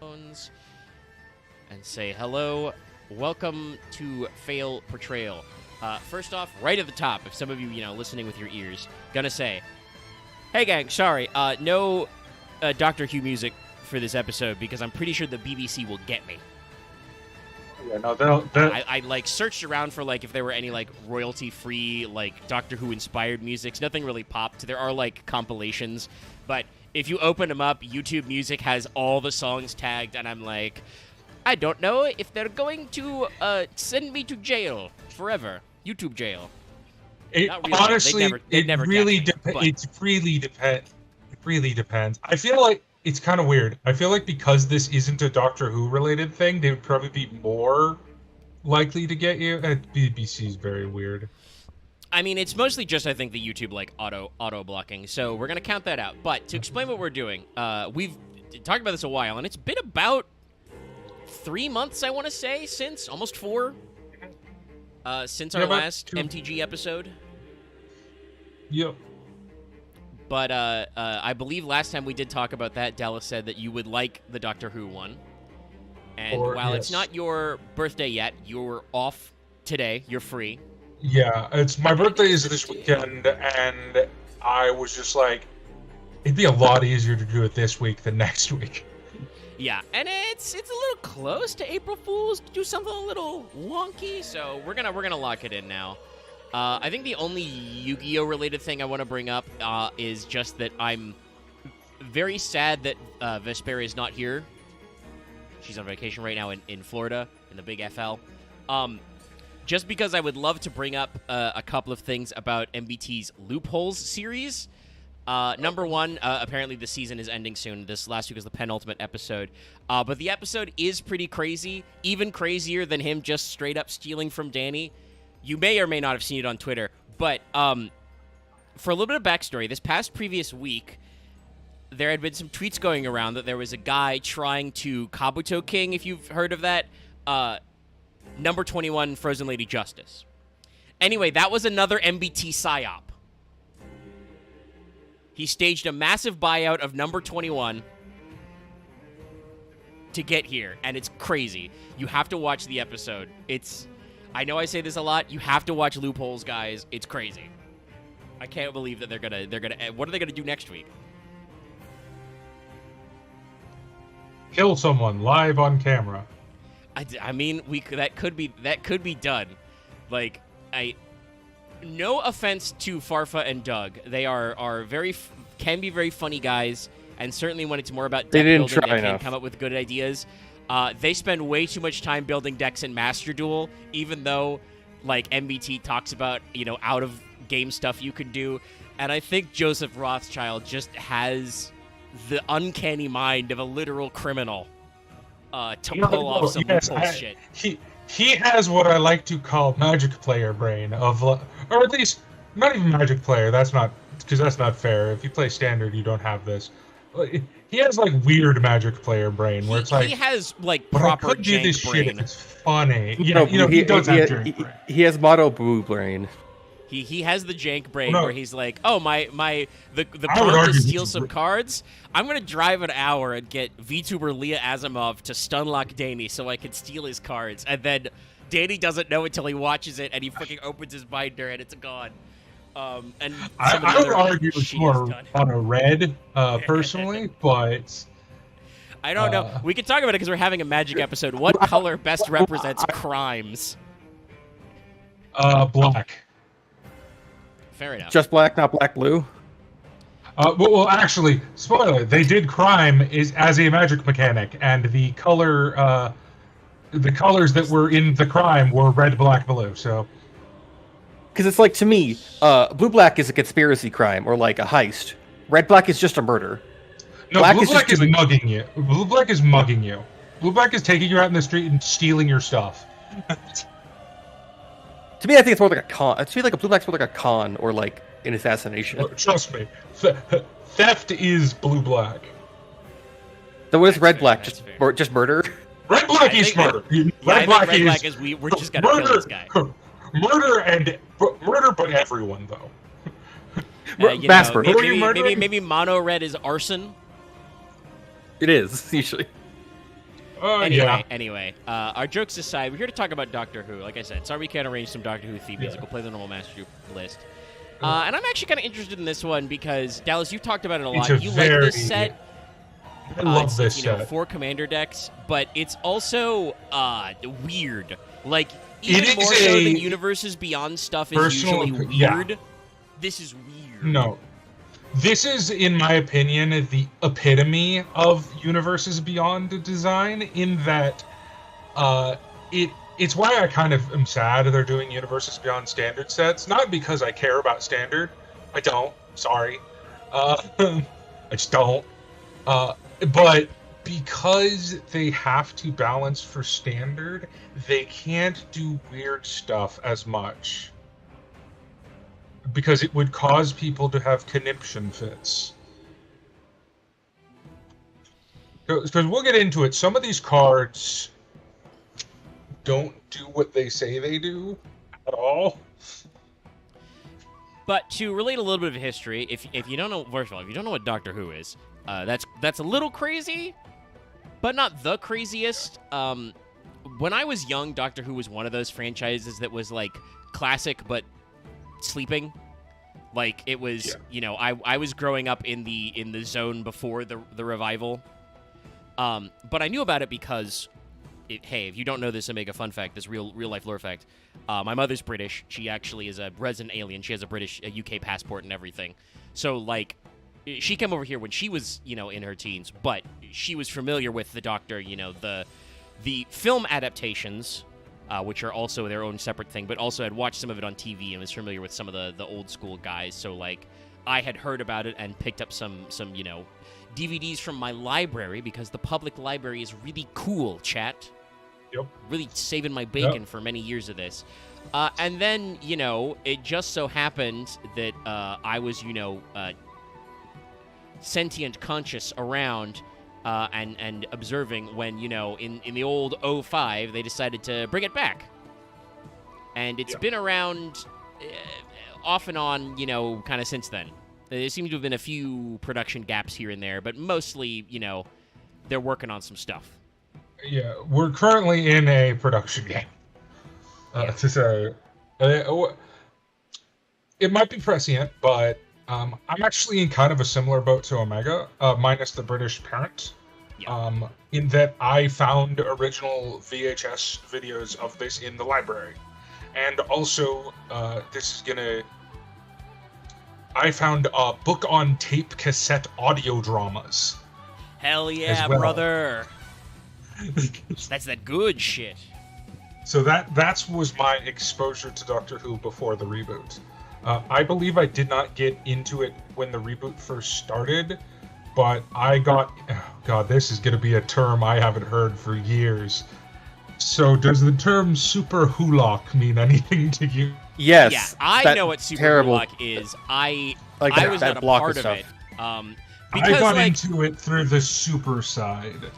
And say hello. Welcome to Fail Portrayal. First off, right at the top, if some of you, listening with your ears, gonna say, hey gang, sorry, no Doctor Who music for this episode because I'm pretty sure the BBC will get me. Yeah, no, I searched around for if there were any royalty-free Doctor Who inspired musics. Nothing really popped. There are compilations, but if you open them up, YouTube Music has all the songs tagged, and I'm like, I don't know if they're going to send me to jail forever. YouTube jail. Honestly, it really depends. It really depends. I feel like it's kind of weird. I feel like because this isn't a Doctor Who related thing, they would probably be more likely to get you. BBC is very weird. I mean, it's mostly just, I think, the YouTube, auto blocking, so we're going to count that out. But to explain what we're doing, we've talked about this a while, and it's been about 3 months, I want to say, since, almost 4, since our last MTG episode. Yep. But I believe last time we did talk about that, Dallas said that you would like the Doctor Who one. And while it's not your birthday yet, you're off today, you're free. Yeah, my birthday is this weekend, and I was just like, it'd be a lot easier to do it this week than next week. Yeah, and it's a little close to April Fool's to do something a little wonky, so we're gonna lock it in now. I think the only Yu-Gi-Oh related thing I want to bring up is just that I'm very sad that Vesperia is not here. She's on vacation right now in Florida in the Big FL. Just because I would love to bring up a couple of things about MBT's Loopholes series. Number one, apparently the season is ending soon. This last week was the penultimate episode. But the episode is pretty crazy, even crazier than him just straight up stealing from Danny. You may or may not have seen it on Twitter, but for a little bit of backstory, this previous week, there had been some tweets going around that there was a guy trying to Kabuto King, if you've heard of that, number 21 Frozen Lady Justice. Anyway, that was another MBT psyop. He staged a massive buyout of number 21 to get here, and it's crazy. You have to watch the episode. I know I say this a lot. You have to watch Loopholes, guys. It's crazy. I can't believe that they're gonna. What are they gonna do next week? Kill someone live on camera. I mean, that could be done. No offense to Farfa and Doug, they are can be very funny guys, and certainly when it's more about deck building, they can come up with good ideas. They spend way too much time building decks in Master Duel, even though MBT talks about out of game stuff you can do, and I think Joseph Rothschild just has the uncanny mind of a literal criminal to pull off some bullshit. He has what I like to call magic player brain or at least not even magic player. That's not fair. If you play standard, you don't have this. He has weird magic player brain where he has proper I could do this brain. Shit if it's funny. He does have jank brain. He has mono blue brain. He has the jank brain where he's like, oh the plan to steal some cards. I'm gonna drive an hour and get VTuber Leah Asimov to stunlock Danny so I can steal his cards, and then Danny doesn't know until he watches it and he fucking opens his binder and it's gone. And I would argue it's more on a red, personally, but I don't know. We can talk about it because we're having a magic episode. What color best represents crimes? Black. Fair enough. Just black, not black blue. Well, actually, spoiler: they did crime as a magic mechanic, and the colors that were in the crime were red, black, blue. So, because it's to me, blue black is a conspiracy crime or a heist. Red black is just a murder. No, blue black is mugging you. Blue black is mugging you. Blue black is taking you out in the street and stealing your stuff. To me, I think it's more like a con. To me, a blue black's more like a con or an assassination. Trust me, theft is blue black. Then what is red black? Just murder? Red black is murder. Red black is we're just gonna kill this guy. Murder, but everyone though. Mass murder. Maybe mono red is arson. It is usually. Anyway, our jokes aside, we're here to talk about Doctor Who. Like I said, sorry we can't arrange some Doctor Who theme music. We'll play the normal Master Duke list. And I'm actually kind of interested in this one because, Dallas, you've talked about it a lot. You like this set. I love this set. 4 commander decks, but it's also weird. Like, even more so than Universes Beyond stuff is usually weird. Yeah. This is weird. No. This is, in my opinion, the epitome of Universes Beyond design in that it's why I kind of am sad they're doing Universes Beyond standard sets. Not because I care about standard. I don't. Sorry. I just don't. But because they have to balance for standard, they can't do weird stuff as much. Because it would cause people to have conniption fits. Because we'll get into it. Some of these cards don't do what they say they do at all. But to relate a little bit of history, if you don't know, first of all, if you don't know what Doctor Who is, that's a little crazy, but not the craziest. When I was young, Doctor Who was one of those franchises that was like classic, but sleeping. Like it was, I was growing up in the zone before the revival. But I knew about it because, hey, if you don't know this Omega fun fact, this real life lore fact, my mother's British. She actually is a resident alien. She has a UK passport and everything. So like, she came over here when she was, in her teens, but she was familiar with the Doctor, the film adaptations, which are also their own separate thing, but also had watched some of it on TV and was familiar with some of the old school guys. So like, I had heard about it and picked up some DVDs from my library because the public library is really cool, chat. Yep. Really saving my bacon for many years of this. And then, it just so happened that I was, sentient conscious around and observing when, in the old 05, they decided to bring it back. And it's been around off and on, kind of since then. There seem to have been a few production gaps here and there, but mostly, they're working on some stuff. Yeah, we're currently in a production gap. To say, it might be prescient, but I'm actually in kind of a similar boat to Omega, minus the British parent. In that I found original VHS videos of this in the library. And also, I found book on tape cassette audio dramas. Hell yeah, brother. That's that good shit. So that was my exposure to Doctor Who before the reboot. I believe I did not get into it when the reboot first started, but I got... Oh God, this is going to be a term I haven't heard for years. So does the term super hulock mean anything to you? Yes. Yeah, I know what super hulock is. I was not a part of it. Because, I got into it through the super side.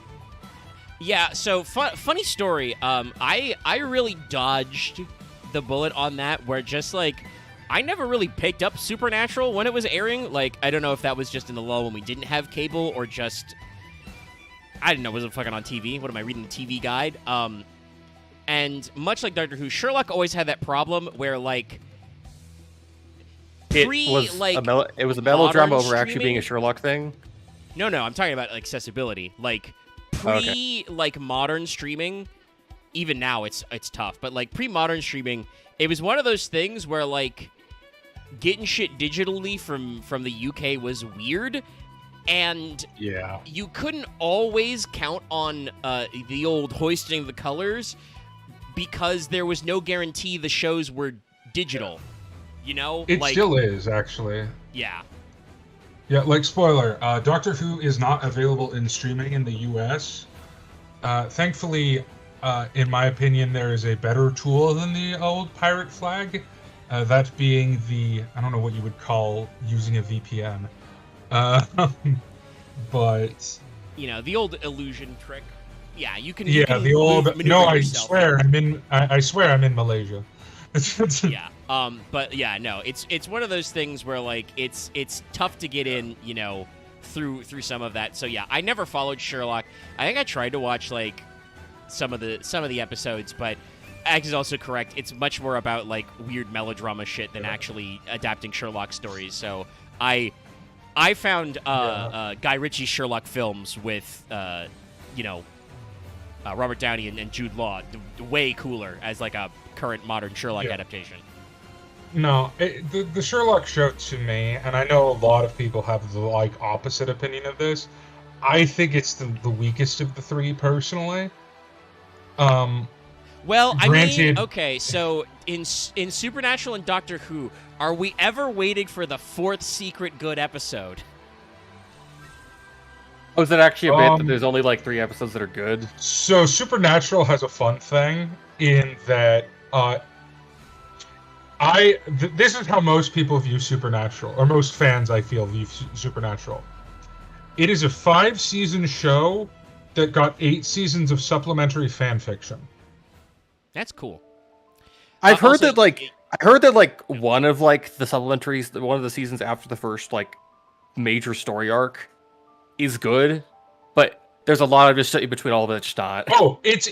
Yeah, so funny story. I really dodged the bullet on that, where just like I never really picked up Supernatural when it was airing. Like, I don't know if that was just in the lull when we didn't have cable, or just I didn't know, was it fucking on TV? What am I reading, the TV guide? And much like Doctor Who, Sherlock always had that problem where like it was a melodrama over actually being a Sherlock thing. No, I'm talking about accessibility. Like like modern streaming, even now it's tough, but like pre-modern streaming, it was one of those things where like getting shit digitally from the UK was weird, and you couldn't always count on the old hoisting the colors because there was no guarantee the shows were digital. It still is, actually. Yeah. Yeah, like, spoiler, Doctor Who is not available in streaming in the US. Thankfully, in my opinion, there is a better tool than the old pirate flag. That being I don't know what you would call using a VPN. But... the old illusion trick. Yeah, you can... Yeah, the old... No, I swear I'm in Malaysia. Yeah. But yeah, no, it's one of those things where like it's tough to get in, through some of that. So yeah, I never followed Sherlock. I think I tried to watch like some of the episodes, but Axe is also correct. It's much more about like weird melodrama shit than actually adapting Sherlock stories. So I found Guy Ritchie's Sherlock films with Robert Downey and Jude Law way cooler as like a current modern Sherlock adaptation. No, the Sherlock show to me, and I know a lot of people have the like opposite opinion of this. I think it's the weakest of the three, personally. Well, I mean, okay, so in Supernatural and Doctor Who, are we ever waiting for the fourth secret good episode? Oh, is it actually a bit that there's only like 3 episodes that are good? So Supernatural has a fun thing in that this is how most people view Supernatural, or most fans I feel view Supernatural. It is a 5-season show that got 8 seasons of supplementary fan fiction. That's cool. I've heard that one of like the supplementaries, one of the seasons after the first like major story arc is good, but there's a lot of just between all of it that's not. Oh, it's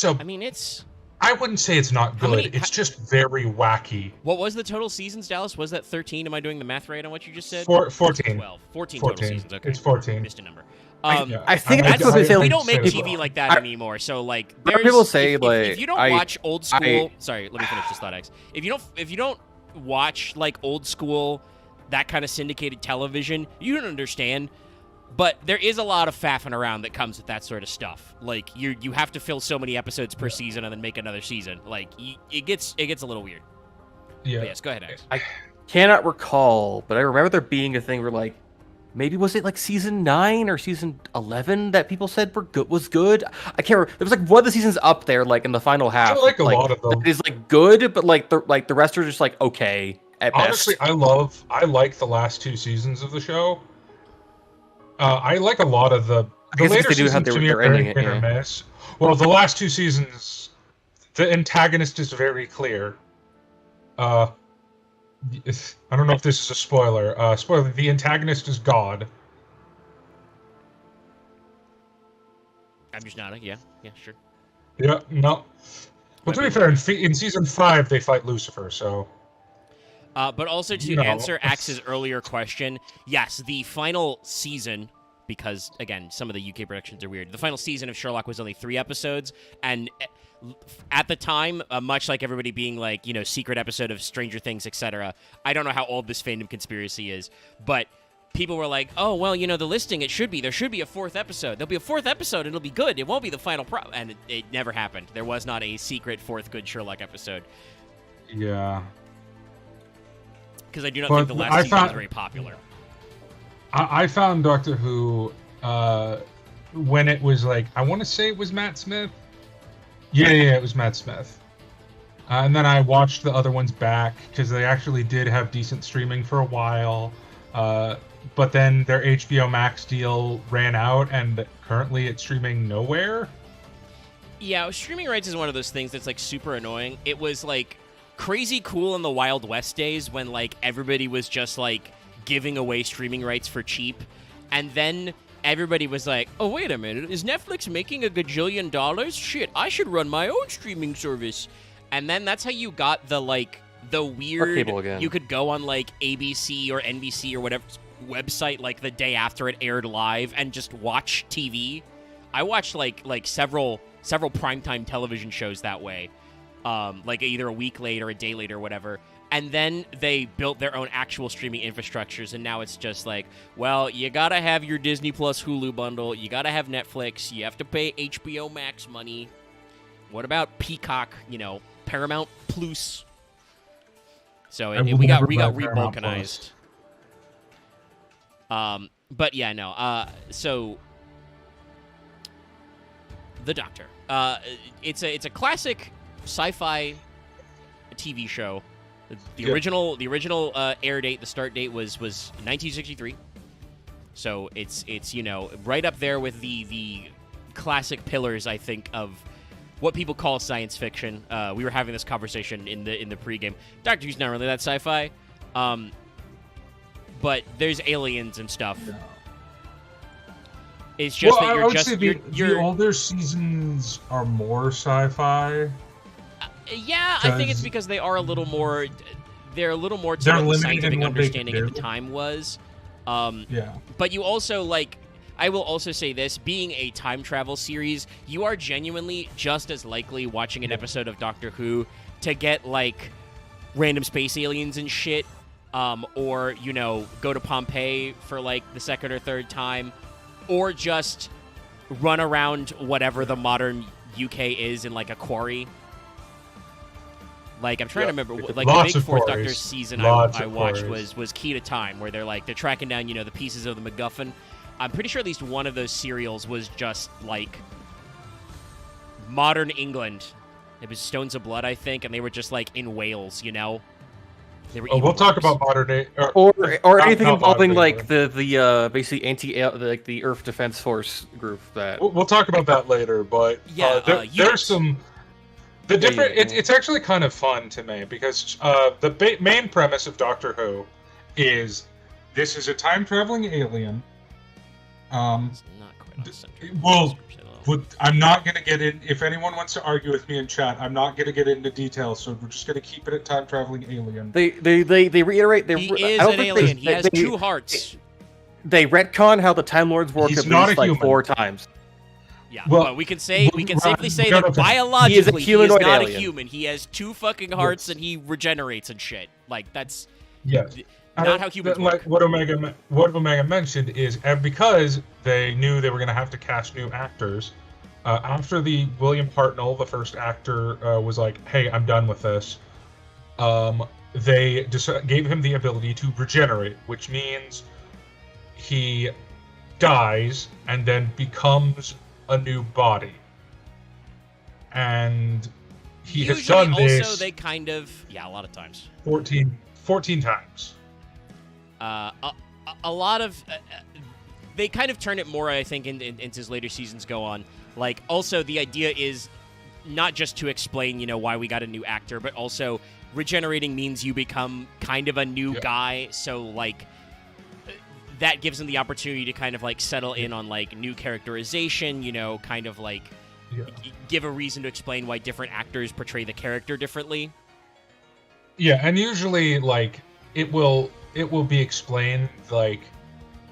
a. I mean, it's. I wouldn't say it's not good. It's just very wacky. What was the total seasons, Dallas? Was that 13? Am I doing the math right on what you just said? 14. 12. 14 total seasons. Okay. It's 14. Missed a number. I think that's what they say. We don't make TV like that anymore. So like, there's people say if you don't watch old school. Sorry, let me finish this thought, X. If you don't watch like old school, that kind of syndicated television, you don't understand. But there is a lot of faffing around that comes with that sort of stuff. Like you have to fill so many episodes per season and then make another season. Like it gets a little weird. Yeah. But yes, go ahead, X. I cannot recall, but I remember there being a thing where like maybe was it like season 9 or season 11 that people said was good. I can't remember. There was like one of the seasons up there, like in the final half. I like a lot of them. It is like good, but like the rest are just like okay at Honestly, best. I like the last 2 seasons of the show. I like a lot of the later seasons to me are very hit or miss. Well, the last 2 seasons, the antagonist is very clear. I don't know if this is a spoiler. Spoiler: the antagonist is God. I'm just nodding. Yeah, sure. Yeah, no. Well, to be fair, in season 5 they fight Lucifer, so. But also to answer Axe's earlier question, yes, the final season, because, again, some of the UK productions are weird, the final season of Sherlock was only 3 episodes, and at the time, much like everybody being like, secret episode of Stranger Things, etc., I don't know how old this fandom conspiracy is, but people were like, oh, well, the listing, there should be a 4th episode. There'll be a 4th episode, and it'll be good. It won't be the final and it never happened. There was not a secret 4th good Sherlock episode. Yeah. Because I do not think the last season was very popular. I found Doctor Who when it was like, I want to say it was Matt Smith. Yeah, it was Matt Smith. And then I watched the other ones back because they actually did have decent streaming for a while. But then their HBO Max deal ran out, and currently it's streaming nowhere. Yeah, streaming rights is one of those things that's like super annoying. It was like crazy cool in the Wild West days when like everybody was just like giving away streaming rights for cheap, and then everybody was like, oh wait a minute, is Netflix making $1 gajillion? Shit, I should run my own streaming service. And then that's how you got the weird you could go on like ABC or NBC or whatever website like the day after it aired live and just watch TV. I watched like several primetime television shows that way. Like either a week late or a day late or whatever. And then they built their own actual streaming infrastructures, and now it's just like, well, you gotta have your Disney Plus Hulu bundle, you gotta have Netflix, you have to pay HBO Max money. What about Peacock, Paramount Plus? So we got re-balkanized. But yeah, no. So The Doctor. It's a classic sci-fi TV show. The original air date, the start date was 1963. So it's right up there with the classic pillars, I think, of what people call science fiction. We were having this conversation in the pregame. Doctor Who's not really that sci-fi, but there's aliens and stuff. It's just that I would say the older seasons are more sci-fi. Yeah, I think it's because they are a little more. They're a little more to what the scientific understanding at the time was. Yeah. But you also, like, I will also say this, being a time travel series, you are genuinely just as likely watching an episode of Doctor Who to get, like, random space aliens and shit, or, you know, go to Pompeii for, like, the second or third time, or just run around whatever the modern UK is in, like, a quarry. Like, I'm trying to remember, like, the big Fourth Doctor season I watched was Key to Time, where they're, like, they're tracking down, you know, the pieces of the MacGuffin. I'm pretty sure at least one of those serials was just, like, modern England. It was Stones of Blood, I think, and they were just, like, in Wales, you know? They were we'll talk about modern day, or anything involving, like, the basically the Earth Defense Force group. That we'll talk about that later, but there's some... The different, it's actually kind of fun to me because the main premise of Doctor Who is this is a time traveling alien. It's not quite on center. Well, I'm not going to get in. If anyone wants to argue with me in chat, I'm not going to get into details. So we're just going to keep it at time traveling alien. They reiterate. He is an alien. He has two hearts. They retcon how the Time Lords work at least like 4 times. Yeah, well, we can safely say that biologically he is not alien. A human. He has 2 fucking hearts and he regenerates and shit. Like, that's not how humans work. Like what Omega mentioned is because they knew they were going to have to cast new actors. After the William Hartnell, the first actor, was like, "Hey, I'm done with this," they gave him the ability to regenerate, which means he dies and then becomes a new body, and he has done this. Also, they kind of a lot of times. 14 times. A lot of they kind of turn it more, I think, into his later seasons go on. Like, also the idea is not just to explain, you know, why we got a new actor, but also regenerating means you become kind of a new guy. So like, that gives them the opportunity to kind of, like, settle in on, like, new characterization, you know, kind of, like, give a reason to explain why different actors portray the character differently. Yeah, and usually, like, it will be explained, like,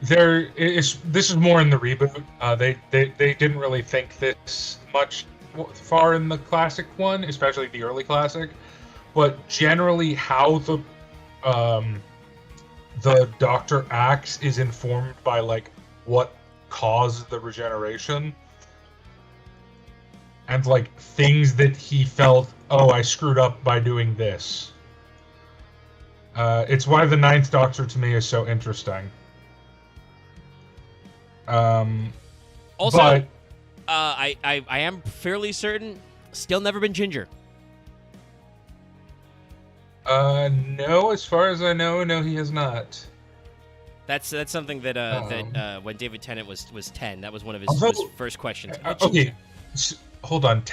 this is more in the reboot. They didn't really think this much far in the classic one, especially the early classic, but generally how the Doctor acts is informed by, like, what caused the regeneration. And, like, things that he felt, oh, I screwed up by doing this. It's why the 9th Doctor, to me, is so interesting. Also, but, I am fairly certain, still never been ginger. No, as far as I know, no, he has not. That's something that when David Tennant was 10, that was one of his first questions. Okay, hold on.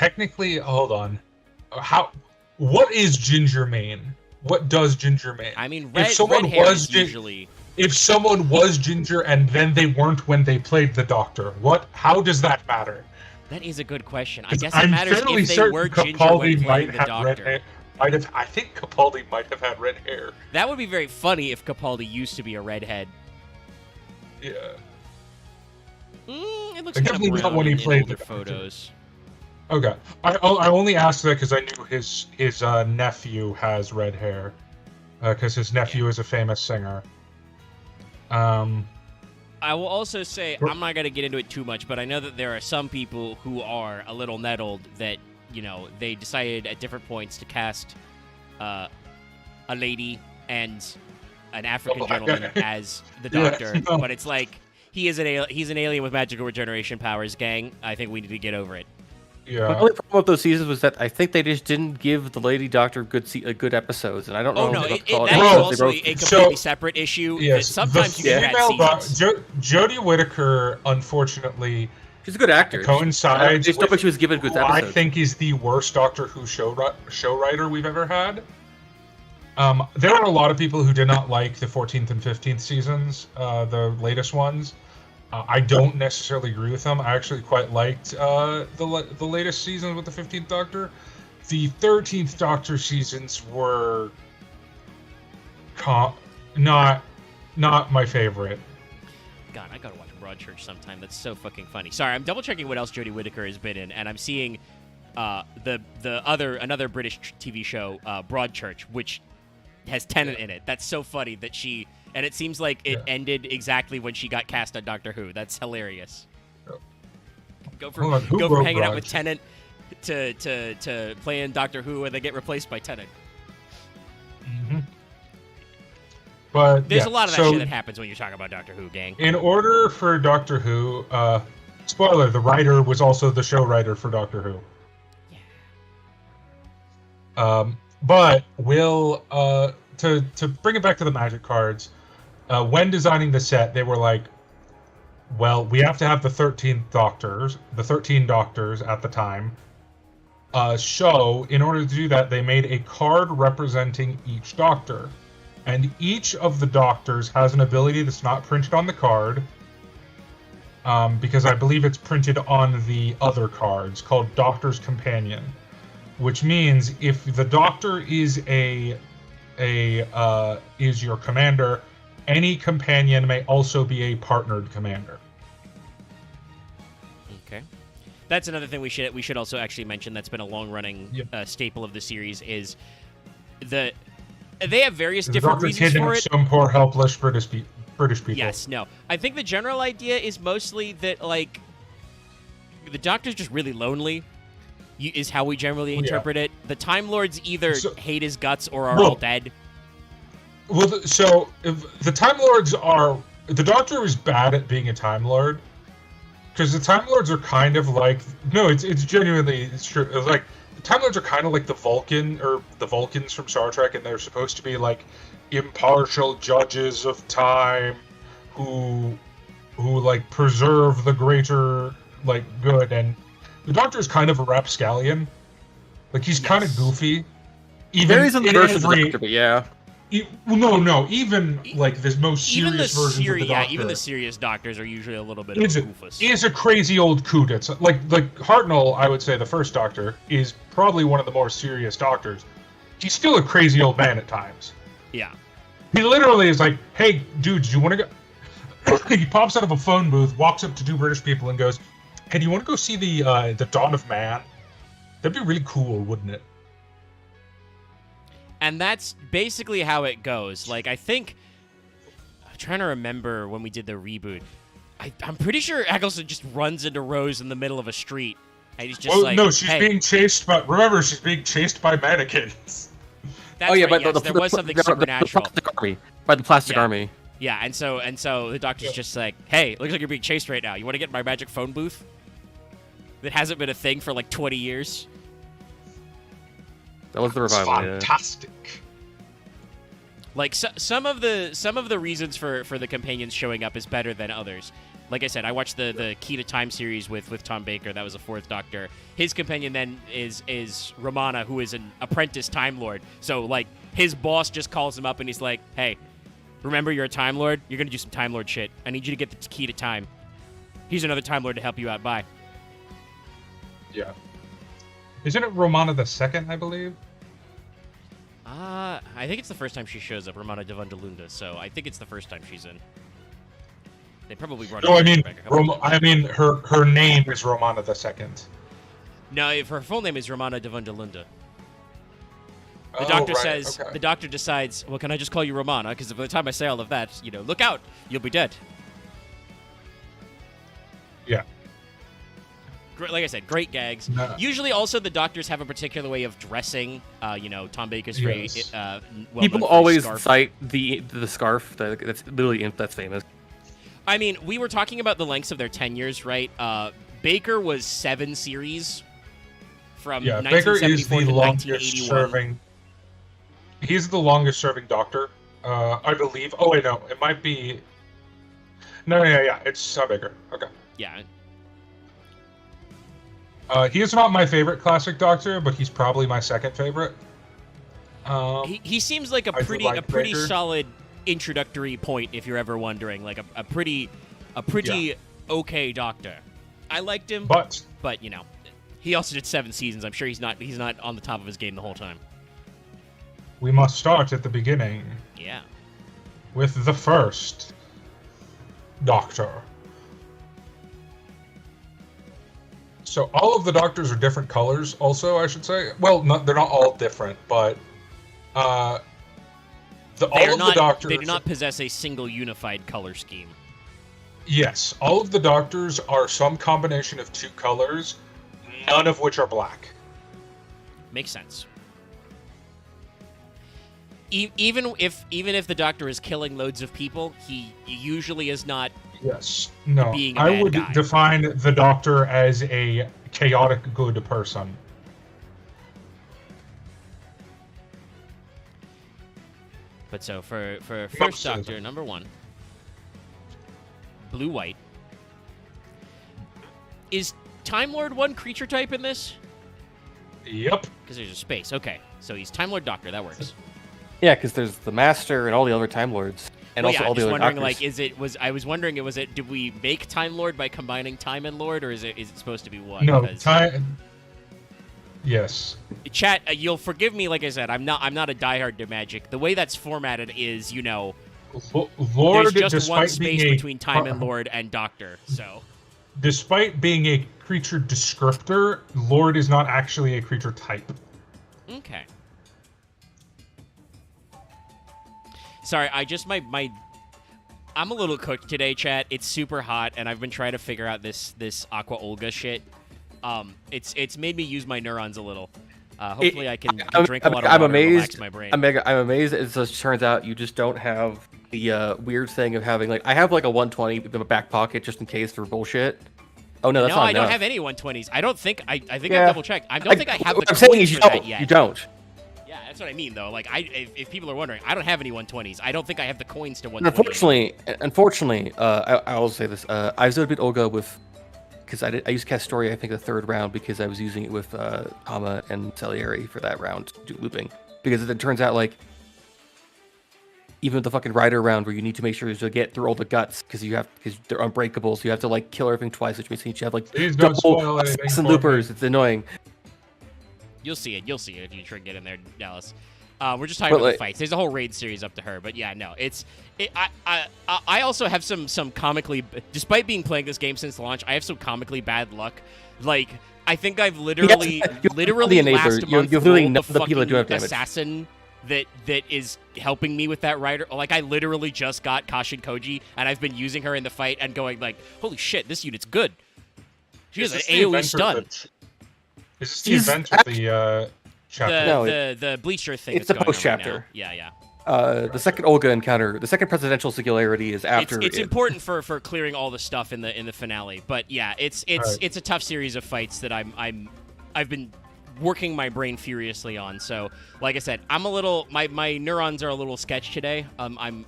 What is ginger mean? What does ginger mean? I mean, red hair is usually. If someone was ginger and then they weren't when they played the Doctor, how does that matter? That is a good question. I guess it matters if they were ginger when playing the Doctor. I think Capaldi might have had red hair. That would be very funny if Capaldi used to be a redhead. Yeah. It looks kind of brown when he played older photos. Okay. I only asked that because I knew his nephew has red hair. Because his nephew is a famous singer. I will also say, I'm not going to get into it too much, but I know that there are some people who are a little nettled that, you know, they decided at different points to cast a lady and an African gentleman as the Doctor, but it's like, he's an alien with magical regeneration powers, gang. I think we need to get over it. Yeah. The only problem with those seasons was that I think they just didn't give the Lady Doctor good episodes, and I don't know. That is also a completely separate issue. Yes, sometimes you can add seasons. Jodie Whittaker, unfortunately, she's a good actor. Coincides. I just don't think she was given good episodes. I think is the worst Doctor Who show writer we've ever had. There are a lot of people who did not like the 14th and 15th seasons, the latest ones. I don't necessarily agree with them. I actually quite liked the latest season with the 15th Doctor. The 13th Doctor seasons were not my favorite. God, I gotta watch Broadchurch sometime. That's so fucking funny. Sorry, I'm double checking what else Jodie Whittaker has been in, and I'm seeing another British TV show, Broadchurch, which has Tennant in it. That's so funny that she, and it seems like it ended exactly when she got cast on Doctor Who. That's hilarious. Go from hanging out with Tennant to playing Doctor Who, and they get replaced by Tennant. Mm-hmm. But there's a lot of that shit that happens when you talk about Doctor Who, gang. In order for Doctor Who, spoiler: the writer was also the show writer for Doctor Who. Yeah. But to bring it back to the magic cards, when designing the set, they were like, well, we have to have the 13 doctors at the time. So in order to do that, they made a card representing each doctor. And each of the doctors has an ability that's not printed on the card, because I believe it's printed on the other cards, called Doctor's Companion. Which means if the Doctor is is your commander, any companion may also be a partnered commander. Okay, that's another thing we should also actually mention. That's been a long running staple of the series is they have various different reasons for it. Some poor helpless British people. Yes, no. I think the general idea is mostly that like the Doctor's just really lonely. Is how we generally interpret it. The Time Lords either hate his guts or are all dead. Well, so if the Time Lords are... The Doctor is bad at being a Time Lord. Because the Time Lords are kind of like... No, it's genuinely... It's true. It's like, the Time Lords are kind of like the Vulcans from Star Trek, and they're supposed to be like impartial judges of time who like preserve the greater like good, and the Doctor is kind of a rapscallion. Like, he's kind of goofy. Even in the version of the Doctor, but yeah. No. Even like the most serious versions of the Doctor. Yeah, even the serious Doctors are usually a little bit of a goofus. He is a crazy old coot. It's like Hartnell, I would say the first Doctor, is probably one of the more serious Doctors. He's still a crazy old man at times. Yeah. He literally is like, hey, dude, do you want to go... He pops out of a phone booth, walks up to two British people and goes, hey, do you want to go see the Dawn of Man? That'd be really cool, wouldn't it? And that's basically how it goes. Like, I think... I'm trying to remember when we did the reboot. I'm pretty sure Eccleston just runs into Rose in the middle of a street. And he's just like, no, she's being chased by... Remember, she's being chased by mannequins. That's right, yes, there was something supernatural. By the plastic army. Yeah, and so the Doctor's just like, hey, looks like you're being chased right now. You want to get in my magic phone booth? That hasn't been a thing for like 20 years. That was the revival. Fantastic. Like some of the reasons for the companions showing up is better than others. Like I said, I watched the Key to Time series with Tom Baker. That was a fourth Doctor. His companion then is Romana, who is an apprentice Time Lord. So like his boss just calls him up and he's like, hey, remember you're a Time Lord? You're gonna do some Time Lord shit. I need you to get the key to time. Here's another Time Lord to help you out. Bye. Yeah. Isn't it Romana the Second, I believe? I think it's the first time she shows up, Romana Devundalunda. So I think it's the first time she's in. They probably brought. No, I mean, her name is Romana the Second. No, if her full name is Romana Devundalunda. The doctor says. Okay. The doctor decides. Well, can I just call you Romana? Because by the time I say all of that, look out, you'll be dead. Yeah. Like I said, great gags. No. Usually, also the doctors have a particular way of dressing. Tom Baker's phrase. People always cite the scarf. That's famous. I mean, we were talking about the lengths of their tenures, right? Baker was 7 series from 1974 to 1981. He's the longest serving Doctor, I believe. Oh wait, no, it might be. No, yeah, it's Tom Baker. Okay. Yeah. He is not my favorite classic Doctor, but he's probably my second favorite. He seems like a pretty solid introductory point, if you're ever wondering. Like a pretty a pretty okay Doctor. I liked him, but you know, he also did 7 seasons. I'm sure he's not on the top of his game the whole time. We must start at the beginning. Yeah. With the first Doctor. So all of the Doctors are different colors. Also, I should say. Well, they're not all different, but all of the Doctors. They do not possess a single unified color scheme. Yes, all of the Doctors are some combination of 2 colors, none of which are black. Makes sense. Even if the Doctor is killing loads of people, he usually is not. Yes. No. Being a I bad would guy. define the Doctor as a chaotic good person. But so for first Doctor, number 1, blue-white. Is Time Lord 1 creature type in this? Yep. Because there's a space. Okay, so he's Time Lord Doctor. That works. Yeah, because there's the Master and all the other Time Lords, and also all the other Doctors. I was wondering, did we make Time Lord by combining Time and Lord, or is it supposed to be one? No, Time. Yes. Chat, you'll forgive me. Like I said, I'm not a diehard to Magic. The way that's formatted is, Lord, there's just one despite space being between Time and Lord and Doctor. So, despite being a creature descriptor, Lord is not actually a creature type. Okay. Sorry, I'm a little cooked today, chat. It's super hot, and I've been trying to figure out this Aqua Olga shit. It's made me use my neurons a little. Hopefully, I can drink a lot of water and relax my brain. I'm amazed. It just turns out you just don't have the weird thing of having I have a 120 in my back pocket just in case for bullshit. Oh no, that's not I enough. don't have any 120s. I don't think I think I double checked. I don't think I have the. What I'm saying coins is for that yet. You don't. Yeah, that's what I mean though. If people are wondering, I don't have any 120s. I don't think I have the coins to 120. Unfortunately, I will say this. I was a bit Olga with. Because I used Cast Story, I think, the 3rd round because I was using it with Hama and Salieri for that round, looping. Because it turns out, even with the fucking Rider round where you need to make sure to get through all the guts because they're unbreakable, so you have to, kill everything twice, which means you have, Please don't spoil anything and loopers. It's annoying. You'll see it if you try to get in there, Dallas. We're just talking about the fights. There's a whole raid series up to her, but yeah, no, I also have some comically, despite playing this game since launch, I have some comically bad luck. I think I've literally last month rolled the fucking assassin that is helping me with that rider. I literally just got Kashin Koji, and I've been using her in the fight and going holy shit, this unit's good. She has an AoE stun. Is this the event with the chapter? The Bleacher thing. It's the post chapter. Right yeah. The second Olga encounter, the second presidential singularity is after. It's important for clearing all the stuff in the finale, but yeah, it's a tough series of fights that I've been working my brain furiously on. So, like I said, I'm a little my neurons are a little sketched today.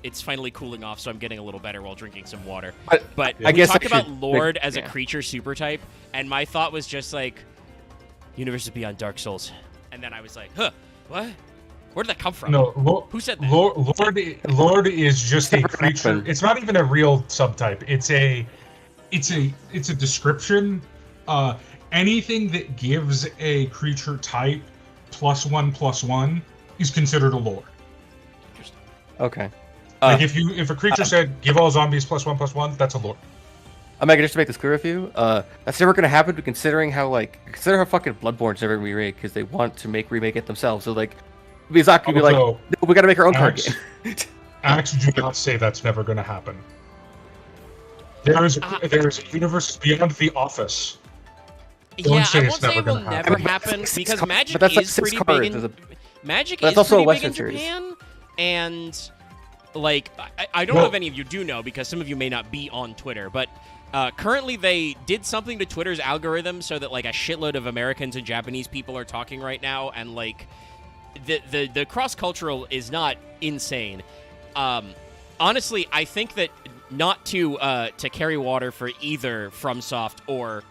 It's finally cooling off, so I'm getting a little better while drinking some water. But I guess talked about Lord as a creature super type, and my thought was just Universes Beyond Dark Souls, and then I was what? Where did that come from? No, who said that? Lord is just a creature. It's not even a real subtype. It's a description. Anything that gives a creature type +1/+1 is considered a Lord. Interesting. Okay. If a creature said give all zombies +1/+1, that's a Lord. Omega, just to make this clear with you, that's never going to happen. Considering how fucking Bloodborne's never remake because they want to remake it themselves. So Miyazaki would be no, we got to make our own card game. Axe do not say that's never going to happen. There's a universe beyond The Office. I won't say it will never happen because Magic is pretty big in Magic is pretty big in Japan, and I don't know if any of you do know because some of you may not be on Twitter, but currently they did something to Twitter's algorithm so that a shitload of Americans and Japanese people are talking right now, and the cross-cultural is not insane. Honestly, I think that not to carry water for either FromSoft or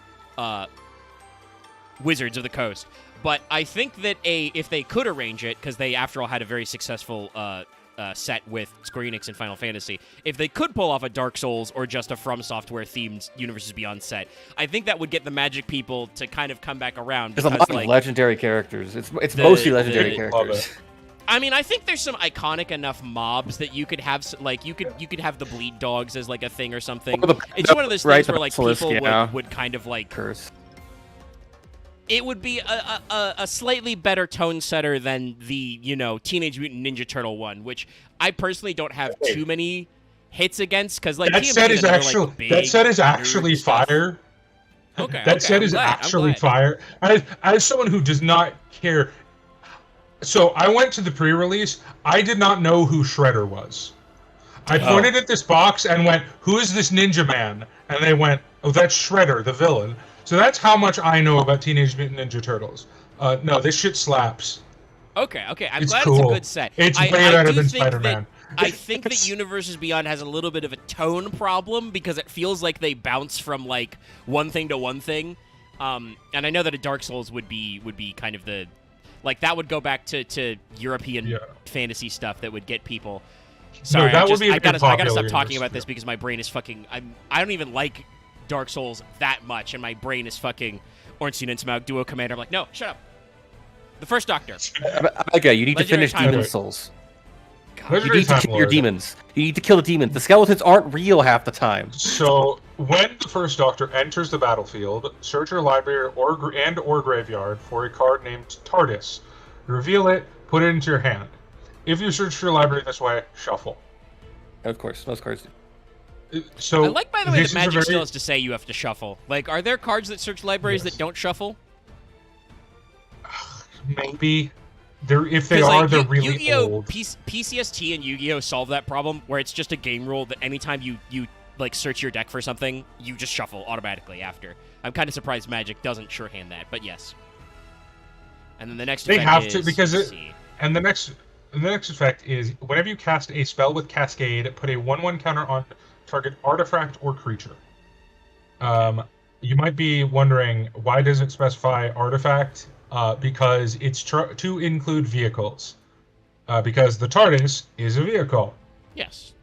Wizards of the Coast, but I think that if they could arrange it, because they after all had a very successful set with Square Enix and Final Fantasy. If they could pull off a Dark Souls or just a From Software themed Universes Beyond set, I think that would get the Magic people to kind of come back around. There's a lot of legendary characters. It's mostly legendary characters. I mean, I think there's some iconic enough mobs that you could have, like, you could have the bleed dogs as like a thing or something. It's one of those things where like people would kind of like curse. It would be a slightly better tone setter than the Teenage Mutant Ninja Turtle one, which I personally don't have too many hits against because like that set is actually fire. Okay, that set is actually fire. As someone who does not care. So I went to the pre-release. I did not know who Shredder was. I pointed at this box and went, "Who is this ninja man?" And they went, "Oh, that's Shredder, the villain." So that's how much I know about Teenage Mutant Ninja Turtles. No, this shit slaps. Okay. I'm it's glad cool. it's a good set. It's way better than Spider-Man. I think that Universes Beyond has a little bit of a tone problem because it feels like they bounce from like one thing to one thing. And I know that a Dark Souls would be kind of the like that would go back to European fantasy stuff that would get people. Sorry, I gotta stop talking about this because my brain is fucking. I don't even like Dark Souls that much, and my brain is fucking Ornstein and Smaug Duo Commander. I'm like, no, shut up. The first Doctor. Okay, you need to finish Demon Souls. God, you need to kill your demons. You need to kill the demons. The skeletons aren't real half the time. So, when the first Doctor enters the battlefield, search your library or graveyard for a card named TARDIS. Reveal it, put it into your hand. If you search your library this way, shuffle. Of course, most cards do. So, I like, by the way, that Magic still has to say you have to shuffle. Like, are there cards that search libraries that don't shuffle? Maybe. If they are, they're really Yu-Gi-Oh! old. PCST and Yu-Gi-Oh! Solve that problem where it's just a game rule that anytime you like search your deck for something, you just shuffle automatically after. I'm kind of surprised Magic doesn't shorthand that, but yes. And then the next effect have to because and the next effect is whenever you cast a spell with Cascade, put a 1/1 counter on target artifact or creature. You might be wondering why does it specify artifact? Because it's to include vehicles. Because the TARDIS is a vehicle. Yes.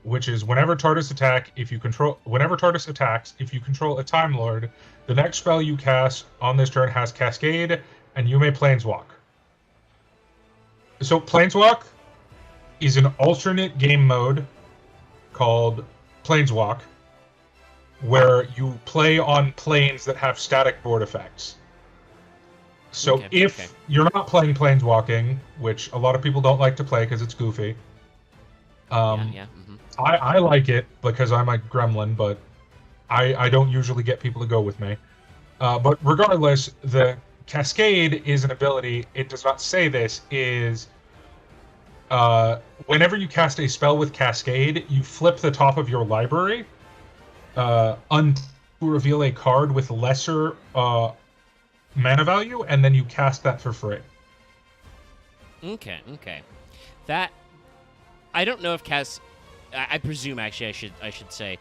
Which is whenever TARDIS attacks, if you control a Time Lord, the next spell you cast on this turn has Cascade, and you may Planeswalk. So Planeswalk is an alternate game mode called Planeswalk, where you play on planes that have static board effects. So if you're not playing Planeswalking, which a lot of people don't like to play because it's goofy, I like it because I'm a gremlin, but I don't usually get people to go with me. But regardless, the Cascade is an ability, it does not say this, is whenever you cast a spell with Cascade, you flip the top of your library to reveal a card with lesser mana value, and then you cast that for free. Okay. That I don't know if I presume actually I should say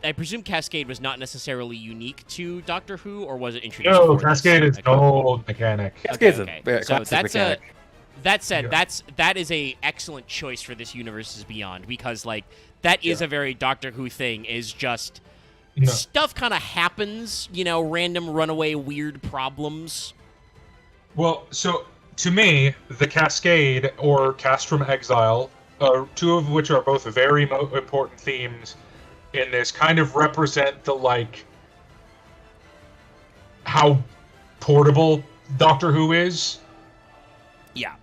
I presume Cascade was not necessarily unique to Doctor Who, or was it introduced? No, Cascade is an old mechanic. Cascade's a classic mechanic. That said, that is a excellent choice for this Universes Beyond, because like that is a very Doctor Who thing, is just stuff kind of happens, random runaway weird problems. Well, so to me, the Cascade or Cast from Exile, two of which are both very important themes in this, kind of represent the how portable Doctor Who is. Yeah.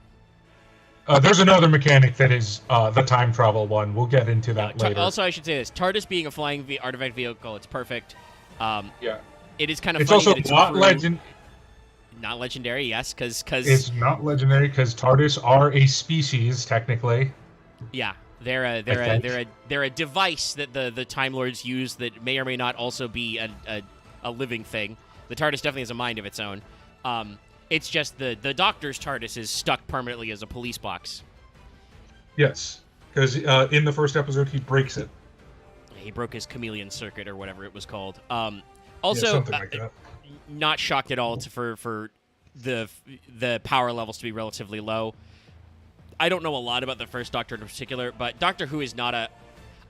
There's another mechanic that is the time travel one. We'll get into that later. Also, I should say this: TARDIS being a flying artifact vehicle, it's perfect. It is kind of. It's funny also that not not legendary, yes, because it's not legendary because TARDIS are a species technically. Yeah, they're a device that the Time Lords use that may or may not also be a living thing. The TARDIS definitely has a mind of its own. It's just the Doctor's TARDIS is stuck permanently as a police box. Yes, because in the first episode he breaks it. He broke his chameleon circuit or whatever it was called. Also, something like that. Not shocked at all for the power levels to be relatively low. I don't know a lot about the first Doctor in particular, but Doctor Who is not a...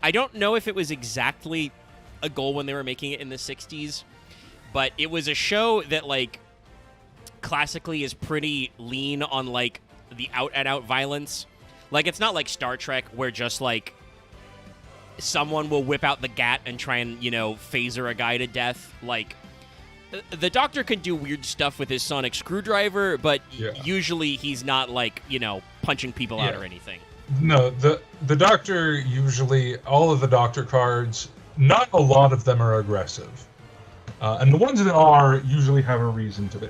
I don't know if it was exactly a goal when they were making it in the 60s, but it was a show that, like, classically is pretty lean on, like, the out-and-out violence. Like, it's not like Star Trek where just, like, someone will whip out the gat and try and, phaser a guy to death. Like, the Doctor can do weird stuff with his sonic screwdriver, but usually he's not, like, punching people out or anything. No, the Doctor usually, all of the Doctor cards, not a lot of them are aggressive. And the ones that are usually have a reason to be.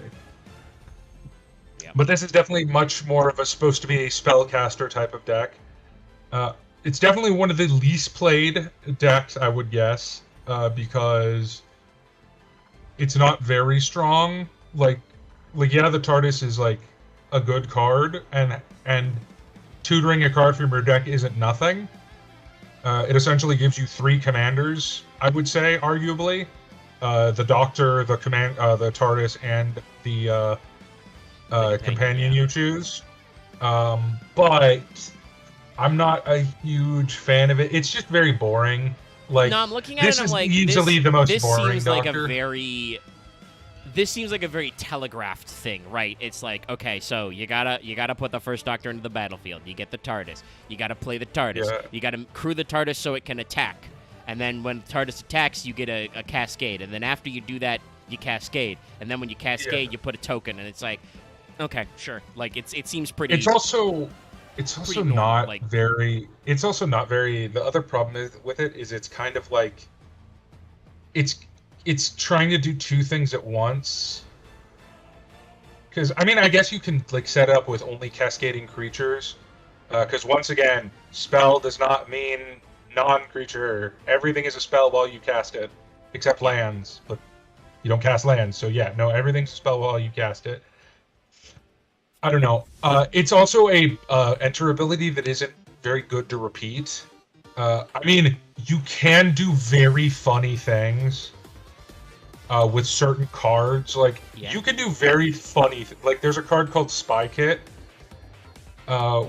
But this is definitely much more of supposed to be a spellcaster type of deck. It's definitely one of the least played decks, I would guess, because it's not very strong. Like the TARDIS is like a good card, and tutoring a card from your deck isn't nothing. It essentially gives you 3 commanders, I would say, arguably. The Doctor, the TARDIS, and the companion you choose. But I'm not a huge fan of it. It's just very boring. Like, no, I'm looking at it and I'm like, easily the most boring seems Doctor. This seems like a very telegraphed thing, right? It's like, okay, so you gotta put the first Doctor into the battlefield. You get the TARDIS. You gotta play the TARDIS. Yeah. You gotta crew the TARDIS so it can attack. And then when the TARDIS attacks, you get a cascade. And then after you do that, you cascade. And then when you cascade, you put a token. And it's like, okay, sure. Like, it seems pretty... It's also not like, very... It's also not very... The other problem with it is it's kind of like... It's trying to do 2 things at once. Because, I mean, I guess you can, like, set it up with only cascading creatures. Because, once again, spell does not mean non-creature. Everything is a spell while you cast it. Except lands. But you don't cast lands. So, yeah, no, everything's a spell while you cast it. I don't know. It's also a enter ability that isn't very good to repeat. I mean, you can do very funny things with certain cards. Like, you can do very funny... Like, there's a card called Spy Kit,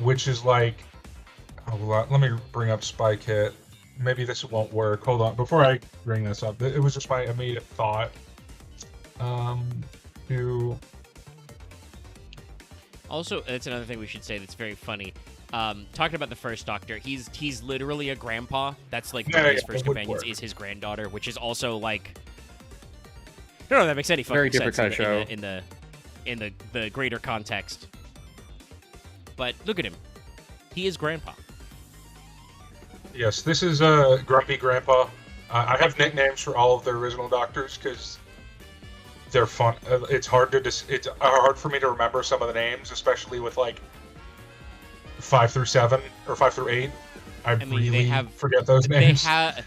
which is like... let me bring up Spy Kit. Maybe this won't work. Hold on. Before I bring this up, it was just my immediate thought. Also, that's another thing we should say that's very funny. Talking about the first Doctor, he's literally a grandpa. That's like one of his first companions is his granddaughter, which is also like... I don't know if that makes any fucking very different sense kind of show in the greater context. But look at him. He is grandpa. Yes, this is Grumpy Grandpa. I have nicknames for all of the original Doctors because they're fun. It's hard for me to remember some of the names, especially with like 5 through 7 or 5 through 8. I really forget those names. I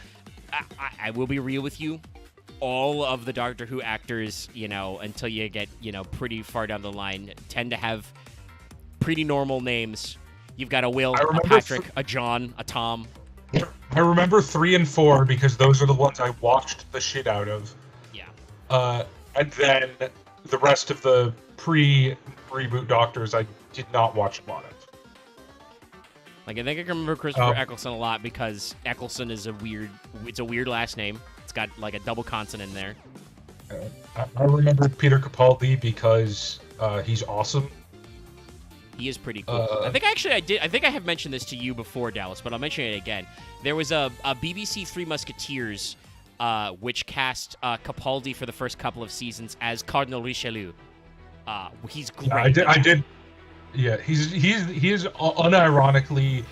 will be real with you. All of the Doctor Who actors, until you get, pretty far down the line, tend to have pretty normal names. You've got a Will, a Patrick, a John, a Tom. I remember 3 and 4 because those are the ones I watched the shit out of. Yeah. And then the rest of the pre-reboot Doctors I did not watch a lot of. Like, I think I can remember Christopher Eccleston a lot because Eccleston is a weird last name. It's got like a double consonant in there. I remember Peter Capaldi because he's awesome. He is pretty cool. I think I have mentioned this to you before, Dallas, but I'll mention it again. There was a BBC Three Musketeers, which cast Capaldi for the first couple of seasons as Cardinal Richelieu. He's great. I did. Yeah, he is unironically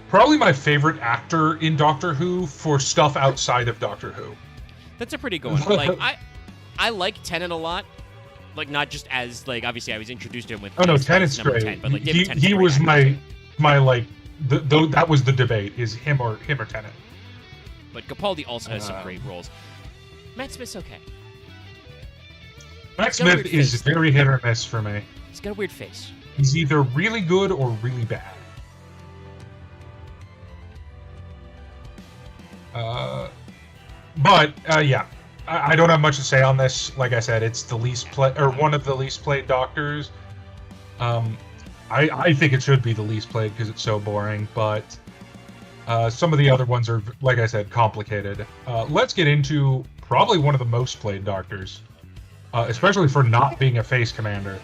probably my favorite actor in Doctor Who for stuff outside of Doctor Who. That's a pretty good one. Like I like Tennant a lot. Like, not just as, like, obviously I was introduced to him with... Oh, no, Tennant's great. 10, but, like, he was my like, that was the debate, is him or Tennant. But Capaldi also has some great roles. Matt Smith's okay. Matt Smith is very hit or miss for me. He's got a weird face. He's either really good or really bad. Yeah. I don't have much to say on this. Like I said, it's the least play or one of the least played Doctors. I think it should be the least played because it's so boring, but some of the other ones are, like I said, complicated. Let's get into probably one of the most played Doctors, especially for not being a face commander.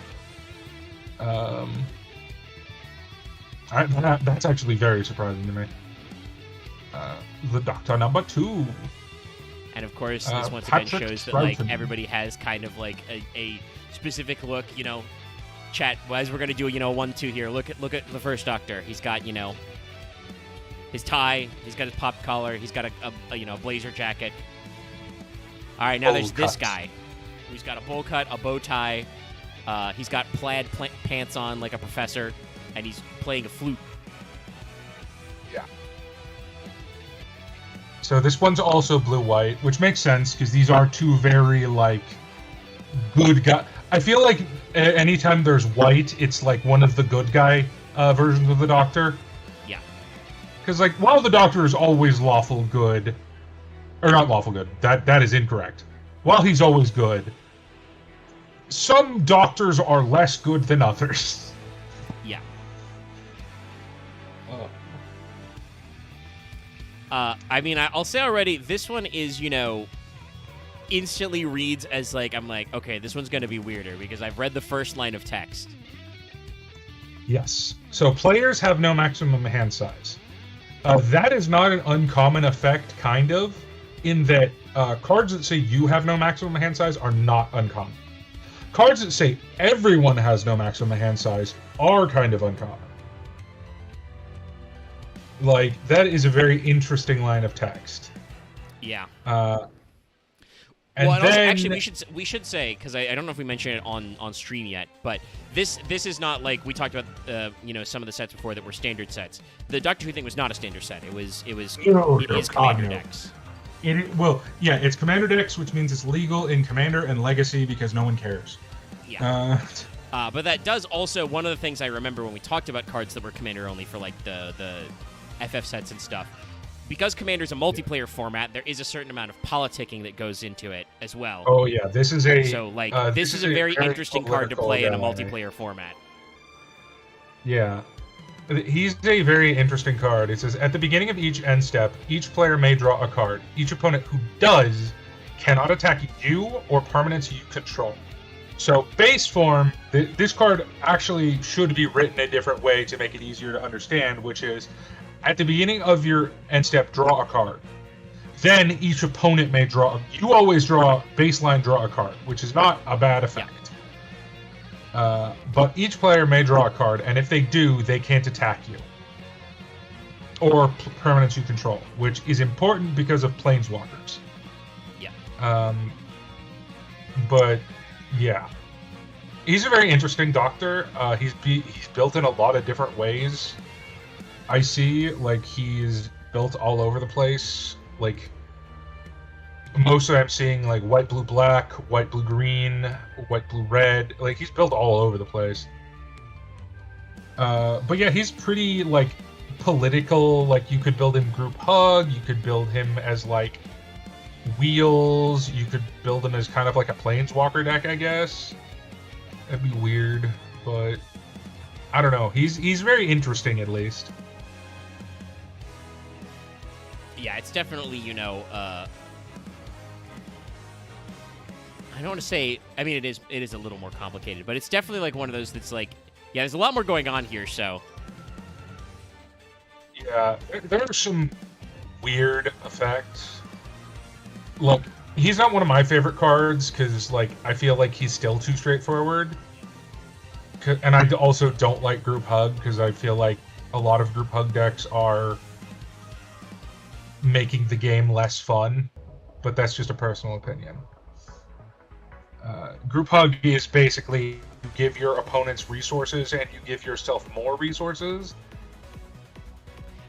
That's actually very surprising to me. The Doctor number 2. And of course, this once again shows that like everybody has kind of like a specific look. You know, chat. As we're gonna do, 1-2 here. Look at the first Doctor. He's got his tie. He's got his pop collar. He's got a blazer jacket. All right, now there's this guy who's got a bowl cut, a bow tie. He's got plaid pants on like a professor, and he's playing a flute. Yeah. So this one's also blue-white, which makes sense because these are two very like good guy. I feel like anytime there's white, it's like one of the good guy versions of the Doctor. Yeah. Because like while the Doctor is always lawful good, or not lawful good, that is incorrect. While he's always good, some Doctors are less good than others. Yeah. I mean, I'll say already, this one is, instantly reads as like, I'm like, okay, this one's going to be weirder because I've read the first line of text. Yes. So players have no maximum hand size. That is not an uncommon effect, kind of, in that cards that say you have no maximum hand size are not uncommon. Cards that say everyone has no maximum hand size are kind of uncommon. Like, that is a very interesting line of text. Yeah. And well, then... actually, we should say, because I don't know if we mentioned it on stream yet, but this is not like we talked about some of the sets before that were standard sets. The Doctor Who thing was not a standard set. It is Commander decks. It's Commander decks, which means it's legal in Commander and Legacy because no one cares. Yeah. But that does also, one of the things I remember when we talked about cards that were Commander only for like the FF sets and stuff, because Commander's a multiplayer format, there is a certain amount of politicking that goes into it as well. Oh yeah, this is a this is a very interesting card to play in a multiplayer format. Yeah. He's a very interesting card. It says, at the beginning of each end step, each player may draw a card. Each opponent who does cannot attack you or permanents you control. So, base form, this card actually should be written a different way to make it easier to understand, which is, at the beginning of your end step, draw a card. Then each opponent may draw. You always draw a card, which is not a bad effect. Yeah. But each player may draw a card, and if they do, they can't attack you. Or permanents you control, which is important because of Planeswalkers. Yeah. But, yeah. He's a very interesting Doctor. He's built in a lot of different ways. I see, like, he's built all over the place. Like, mostly I'm seeing, like, white, blue, black, white, blue, green, white, blue, red. Like, he's built all over the place. But yeah, he's pretty, like, political. Like, you could build him group hug. You could build him as, like, wheels. You could build him as kind of like a Planeswalker deck, I guess. That'd be weird, but I don't know. He's very interesting, at least. Yeah, it's definitely, I don't want to say, I mean, it is a little more complicated, but it's definitely like one of those that's like, yeah, there's a lot more going on here, so. Yeah, there are some weird effects. Look, he's not one of my favorite cards, because, like, I feel like he's still too straightforward. And I also don't like Group Hug, because I feel like a lot of Group Hug decks are making the game less fun, but that's just a personal opinion. Group Hug is basically you give your opponents resources and you give yourself more resources.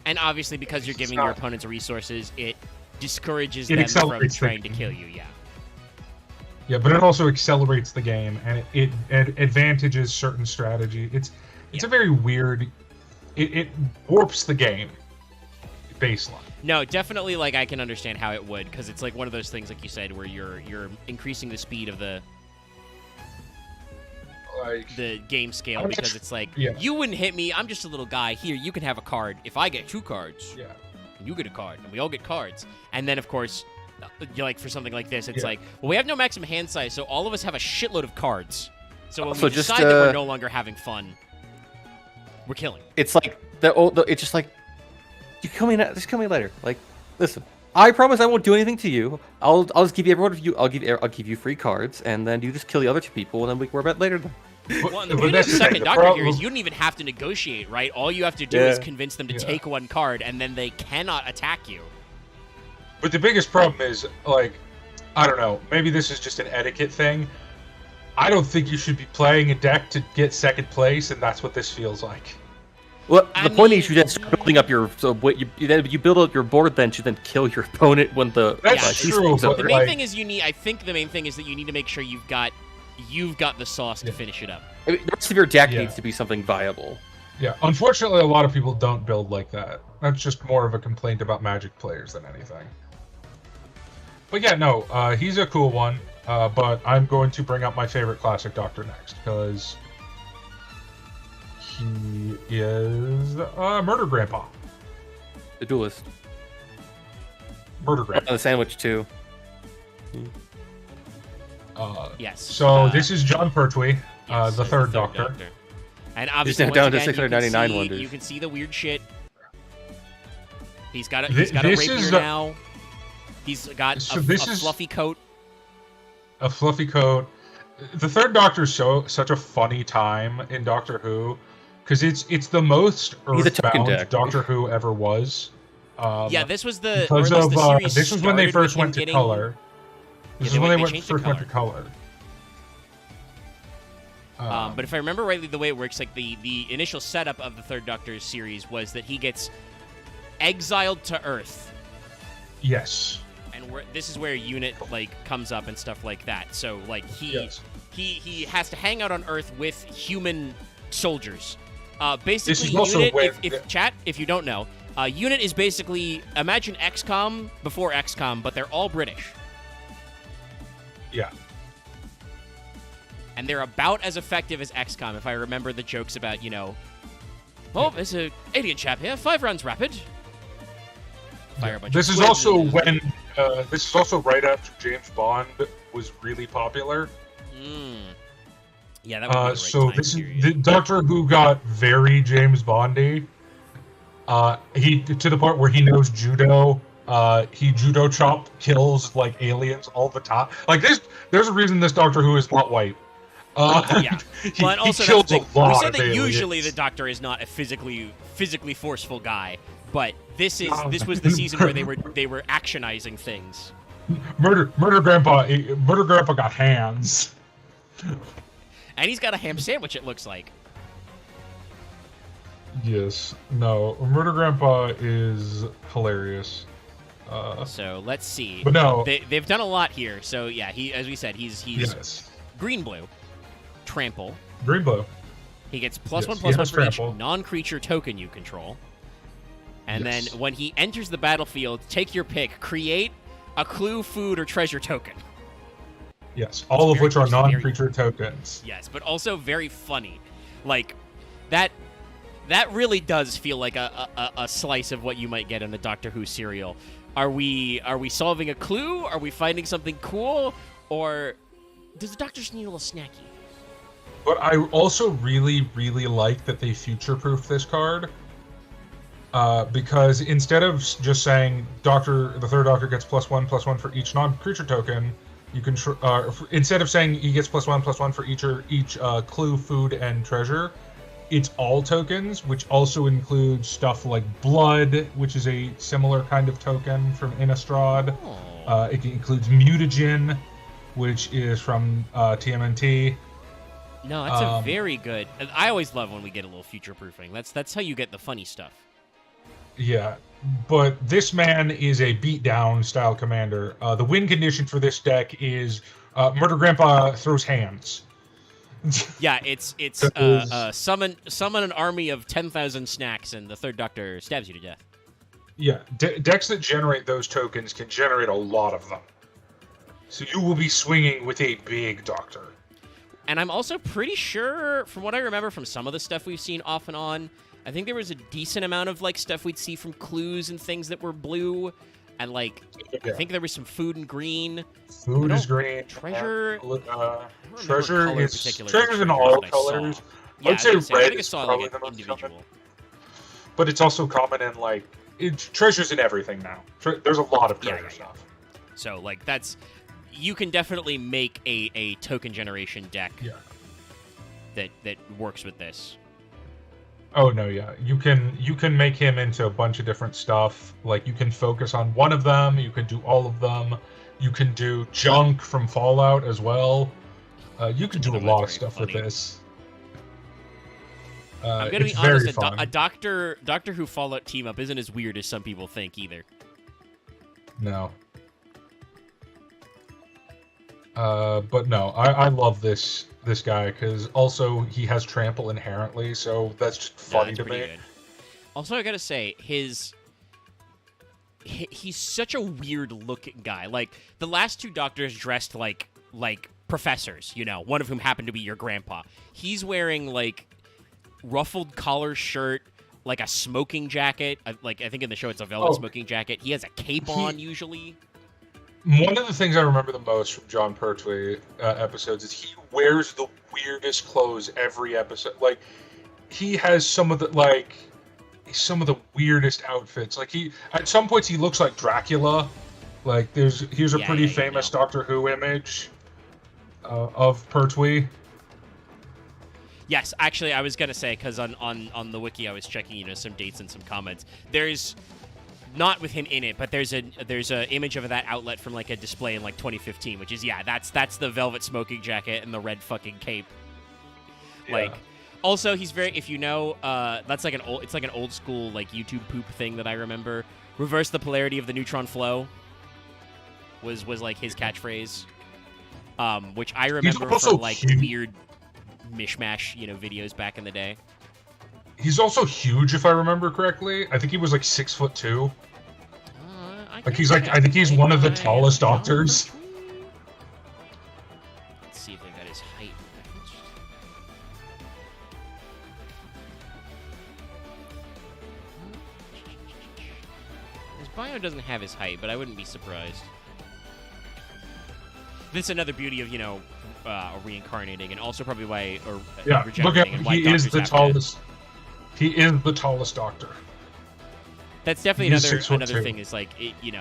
And obviously, because you're giving your opponents resources, it discourages them from trying to kill you, yeah. Yeah, but it also accelerates the game, and it advantages certain strategy. It's a very weird... It warps the game, baseline. No, definitely, like, I can understand how it would, because it's like one of those things, like you said, where you're increasing the speed of the... the game scale because it's like you wouldn't hit me. I'm just a little guy. Here, you can have a card. If I get 2 cards, you get a card, and we all get cards. And then of course, like for something like this, it's like, well, we have no maximum hand size, so all of us have a shitload of cards. So when we decide that we're no longer having fun, we're killing. It's like it's just like, you kill me now. Just kill me later. Like, listen. I promise I won't do anything to you. I'll just give you everyone of you. I'll give you free cards, and then you just kill the other 2 people, and then we can worry about it later. Well, and the beauty of the second doctor here is you don't even have to negotiate, right? All you have to do is convince them to take 1 card, and then they cannot attack you. But the biggest problem is, like, I don't know, maybe this is just an etiquette thing. I don't think you should be playing a deck to get 2nd place, and that's what this feels like. Well, the point is you then start building up your you build up your board, then to then kill your opponent when the that's true. The main thing is I think the main thing is that you need to make sure you've got the sauce to finish it up. I mean, the rest of your deck needs to be something viable. Yeah, unfortunately, a lot of people don't build like that. That's just more of a complaint about Magic players than anything. But yeah, no, he's a cool one. But I'm going to bring up my favorite classic Doctor next because he is Murder Grandpa. The Duelist. Murder Grandpa. The Sandwich too. Yes. So this is John Pertwee, the third Doctor. And obviously, down to 699 wonders. You can see the weird shit. He's got a rapier now. He's got a fluffy coat. A fluffy coat. The third Doctor is such a funny time in Doctor Who, because it's the most Earthbound Doctor Who ever was. This was the because of this was when they first went to color. This is when they first went to color. But if I remember rightly, the way it works, like the initial setup of the third Doctor's series was that he gets exiled to Earth. Yes. And this is where Unit comes up and stuff like that. So he has to hang out on Earth with human soldiers. Basically, Unit. If you don't know, Unit is basically, imagine XCOM before XCOM, but they're all British. Yeah. And they're about as effective as XCOM, if I remember the jokes about, well, there's an alien chap here, 5 rounds rapid. Fire a bunch this of is also when this is also right after James Bond was really popular. Yeah, that would be the right so time this period. is the Doctor Who got very James Bondy. He to the point where he knows judo. He judo chop kills aliens all the time. There's a reason this Doctor Who is not white. But also he kills a lot. We said that aliens. usually the Doctor is not a physically forceful guy, but this was the season where they were actionizing things. Murder Grandpa got hands. And he's got a ham sandwich, it looks like. Yes. No. Murder Grandpa is hilarious. So let's see. But no, they've done a lot here. So yeah, as we said, he's green-blue, trample. Green-blue. He gets +1/+1 for each non-creature token you control. And then when he enters the battlefield, take your pick. Create a clue, food, or treasure token. Yes, all of which are non-creature tokens. Yes, but also very funny. That really does feel like a slice of what you might get in a Doctor Who serial. Are we solving a clue? Are we finding something cool? Or does the Doctor just need a little snacky? But I also really, really like that they future-proof this card. Because instead of just saying the third Doctor gets +1/+1 for each non-creature token, you can instead of saying he gets +1/+1 for each clue, food, and treasure, it's all tokens, which also includes stuff like blood, which is a similar kind of token from Innistrad. It includes mutagen, which is from TMNT. No, that's a very good. I always love when we get a little future proofing. That's how you get the funny stuff. Yeah, but this man is a beatdown style commander. The win condition for this deck is Murder Grandpa throws hands. Yeah, it's summon an army of 10,000 snacks, and the third Doctor stabs you to death. Yeah, decks that generate those tokens can generate a lot of them. So you will be swinging with a big Doctor. And I'm also pretty sure, from what I remember from some of the stuff we've seen off and on, I think there was a decent amount of like stuff we'd see from clues and things that were blue, and like I think there was some food in green. Food is green. Treasure. Treasure's in all colors. Yeah, I'd say red I is saw probably like the most individual. common. But it's also common in like treasures in everything now. There's a lot of treasure stuff. So like you can definitely make a token generation deck that works with this. Oh no, yeah. You can make him into a bunch of different stuff. Like you can focus on one of them, you can do all of them. You can do junk from Fallout as well. You can do a lot of stuff with this. I'm gonna be honest, a Doctor Who Fallout team up isn't as weird as some people think either. No. But no, I love this guy because also he has trample inherently, so that's just funny to me. Good. Also, I gotta say, he's such a weird looking guy. Like the last two Doctors dressed like professors, you know, one of whom happened to be your grandpa. He's wearing like ruffled collar shirt, like a smoking jacket. Like I think in the show it's a velvet smoking jacket. He has a cape on usually. One of the things I remember the most from John Pertwee episodes is he wears the weirdest clothes every episode. Like he has some of the weirdest outfits. Like at some points he looks like Dracula. Like here's a pretty famous Doctor Who image of Pertwee. Yes, actually, I was gonna say because on the wiki I was checking, some dates and some comments. There's not with him in it, but there's a image of that outlet from like a display in like 2015, which is that's the velvet smoking jacket and the red fucking cape. Yeah. Like, also he's very, if you know, that's like an old school like YouTube poop thing that I remember. Reverse the polarity of the neutron flow was like his catchphrase, which I remember from like weird mishmash, videos back in the day. He's also huge, if I remember correctly. I think he was like 6'2". I think he's one of the tallest Doctors. Let's see if they got his height. His bio doesn't have his height, but I wouldn't be surprised. This is another beauty of reincarnating, and also probably why regenerating. Look at and why he is the tallest. He is the tallest Doctor. That's definitely another thing. Is like you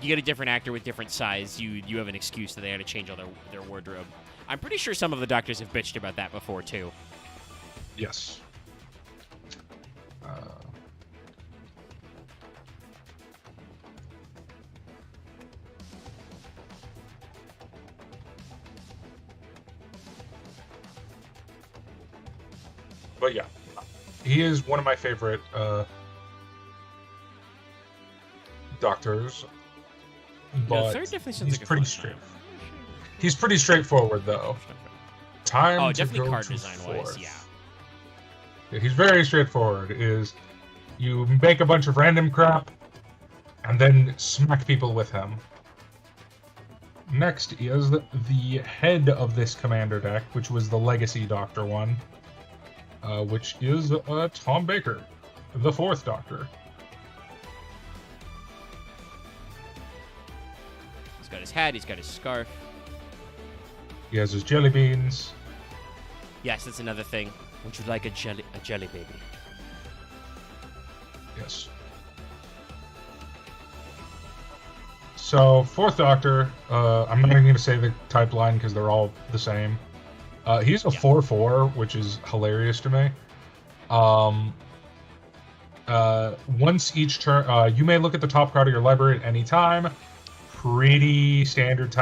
get a different actor with different size. You have an excuse that they had to change all their wardrobe. I'm pretty sure some of the Doctors have bitched about that before too. Yes. But yeah, he is one of my favorite Doctors. But he's pretty straight. He's pretty straightforward though. Definitely card design wise, yeah. He's very straightforward. Is you make a bunch of random crap and then smack people with him. Next is the head of this commander deck, which was the Legacy Doctor one. Which is Tom Baker, the 4th Doctor. He's got his hat, he's got his scarf. He has his jelly beans. Yes, that's another thing. Would you like a jelly baby? Yes. So, 4th Doctor, I'm not even going to say the type line because they're all the same. He's a 4/4, which is hilarious to me. Once each turn, you may look at the top card of your library at any time. Pretty standard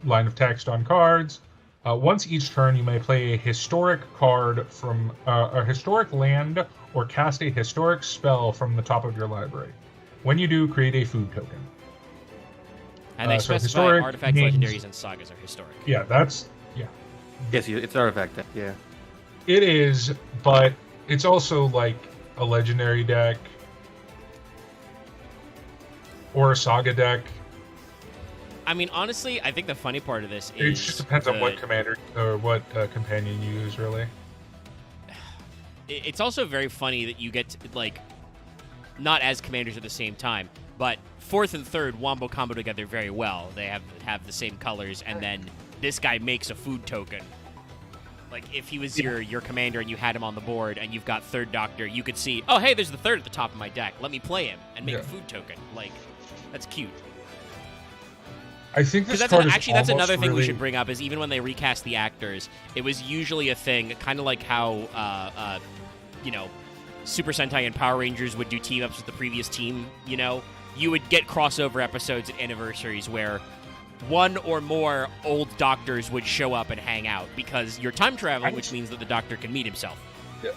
line of text on cards. Once each turn, you may play a historic card from a historic land or cast a historic spell from the top of your library. When you do, create a food token. And they specify artifacts, legendaries, and sagas are historic. Yeah, yeah. Yes, it's an artifact deck, yeah. It is, but it's also like a legendary deck or a saga deck. I mean, honestly, I think the funny part of this is... It just depends on what commander or what companion you use, really. It's also very funny that you get to, like, not as commanders at the same time, but 4th and 3rd wombo combo together very well. They have the same colors, and then this guy makes a food token. Like, if he was your commander and you had him on the board and you've got 3rd Doctor, you could see, oh, hey, there's the 3rd at the top of my deck. Let me play him and make a food token. Like, that's cute. I think this card is actually, that's another thing we should bring up, is even when they recast the actors, it was usually a thing, kind of like how, you know, Super Sentai and Power Rangers would do team-ups with the previous team, you know? You would get crossover episodes at anniversaries where one or more old doctors would show up and hang out because you're time traveling, which means that the Doctor can meet himself. Yeah.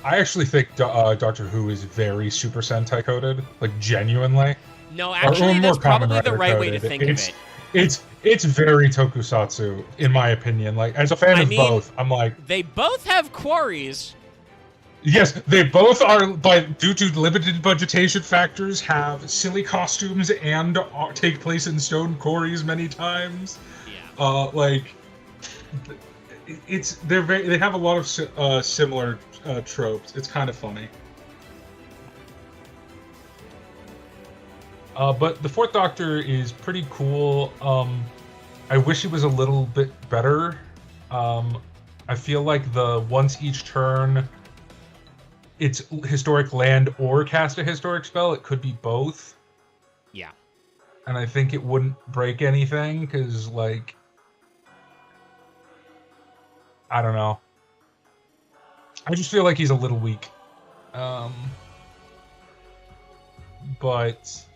I actually think Doctor Who is very Super Sentai coded, like genuinely. No, actually, that's probably the right way to think of it. It's very tokusatsu, in my opinion. Like, as a fan of both, I'm like... They both have quarries. Yes, they both are, but due to limited budgetation factors, have silly costumes and take place in stone quarries many times. Yeah. Like, they have a lot of similar tropes. It's kind of funny. But the 4th Doctor is pretty cool. I wish he was a little bit better. I feel like the once each turn, it's historic land or cast a historic spell. It could be both. Yeah. And I think it wouldn't break anything, because, like... I don't know. I just feel like he's a little weak. But...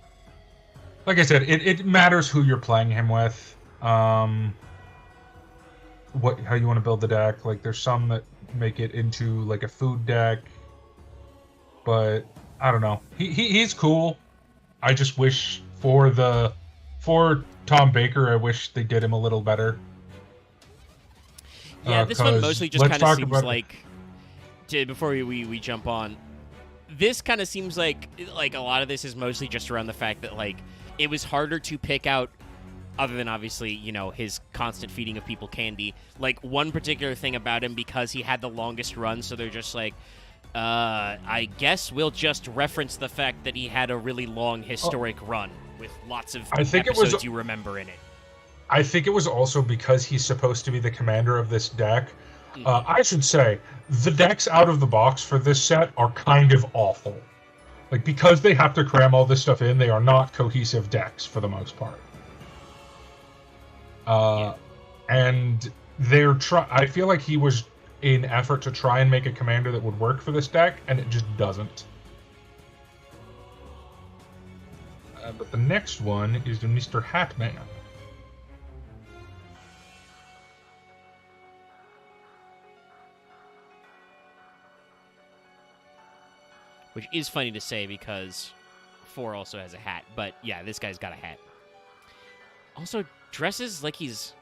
Like I said, it matters who you're playing him with. How you want to build the deck. Like, there's some that make it into, like, a food deck. But I don't know. He's cool. I just wish for Tom Baker, I wish they did him a little better. Yeah, this one mostly just kind of seems like, before we jump on, this kind of seems like a lot of this is mostly just around the fact that, like, it was harder to pick out, other than obviously, you know, his constant feeding of people candy, like one particular thing about him, because he had the longest run, so they're just like, I guess we'll just reference the fact that he had a really long historic run with lots of episodes you remember in it. I think it was also because he's supposed to be the commander of this deck. I should say, the decks out of the box for this set are kind of awful. Like, because they have to cram all this stuff in, they are not cohesive decks for the most part. And I feel like he was an effort to try and make a commander that would work for this deck, and it just doesn't. But the next one is the Mr. Hatman. Which is funny to say because 4 also has a hat. But yeah, this guy's got a hat. Also dresses like he's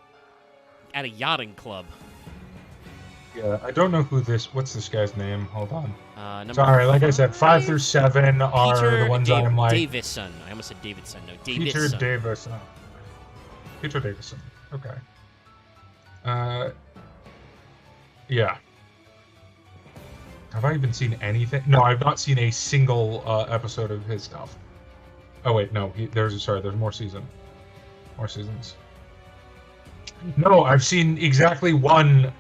at a yachting club. Yeah, I don't know what's this guy's name? Hold on. Sorry, like I said, 5 through 7 are the ones I'm like... Davison. I almost said Davidson. No, Davidson. Peter Davison. Okay. Yeah. Have I even seen anything? No, I've not seen a single episode of his stuff. Oh wait, no. There's more seasons. No, I've seen exactly one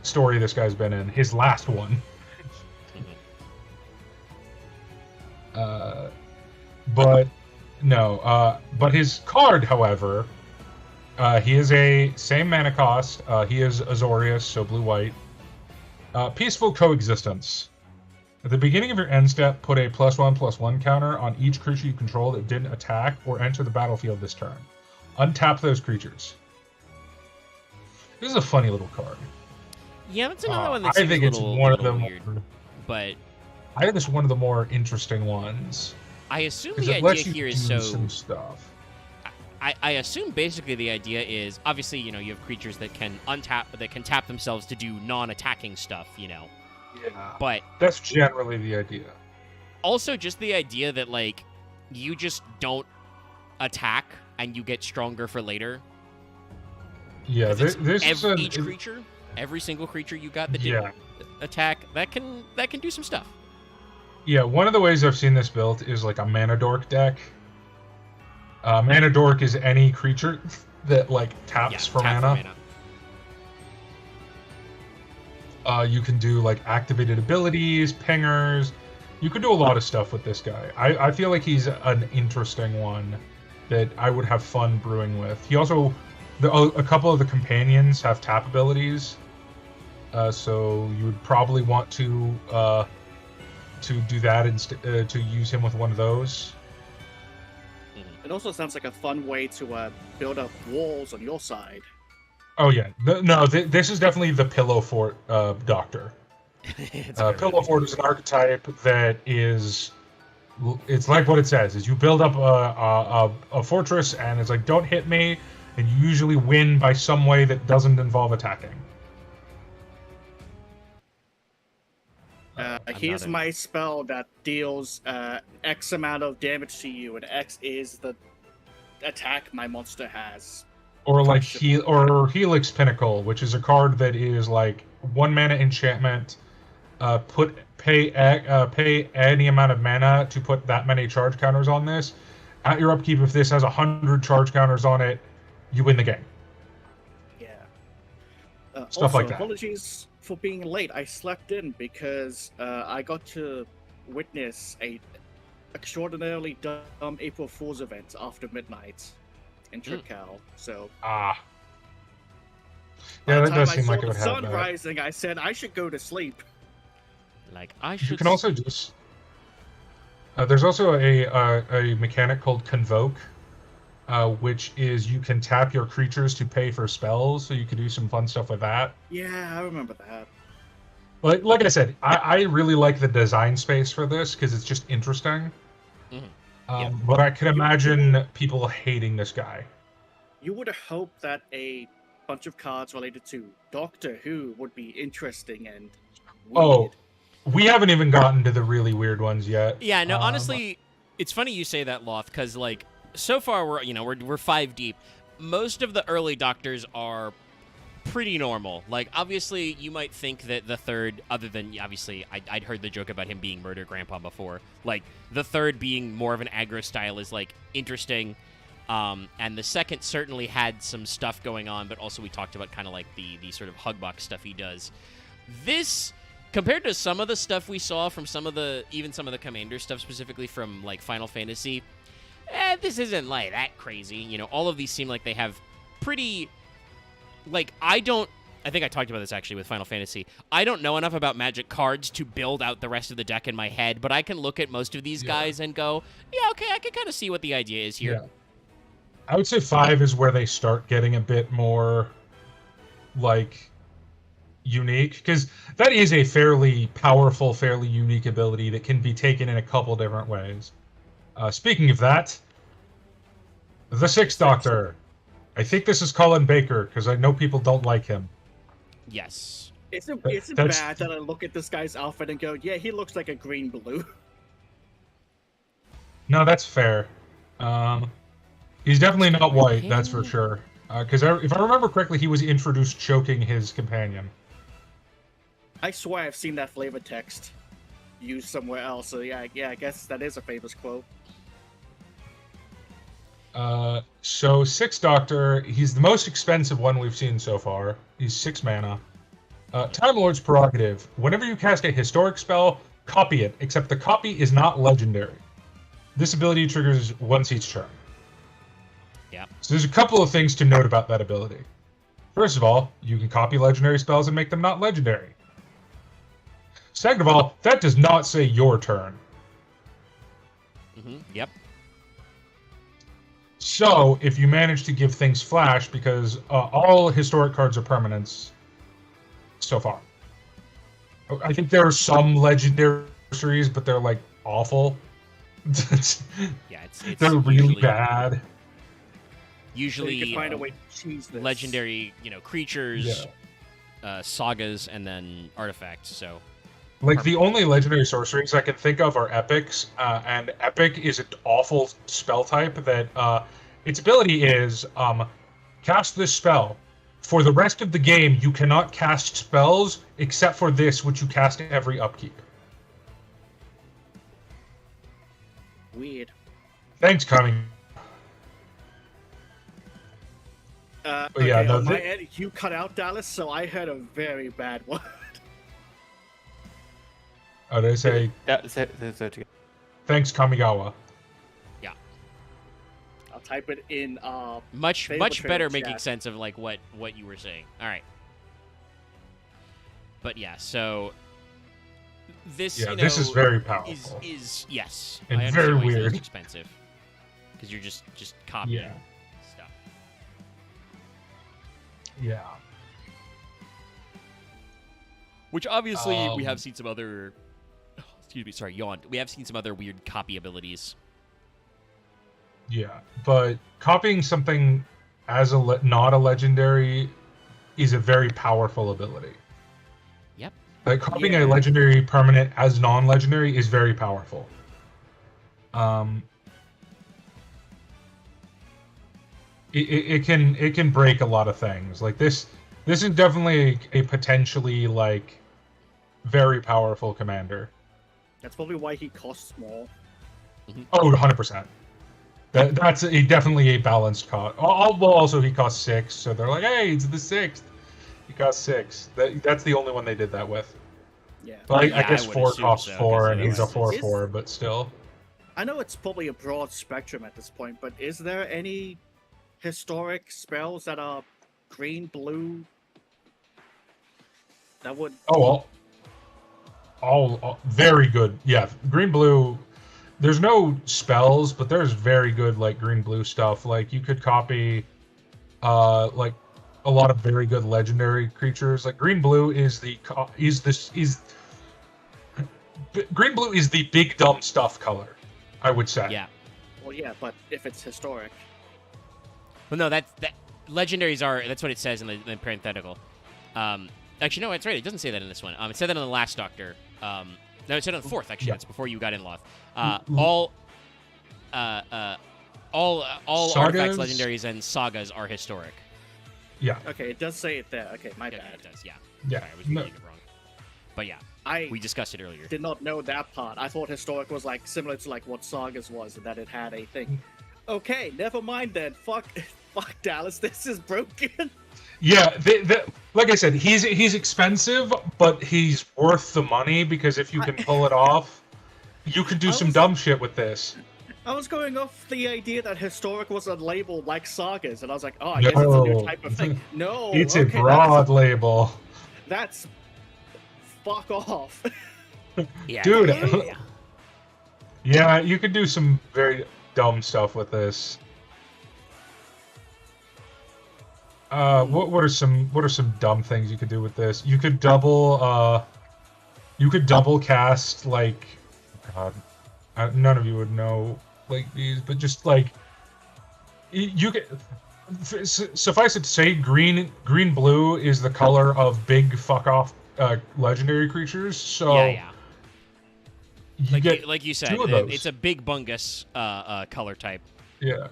story this guy's been in. His last one. But no. But his card, however, he is a same mana cost. He is Azorius, so blue-white. Peaceful Coexistence. At the beginning of your end step, put a +1/+1 counter on each creature you control that didn't attack or enter the battlefield this turn. Untap those creatures. This is a funny little card. Yeah, that's another one that seems a little weird. But I think it's one of the more interesting ones. I assume the idea here is so... some stuff. I assume basically the idea is, obviously, you know, you have creatures that can tap themselves to do non-attacking stuff, you know. Yeah. But that's generally the idea. Also, just the idea that, like, you just don't attack and you get stronger for later. Yeah, each creature, every single creature you got that did attack, that can do some stuff. Yeah, one of the ways I've seen this built is like a Mana Dork deck. Mana Dork is any creature that like taps for mana. You can do like activated abilities, pingers. You could do a lot of stuff with this guy. I feel like he's an interesting one that I would have fun brewing with. He also, a couple of the companions have tap abilities, so you would probably want to do that to use him with one of those. It also sounds like a fun way to build up walls on your side. Oh yeah, this is definitely the Pillow Fort Doctor. Pillow Fort is an archetype that is, it's like what it says, is you build up a fortress and it's like, don't hit me, and you usually win by some way that doesn't involve attacking. Here's my spell that deals X amount of damage to you, and X is the attack my monster has. Or like Helix Pinnacle, which is a card that is like 1 mana enchantment. Pay any amount of mana to put that many charge counters on this. At your upkeep, if this has 100 charge counters on it, you win the game. Yeah. Stuff also, like that. Apologies for being late. I slept in because I got to witness a extraordinarily dumb April Fool's event after midnight in Portrayal. So yeah, that does seem like it would have sun rising, I said I should go to sleep. Like I should. You can also just. There's also a mechanic called Convoke, which is you can tap your creatures to pay for spells, so you can do some fun stuff with that. Yeah, I remember that. Like I said, I really like the design space for this because it's just interesting. Mm-hmm. But I can imagine people hating this guy. You would hope that a bunch of cards related to Doctor Who would be interesting and weird. Oh, we haven't even gotten to the really weird ones yet. Yeah, no, honestly, it's funny you say that, Loth, because like so far we're 5 deep. Most of the early Doctors are pretty normal. Like obviously, you might think that the third, other than obviously, I'd heard the joke about him being Murder Grandpa before. Like the third being more of an aggro style is like interesting, and the second certainly had some stuff going on, but also we talked about kind of like the sort of hugbox stuff he does. This, compared to some of the stuff we saw from some of the Commander stuff, specifically from like Final Fantasy, this isn't like that crazy. You know, all of these seem like they have pretty, like, I think I talked about this actually with Final Fantasy. I don't know enough about Magic cards to build out the rest of the deck in my head, but I can look at most of these guys and go, yeah, okay, I can kind of see what the idea is here. Yeah. I would say 5 is where they start getting a bit more, like, unique, because that is a fairly powerful, fairly unique ability that can be taken in a couple different ways. Speaking of that, the Sixth Doctor. I think this is Colin Baker, because I know people don't like him. Yes. It's bad that I look at this guy's outfit and go, yeah, he looks like a green blue. No, that's fair. He's definitely not white, that's for sure. Because if I remember correctly, he was introduced choking his companion. I swear I've seen that flavor text used somewhere else. So yeah, I guess that is a famous quote. So Sixth Doctor, he's the most expensive one we've seen so far. He's 6 mana. Time Lord's Prerogative. Whenever you cast a historic spell, copy it, except the copy is not legendary. This ability triggers once each turn. Yeah. So there's a couple of things to note about that ability. First of all, you can copy legendary spells and make them not legendary. Second of all, that does not say your turn. Mm-hmm. Yep. So, if you manage to give things flash, because all historic cards are permanents so far. I think there are some legendary series, but they're like awful. Yeah, it's they're really bad. Usually, you can find a way to cheese this. Legendary, creatures, sagas, and then artifacts. So, like the only legendary sorceries I can think of are epics, and epic is an awful spell type that its ability is cast this spell. For the rest of the game, you cannot cast spells except for this, which you cast every upkeep. Weird. Thanks, Kami. Okay, yeah, no, on my end, you cut out Dallas, so I heard a very bad one. Oh, they say thanks, Kamigawa. Yeah. I'll type it in. Much Portrayal better chat. making sense of like what you were saying. All right. But yeah, so this this is very powerful. Is yes, And I understand very why you say weird. it's expensive because you're just copying stuff. Yeah. Which obviously we have seen some other. Excuse me, sorry, yawned. We have seen some other weird copy abilities. Yeah, but copying something as not a legendary is a very powerful ability. Yep. Like copying a legendary permanent as non-legendary is very powerful. It can break a lot of things. Like this is definitely a potentially like very powerful commander. That's probably why he costs more. Oh, 100%. That's definitely a balanced cost. Also, he costs 6, so they're like, hey, it's the 6th. He costs 6. That's the only one they did that with. Yeah. But Yeah, I guess I would 4 assume costs so, 4, and because he's a otherwise 4/4, but still. I know it's probably a broad spectrum at this point, but is there any historic spells that are green, blue? That would. Oh, well. All very good. Yeah, green blue. There's no spells, but there's very good like green blue stuff. Like you could copy, like a lot of very good legendary creatures. Like green blue green blue is the big dumb stuff color, I would say. Yeah. Well, yeah, but if it's historic. Well, no, that legendaries are. That's what it says in the parenthetical. Actually, no, that's right. It doesn't say that in this one. It said that in the last Doctor. No, it said on the 4th. Actually, that's before you got in, Loth. All artifacts, legendaries, and sagas are historic. Yeah. Okay, it does say it there. Okay, my bad. It does. Yeah. Yeah. Sorry, I was reading it wrong. But yeah, we discussed it earlier. Did not know that part. I thought historic was like similar to like what sagas was, and that it had a thing. Okay, never mind then. Fuck Dallas. This is broken. Yeah, like I said, he's expensive, but he's worth the money because if you can pull it off, you can do some dumb shit with this. I was going off the idea that historic was a label like sagas, and I was like, oh, I guess it's a new type of thing. No, it's a broad label. That's fuck off. Yeah, dude. Yeah. Yeah, you could do some very dumb stuff with this. What are some dumb things you could do with this? You could double cast like, God, none of you would know like these, but just like you could suffice it to say, green blue is the color of big fuck off legendary creatures. So yeah. You get like you said, two of those. It's a big bungus color type. Yeah.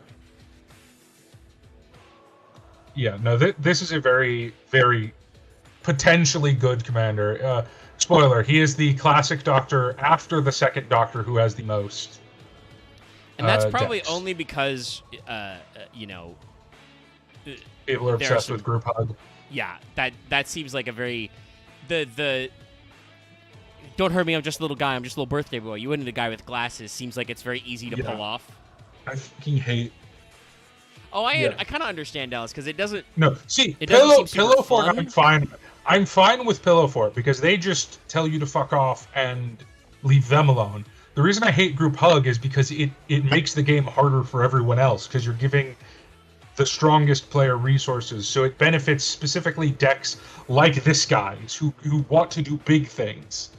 Yeah, no, this is a very, very potentially good commander. Spoiler, he is the classic Doctor after the second Doctor who has the most. And that's probably decks. only because, People are obsessed with group hug. Yeah, that seems like a very... The don't hurt me, I'm just a little guy, I'm just a little birthday boy. You into a guy with glasses seems like it's very easy to pull off. I fucking hate... Oh, I kind of understand, Dallas, because it doesn't... No, see, it Pillow Fort, I'm fine. I'm fine with Pillow Fort because they just tell you to fuck off and leave them alone. The reason I hate Group Hug is because it makes the game harder for everyone else because you're giving the strongest player resources. So it benefits specifically decks like this guy's who want to do big things.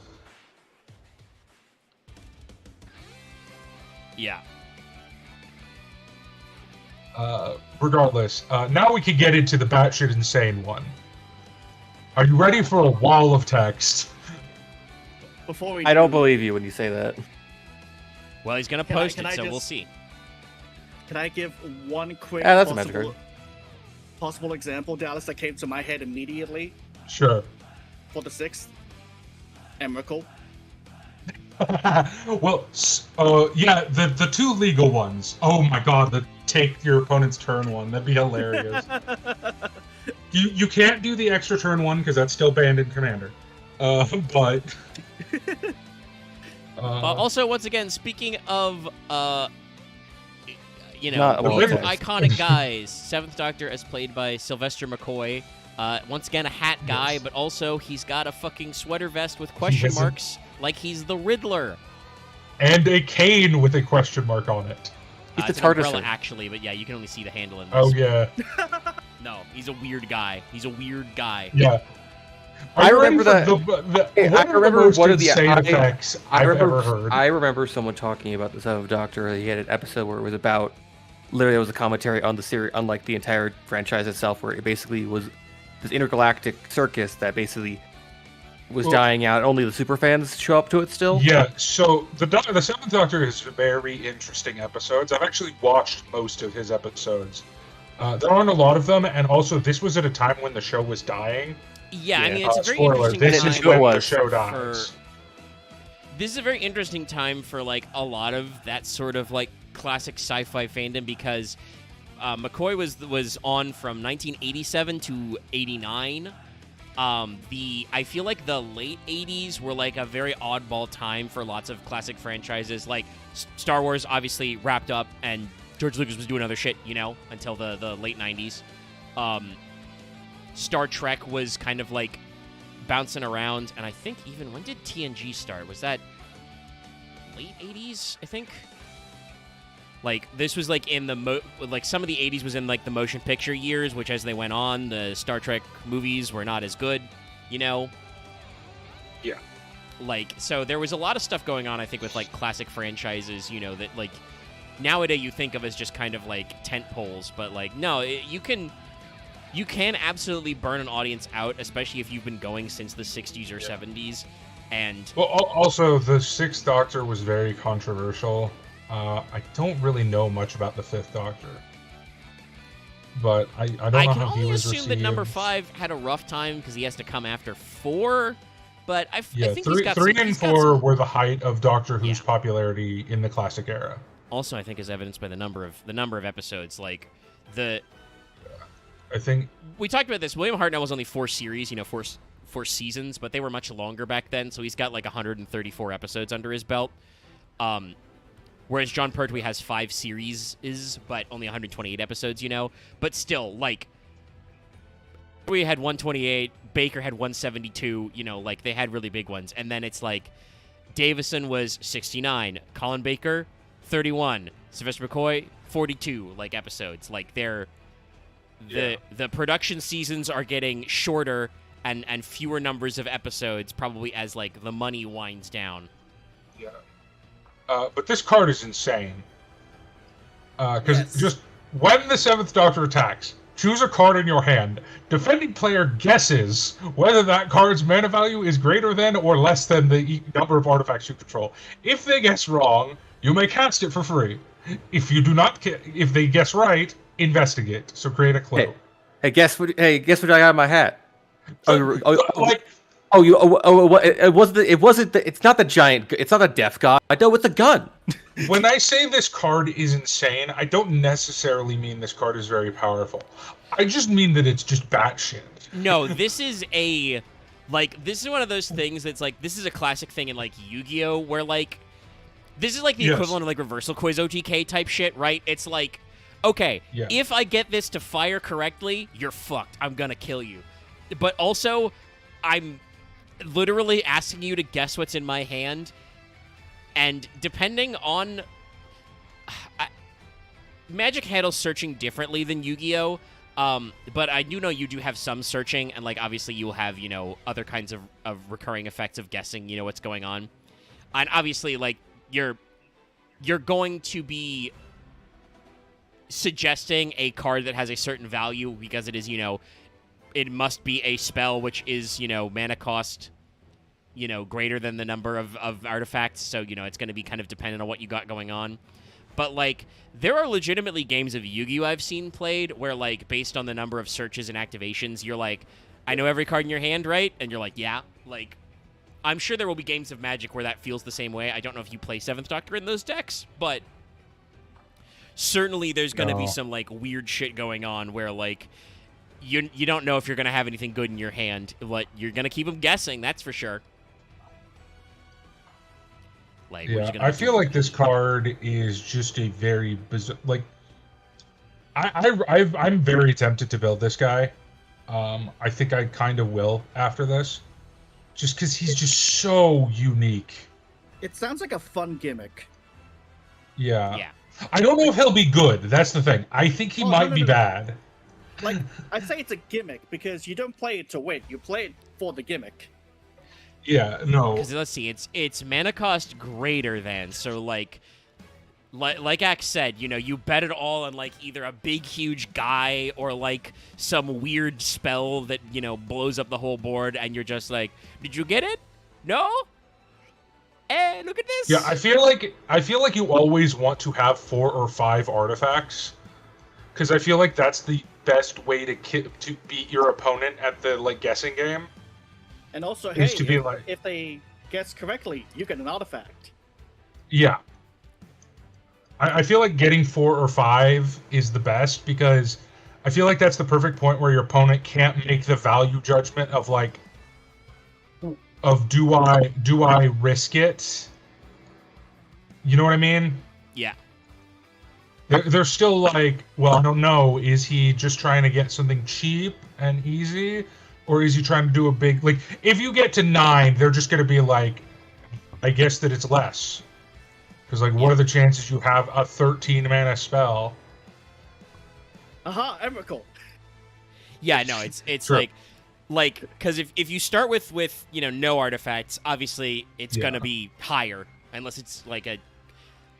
Yeah. Regardless, now we can get into the batshit insane one. Are you ready for a wall of text? I don't believe you when you say that. Well, he's gonna post it, so we'll see. Can I give one quick Yeah, that's a magic card. possible example, Dallas, that came to my head immediately? Sure. For the 6th, Emrakul. Well, yeah, the 2 legal ones. Oh my god, the take your opponent's turn one. That'd be hilarious. You can't do the extra turn one because that's still banned in Commander. But also, once again, speaking of iconic guys, 7th Doctor as played by Sylvester McCoy. Once again, a hat guy, but also he's got a fucking sweater vest with question marks, like he's the Riddler. And a cane with a question mark on it. He's the umbrella, actually, but yeah, you can only see the handle in this. Oh, yeah. No, he's a weird guy. He's a weird guy. Yeah. I remember that. I remember one of the effects I've ever heard. I remember someone talking about the 7th Doctor. He had an episode where it was about, literally, it was a commentary on the series, unlike the entire franchise itself, where it basically was this intergalactic circus that basically was dying out. Only the superfans show up to it still. Yeah, so the 7th Doctor has very interesting episodes. I've actually watched most of his episodes. There aren't a lot of them, and also this was at a time when the show was dying. Yeah, I mean, it's a very spoiler, interesting this time. is when the show dies. This is a very interesting time for, like, a lot of that sort of, like, classic sci-fi fandom, because McCoy was on from 1987 to 89. I feel like the late 80s were like a very oddball time for lots of classic franchises. Like Star Wars obviously wrapped up and George Lucas was doing other shit, until the late 90s. Star Trek was kind of like bouncing around, and I think even when did TNG start? Was that late 80s, I think? Like, this was, like, in the some of the 80s was in, like, the motion picture years, which as they went on, the Star Trek movies were not as good, Yeah. Like, so there was a lot of stuff going on, I think, with, like, classic franchises, that, like, nowadays you think of as just kind of, like, tent poles, but, like, no, you can absolutely burn an audience out, especially if you've been going since the 60s or 70s, and... Well, also, the 6th Doctor was very controversial. I don't really know much about the 5th Doctor, but I don't know how he was received. I can only assume that number 5 had a rough time because he has to come after 4, but I think he's got 3 and 4 were the height of Doctor Who's popularity in the classic era. Also, I think is evidenced by the number of episodes. Like I think we talked about this. William Hartnell was only 4 series, 4 seasons, but they were much longer back then. So he's got like 134 episodes under his belt. Whereas John Pertwee has 5 series, but only 128 episodes, But still, like, we had 128, Baker had 172, like, they had really big ones. And then it's like, Davison was 69, Colin Baker, 31, Sylvester McCoy, 42, like, episodes. Like, the production seasons are getting shorter and fewer numbers of episodes, probably as, like, the money winds down. Yeah. But this card is insane. Because just when the 7th Doctor attacks, choose a card in your hand. Defending player guesses whether that card's mana value is greater than or less than the number of artifacts you control. If they guess wrong, you may cast it for free. If they guess right, investigate. So create a clue. Hey, guess what I got in my hat? It's not the giant. It's not a death god. I know it's a gun. When I say this card is insane, I don't necessarily mean this card is very powerful. I just mean that it's just batshit. No, this is this is one of those things that's like, this is a classic thing in like Yu-Gi-Oh! Where like, this is like the equivalent of like reversal quiz OTK type shit, right? It's like, okay, if I get this to fire correctly, you're fucked. I'm gonna kill you. But also, I'm literally asking you to guess what's in my hand, and depending on... Magic handles searching differently than Yu-Gi-Oh! But I do know you do have some searching, and, like, obviously you'll have, other kinds of recurring effects of guessing, what's going on. And obviously, like, you're going to be suggesting a card that has a certain value because it is, it must be a spell which is, mana cost, greater than the number of artifacts. So, it's going to be kind of dependent on what you got going on. but like there are legitimately games of Yu-Gi-Oh! I've seen played where like based on the number of searches and activations, you're like, I know every card in your hand, right? And you're like, yeah. Like, I'm sure there will be games of Magic where that feels the same way. I don't know if you play 7th Doctor in those decks, but certainly there's going to be some like weird shit going on where like you don't know if you're going to have anything good in your hand. But you're going to keep them guessing, that's for sure. Like, yeah, I feel like this card is just a very bizarre. Like, I'm very tempted to build this guy. I think I kind of will after this, just because he's just so unique. It sounds like a fun gimmick. Yeah. Yeah. I don't know if he'll be good. That's the thing. I think he might be bad. Like, I'd say it's a gimmick because you don't play it to win. You play it for the gimmick. Yeah, no. Because let's see, it's mana cost greater than, so like Axe said, you know, you bet it all on like either a big huge guy or like some weird spell that, you know, blows up the whole board, and you're just like, did you get it? No? Eh, look at this. Yeah, I feel like you always want to have 4 or 5 artifacts, because I feel like that's the best way to beat your opponent at the like guessing game. And also, hey, to be like, if they guess correctly, you get an artifact. Yeah. I feel like getting 4 or 5 is the best, because I feel like that's the perfect point where your opponent can't make the value judgment of like, do I risk it? You know what I mean? Yeah. They're still like, well, I don't know. Is he just trying to get something cheap and easy? Or is he trying to do a big... Like, if you get to 9, they're just going to be like, I guess that it's less. Because, like, what are the chances you have a 13-mana spell? Aha, Emrakul. Yeah, no, it's Sure. like, because if you start with you know, no artifacts, obviously it's going to be higher. Unless it's like a...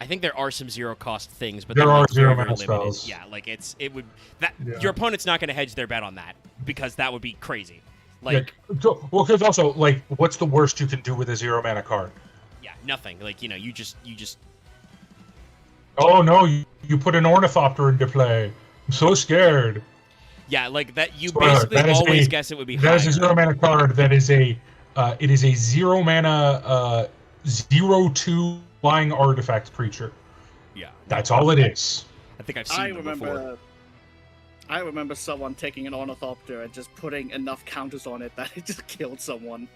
I think there are some zero-cost things, but there are like very, zero-mana very spells. Yeah, like, your opponent's not going to hedge their bet on that, because that would be crazy. Like, well, because also, like, what's the worst you can do with a 0-mana card? yeah, nothing. Like, you know, you just... Oh, no, you put an Ornithopter into play. I'm so scared. Yeah, like, that you Spoiler, basically always guess it would be higher. That is a 0-mana card that is it is a 0-mana 0/2 flying artifact creature. Yeah. That's all it is. I think I've seen them before. I remember someone taking an Ornithopter and just putting enough counters on it that it just killed someone.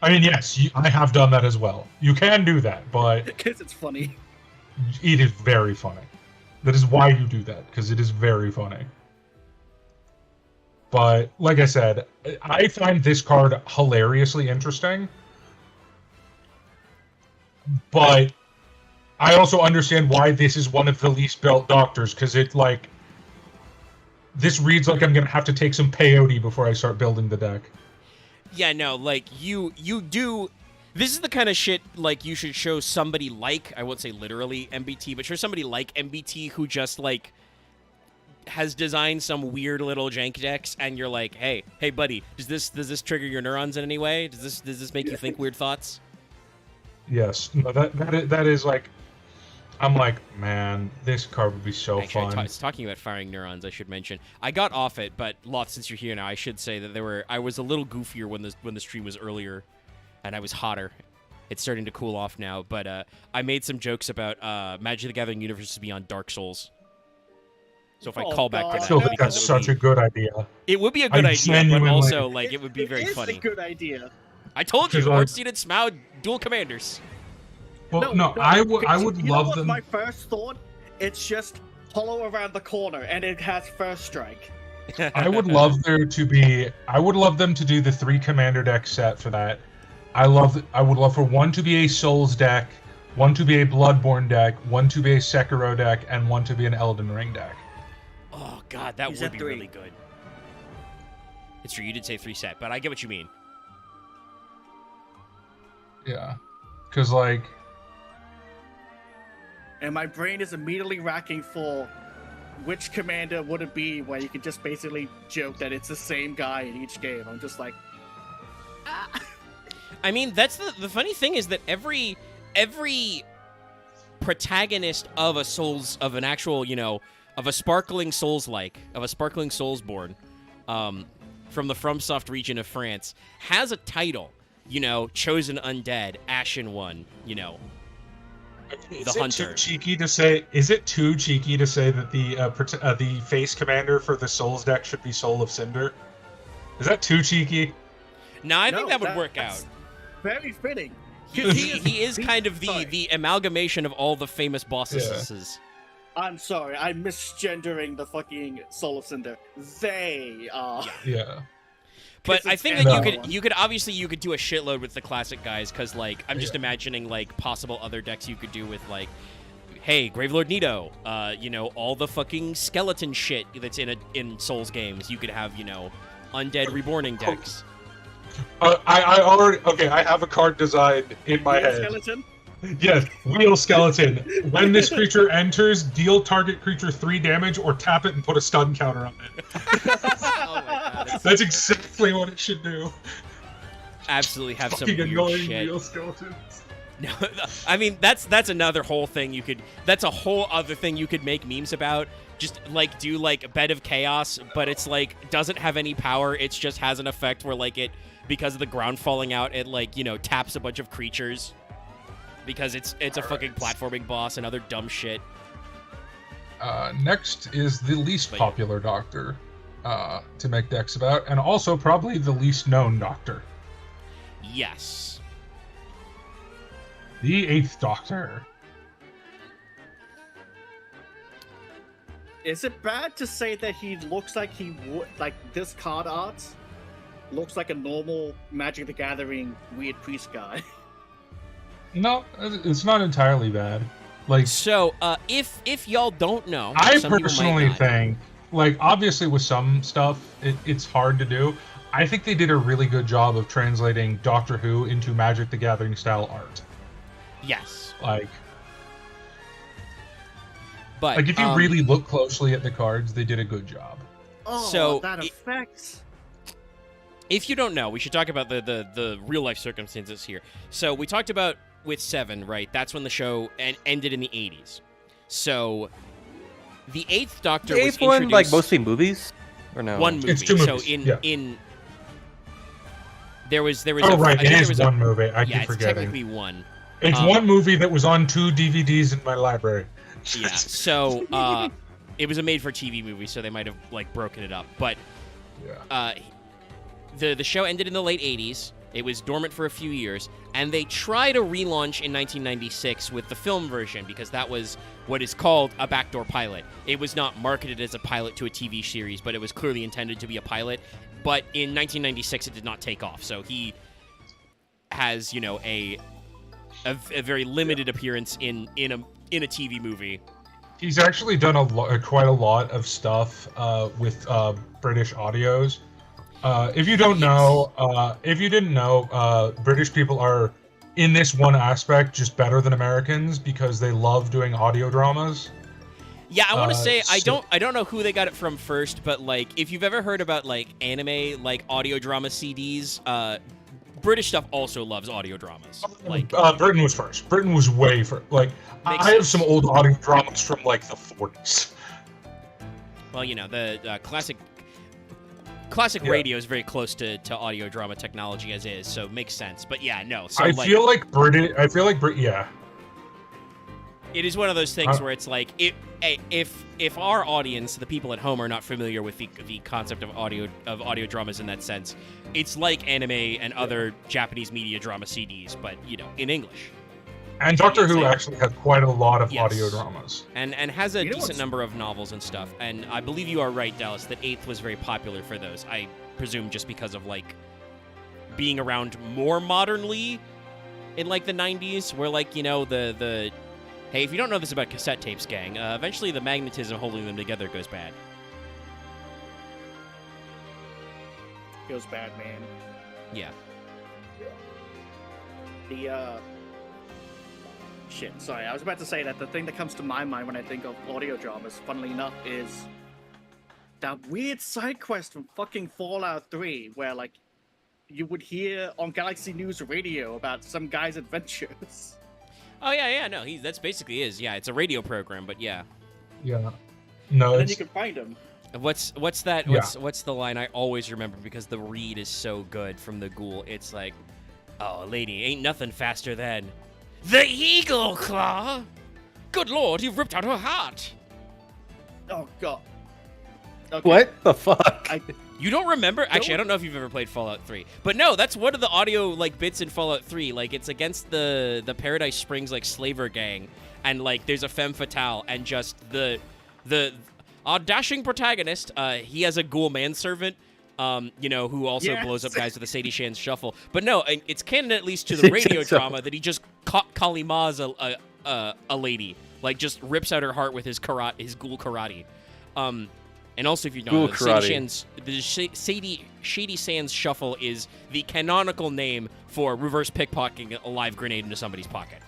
I mean, yes, I have done that as well. You can do that, but... Because it's funny. It is very funny. That is why you do that, because it is very funny. But, like I said, I find this card hilariously interesting. But I also understand why this is one of the least built Doctors, because it, like... This reads like I'm going to have to take some peyote before I start building the deck. Yeah, no, like, you do... This is the kind of shit, like, you should show somebody like, I won't say literally MBT, but show somebody like MBT who just, like, has designed some weird little jank decks, and you're like, hey, buddy, does this trigger your neurons in any way? Does this make you think weird thoughts? Yes. No, that is, like... I'm like, man, this card would be so Actually, fun. Talking about firing neurons, I should mention. I got off it, but Loth, since you're here now, I should say that I was a little goofier when the stream was earlier, and I was hotter. It's starting to cool off now, but I made some jokes about Magic the Gathering Universe to be on Dark Souls. So if I call back to that, I feel like that's such a good idea. It would be a good idea, but also like it would be very funny. It is a good idea. I told you, Horde-seated Smaug dual commanders. Well, no, I would love them. My first thought, it's just hollow around the corner, and it has first strike. I would love them to do the 3 commander deck set for that. I would love for one to be a Souls deck, one to be a Bloodborne deck, one to be a Sekiro deck, and one to be an Elden Ring deck. Oh god, that would be really good. It's true, you did say 3 set, but I get what you mean. Yeah, because like. And my brain is immediately racking for which commander would it be where you could just basically joke that it's the same guy in each game. I'm just like... I mean, that's the funny thing is that every protagonist of an actual, of a sparkling Soulsborne, from the FromSoft region of France, has a title, chosen undead, Ashen One, the hunter. Is it too cheeky to say that the face commander for the Souls deck should be Soul of Cinder? Is that too cheeky? No, I think that would work out. Very fitting. He is kind of the amalgamation of all the famous bosses. Yeah. I'm sorry, I'm misgendering the fucking Soul of Cinder. They are. Yeah. But I think that you could obviously do a shitload with the classic guys, because I'm just imagining possible other decks you could do with hey, Gravelord Nito, all the fucking skeleton shit that's in Souls games. You could have undead reborning decks. I have a card design in my head. Skeleton? Yes, Wheel Skeleton. When this creature enters, deal target creature 3 damage or tap it and put a stun counter on it. Oh my God, that's exactly what it should do. Absolutely have some Fucking weird annoying shit. Wheel Skeletons. No, I mean that's another whole thing that's a whole other thing you could make memes about. Just do Bed of Chaos, but it's doesn't have any power. It just has an effect where because of the ground falling out, it taps a bunch of creatures. Because it's a fucking platforming boss and other dumb shit. Next is the least popular doctor to make decks about, and also probably the least known doctor. Yes. The 8th Doctor. Is it bad to say that he looks like he would, this card art looks like a normal Magic the Gathering weird priest guy? No, it's not entirely bad. So, if y'all don't know, I personally think, obviously with some stuff, it's hard to do. I think they did a really good job of translating Doctor Who into Magic the Gathering style art. Yes. But if you really look closely at the cards, they did a good job. Oh, so that affects. If you don't know, we should talk about the real life circumstances here. So we talked about with 7, right? That's when the show ended in the 80s. So the 8th Doctor was introduced. The 8th one, mostly movies, or no? One movie. It's 2 movies. So there was. Oh right, it is one movie. I keep forgetting. It's technically one. It's one movie that was on 2 DVDs in my library. Yeah. So it was a made-for-TV movie, so they might have broken it up. But the show ended in the late 80s. It was dormant for a few years, and they tried a relaunch in 1996 with the film version, because that was what is called a backdoor pilot. It was not marketed as a pilot to a TV series, but it was clearly intended to be a pilot. But in 1996, it did not take off, so he has, a very limited appearance in a TV movie. He's actually done quite a lot of stuff with British audios. If you don't know, if you didn't know, British people are, in this one aspect, just better than Americans because they love doing audio dramas. Yeah, I want to say I don't know who they got it from first, but if you've ever heard about anime audio drama CDs, British stuff also loves audio dramas. Britain was first. Britain was way first. I have some old audio dramas from the 40s. Well, the classic radio is very close to audio drama technology as is, so it makes sense. But yeah, no. So I feel like British. Yeah. It is one of those things where it's if our audience, the people at home, are not familiar with the concept of audio dramas in that sense, it's like anime and other Japanese media drama CDs, but in English. And Doctor Who actually has quite a lot of audio dramas. And has a decent number of novels and stuff. And I believe you are right, Dallas, that 8th was very popular for those. I presume just because of being around more modernly in the 90s, where the hey, if you don't know this about cassette tapes, gang, eventually the magnetism holding them together goes bad. Goes bad, man. Yeah. Shit, sorry, I was about to say that the thing that comes to my mind when I think of audio dramas, funnily enough, is that weird side quest from fucking Fallout 3, where, you would hear on Galaxy News Radio about some guy's adventures. Oh yeah, no, that's basically is. Yeah, it's a radio program, but yeah. Yeah. No, And then it's you can find him. What's that? Yeah. What's the line I always remember because the read is so good from the ghoul? It's like, oh, lady, ain't nothing faster than the eagle claw. Good lord, you've ripped out her heart. Oh god. Okay. What the fuck? You don't remember? Actually, I don't know if you've ever played Fallout 3. But no, that's one of the audio like bits in Fallout 3. Like it's against the Paradise Springs like slaver gang, and like there's a femme fatale, and just our dashing protagonist, he has a ghoul manservant, who also blows up guys with a Sadie Shan's shuffle. But no, it's canon at least to the radio drama that he just caught Kali Ma's a lady, like just rips out her heart with his ghoul karate. And also, if you know, Shady Sands Shuffle is the canonical name for reverse pickpocketing a live grenade into somebody's pocket.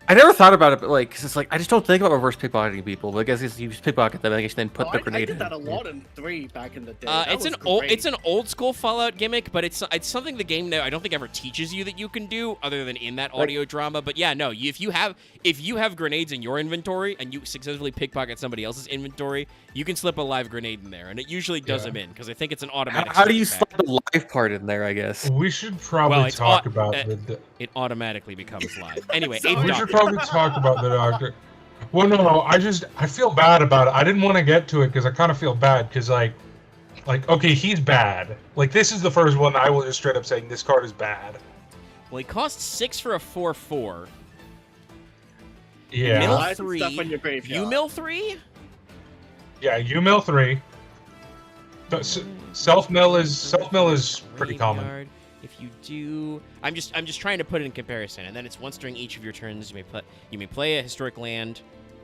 I never thought about it, but like, cause it's like I just don't think about reverse pickpocketing people. But I guess you pickpocket them, I guess then put the grenade. I did that a lot in 3 back in the day. It's an old school Fallout gimmick, but it's something the game now I don't think ever teaches you that you can do other than in that audio drama. But yeah, no, if you have grenades in your inventory and you successfully pickpocket somebody else's inventory, you can slip a live grenade in there, and it usually does them in because I think it's an automatic. How do you slip the live part in there? I guess we should probably talk about it automatically becomes live. Anyway, we should probably talk about the doctor. Well, no, I feel bad about it. I didn't want to get to it because I kind of feel bad because like okay, he's bad. Like this is the first one I will just straight up saying this card is bad. Well, he costs 6 for a 4/4. Yeah. Mill 3. You mill 3? Yeah, you mill 3. Self mill is pretty common. If you do, I'm just trying to put it in comparison, and then it's once during each of your turns you may play a historic land,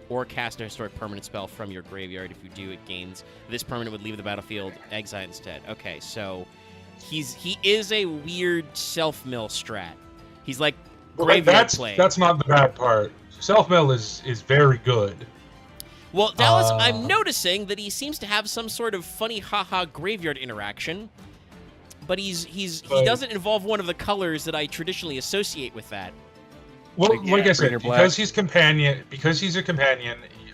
or cast a historic permanent spell from your graveyard. If you do, it gains this permanent would leave the battlefield, exile instead. Okay, so he is a weird self mill strat. He's like graveyard play. That's not the bad part. Self mill is very good. Well, Dallas, I'm noticing that he seems to have some sort of funny haha graveyard interaction. But he doesn't involve one of the colors that I traditionally associate with that. Well, like I said, because he's a companion,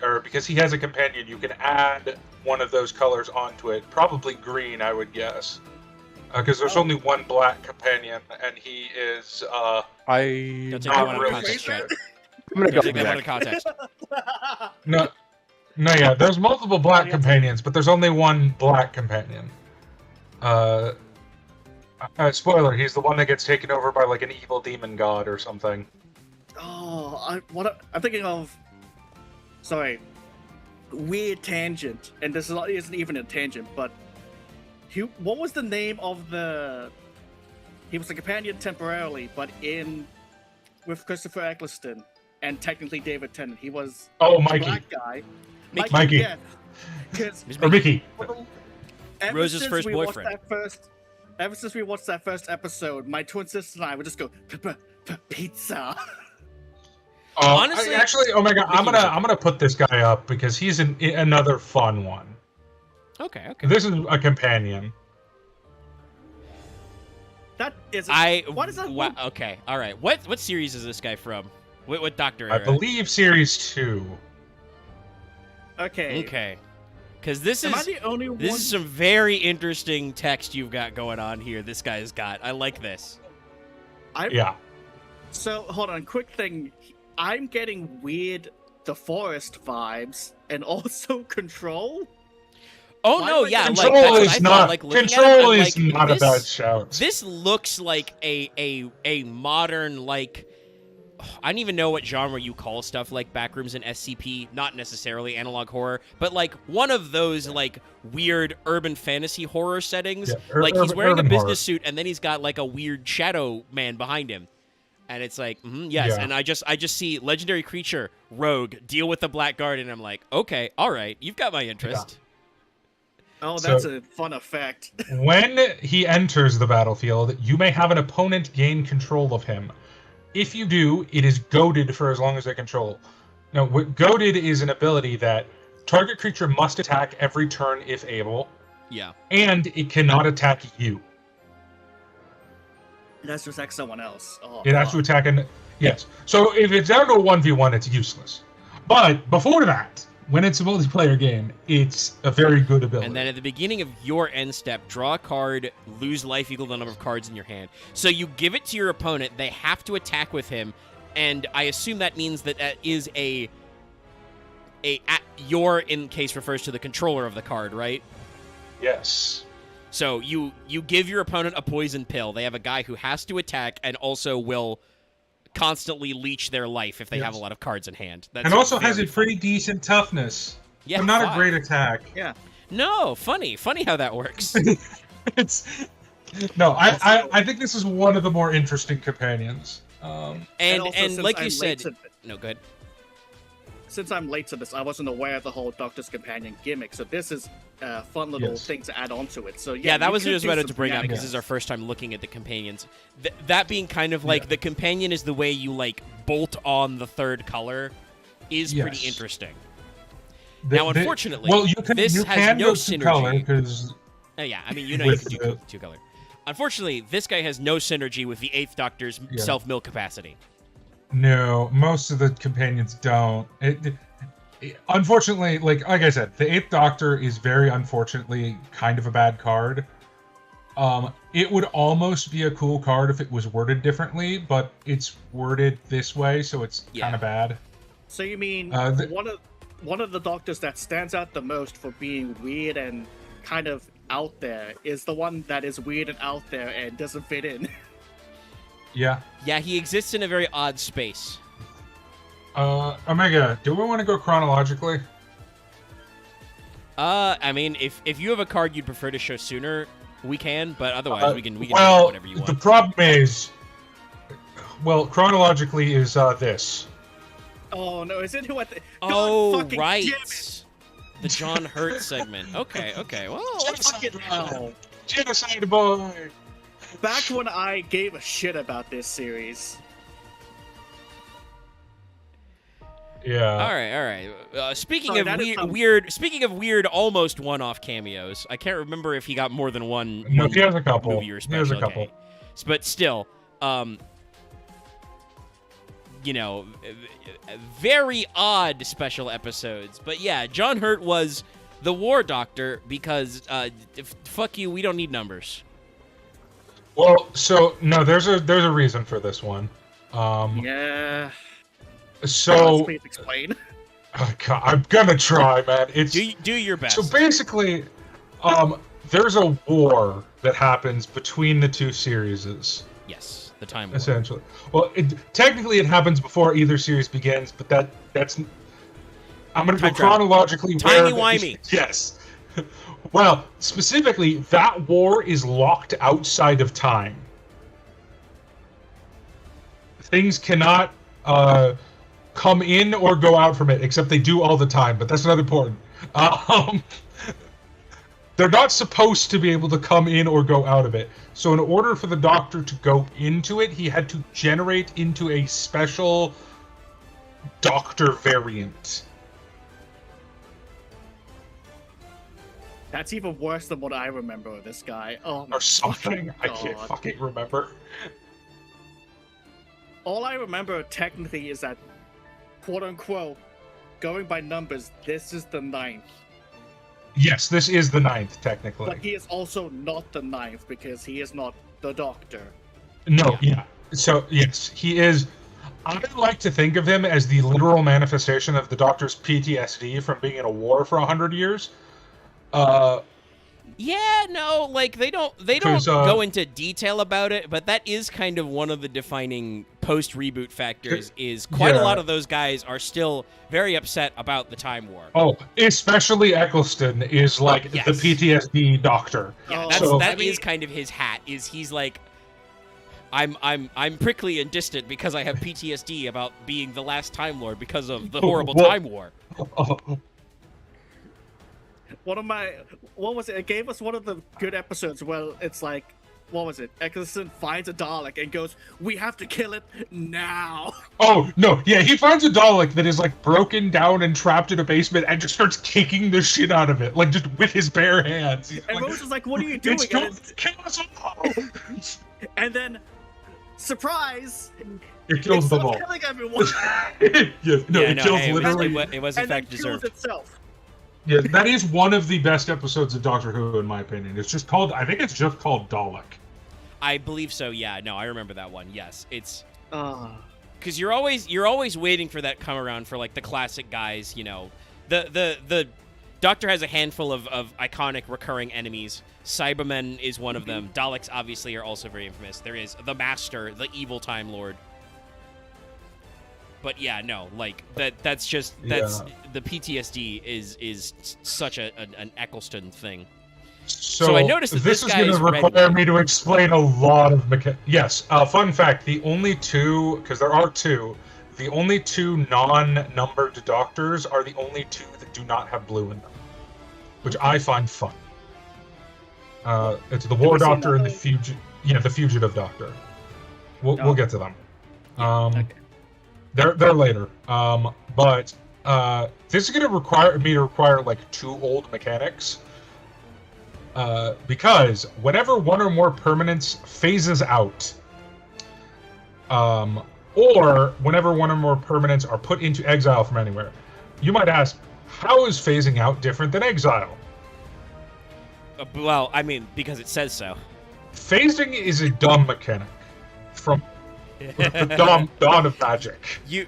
or because he has a companion, you can add one of those colors onto it. Probably green, I would guess, because there's only one black companion, and he is. Don't take that one out of context, Chad. I'm gonna go take that one out of context. No, yeah. There's multiple black companions, but there's only one black companion. Spoiler, he's the one that gets taken over by like an evil demon god or something. Oh, I'm thinking of... Sorry. Weird tangent. And this isn't even a tangent, but... What was the name of the... He was a companion temporarily, but with Christopher Eccleston and technically David Tennant. He was the black guy. Mikey. Yeah. Or Mickey. Rose's first boyfriend. Ever since we watched that first episode, my twin sister and I would just go pizza. Honestly, actually, oh my god, I'm gonna put this guy up because he's another fun one. Okay. This is a companion. That is. What is that? Okay, all right. What series is this guy from? What Doctor? I believe Series 2. Okay. Because this is some very interesting text you've got going on here. This guy's got. I like this. Yeah. So hold on, quick thing. I'm getting weird The Forest vibes and also Control. Oh no, yeah, Control is not. Control is not a bad shout. This looks like a modern like. I don't even know what genre you call stuff like Backrooms and SCP, not necessarily analog horror, but like one of those like weird urban fantasy horror settings. Yeah, like he's wearing a business suit and then he's got like a weird shadow man behind him. And it's like, yes, yeah. And I just see legendary creature, rogue, deal with the black guard, and I'm like, okay, all right, you've got my interest. Yeah. Oh, that's a fun effect. When he enters the battlefield, you may have an opponent gain control of him. If you do, it is goaded for as long as they control. Now, goaded is an ability that target creature must attack every turn if able. Yeah. And it cannot attack you. It has to attack someone else. Oh, it has to attack Yes. So if it's down to a 1v1, it's useless. But before that, when it's a multiplayer game, it's a very good ability. And then at the beginning of your end step, draw a card, lose life equal to the number of cards in your hand. So you give it to your opponent, they have to attack with him, and I assume that means that is your in case refers to the controller of the card, right? Yes. So you give your opponent a poison pill. They have a guy who has to attack and also will constantly leech their life if they have a lot of cards in hand. That's and also has a fun. pretty decent toughness. Yeah, but not a great attack. Yeah. No, funny how that works. I think this is one of the more interesting companions. And like you said, no, good. Since I'm late to this, I wasn't aware of the whole Doctor's Companion gimmick, so this is a fun little thing to add on to it. So yeah, that was just about to bring up because this is our first time looking at the companions. That being kind of like the companion is the way you like bolt on the third color is pretty interesting. Now, unfortunately, this has no synergy. Yeah, I mean, you know you can do two color. Unfortunately, this guy has no synergy with the 8th Doctor's self-mill capacity. No, most of the companions don't. Unfortunately, like I said, the 8th Doctor is very unfortunately kind of a bad card. It would almost be a cool card if it was worded differently, but it's worded this way, so it's kind of bad. So you mean one of the Doctors that stands out the most for being weird and kind of out there is the one that is weird and out there and doesn't fit in. Yeah. Yeah, he exists in a very odd space. Omega, do we want to go chronologically? I mean, if you have a card you'd prefer to show sooner, we can, but otherwise we can do whatever you want. The problem is, chronologically is this. Oh no, is it what the right. The John Hurt segment. Okay, well, Genocide boy. Back when I gave a shit about this series. Yeah. All right. Speaking of weird, almost one-off cameos. I can't remember if he got more than one. No, he has a couple. Movie or special. He has a couple. But still, very odd special episodes. But yeah, John Hurt was the War Doctor because fuck you, we don't need numbers. Well, so no, there's a reason for this one. Yeah. So please explain. Oh God, I'm gonna try, man. It's do your best. So basically, there's a war that happens between the two series. Yes, the time war. Essentially. Well, technically it happens before either series begins, but that's. I'm gonna go chronologically. Timey-wimey. Yes. Well, specifically, that war is locked outside of time. Things cannot come in or go out from it, except they do all the time, but that's not important. They're not supposed to be able to come in or go out of it. So in order for the Doctor to go into it, he had to generate into a special Doctor variant. That's even worse than what I remember of this guy. Oh my or something. God. I can't fucking remember. All I remember technically is that, quote unquote, going by numbers, this is the 9th. Yes, this is the 9th, technically. But he is also not the 9th because he is not the Doctor. No, yeah. So, yes, he is... I like to think of him as the literal manifestation of the Doctor's PTSD from being in a war for 100 years. Yeah, no, like they don't go into detail about it, but that is kind of one of the defining post-reboot factors is quite a lot of those guys are still very upset about the Time War. Oh, especially Eccleston is like the PTSD Doctor. Yeah, that is kind of his hat, is he's like, I'm prickly and distant because I have PTSD about being the last Time Lord because of the horrible Time War. What was it? It gave us one of the good episodes where it's like, what was it? Eccleston finds a Dalek and goes, "We have to kill it now." Oh, no. Yeah, he finds a Dalek that is like broken down and trapped in a basement and just starts kicking the shit out of it, like just with his bare hands. And Rose is like, "What are you doing?" Kill us all. And then surprise! It kills them all. Killing everyone. It kills literally. It was in fact deserved. Kills itself. Yeah, that is one of the best episodes of Doctor Who, in my opinion. It's just called. I think it's just called Dalek. I believe so. Yeah. No, I remember that one. Yes, it's. Because you're always waiting for that come around for like the classic guys. You know, the Doctor has a handful of iconic recurring enemies. Cybermen is one of them. Daleks obviously are also very infamous. There is the Master, the evil Time Lord. But yeah, no, like that's the PTSD is such an Eccleston thing. So I noticed that this is going to require me to explain a lot of Yes, fun fact: the only two, because there are two, the only two non-numbered Doctors are the only two that do not have blue in them, which I find fun. It's the War Doctor and the Fugitive Doctor. We'll get to them. Okay. They're later. But this is going to require like two old mechanics. Because whenever one or more permanents phases out, or whenever one or more permanents are put into exile from anywhere, you might ask, how is phasing out different than exile? Well, I mean, because it says so. Phasing is a dumb mechanic from the dawn of magic. You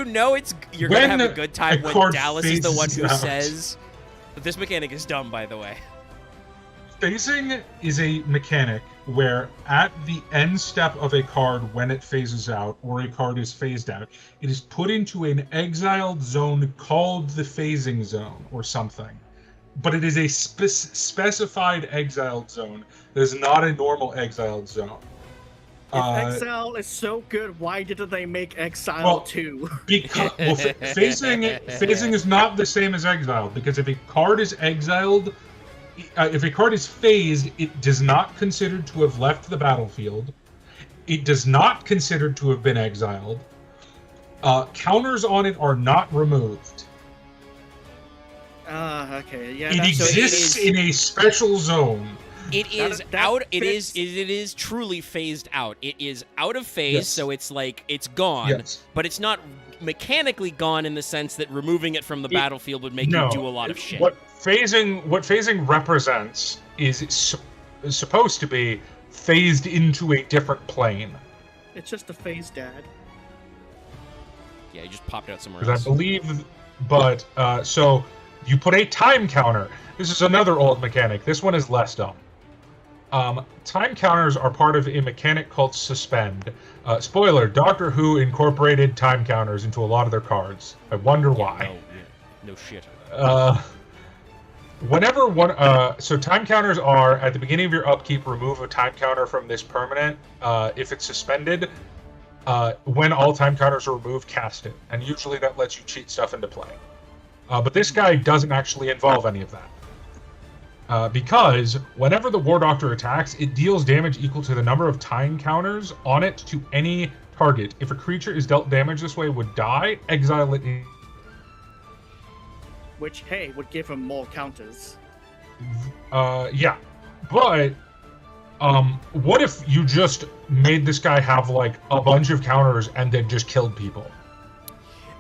know you're gonna have a good time when Dallas is the one who says this mechanic is dumb, by the way. Phasing is a mechanic where at the end step of a card, when it phases out or a card is phased out, it is put into an exiled zone called the phasing zone or something. But it is a specified exiled zone. It is not a normal exiled zone. If Exile is so good, why didn't they make Exile 2? Because phasing is not the same as Exile, because if a card is exiled, if a card is phased, it does not consider to have left the battlefield. It does not consider to have been exiled. Counters on it are not removed. Okay, yeah. It exists in a special zone. It is out. It is truly phased out. It is out of phase, yes. So it's like it's gone, yes. But it's not mechanically gone in the sense that removing it from the battlefield would make you do a lot of shit. What phasing represents is supposed to be phased into a different plane. It's just a phase, Dad. Yeah, you just popped out somewhere else. Because I believe, but so you put a time counter. This is another old mechanic. This one is less dumb. Time counters are part of a mechanic called Suspend. Spoiler, Doctor Who incorporated time counters into a lot of their cards. I wonder why. No shit. Whenever one... so time counters are, at the beginning of your upkeep, remove a time counter from this permanent. If it's suspended, when all time counters are removed, cast it. And usually that lets you cheat stuff into play. But this guy doesn't actually involve any of that. Because whenever the War Doctor attacks, it deals damage equal to the number of time counters on it to any target. If a creature is dealt damage this way would die, exile it. Which, hey, would give him more counters. Yeah. But, what if you just made this guy have, like, a bunch of counters and then just killed people?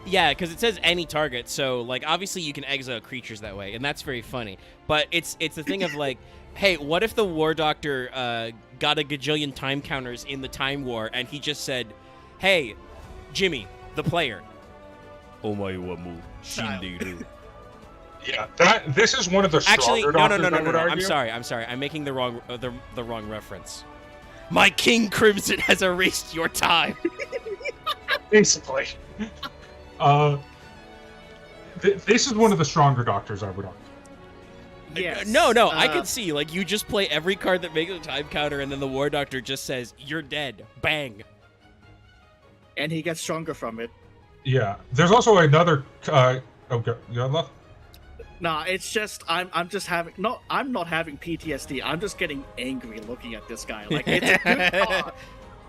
Yeah, because it says any target, so, like, obviously you can exile creatures that way, and that's very funny. But it's the thing of, like, hey, what if the War Doctor got a gajillion time counters in the Time War, and he just said, hey, Jimmy, the player. Omae wa mou shinderu. Yeah, this is one of the stronger Doctors. Actually, no. I'm sorry. I'm making the wrong reference. My King Crimson has erased your time. Basically. This is one of the stronger Doctors, I would argue. Yes. No, I can see, like, you just play every card that makes a time counter, and then the War Doctor just says, you're dead. Bang. And he gets stronger from it. Yeah. There's also another... okay, you got left? Nah, it's just, I'm not having PTSD, I'm just getting angry looking at this guy. Like, it's a good card.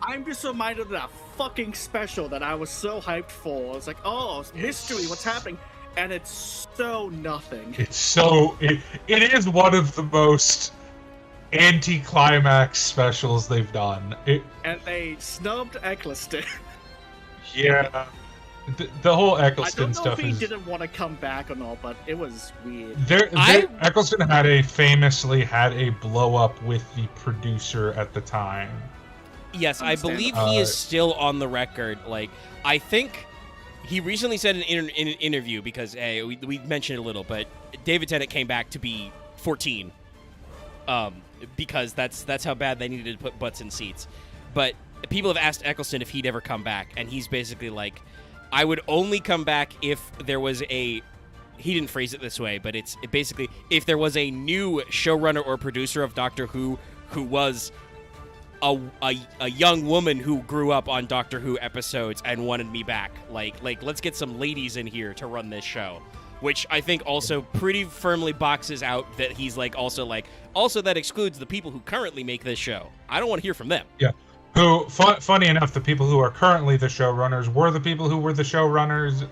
I'm just reminded of that fucking special that I was so hyped for. I was like, oh, mystery, what's happening? And it's so nothing. It's so... It is one of the most anti-climax specials they've done. And they snubbed Eccleston. Yeah. The whole I Eccleston don't know stuff if he is... didn't want to come back or not, but it was weird. Eccleston famously had a blow-up with the producer at the time. Yes, I believe he is still on the record. Like, I think he recently said in an interview, because, hey, we mentioned it a little, but David Tennant came back to be 14. Because that's how bad they needed to put butts in seats. But people have asked Eccleston if he'd ever come back, and he's basically like, I would only come back if there was he didn't phrase it this way, but it basically, if there was a new showrunner or producer of Doctor Who was a young woman who grew up on Doctor Who episodes and wanted me back. Like let's get some ladies in here to run this show. Which I think also pretty firmly boxes out that he's also that excludes the people who currently make this show. I don't want to hear from them. Yeah. Who, funny enough, the people who are currently the showrunners were the people who were the showrunners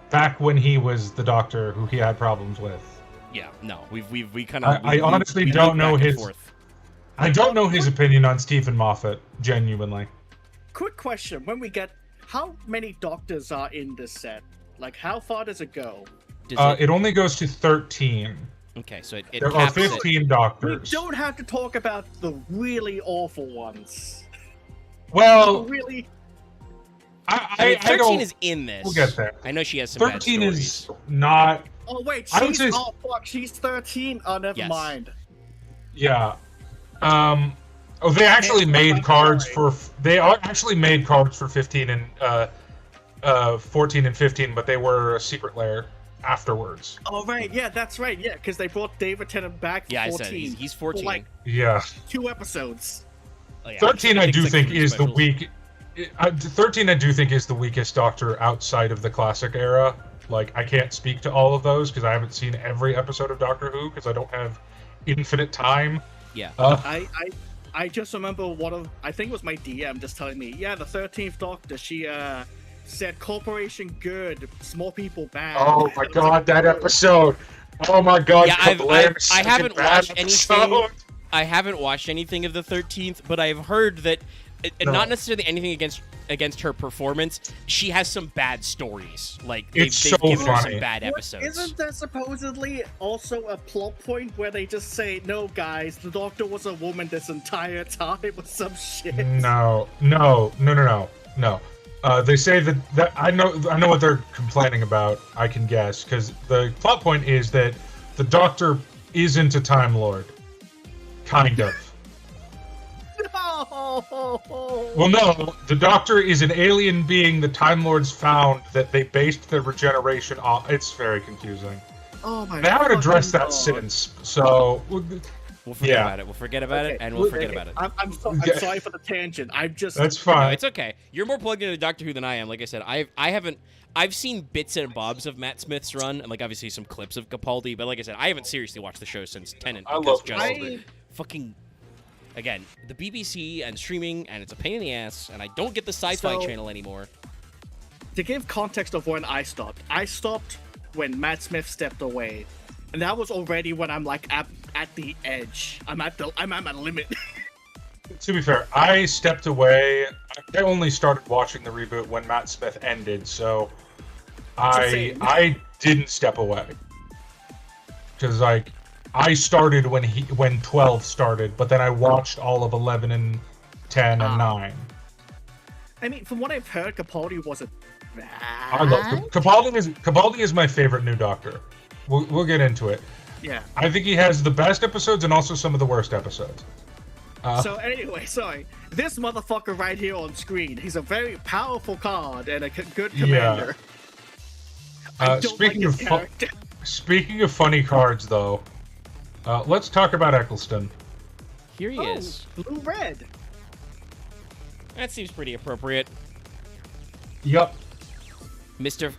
back when he was the Doctor who he had problems with. Yeah, no, we kind of. I honestly don't know his. I don't know his opinion on Stephen Moffat, genuinely. Quick question: how many Doctors are in this set? Like, how far does it go? It only goes to 13. Okay, so there are 15 Doctors. We don't have to talk about the really awful ones. Well, really, I 13 is in this. We'll get there. I know she has some 13 bad is not. Oh wait, she's 13. Oh, never mind. Yeah. They actually made cards for. They actually made cards for 15 and 14 and 15, but they were a secret lair afterwards. Oh right, yeah, that's right. Yeah, because they brought David Tennant back for 14. I said he's 14. For, like, 2 episodes. Oh, yeah. 13, I do think is the weak. 13, I do think is the weakest Doctor outside of the classic era. Like, I can't speak to all of those because I haven't seen every episode of Doctor Who because I don't have infinite time. Yeah. I just remember I think it was my DM just telling me, yeah, the 13th Doctor, she said corporation good, small people bad. Oh my god, that episode! Oh my god, yeah, I haven't watched anything. I haven't watched anything of the 13th, but I've heard that, not necessarily anything against her performance, she has some bad stories. Like, they've given her some bad episodes. Isn't there supposedly also a plot point where they just say, no, guys, the Doctor was a woman this entire time or some shit? No. They say that I know what they're complaining about. I can guess, because the plot point is that the Doctor isn't a Time Lord. Kind of. No! Well, no, the Doctor is an alien being the Time Lords found that they based their regeneration on. It's very confusing. Oh my god. They haven't addressed that since, so. We'll forget about it. We'll forget about it, and we'll forget about it. I'm sorry for the tangent. That's fine. No, it's okay. You're more plugged into Doctor Who than I am. Like I said, I've seen bits and bobs of Matt Smith's run, and obviously some clips of Capaldi. But like I said, I haven't seriously watched the show since Tennant. I love Capaldi. Fucking. Again, the BBC and streaming, and it's a pain in the ass, and I don't get the Sci-Fi channel anymore. To give context of when I stopped when Matt Smith stepped away, and that was already when I'm like at the edge. I'm at my limit. To be fair, I stepped away. I only started watching the reboot when Matt Smith ended, so I didn't step away because I started when 12 started, but then I watched all of 11 and 10 and 9. I mean, from what I've heard, Capaldi wasn't bad. I love Capaldi is my favorite new Doctor. We'll get into it. Yeah. I think he has the best episodes and also some of the worst episodes. So anyway, sorry. This motherfucker right here on screen, he's a very powerful card and a good commander. Yeah. I don't like his character. Speaking of funny cards, though, let's talk about Eccleston. Here he is. Blue-red. That seems pretty appropriate. Yep. Mr.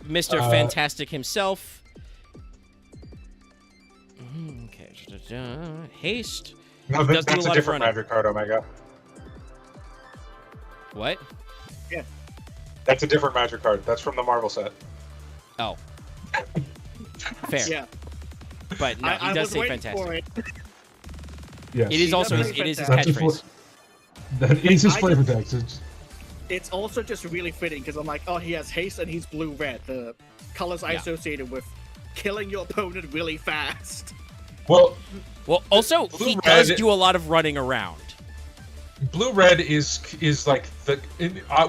Fantastic himself. Okay. Haste. No, that's a different magic card, Omega. What? Yeah. That's a different magic card. That's from the Marvel set. Oh. Fair. Yeah. But no, he does say fantastic. Yes. It is also That's it is his fantastic. catchphrase. That is his I flavor just- text. It's also just really fitting because I'm like, oh, he has haste and he's blue-red. The colors I Yeah. associated with killing your opponent really fast. Well, Also he Blue-red- does do a lot of running around. blue-red is like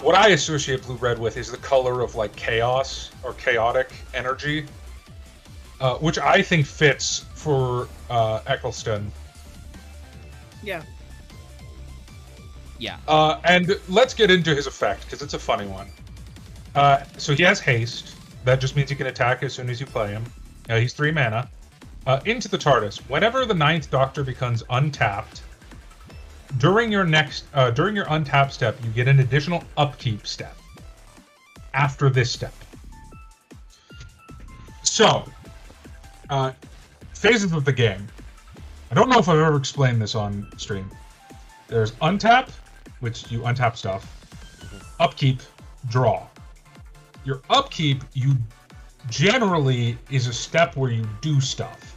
what I associate blue-red with is the color of like chaos or chaotic energy, which I think fits for Eccleston. Yeah. Yeah. And let's get into his effect because it's a funny one. So he has haste. That just means he can attack as soon as you play him. He's 3 mana. Into the TARDIS. Whenever the 9th Doctor becomes untapped, during your untap step, you get an additional upkeep step. After this step. So, phases of the game. I don't know if I've ever explained this on stream. There's untap, which you untap stuff. Upkeep, draw. Your upkeep, you generally is a step where you do stuff.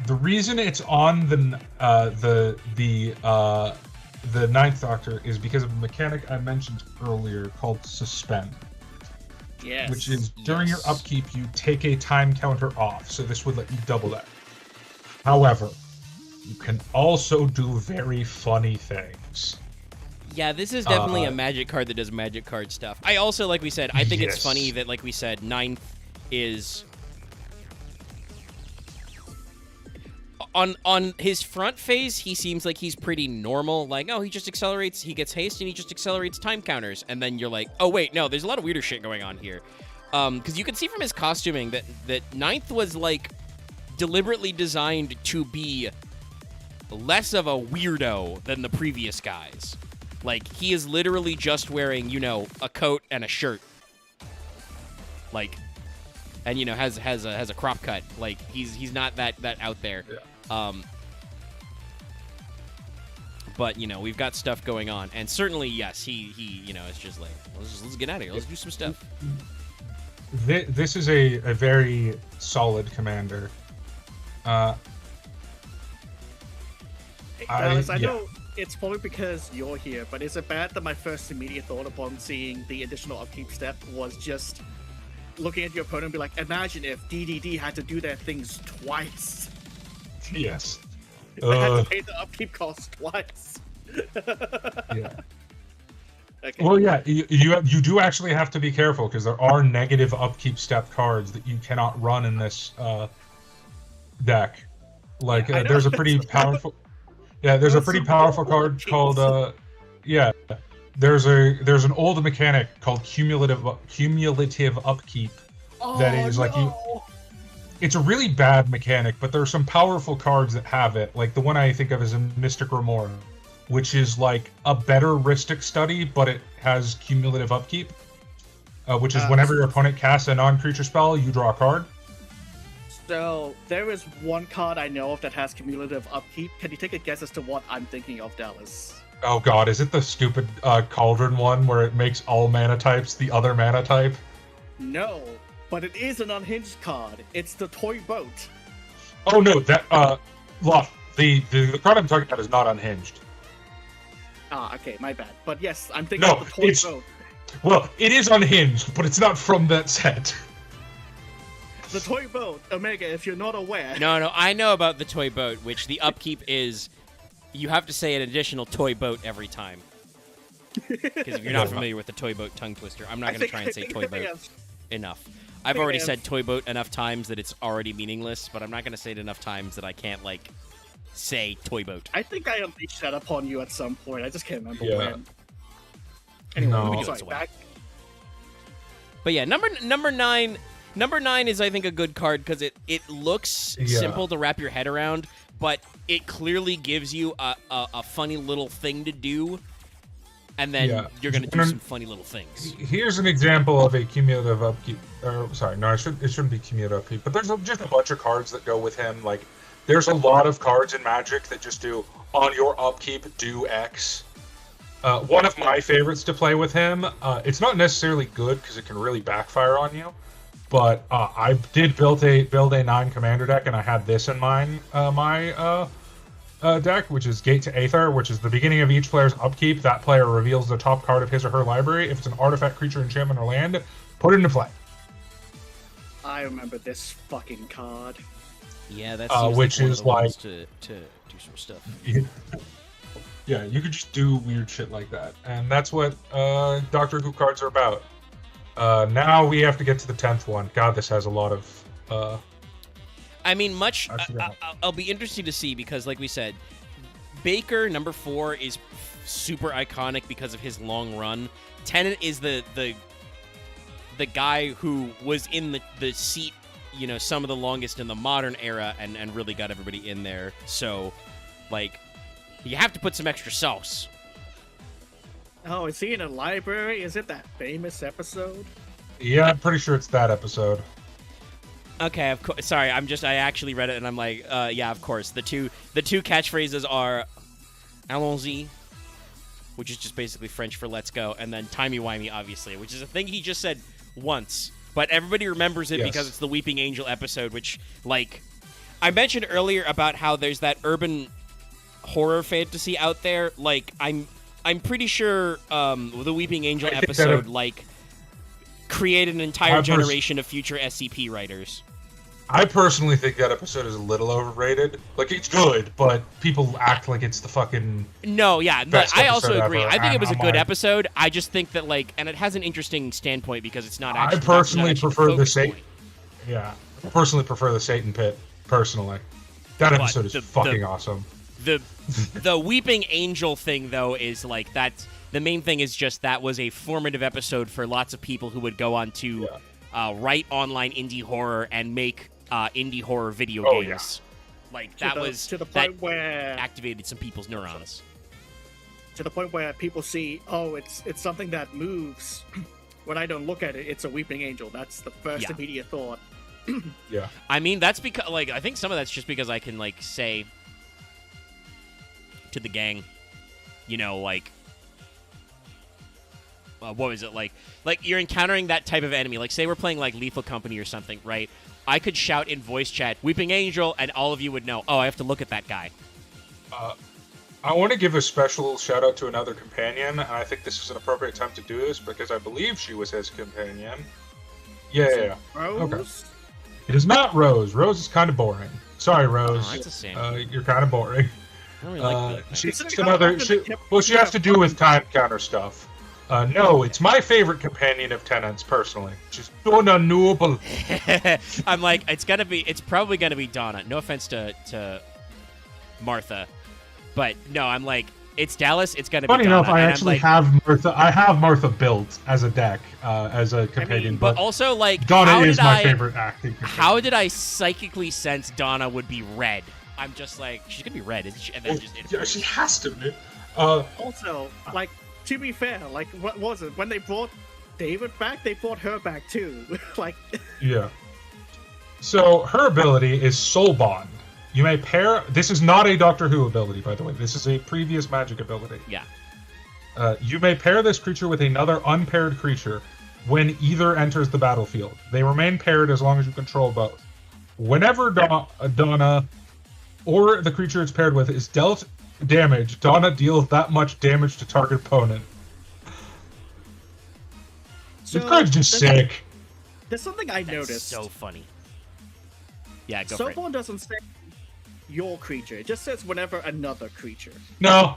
The reason it's on the 9th Doctor is because of a mechanic I mentioned earlier called suspend. Yes. Which is during your upkeep, you take a time counter off. So this would let you double that. However, you can also do very funny things. Yeah, this is definitely a magic card that does magic card stuff. I also, like we said, I think it's Yes. funny that, like we said, 9th is... On his front phase, he seems like he's pretty normal. Like, oh, he just accelerates, he gets haste, and he just accelerates time counters. And then you're like, oh, wait, no, there's a lot of weirder shit going on here. Because you can see from his costuming that 9th was, like, deliberately designed to be less of a weirdo than the previous guys. Like, he is literally just wearing, you know, a coat and a shirt. Like, and, you know, has a crop cut. Like, he's not that out there. Yeah. But, you know, we've got stuff going on. And certainly, yes, he you know, it's just like, let's get out of here. Let's do some stuff. This is a very solid commander. Hey, Dallas, I yeah. know it's probably because you're here, but is it bad that my first immediate thought upon seeing the additional upkeep step was just looking at your opponent and be like, imagine if DDD had to do their things twice. Yes. They had to pay the upkeep cost twice. Yeah. Okay. Well, yeah, you do actually have to be careful because there are negative upkeep step cards that you cannot run in this deck. Like, Yeah, I know. there's a pretty powerful. Yeah, there's a pretty powerful card called. Yeah, there's an old mechanic called cumulative upkeep. That is like you. It's a really bad mechanic, but there are some powerful cards that have it. Like the one I think of is a Mystic Remora, which is like a better Rhystic Study, but it has cumulative upkeep. Which is whenever your opponent casts a non-creature spell, you draw a card. So, there is one card I know of that has cumulative upkeep. Can you take a guess as to what I'm thinking of, Dallas? Oh god, is it the stupid Cauldron one where it makes all mana types the other mana type? No, but it is an unhinged card. It's the Toy Boat. Oh no, that Luff, the card I'm talking about is not unhinged. Ah, okay, my bad. But yes, I'm thinking No, of the Toy it's Boat. well, it is unhinged, but it's not from that set. The Toy Boat, Omega, if you're not aware. No, I know about the toy boat, which the upkeep is you have to say an additional toy boat every time. Because if you're not familiar with the toy boat tongue twister, I'm not going to try and say toy boat enough. I've already said toy boat enough times that it's already meaningless, but I'm not going to say it enough times that I can't, like, say toy boat. I think I unleashed that upon you at some point. I just can't remember Yeah. when. Anyway, No. We can sorry, go back. But yeah, number 9. Number 9 is, I think, a good card because it looks Yeah. simple to wrap your head around, but it clearly gives you a funny little thing to do, and then you're going to do some funny little things. Here's an example of a cumulative upkeep. Sorry, no, it shouldn't be cumulative upkeep. But there's just a bunch of cards that go with him. Like, there's a lot of cards in Magic that just do on your upkeep do X. One of my favorites to play with him. It's not necessarily good because it can really backfire on you. But I did build a 9 commander deck, and I had this in my deck, which is Gate to Aether, which is the beginning of each player's upkeep. That player reveals the top card of his or her library. If it's an artifact, creature, enchantment, or land, put it into play. I remember this fucking card. Yeah, that seems which like one is of the ones like to do some stuff. Yeah, you could just do weird shit like that, and that's what Doctor Who cards are about. Now we have to get to the 10th one. God, this has a lot of. I mean, I'll be interested to see because, like we said, Baker number 4 is super iconic because of his long run. Tennant is the guy who was in the seat, you know, some of the longest in the modern era and really got everybody in there. So, like, you have to put some extra sauce. Oh, is he in a library? Is it that famous episode? Yeah, I'm pretty sure it's that episode. Okay, of course. Sorry, I actually read it and I'm like, yeah, of course. The two catchphrases are "Allons-y," which is just basically French for "let's go," and then "timey-wimey," obviously, which is a thing he just said once, but everybody remembers it because it's the Weeping Angel episode. Which, like, I mentioned earlier about how there's that urban horror fantasy out there. Like, I'm pretty sure the Weeping Angel episode like created an entire generation of future SCP writers. I personally think that episode is a little overrated. Like, it's good, but people act like it's the fucking No, yeah, I also agree. Ever. I think it was a good episode. I just think that, like, and it has an interesting standpoint because it's not actually. I personally prefer the Satan. point. Yeah, I personally prefer the Satan Pit. Personally, that episode is fucking awesome. The Weeping Angel thing, though, is like that's the main thing. Is just that was a formative episode for lots of people who would go on to write online indie horror and make indie horror video games. Yeah. Like that was to the point where activated some people's neurons. To the point where people see, oh, it's something that moves. When I don't look at it, it's a Weeping Angel. That's the first immediate thought. Yeah. I mean, that's because, like, I think some of that's just because I can, like, say to the gang, you know, like, what was it, like you're encountering that type of enemy. Like, say we're playing, like, Lethal Company or something, right? I could shout in voice chat, Weeping Angel, and all of you would know, oh, I have to look at that guy. I want to give a special shout out to another companion, and I think this is an appropriate time to do this because I believe she was his companion. Yeah. Rose? Okay. It is not Rose. Rose is kind of boring. Sorry, Rose. Oh, that's a shame. You're kind of boring. I don't really like that. She's another. She has to do with time counter stuff. No, it's my favorite companion of Tennant's personally. She's Donna Noble. I'm like, it's probably gonna be Donna. No offense to Martha, but no, I'm like, it's Dallas. It's gonna Funny be Donna. enough, I actually have Martha. I have Martha built as a deck, as a companion. I mean, but also, like, Donna is my favorite acting companion. How did I psychically sense Donna would be red? I'm just like, she's gonna be red, isn't she? And then yeah, she has to be. Also, like, to be fair, like, what was it? When they brought David back, they brought her back too. Like, yeah. So her ability is Soul Bond. You may pair. This is not a Doctor Who ability, by the way. This is a previous magic ability. Yeah. You may pair this creature with another unpaired creature when either enters the battlefield. They remain paired as long as you control both. Whenever Donna or the creature it's paired with is dealt damage, Donna deals that much damage to target opponent. So, this card's just sick. There's something I noticed. So funny. Yeah, go for it. Soulborn doesn't say your creature. It just says whenever another creature. No.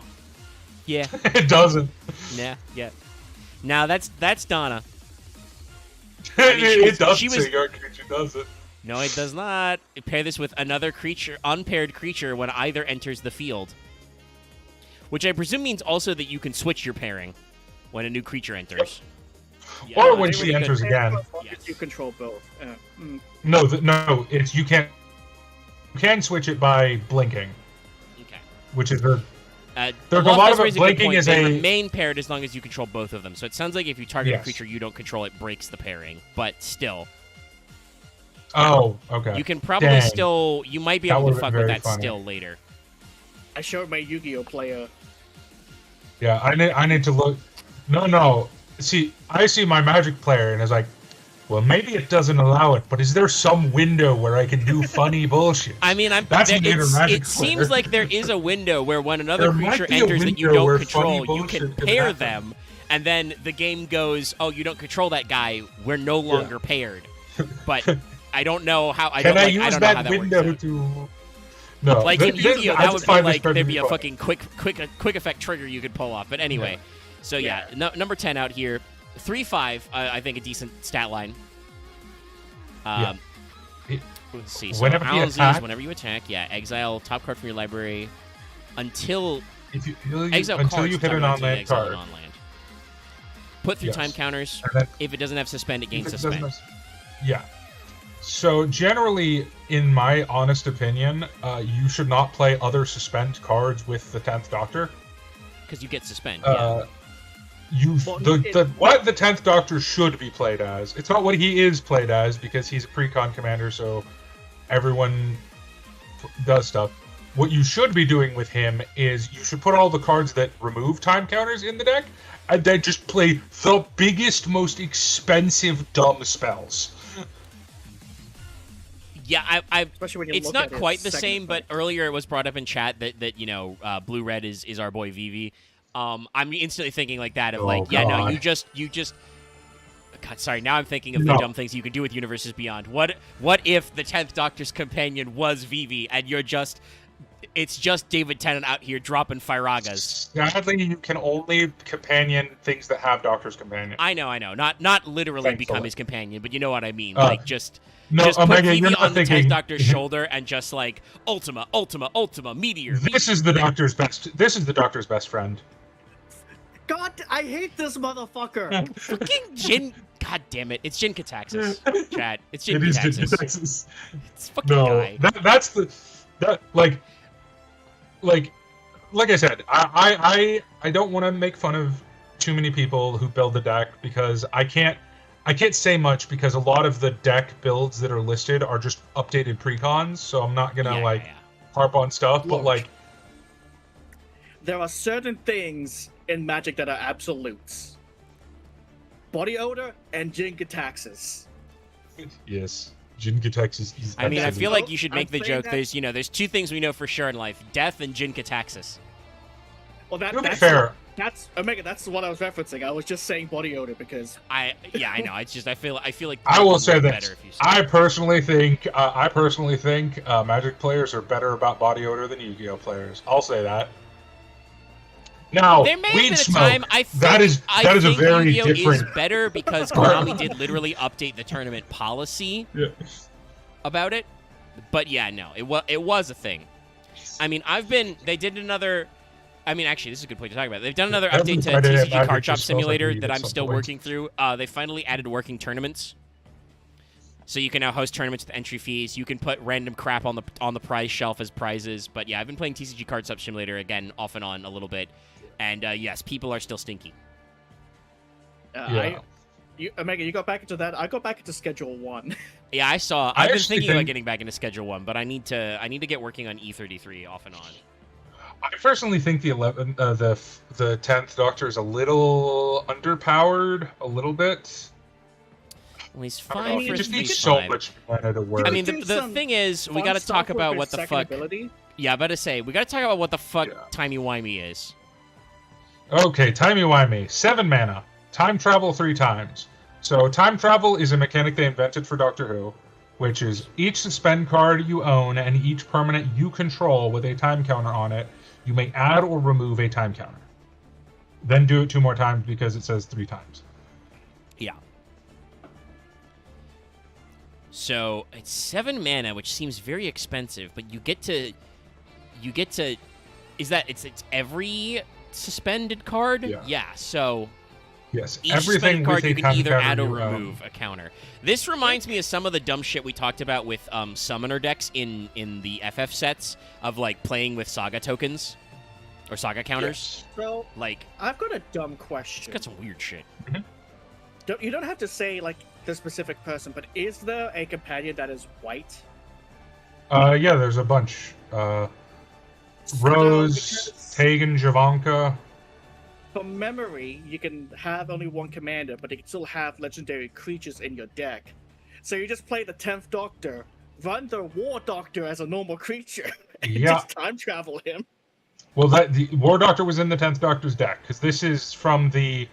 Yeah. It doesn't. Yeah. Now that's Donna. It does say your creature does it. No, it does not. Pair this with another creature, unpaired creature, when either enters the field. Which I presume means also that you can switch your pairing when a new creature enters. Yeah, or when she enters again. Yes. You control both. No, it's you can switch it by blinking. Okay. Which is there's a lot of blinking is they remain paired as long as you control both of them. So it sounds like if you target Yes. a creature you don't control, it breaks the pairing. But still. Oh, okay. You can probably still. You might be able to fuck with that funny. still later. I showed my Yu-Gi-Oh player. Yeah, I need to look. No. See, I see my Magic player and it's like, Well, maybe it doesn't allow it, but is there some window where I can do funny bullshit? I mean, it seems like there is a window where when another creature enters that you don't control, you can pair them, and then the game goes, "Oh, you don't control that guy. We're no longer paired." But I don't know how. I don't know how that works. No, like in Yu-Gi-Oh, that would be like there'd be a fucking quick effect trigger you could pull off. But anyway, so number 10 out here. 3/5, I think a decent stat line. Let's see. So whenever you attack, exile top card from your library until you hit an on-land card. Put through time counters. If it doesn't have suspend, it gains suspend. So generally, in my honest opinion, you should not play other suspend cards with the 10th Doctor. Because you get suspend. What the 10th Doctor should be played as. It's not what he is played as, because he's a precon commander, so everyone does stuff. What you should be doing with him is you should put all the cards that remove time counters in the deck, and then just play the biggest, most expensive, dumb spells. Yeah, it's not quite the same, but earlier it was brought up in chat that blue-red is our boy Vivi. I'm instantly thinking like that of you just. God, sorry. Now I'm thinking of the dumb things you can do with Universes Beyond. What if the 10th Doctor's companion was Vivi and it's just David Tennant out here dropping Firagas? Sadly, you can only companion things that have Doctor's companion. I know. Not literally become his companion, but you know what I mean. Just put Vivi on the 10th Doctor's shoulder and just like Ultima, Meteor. This is the Doctor's best. This is the Doctor's best friend. God, I hate this motherfucker. Fucking Jin. God damn it! It's Jin Kataxis, Chad. It's Jin Kataxis. It's fucking guy. Like I said, I don't want to make fun of too many people who build the deck, because I can't say much, because a lot of the deck builds that are listed are just updated precons, so I'm not gonna harp on stuff. Look, but there are certain things in Magic that are absolutes. Body odor and Jin Kataxis. Yes, Jin Kataxis is. I mean, I feel like you should make the joke. There's two things we know for sure in life: death and Jin Kataxis. Well, that's fair. That's Omega. That's what I was referencing. I was just saying body odor because I know. It's just I feel like I will say this. I personally think Magic players are better about body odor than Yu-Gi-Oh players. I'll say that. Now, there may weed have been smoke. A time I think, that is a very Yu-Gi-Oh different. Is better because Konami did literally update the tournament policy about it. But no, it was a thing. I mean, they did another. I mean, actually, this is a good point to talk about. They've done another update to TCG Card Shop Simulator that I'm still working through. They finally added working tournaments, so you can now host tournaments with entry fees. You can put random crap on the prize shelf as prizes. But I've been playing TCG Card Shop Simulator again, off and on a little bit, and yes, people are still stinky. Omega, you got back into that. I got back into Schedule 1. Yeah, I saw. I've been thinking about getting back into Schedule 1, but I need to get working on E33 off and on. I personally think the 10th Doctor is a little underpowered, a little bit. Well, he's fine. He just needs so much mana to work. I mean, the thing is, we got to talk about what the fuck. Yeah, I about to say we got to talk about what the fuck timey-wimey is. Okay, timey-wimey, 7 mana, time travel 3 times. So time travel is a mechanic they invented for Doctor Who, which is each suspend card you own and each permanent you control with a time counter on it, you may add or remove a time counter. Then do it 2 more times because it says 3 times. Yeah. So it's 7 mana, which seems very expensive, but you get to. Is that it's every suspended card? Yeah. So. Yes, each everything suspended card you can either add or your remove a counter. This reminds me of some of the dumb shit we talked about with summoner decks in the FF sets of like playing with saga tokens or saga counters. Yes. So, like, I've got a dumb question. It's got some weird shit. You don't have to say like the specific person, but is there a companion that is white? Yeah, there's a bunch. Rose, Tegan, Javanka. from memory, you can have only one commander, but you can still have legendary creatures in your deck. So you just play the 10th Doctor, run the War Doctor as a normal creature, and just time travel him. Well, the War Doctor was in the 10th Doctor's deck, because this is from the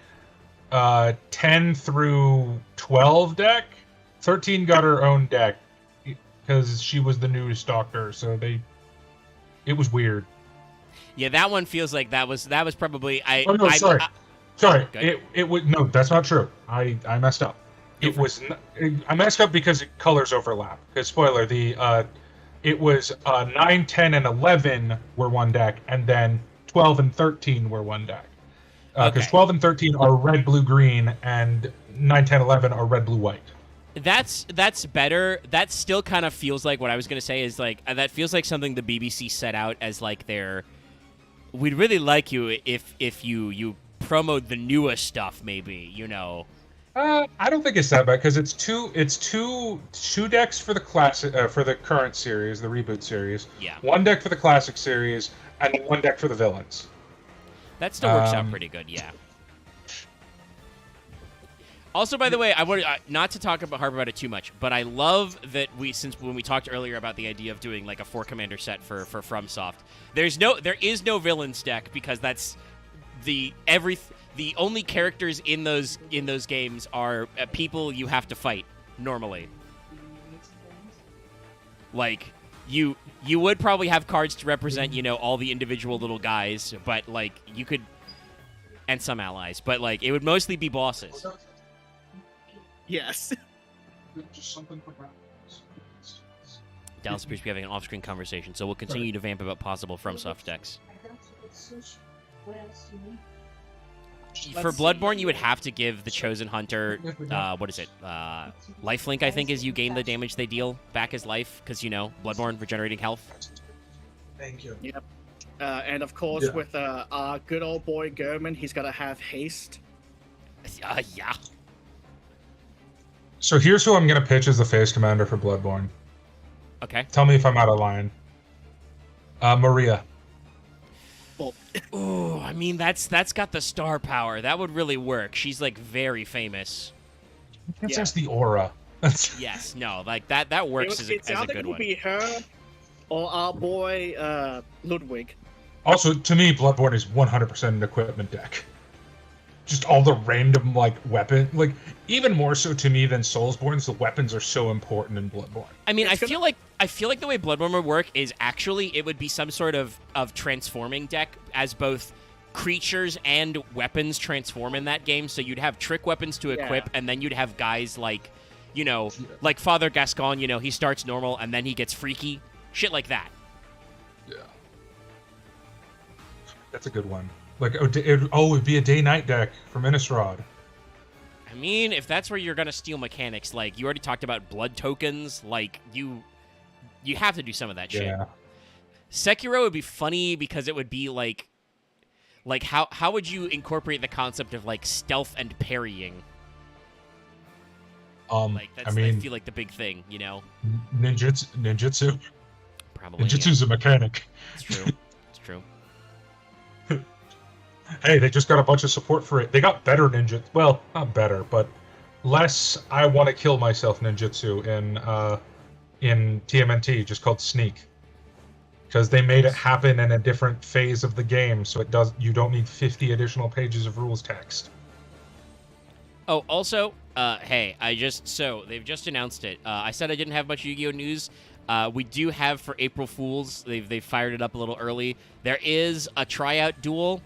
10 through 12 deck. 13 got her own deck, because she was the newest Doctor, so it was weird. Yeah, that one feels like that was probably Sorry. It was no, that's not true. I messed up. I messed up because colors overlap. Because spoiler, it was 9, 10, and 11 were one deck, and then 12 and 13 were one deck. Because 12 and 13 are red, blue, green, and 9, 10, 11 are red, blue, white. That's better. That still kind of feels like what I was gonna say is like that feels like something the BBC set out as like their. We'd really like you if you promote the newest stuff, maybe, you know. I don't think it's that bad because it's two decks for the classic for the current series, the reboot series. Yeah. One deck for the classic series, and then one deck for the villains. That still works out pretty good, yeah. Also, by the way, I want not to harp about it too much, but I love that since when we talked earlier about the idea of doing like a 4-commander set for FromSoft, there is no villains deck because that's the only characters in those games are people you have to fight normally. Like you would probably have cards to represent, you know, all the individual little guys, but like you could, and some allies, but like it would mostly be bosses. Yes. Dallas appears to be having an off-screen conversation, so we'll continue to vamp about possible FromSoft decks. For Bloodborne, you would have to give the Chosen Hunter, what is it? Lifelink, I think, is you gain the damage they deal back as life, because, you know, Bloodborne, regenerating health. Thank you. Yep. And of course, with our good old boy German, he's got to have haste. Yeah. So here's who I'm going to pitch as the face commander for Bloodborne. Okay. Tell me if I'm out of line. Maria. Oh, I mean, that's got the star power. That would really work. She's, like, very famous. That's just the aura. Yes, no, like, that works as a good one. It's either be her or our boy Ludwig. Also, to me, Bloodborne is 100% an equipment deck. Just all the random, like, weapon. Like, even more so to me than Soulsborne's, the weapons are so important in Bloodborne. I mean, I feel like the way Bloodborne would work is actually it would be some sort of transforming deck as both creatures and weapons transform in that game. So you'd have trick weapons to equip, and then you'd have guys like, you know, like Father Gascon, you know, he starts normal and then he gets freaky. Shit like that. Yeah. That's a good one. Like, it'd be a day-night deck from Innistrad. I mean, if that's where you're gonna steal mechanics, like, you already talked about blood tokens, like, you have to do some of that shit. Sekiro would be funny because it would be, like how would you incorporate the concept of, like, stealth and parrying? Like, that's, I feel like the big thing, you know? Ninjutsu. Probably, Ninjutsu's a mechanic. It's true. It's true. Hey, they just got a bunch of support for it. They got better ninja. Well, not better, but less I want to kill myself ninjutsu in TMNT, just called Sneak. Because they made it happen in a different phase of the game, so you don't need 50 additional pages of rules text. Oh, also, hey, they've just announced it. I said I didn't have much Yu-Gi-Oh news. We do have for April Fools. They've fired it up a little early. There is a tryout duel.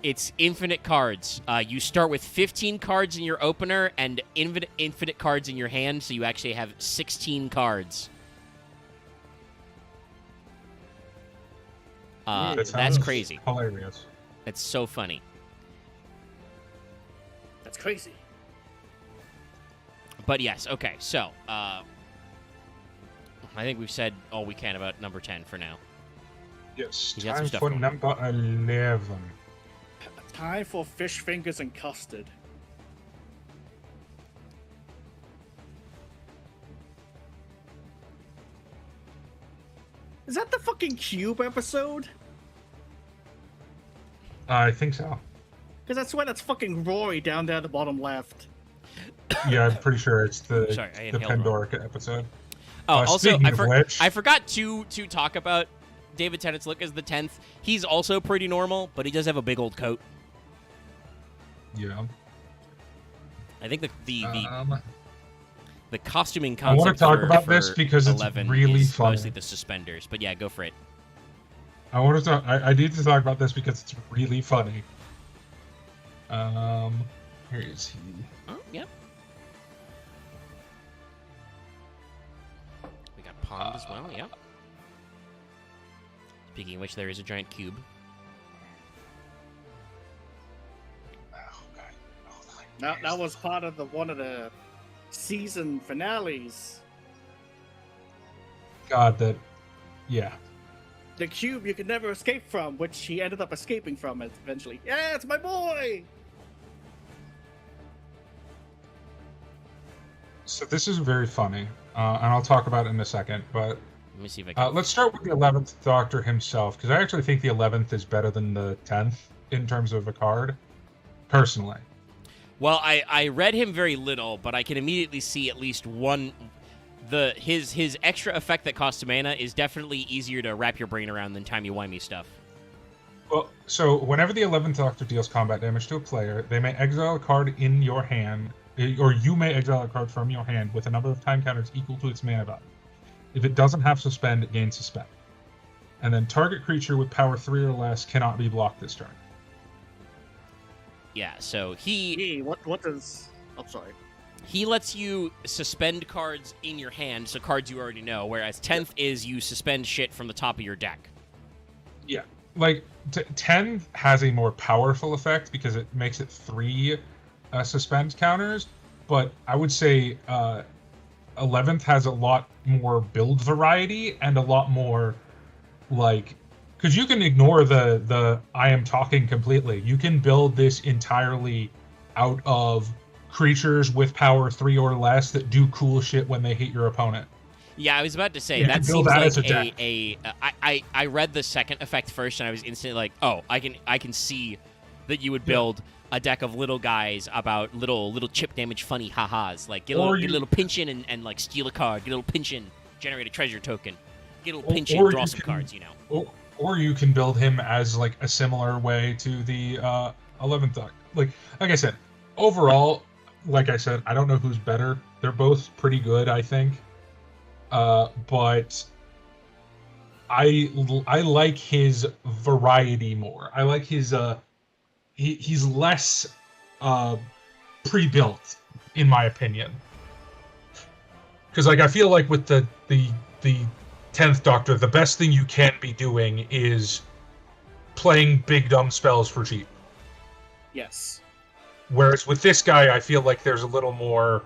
It's infinite cards. You start with 15 cards in your opener and infinite cards in your hand, so you actually have 16 cards. That's crazy. Hilarious. It's so funny. That's crazy. But yes, okay, so, I think we've said all we can about number 10 for now. Yes, He's got some time stuff for going. number 11. Time for fish fingers and custard. Is that the fucking Cube episode? I think so. Because I swear that's fucking Rory down there at the bottom left. Yeah, I'm pretty sure it's the inhaled Pandorica episode. Also, I forgot to talk about David Tennant's look as the 10th. He's also pretty normal, but he does have a big old coat. Yeah. I think the costuming concept. I want to talk about for this because it's 11 really is funny. Mostly the suspenders, but yeah, go for it. I need to talk about this because it's really funny. Here is he. Oh, yeah. We got Pond as well, yeah. Speaking of which, there is a giant cube. That was part of one of the season finales. God, yeah. The cube you could never escape from, which he ended up escaping from eventually. Yeah, it's my boy! So this is very funny, and I'll talk about it in a second, but let me see if I can. Let's start with the 11th Doctor himself, because I actually think the 11th is better than the 10th in terms of a card, personally. Well, I read him very little, but I can immediately see at least one. His extra effect that costs mana is definitely easier to wrap your brain around than timey-wimey stuff. Well, so whenever the 11th Doctor deals combat damage to a player, they may exile a card in your hand, or you may exile a card from your hand with a number of time counters equal to its mana value. If it doesn't have Suspend, it gains Suspend. And then target creature with power 3 or less cannot be blocked this turn. Yeah, so what does... I'm sorry. He lets you suspend cards in your hand, so cards you already know, whereas 10th is you suspend shit from the top of your deck. Yeah. Like, 10 has a more powerful effect because it makes it 3 suspend counters, but I would say 11th has a lot more build variety and a lot more, like... Because you can ignore the I am talking completely. You can build this entirely out of creatures with power 3 or less that do cool shit when they hit your opponent. Yeah, I was about to say, that seems like I read the second effect first, and I was instantly like, oh, I can see that you would build a deck of little guys about little chip damage funny ha-has. Like, get a little pinch in and like steal a card, get a little pinch in, generate a treasure token, get a little pinch in, draw some cards, you know. Or you can build him as like a similar way to the 11th Doctor. Like I said, overall, like I said, I don't know who's better. They're both pretty good, I think. But I like his variety more. I like his he's less pre-built, in my opinion. Because like I feel like with the 10th Doctor, the best thing you can be doing is playing big dumb spells for cheap. Yes. Whereas with this guy, I feel like there's a little more.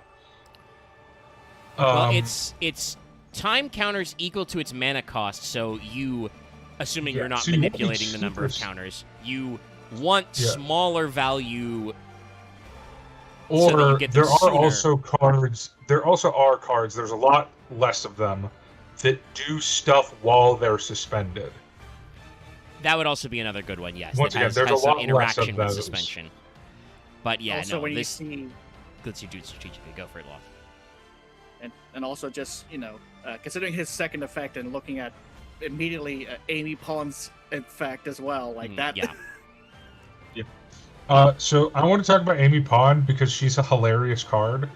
Well, it's time counters equal to its mana cost. So you, assuming you're not manipulating the number of counters, you want smaller value. Or so that you get there are sooner. also cards. There also are cards. There's a lot less of them that do stuff while they're suspended. That would also be another good one, yes. Once again, there's a some lot interaction less of with those. suspension. But yeah, also, when this you see... lets you do it strategically. Go for it, Loth. And also just, considering his second effect and looking at immediately Amy Pond's effect as well, like that. Yeah. So I want to talk about Amy Pond because she's a hilarious card.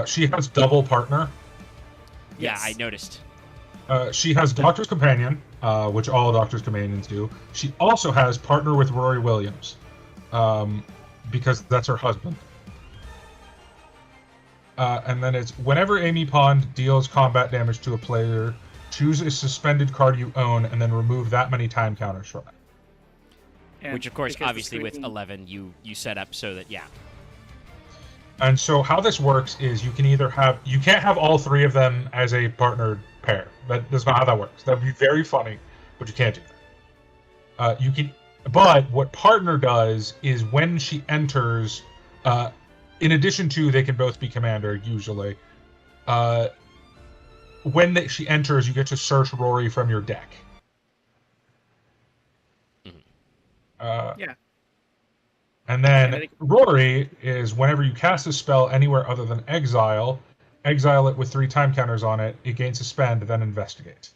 She has double partner. Yeah, Yes. I noticed. She has Doctor's Companion, which all Doctor's Companions do. She also has Partner with Rory Williams, because that's her husband. And then it's whenever Amy Pond deals combat damage to a player, choose a suspended card you own and then remove that many time counters from it. And Which, of course, because obviously with screen- 11, you set up so that, yeah. And so how this works is you can't have all three of them as a partnered pair. That's not how that works. That would be very funny, but you can't do that. But what partner does is when she enters, in addition to they can both be commander usually. When she enters, you get to search Rory from your deck. Mm-hmm. Yeah. And then Rory is whenever you cast a spell anywhere other than exile it with 3 time counters on it. It gains a spend, then investigate.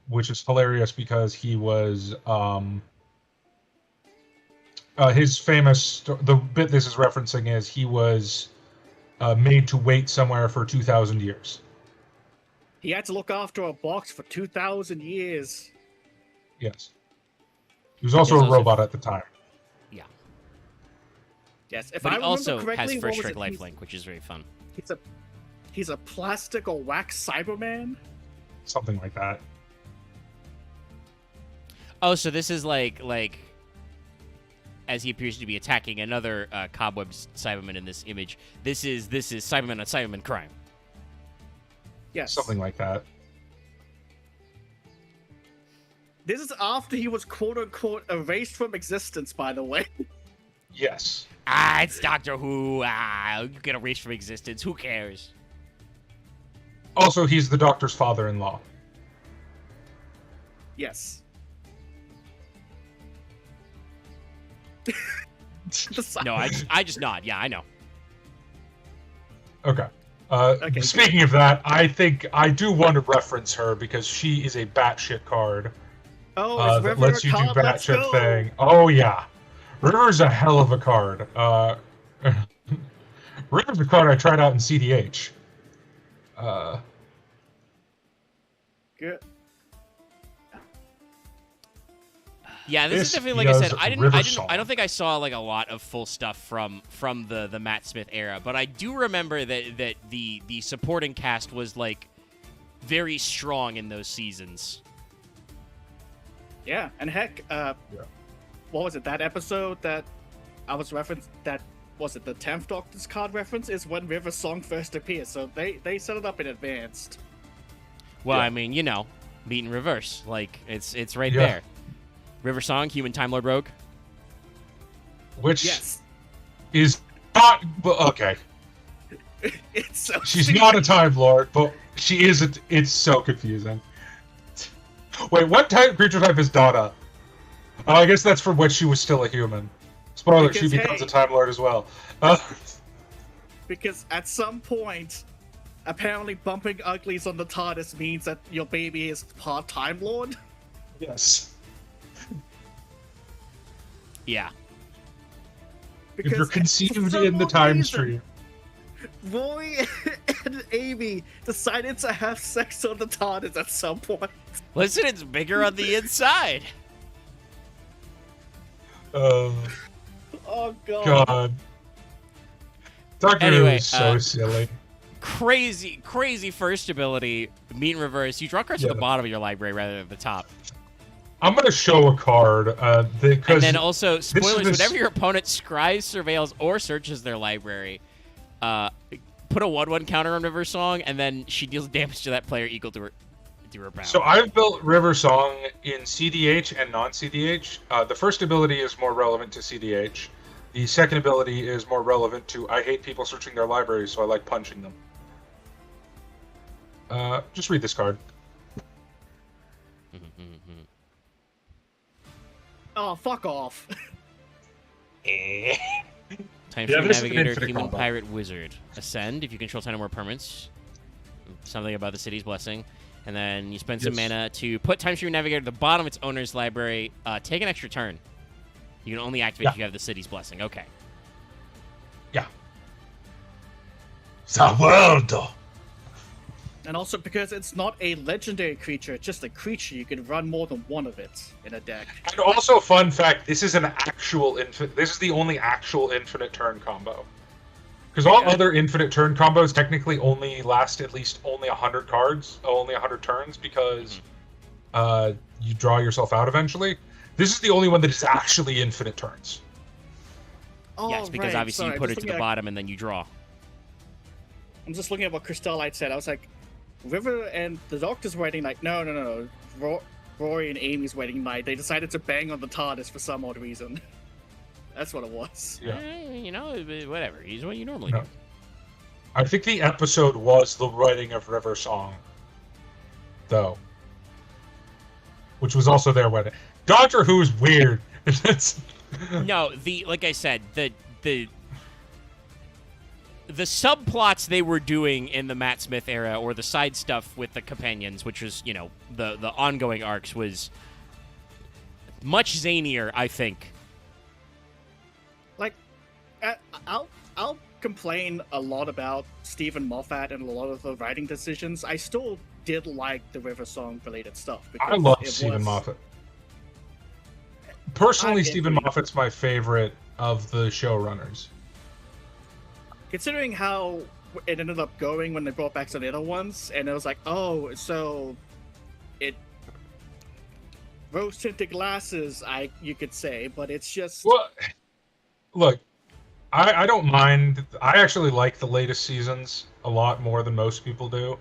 Which is hilarious because he was his famous the bit this is referencing is he was made to wait somewhere for 2,000 years. He had to look after a box for 2,000 years. Yes. He was also a robot at the time. Yeah. Yes. If but I he also correctly, has first strike lifelink, which is very fun. He's a plastic or wax Cyberman? Something like that. Oh, so this is like as he appears to be attacking another Cobweb Cyberman in this image. This is Cyberman on Cyberman crime. Yes. Something like that. This is after he was quote-unquote erased from existence, by the way. Yes. It's Doctor Who. You get erased from existence. Who cares? Also, he's the Doctor's father-in-law. Yes. No, I just nod. Yeah, I know. Okay. Okay, speaking of that, I think I do want to reference her because she is a batshit card. Oh, that lets you do batshit thing. Oh yeah, River's a hell of a card. River's a card I tried out in CDH. Good. Yeah, this is definitely, like I said, I don't think I saw like a lot of full stuff from the Matt Smith era, but I do remember that the supporting cast was like very strong in those seasons. Yeah, and heck, what was it? That episode that I was referenced, that was it the 10th Doctor's card reference, is when River's song first appears, so they set it up in advance. Well, I mean, meet in reverse, like it's right there. River Song, Human Time Lord Rogue. Which is not okay. It's so She's not a Time Lord, but she is. It's so confusing. Wait, what creature type is Donna? Oh, I guess that's for when she was still a human. Spoiler: she becomes a Time Lord as well. Because at some point, apparently bumping uglies on the TARDIS means that your baby is part Time Lord. Yes. Yeah. Because if you're conceived in the time stream. Roy and Amy decided to have sex on the TARDIS at some point. Listen, it's bigger on the inside. Oh God. Doctor Who is so silly. Crazy first ability, meet in reverse. You draw cards at the bottom of your library rather than the top. I'm going to show a card. And then also, spoilers, whenever your opponent scries, surveils, or searches their library, put a 1/1 counter on River Song, and then she deals damage to that player equal to her bound. So I've built River Song in CDH and non-CDH. The first ability is more relevant to CDH. The second ability is more relevant to I hate people searching their libraries, so I like punching them. Just read this card. Oh, fuck off. Time for Navigator, Human Pirate Wizard. Ascend if you control 10 or more permanents. Something about the city's blessing. And then you spend some mana to put Time Stream Navigator at the bottom of its owner's library. Take an extra turn. You can only activate if you have the city's blessing. Okay. Yeah. The world. And also because it's not a legendary creature, it's just a creature, you can run more than one of it in a deck. And also, fun fact, this is an actual infinite. This is the only actual infinite turn combo. Because all other infinite turn combos technically only last at least only 100 cards, only 100 turns, because you draw yourself out eventually. This is the only one that is actually infinite turns. Oh, yes, because obviously you put it to the bottom and then you draw. I'm just looking at what Crystalite said. I was like, River and the Doctor's wedding night. No. Rory and Amy's wedding night. They decided to bang on the TARDIS for some odd reason. That's what it was. Yeah. Whatever. He's what you normally do. I think the episode was the writing of River Song, though. which was also their wedding. Doctor Who is weird. No, like I said, the subplots they were doing in the Matt Smith era, or the side stuff with the companions, which was, the ongoing arcs, was much zanier, I think. Like, I'll complain a lot about Stephen Moffat and a lot of the writing decisions. I still did like the River Song related stuff. I love Stephen Moffat. Personally, Stephen Moffat's my favorite of the showrunners. Considering how it ended up going when they brought back some of the other ones, and it was like, oh, so it rose-tinted glasses, you could say, but it's just... Well, look, I don't mind. I actually like the latest seasons a lot more than most people do.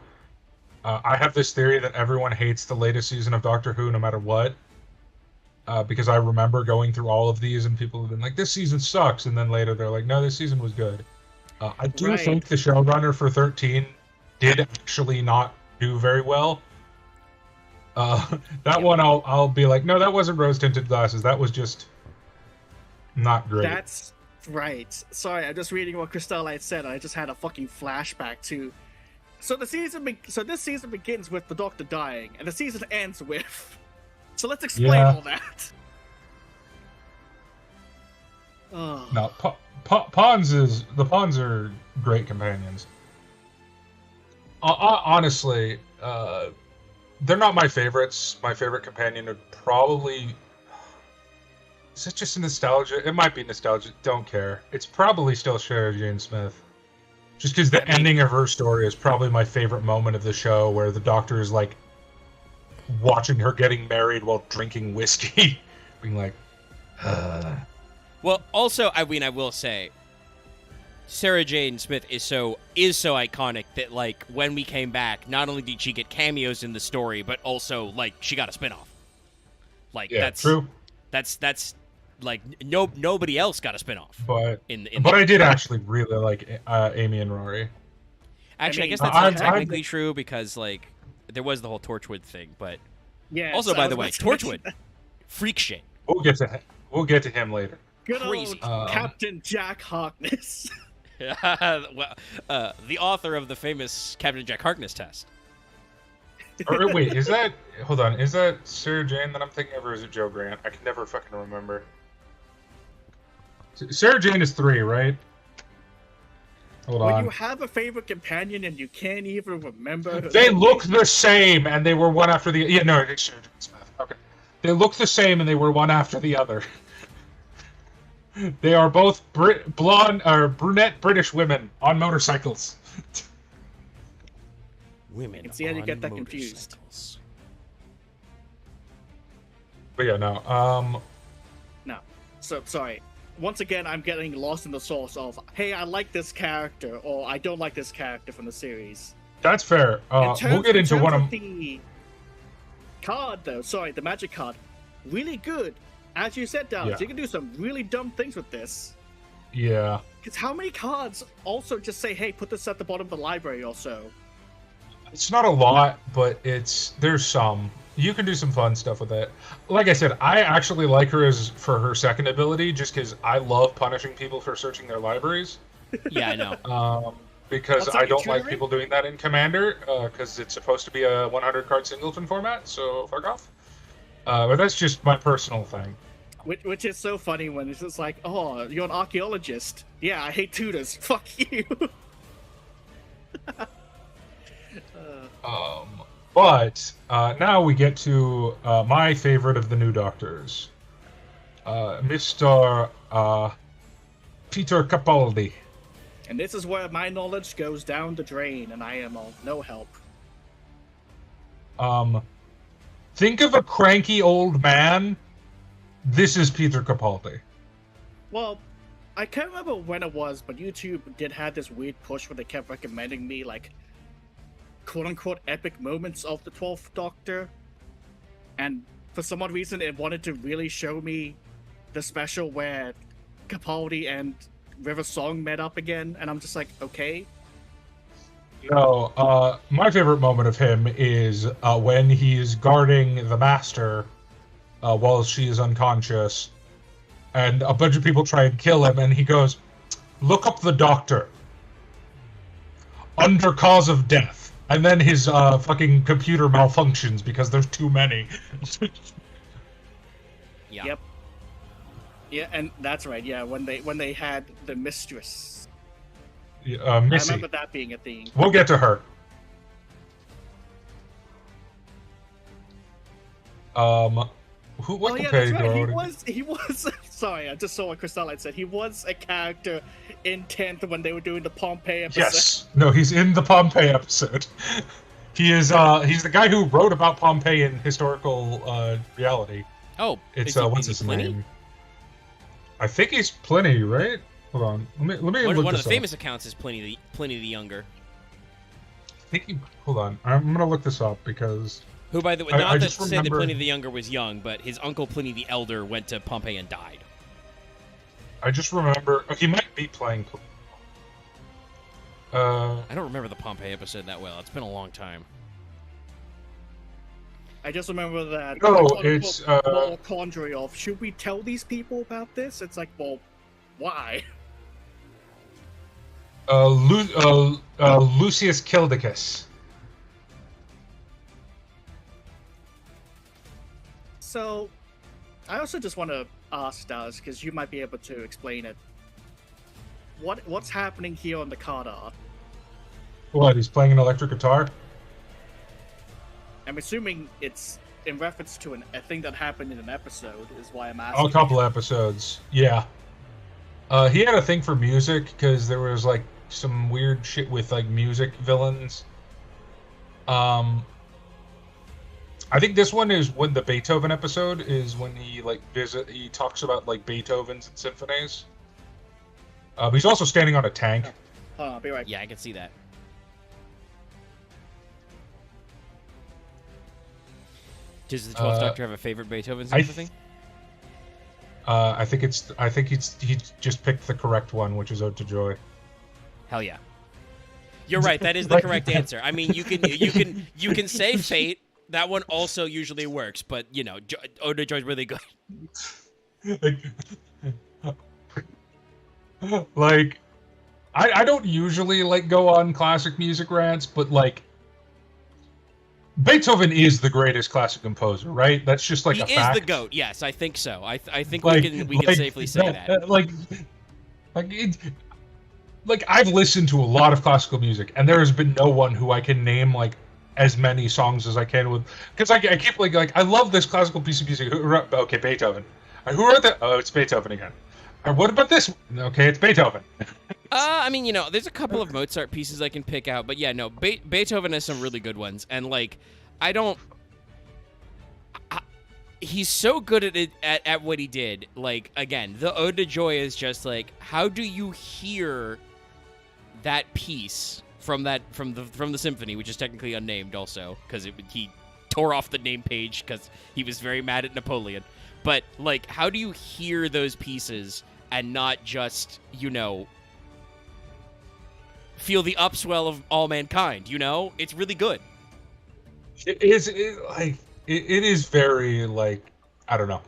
I have this theory that everyone hates the latest season of Doctor Who no matter what. Because I remember going through all of these and people have been like, this season sucks, and then later they're like, no, this season was good. I do think the showrunner for 13 did actually not do very well. One I'll be like, no, that wasn't rose-tinted glasses. That was just not great. That's right. Sorry, I'm just reading what Crystalite said, and I just had a fucking flashback to... So this season begins with the Doctor dying, and the season ends with... So let's explain all that. Oh. No, the Pawns are great companions. Honestly, they're not my favorites. My favorite companion would probably... Is it just nostalgia? It might be nostalgia. Don't care. It's probably still Sarah Jane Smith. Just because the ending of her story is probably my favorite moment of the show, where the Doctor is like watching her getting married while drinking whiskey, being like, Well, also, I will say, Sarah Jane Smith is so iconic that, like, when we came back, not only did she get cameos in the story, but also, like, she got a spinoff. Like, yeah, that's true. That's like nobody else got a spinoff. But I did actually really like Amy and Rory. Actually, I guess that's not technically true, because, like, there was the whole Torchwood thing, but yeah. Also, by the way, Torchwood, freak shit. We'll get to him later. Good Crazy. Old Captain Jack Harkness. The author of the famous Captain Jack Harkness test. Or wait, is that Sarah Jane that I'm thinking of, or is it Joe Grant? I can never fucking remember. Sarah Jane is 3, right? Hold on. When you have a favorite companion and you can't even remember... They look the same, and they were one after the... Yeah, no, it's Sarah Jane Smith. Okay. They look the same, and they were one after the other. They are both brunette British women on motorcycles. Women. See how you get that confused. But yeah, no. No. So sorry. Once again, I'm getting lost in the sauce of, hey, I like this character, or I don't like this character from the series. That's fair. We'll get into one of the card, though. Sorry, the magic card. Really good. As you said, Dallas, you can do some really dumb things with this. Yeah. Because how many cards also just say, hey, put this at the bottom of the library or so? It's not a lot, but there's some. You can do some fun stuff with it. Like I said, I actually like her for her second ability, just because I love punishing people for searching their libraries. Yeah, I know. Because I don't like people doing that in Commander, because it's supposed to be a 100-card singleton format, so fuck off. But that's just my personal thing. Which is so funny when it's just like, oh, you're an archaeologist. Yeah, I hate tutors. Fuck you. But now we get to my favorite of the new Doctors, Mr. Peter Capaldi. And this is where my knowledge goes down the drain, and I am of no help. Think of a cranky old man. This is Peter Capaldi. Well, I can't remember when it was, but YouTube did have this weird push where they kept recommending me, like, quote-unquote epic moments of the 12th Doctor. And for some odd reason, it wanted to really show me the special where Capaldi and River Song met up again, and I'm just like, okay. No, my favorite moment of him is when he's guarding the Master while she is unconscious, and a bunch of people try and kill him, and he goes, "Look up the doctor. Under cause of death." And then his fucking computer malfunctions because there's too many. Yeah. Yep. Yeah, and that's right. Yeah, when they had the mistress. Missy. I remember that being a theme. We'll get to her. What that's right. He was. Sorry, I just saw what Crystalline said. He was a character in 10th when they were doing the Pompeii episode. Yes. No, he's in the Pompeii episode. He is. He's the guy who wrote about Pompeii in historical reality. Oh, it's what's his name? I think he's Pliny, right? Hold on. Let me look one this of the up. famous accounts is Pliny the Younger. I think he. Hold on. I'm gonna look this up because. Who, by the way, not to say that Pliny the Younger was young, but his uncle Pliny the Elder went to Pompeii and died. I just remember he might be playing. I don't remember the Pompeii episode that well. It's been a long time. I just remember that. No, it's moral quandary of should we tell these people about this? It's like, well, why? Lucius Kildicus. So, I also just want to ask Daz, because you might be able to explain it. What's happening here on the card art? What, he's playing an electric guitar? I'm assuming it's in reference to a thing that happened in an episode, is why I'm asking. Oh, a couple episodes, yeah. He had a thing for music, because there was, like, some weird shit with, like, music villains. I think this one is when the Beethoven episode is when he he talks about like Beethoven's and symphonies. He's also standing on a tank. I'll be right. Yeah, I can see that. Does the 12th Doctor have a favorite Beethoven symphony? I think he just picked the correct one, which is Ode to Joy. Hell yeah. You're right. That is the correct answer. I mean, you can say Fate. That one also usually works, but you know, Ode to Joy is really good. Like, I don't usually like go on classic music rants, but like, Beethoven is the greatest classic composer, right? That's just like a fact. He is the GOAT. Yes, I think so. I think we can safely say that. Like I've listened to a lot of classical music, and there has been no one who I can name like as many songs as I can with, because I keep like I love this classical piece of music. Okay, Beethoven. Who wrote that? Oh, it's Beethoven again. What about this one? Okay, it's Beethoven. I mean, you know, there's a couple of Mozart pieces I can pick out, but yeah, no, Beethoven has some really good ones, and like, he's so good at it at what he did. Like, again, the Ode to Joy is just like, how do you hear that piece from the symphony, which is technically unnamed also, because he tore off the name page because he was very mad at Napoleon. But like, how do you hear those pieces and not just, you know, feel the upswell of all mankind? You know, it's really good. It is very like, I don't know.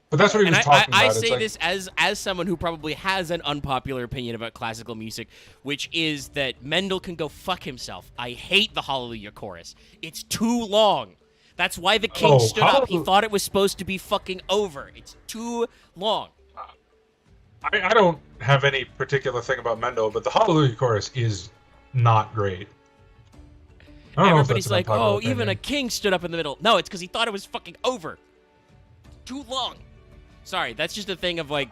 But that's what he was talking about. I say this as someone who probably has an unpopular opinion about classical music, which is that Mendel can go fuck himself. I hate the Hallelujah chorus. It's too long. That's why the king stood up. He thought it was supposed to be fucking over. It's too long. I don't have any particular thing about Mendel, but the Hallelujah chorus is not great. Everybody's like, oh, even a king stood up in the middle. No, it's because he thought it was fucking over. Too long. Sorry, that's just a thing of like,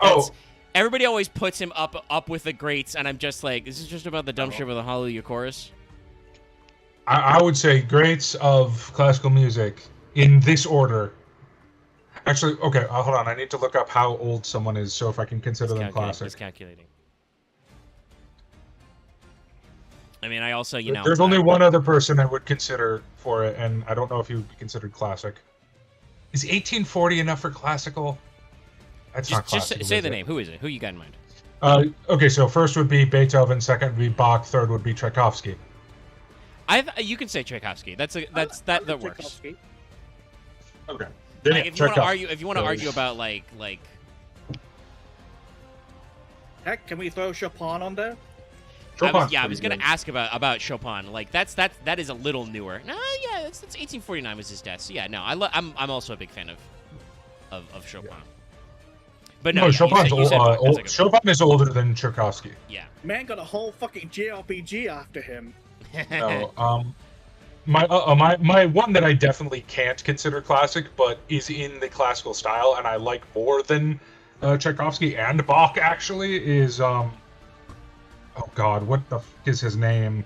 everybody always puts him up with the greats, and I'm just like, this is just about the dumb shit with the Hallelujah chorus. I would say greats of classical music in this order. Actually, okay, hold on. I need to look up how old someone is, so if I can consider them classic. It's calculating. I mean, I also, you know... There's only one other person I would consider for it, and I don't know if he would be considered classic. Is 1840 enough for classical? That's not classical. Just say the name. Who is it? Who you got in mind? Okay, so first would be Beethoven, second would be Bach, third would be Tchaikovsky. You can say Tchaikovsky. That works. Okay. Like, if you want to argue, about like. Heck, can we throw Chopin on there? I was gonna ask about Chopin. Like that is a little newer. No, yeah, that's 1849 was his death. So yeah, no, I'm also a big fan of Chopin. Yeah. But no, Chopin's Chopin is older than Tchaikovsky. Yeah. Man got a whole fucking JRPG after him. No, my one that I definitely can't consider classic, but is in the classical style, and I like more than Tchaikovsky and Bach actually is oh god, what the f is his name?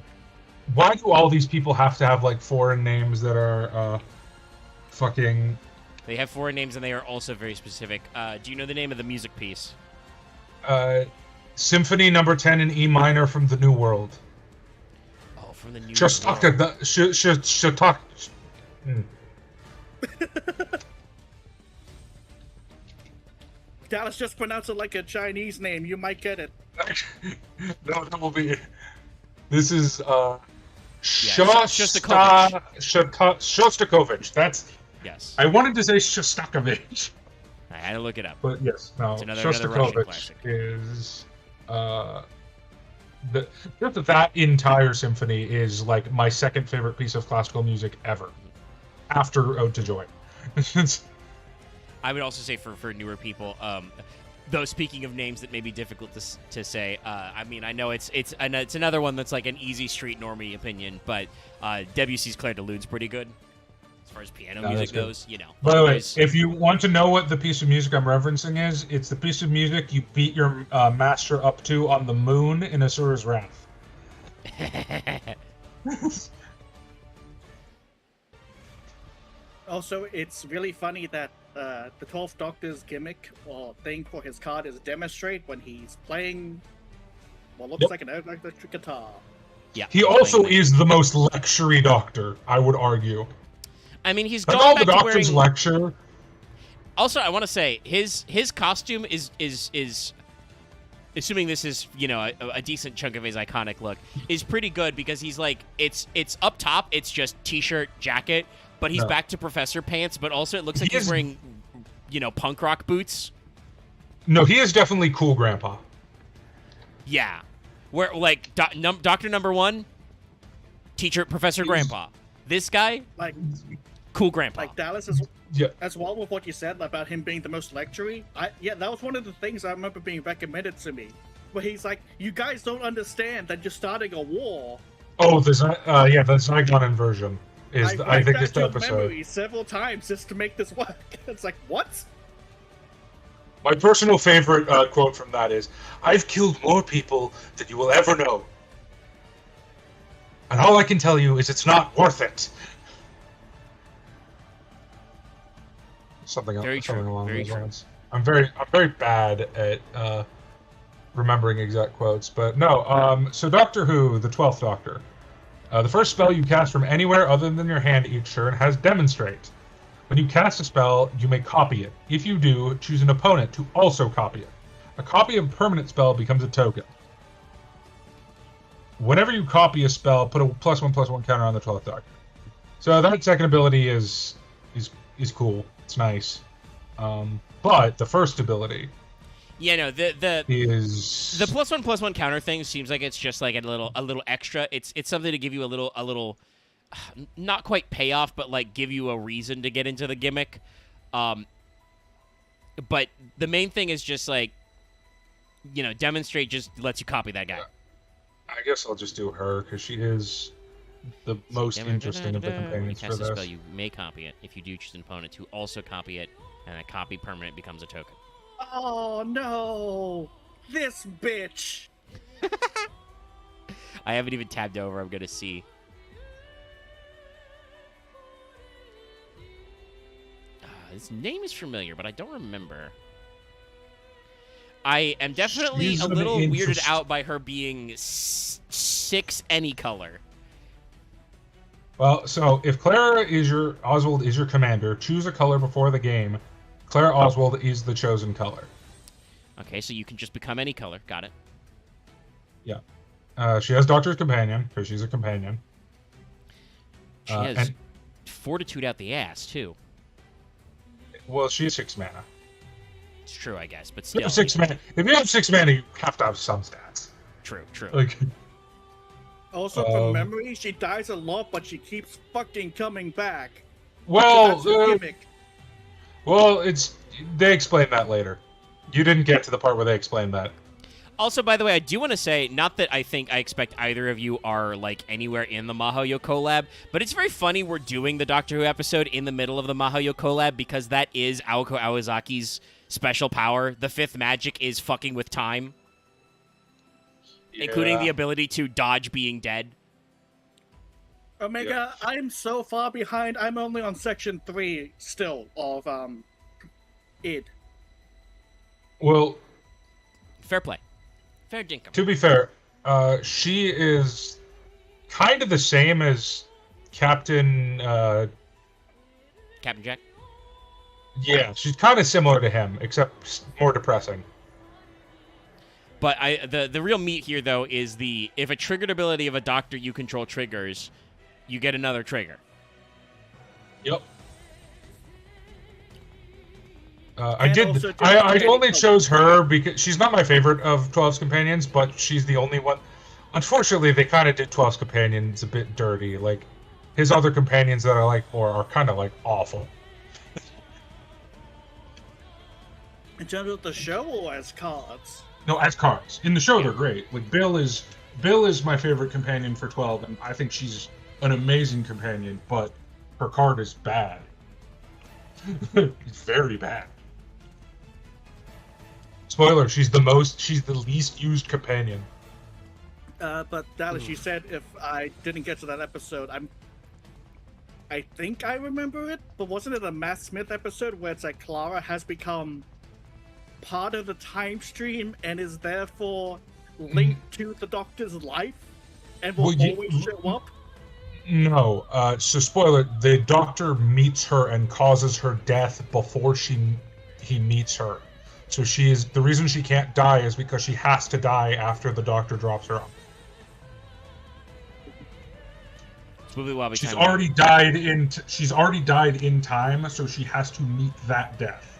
Why do all these people have to have like foreign names that are fucking? They have foreign names and they are also very specific. Do you know the name of the music piece? Symphony Number 10 in E minor from the New World. Oh, from the New World. Dallas, just pronounce it like a Chinese name. You might get it. No, that will be. This is Shostakovich. That's. Yes. I wanted to say Shostakovich. I had to look it up. But yes, no. Shostakovich is that entire symphony is like my second favorite piece of classical music ever, after Ode to Joy. I would also say for newer people, though, speaking of names that may be difficult to say, I mean, I know it's another one that's like an easy street normie opinion, but Debussy's Clair de Lune's pretty good as far as piano music goes. You know. By the way, if you want to know what the piece of music I'm referencing is, it's the piece of music you beat your master up to on the moon in Asura's Wrath. Also, it's really funny that the 12th Doctor's gimmick or thing for his card is demonstrate when he's playing what looks like an electric guitar. Yeah. He also is the most lectury Doctor, I would argue. I mean, he's going all back the Doctor's to wearing... lecture. Also, I want to say his costume is assuming this is, you know, a decent chunk of his iconic look, is pretty good because he's like it's up top, it's just t-shirt, jacket, but he's back to Professor pants, but also it looks like he's wearing, you know, punk rock boots. No, he is definitely cool grandpa. Yeah. Where like Doctor Number 1, teacher Professor Grandpa. This guy, like cool grandpa. Like Dallas as well with what you said about him being the most lectury. That was one of the things I remember being recommended to me. Where he's like, you guys don't understand that you're starting a war. Oh, the Zygon inversion. I think this episode several times just to make this work. It's like, what? My personal favorite quote from that is, "I've killed more people than you will ever know, and all I can tell you is it's not worth it." Something along those lines. I'm very bad at remembering exact quotes, but no. So Doctor Who, the 12th Doctor. The first spell you cast from anywhere other than your hand each turn has Demonstrate. When you cast a spell, you may copy it. If you do, choose an opponent to also copy it. A copy of a permanent spell becomes a token. Whenever you copy a spell, put a +1/+1 counter on the 12th Doctor. So that second ability is cool. It's nice. But the first ability... Yeah, no, the is the +1/+1 counter thing seems like it's just like a little extra. It's something to give you a little not quite payoff, but like give you a reason to get into the gimmick. But the main thing is just like, you know, Demonstrate just lets you copy that guy. I guess I'll just do her because she is the most interesting of the companions for this. Spell, you may copy it. If you do, choose an opponent to also copy it, and a copy permanent becomes a token. Oh no! This bitch! I haven't even tabbed over. I'm gonna see. His name is familiar, but I don't remember. I am definitely a little weirded out by her being 6 any color. Well, so if Oswald is your commander, choose a color before the game. Claire Oswald is the chosen color. Okay, so you can just become any color. Got it. Yeah. She has Doctor's Companion, because she's a companion. She has Fortitude out the ass, too. Well, she has 6 mana. It's true, I guess, but If still. you have 6 mana, if you have 6 mana, you have to have some stats. True. Like, Also, from memory, she dies a lot, but she keeps fucking coming back. well, That's her gimmick. well, they explain that later. You didn't get to the part where they explained that. Also, by the way, I do want to say, not that I expect either of you are, like, anywhere in the Mahoyo collab, but it's very funny we're doing the Doctor Who episode in the middle of the Mahoyo collab, because that is Aoko Awazaki's special power. The 5th magic is fucking with time, including the ability to dodge being dead. Omega, I'm so far behind. I'm only on section 3 still of id. Well, Fair play. Fair dinkum. to be fair, she is kind of the same as Captain. Captain Jack? Yeah, she's kind of similar to him, except more depressing. But the real meat here, though, is if a triggered ability of a Doctor you control triggers, you get another trigger. Yep. I only chose her because she's not my favorite of 12's companions, but she's the only one. Unfortunately, they kind of did 12's companions a bit dirty. Like, his other companions that I like more are kind of, like, awful. In terms of the show or as cards? No, as cards. In the show, they're great. Like, Bill is my favorite companion for 12, and I think she's an amazing companion, but her card is bad. It's very bad. Spoiler, she's the least used companion. But Dallas, you said if I didn't get to that episode, I think I remember it, but wasn't it a Matt Smith episode where it's like Clara has become part of the time stream and is therefore linked to the Doctor's life and will always show up? No. So spoiler, the Doctor meets her and causes her death before he meets her. So the reason she can't die is because she has to die after the Doctor drops her off. She's already died in time, so she has to meet that death.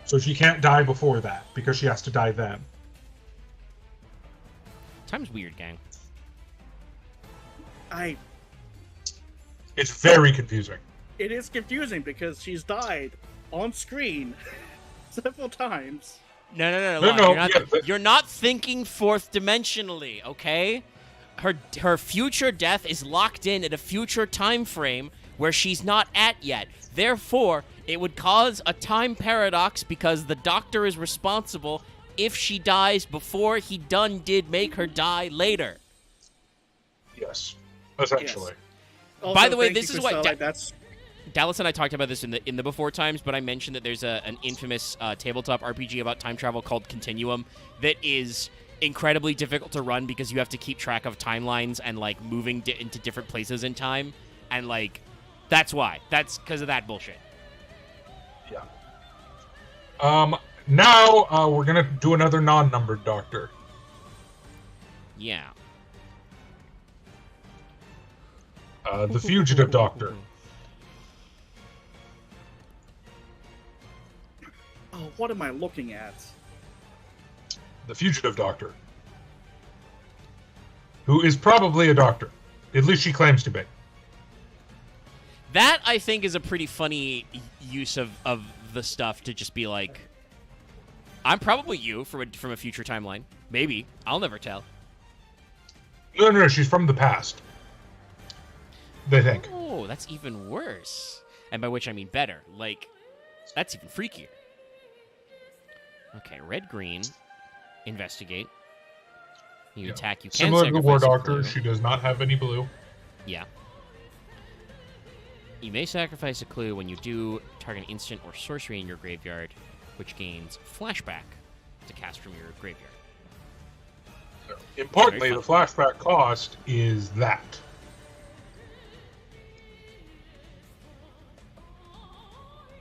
So she can't die before that because she has to die then. Time's weird, gang. It's very confusing. It is confusing because she's died on screen several times. No. You're not thinking fourth dimensionally, okay? Her future death is locked in at a future time frame where she's not at yet. Therefore, it would cause a time paradox because the Doctor is responsible if she dies before he did make her die later. Yes, essentially. Yes. Also, by the way, this is what that's Dallas and I talked about this in the before times, but I mentioned that there's an infamous tabletop RPG about time travel called Continuum that is incredibly difficult to run because you have to keep track of timelines and like moving into different places in time, and like that's why. That's because of that bullshit. Yeah. Now we're gonna do another non-numbered Doctor. Yeah. The Fugitive Doctor. Oh, what am I looking at? The Fugitive Doctor. Who is probably a doctor. At least she claims to be. That, I think, is a pretty funny use of the stuff to just be like, I'm probably you from a future timeline. Maybe. I'll never tell. No, she's from the past. They think. Oh, that's even worse. And by which I mean better. Like, that's even freakier. Okay, red-green. Investigate. You attack, you can similar to the War sacrifice a Doctor, clue. she does not have any blue. Yeah. You may sacrifice a clue. When you do, target an instant or sorcery in your graveyard, which gains flashback to cast from your graveyard. Importantly, the flashback cost is that.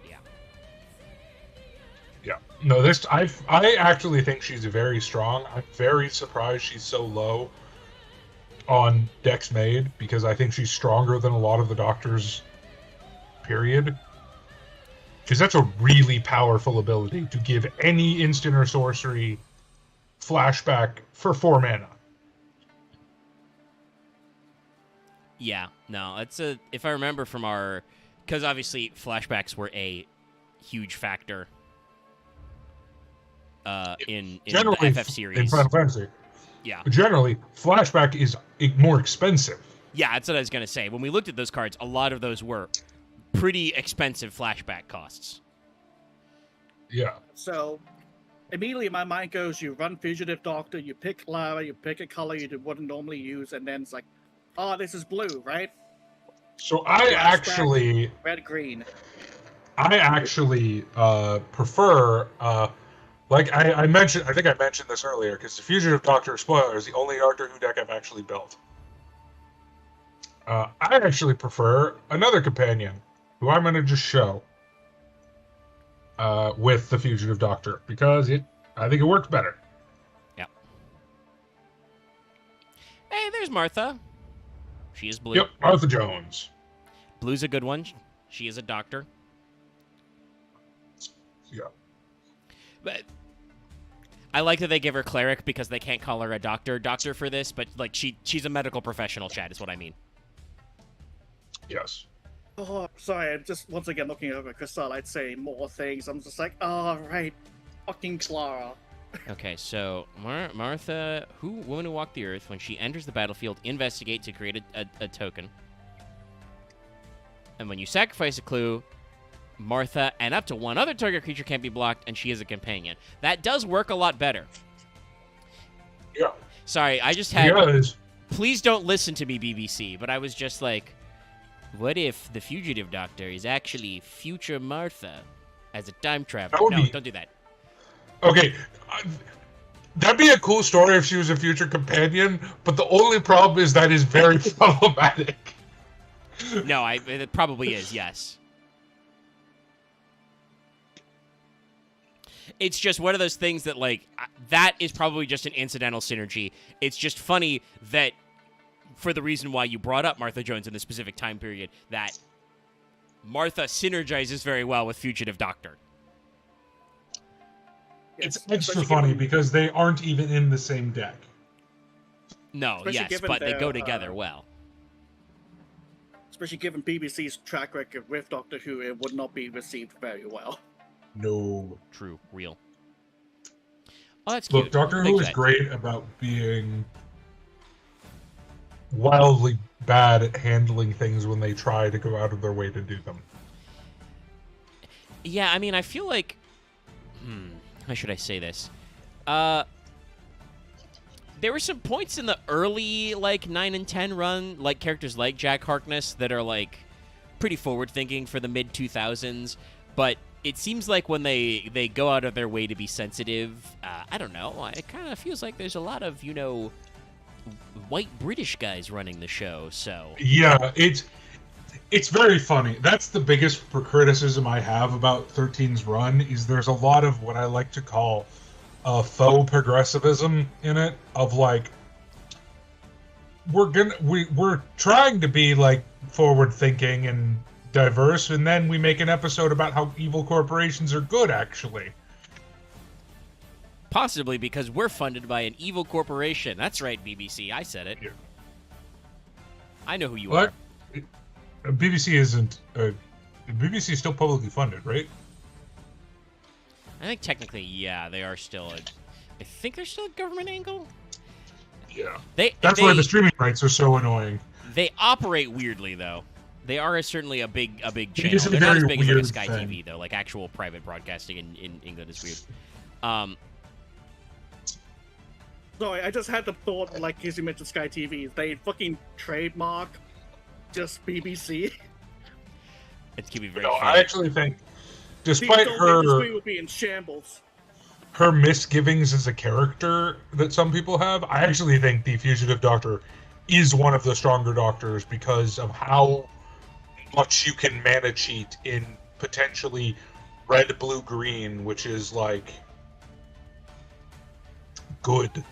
Yeah. Yeah. No, I actually think she's very strong. I'm very surprised she's so low on Dex Made because I think she's stronger than a lot of the Doctor's period. Because that's a really powerful ability to give any instant or sorcery flashback for 4 mana. Yeah, no, it's a. If I remember from our, because obviously flashbacks were a huge factor in Generally, the FF series in Final Fantasy. Yeah. Generally, flashback is more expensive. Yeah, that's what I was gonna say. When we looked at those cards, a lot of those were pretty expensive flashback costs. Yeah. So immediately my mind goes, you run Fugitive Doctor, you pick Lara, you pick a color you wouldn't normally use, and then it's like, oh, this is blue, right? So I actually red green. I actually prefer like I mentioned, I think I mentioned this earlier, because the Fugitive Doctor spoiler is the only Doctor Who deck I've actually built. I actually prefer another companion, who I'm going to just show with the Fugitive Doctor, because I think it works better. Yeah. Hey, there's Martha. She is blue. Yep, Martha Jones. Blue's a good one. She is a doctor. Yeah. But I like that they give her cleric because they can't call her a doctor for this, but like she's a medical professional, Chad, is what I mean. Yes. Oh, sorry, I'm just once again looking over Crystal. I'd say more things. I'm just like, oh, right. Fucking Clara. Okay, so Martha, woman who walked the earth, when she enters the battlefield, investigate to create a token. And when you sacrifice a clue, Martha and up to one other target creature can't be blocked, and she is a companion. That does work a lot better. Yeah. Sorry, I just had... Yeah, please don't listen to me, BBC, but I was just like, what if the Fugitive Doctor is actually future Martha as a time traveler? No, don't do that. Okay, that'd be a cool story if she was a future companion, but the only problem is that is very problematic. No, it probably is, yes. It's just one of those things that, like, that is probably just an incidental synergy. It's just funny that, for the reason why you brought up Martha Jones in this specific time period, that Martha synergizes very well with Fugitive Doctor. It's extra funny because they aren't even in the same deck. No, especially yes, but they go together well. Especially given BBC's track record with Doctor Who, it would not be received very well. No. True. Real. Oh, that's cute. Look, Doctor Who is great about being wildly bad at handling things when they try to go out of their way to do them. Yeah, I mean, I feel like... how should I say this? There were some points in the early, like, 9 and 10 run, like characters like Jack Harkness, that are, like, pretty forward-thinking for the mid-2000s, but it seems like when they go out of their way to be sensitive, I don't know, it kind of feels like there's a lot of, white British guys running the show, so... Yeah, it's very funny. That's the biggest criticism I have about 13's run, is there's a lot of what I like to call faux progressivism in it, of like, we're trying to be like forward thinking and diverse, and then we make an episode about how evil corporations are good, actually. Possibly because we're funded by an evil corporation. That's right, BBC. I said it. Yeah. I know who you are. BBC isn't... BBC is still publicly funded, right? I think technically, yeah, they are still I think they're still a government angle? Yeah. That's why the streaming rights are so annoying. They operate weirdly, though. They are certainly a big channel. It's They're not as big as like a weird Sky thing. TV, though. Like actual private broadcasting in England is weird. Sorry, I just had the thought, like, as you mentioned Sky TV, they fucking trademark just BBC. It's gonna be very No, funny. I actually think, despite her industry would be in shambles. her misgivings as a character that some people have, I actually think the Fugitive Doctor is one of the stronger Doctors because of how much you can mana cheat in potentially red, blue, green, which is like good.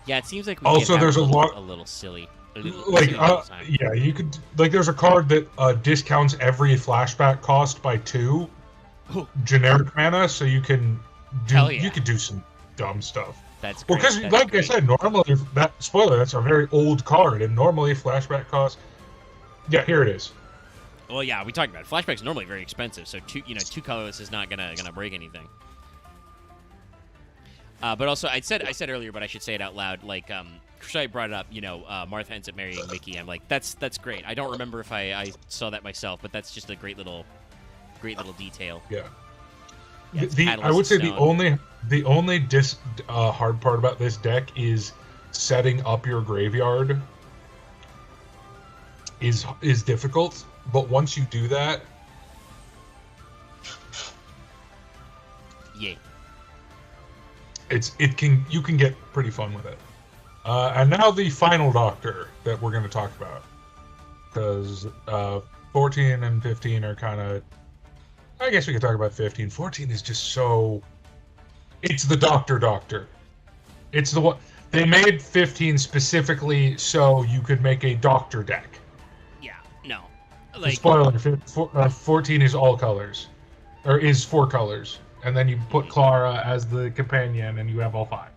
Yeah, it seems like we Also, get there's a lot- a little silly. Yeah, you could there's a card that discounts every flashback cost by 2 generic mana, so you can do some dumb stuff. That's great. Well, because I said, normally that's a very old card, and normally flashback costs. Yeah, here it is. Well, yeah, we talked about it. Flashback's normally very expensive, so two colorless is not gonna break anything. But also, I said earlier, but I should say it out loud. Like, Kushai brought it up. Martha ends up marrying Mickey. I'm like, that's great. I don't remember if I saw that myself, but that's just a great little detail. Yeah. Yeah, I would say the only hard part about this deck is setting up your graveyard is difficult, but once you do that, yay. You can get pretty fun with it. And now the final Doctor that we're going to talk about, because 14 and 15 are kind of. I guess we could talk about 15. 14 is just so. It's the Doctor. It's the one they made 15 specifically so you could make a Doctor deck. Yeah, no. Spoiler: 14 is all colors, or is 4 colors, and then you put Clara as the companion, and you have all 5.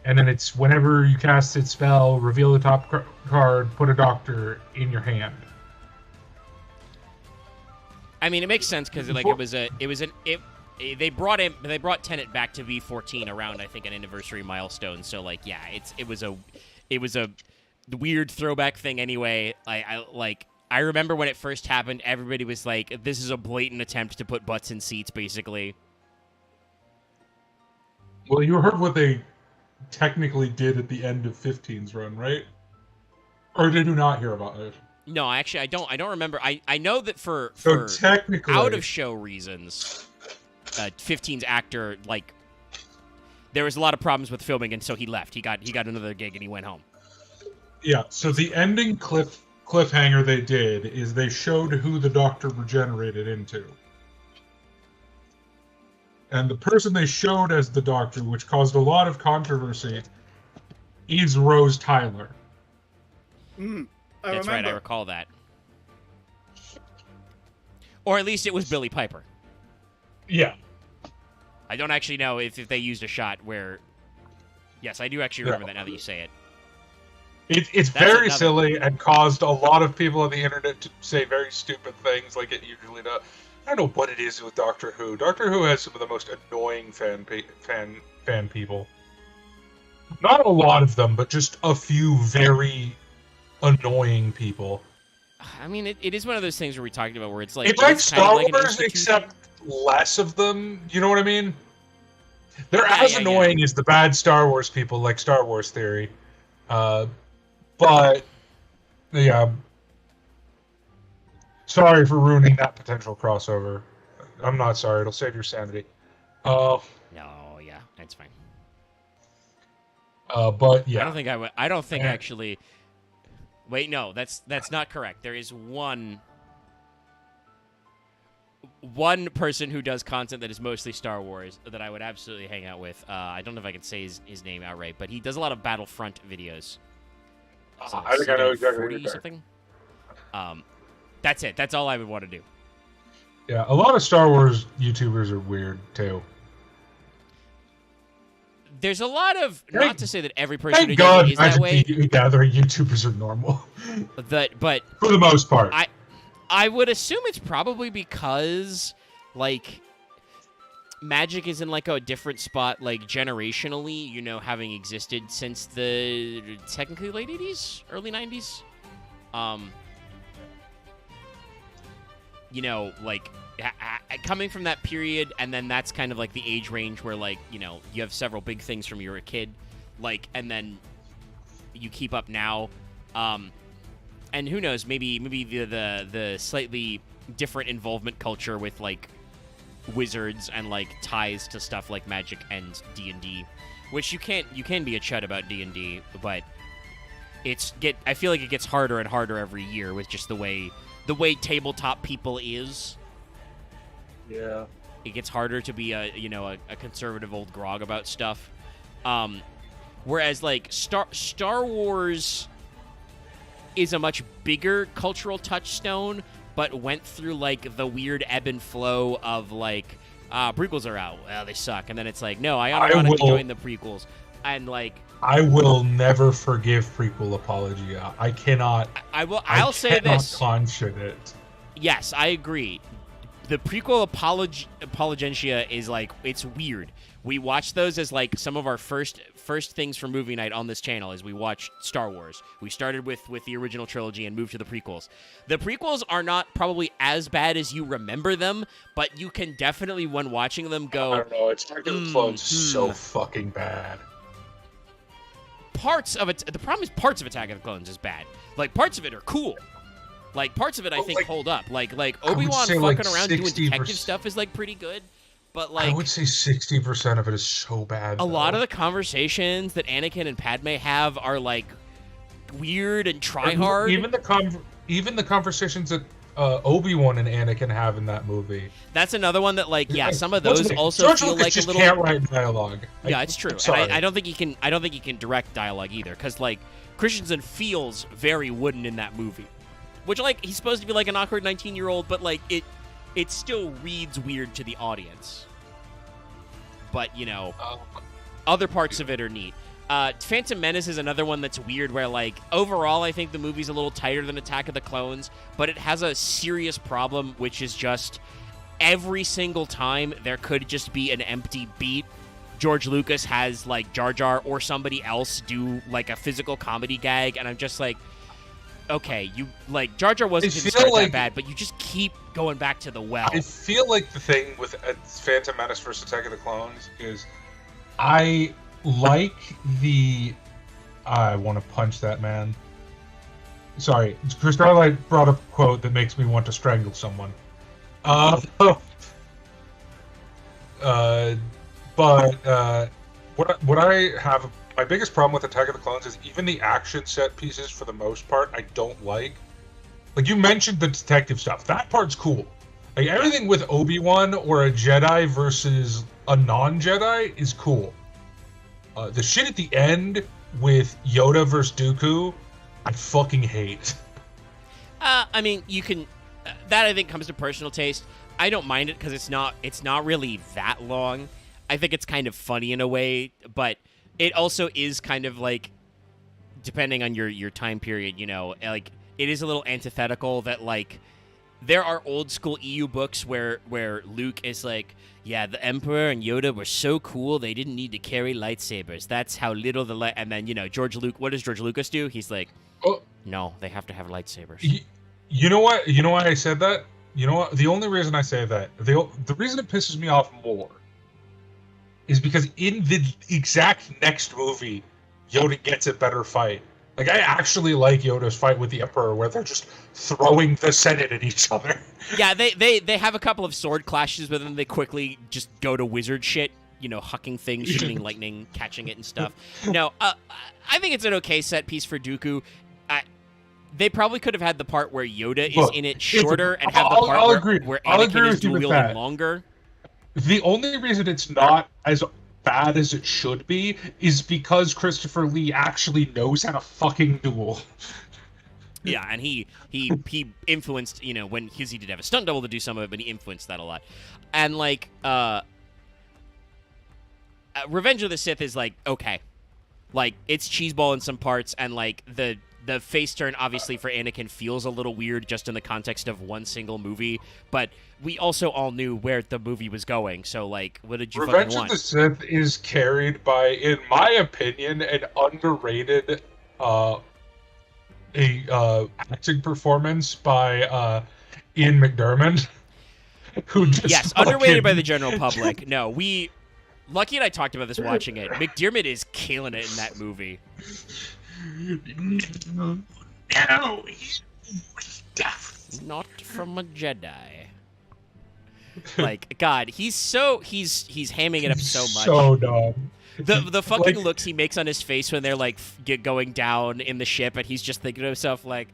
And then it's whenever you cast its spell, reveal the top card, put a Doctor in your hand. I mean, it makes sense because they brought Tenet back to V14 around, I think, an anniversary milestone. So it was a weird throwback thing anyway. I remember when it first happened, everybody was like, "This is a blatant attempt to put butts in seats," basically. Well, you heard what they technically did at the end of 15's run, right? Or did you not hear about it? No, actually, I don't remember. I know that for technically out of show reasons, 15's actor there was a lot of problems with filming, and so he left. He got another gig and he went home. Yeah. So the ending cliffhanger they did is they showed who the Doctor regenerated into, and the person they showed as the Doctor, which caused a lot of controversy, is Rose Tyler. That's right, I recall that. Or at least it was Billy Piper. Yeah. I don't actually know if they used a shot where... Yes, I do actually remember that now that you say it. It's very silly and caused a lot of people on the internet to say very stupid things like it usually does. I don't know what it is with Doctor Who. Doctor Who has some of the most annoying fan people. Not a lot of them, but just a few very... annoying people. I mean, it is one of those things where we talked about where it's like... It's like Star Wars, except less of them. You know what I mean? They're as annoying as the bad Star Wars people, like Star Wars Theory. But, yeah. Sorry for ruining that potential crossover. I'm not sorry. It'll save your sanity. No, yeah, that's fine. But, yeah. I don't think actually... Wait, no, that's not correct. There is one person who does content that is mostly Star Wars that I would absolutely hang out with. I don't know if I can say his name outright, but he does a lot of Battlefront videos. So I think I know exactly what you're something. That's it. That's all I would want to do. Yeah, a lot of Star Wars YouTubers are weird too. There's a lot of not to say that every person Thank God is that way. Gathering YouTubers are normal. But for the most part, I would assume it's probably because Magic is in a different spot, generationally. Having existed since the technically late '80s, early '90s. Coming from that period, and then that's kind of the age range where you have several big things from you're a kid, and then you keep up now, and who knows, maybe the slightly different involvement culture with wizards and ties to stuff like Magic and D&D, which you can be a chud about D&D, but I feel like it gets harder and harder every year with just the way tabletop people is. Yeah. It gets harder to be a conservative old grog about stuff. Whereas Star Wars is a much bigger cultural touchstone, but went through like the weird ebb and flow of like prequels are out, well, they suck, and then it's like, no, I unironically joined the prequels, and like I will never forgive prequel apologia. I cannot. I'll say this. Conscience it. Yes, I agree. The prequel apologia is like, it's weird. We watch those as like some of our first things for movie night on this channel as we watch Star Wars. We started with the original trilogy and moved to the prequels. The prequels are not probably as bad as you remember them, but you can definitely, when watching them, go, I don't know, Attack of the Clones is so fucking bad. Parts of it, the problem is parts of Attack of the Clones is bad. Like, parts of it are cool. Like, parts of it I think hold up. Like Obi-Wan fucking around doing detective stuff is like pretty good. But like, I would say 60% of it is so bad. A lot of the conversations that Anakin and Padme have are like weird and try hard. Even the conversations that Obi-Wan and Anakin have in that movie. That's another one that like, yeah, some of those also feel like a little. Can't write dialogue. Yeah, it's true. And I don't think he can. I don't think he can direct dialogue either, because like Christensen feels very wooden in that movie, which like he's supposed to be like an awkward 19-year-old, but like it still reads weird to the audience. But, you know, other parts of it are neat. Phantom Menace is another one that's weird where, like, overall I think the movie's a little tighter than Attack of the Clones, but it has a serious problem, which is just every single time there could just be an empty beat. George Lucas has, like, Jar Jar or somebody else do, like, a physical comedy gag, and I'm just like, okay, you like Jar Jar wasn't that bad, but you just keep going back to the well. I feel like the thing with Phantom Menace versus Attack of the Clones is I like the I want to punch that man. Sorry, Chris Starlight brought up a quote that makes me want to strangle someone. But what I have. My biggest problem with Attack of the Clones is even the action set pieces, for the most part, I don't like. Like, you mentioned the detective stuff. That part's cool. Like, everything with Obi-Wan or a Jedi versus a non-Jedi is cool. The shit at the end with Yoda versus Dooku, I fucking hate. I mean, you can... that, I think, comes to personal taste. I don't mind it because it's not really that long. I think it's kind of funny in a way, but... it also is kind of like, depending on your time period, you know, like, it is a little antithetical that, like, there are old school EU books where Luke is like, yeah, the Emperor and Yoda were so cool they didn't need to carry lightsabers. That's how little the and then, you know, what does George Lucas do? He's like, no, they have to have lightsabers. You know what? You know why I said that? You know what? The only reason I say that, the reason it pisses me off more is because in the exact next movie, Yoda gets a better fight. Like, I actually like Yoda's fight with the Emperor, where they're just throwing the Senate at each other. Yeah, they have a couple of sword clashes, but then they quickly just go to wizard shit, you know, hucking things, shooting lightning, catching it and stuff. No, I think it's an okay set piece for Dooku. They probably could have had the part where Yoda is in it shorter and have the part where Anakin is dual wielding longer. The only reason it's not as bad as it should be is because Christopher Lee actually knows how to fucking duel. Yeah, and he influenced, you know, because he did have a stunt double to do some of it, but he influenced that a lot. And, like, Revenge of the Sith is, like, okay. Like, it's cheeseball in some parts, and, like, the face turn, obviously, for Anakin feels a little weird just in the context of one single movie, but we also all knew where the movie was going, so, like, what did you Revenge fucking want? Revenge of the Sith is carried by, in my opinion, an underrated acting performance by Ian McDiarmid. Who yes, underrated by the general public. No, Lucky and I talked about this watching it. McDiarmid is killing it in that movie. No, not from a Jedi. Like, God, he's hamming it up so much. So dumb. The fucking looks he makes on his face when they're like going down in the ship, and he's just thinking to himself like,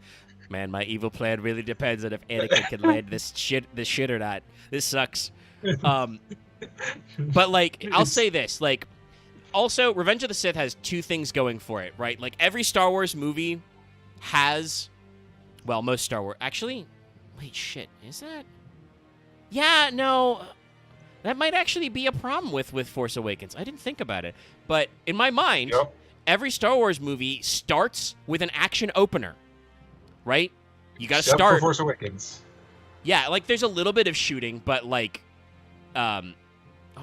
"Man, my evil plan really depends on if Anakin can land this shit or not. This sucks." But like, I'll say this, like, also Revenge of the Sith has two things going for it, right? Like, every Star Wars movie has, well, most Star Wars. Actually, wait, shit, is that? Yeah, no, that might actually be a problem with Force Awakens. I didn't think about it, but in my mind, every Star Wars movie starts with an action opener, right? You got to start. For Force Awakens. Yeah, like there's a little bit of shooting, but like, oh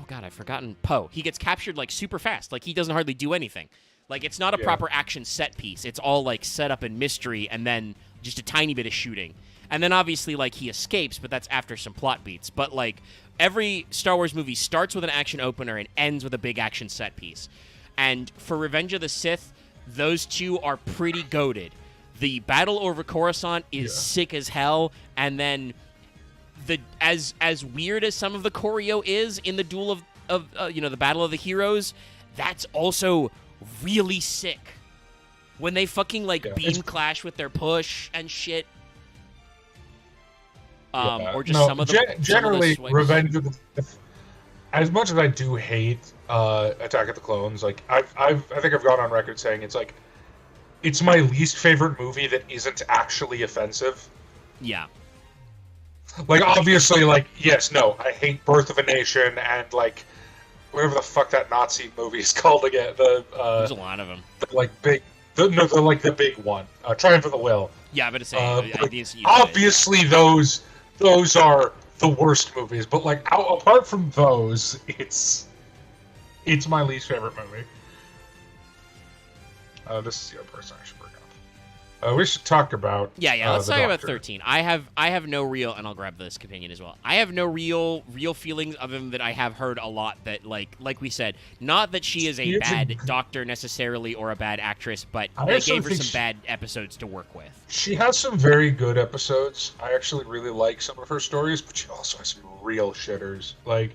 god, I've forgotten Poe. He gets captured like super fast. Like he doesn't hardly do anything. Like it's not a proper action set piece. It's all like set up in mystery and then just a tiny bit of shooting. And then obviously like he escapes, but that's after some plot beats. But like every Star Wars movie starts with an action opener and ends with a big action set piece. And for Revenge of the Sith, those two are pretty goated. The battle over Coruscant is sick as hell, and then as weird as some of the choreo is in the duel of the Battle of the Heroes, that's also really sick. When they fucking like beam clash with their push and shit. Or just some of the generally Revenge of the Sith. As much as I do hate Attack of the Clones, like I think I've gone on record saying it's my least favorite movie that isn't actually offensive. Yeah. Like, obviously, like, yes, no, I hate Birth of a Nation and, like, whatever the fuck that Nazi movie is called again. There's a lot of them. The big one. Triumph of the Will. Yeah, but obviously, those are the worst movies. But, like, apart from those, it's my least favorite movie. This is the other person I should bring up. We should talk about. Yeah. Let's talk about 13. I have no real, and I'll grab this companion as well. I have no real feelings other than that I have heard a lot that like we said, not that she is a bad doctor necessarily or a bad actress, but they gave her some bad episodes to work with. She has some very good episodes. I actually really like some of her stories, but she also has some real shitters. Like,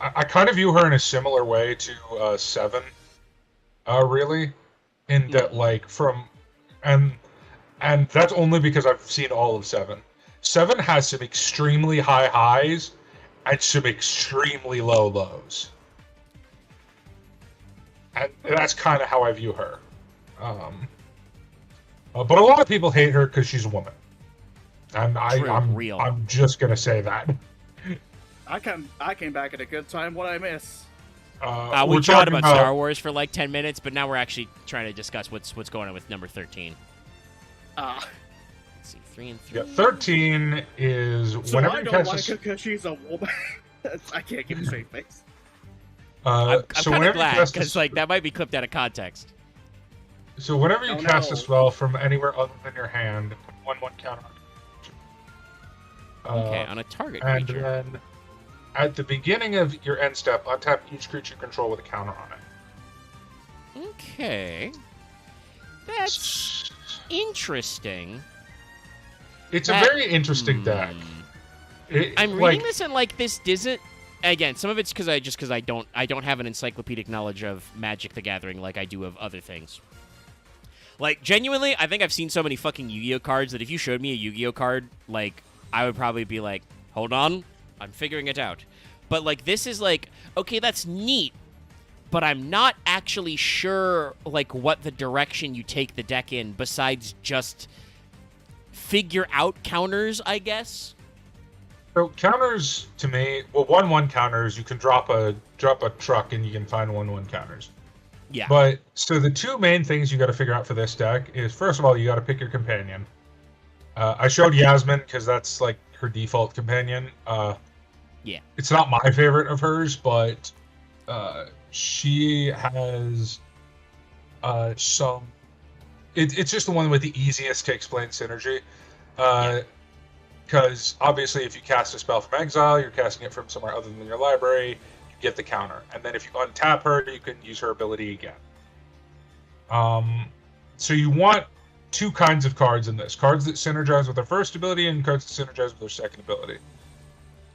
I kind of view her in a similar way to Seven. Really. In that, like, and that's only because I've seen all of Seven. Seven has some extremely high highs and some extremely low lows. And that's kind of how I view her. But a lot of people hate her because she's a woman. And I'm just going to say that. I came back at a good time. What I miss? We talked about Star Wars for like 10 minutes, but now we're actually trying to discuss what's going on with number 13. Let's see, 3 and 3. Yeah, 13 is so whenever I don't like her because she's a woman. I can't give a straight face. I'm kind of glad because like that might be clipped out of context. So whenever you cast a spell from anywhere other than your hand, put 1/1 counter on it. Okay, on a target and creature. Then at the beginning of your end step, untap each creature you control with a counter on it. Okay. That's interesting. It's a very interesting deck. I'm reading this and like this isn't. Again, some of it's because I don't have an encyclopedic knowledge of Magic the Gathering like I do of other things. Like genuinely, I think I've seen so many fucking Yu-Gi-Oh cards that if you showed me a Yu-Gi-Oh card, like I would probably be like, hold on. I'm figuring it out. But, like, this is, like, okay, that's neat, but I'm not actually sure, like, what the direction you take the deck in besides just figure out counters, I guess. So, counters, to me, well, 1/1 counters, you can drop a truck and you can find 1/1 counters. Yeah. But, so the two main things you got to figure out for this deck is, first of all, you got to pick your companion. I showed Yasmin because that's, like, her default companion. Yeah. It's not my favorite of hers, but she has some... It's just the one with the easiest to explain synergy. Because, obviously, if you cast a spell from exile, you're casting it from somewhere other than your library, you get the counter. And then if you untap her, you can use her ability again. So you want two kinds of cards in this. Cards that synergize with her first ability and cards that synergize with her second ability.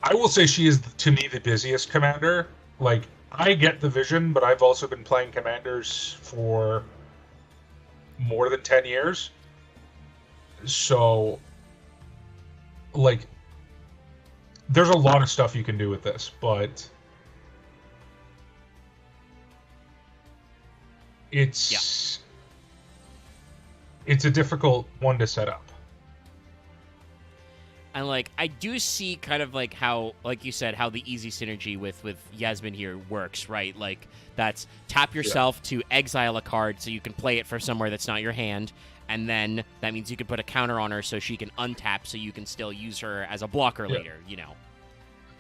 I will say she is, to me, the busiest commander. Like, I get the vision, but I've also been playing commanders for more than 10 years. So, like, there's a lot of stuff you can do with this, but it's... it's a difficult one to set up. And like I do see kind of like how, like you said, how the easy synergy with Yasmin here works, right? Like that's tap yourself to exile a card so you can play it for somewhere that's not your hand, and then that means you can put a counter on her so she can untap so you can still use her as a blocker later, you know.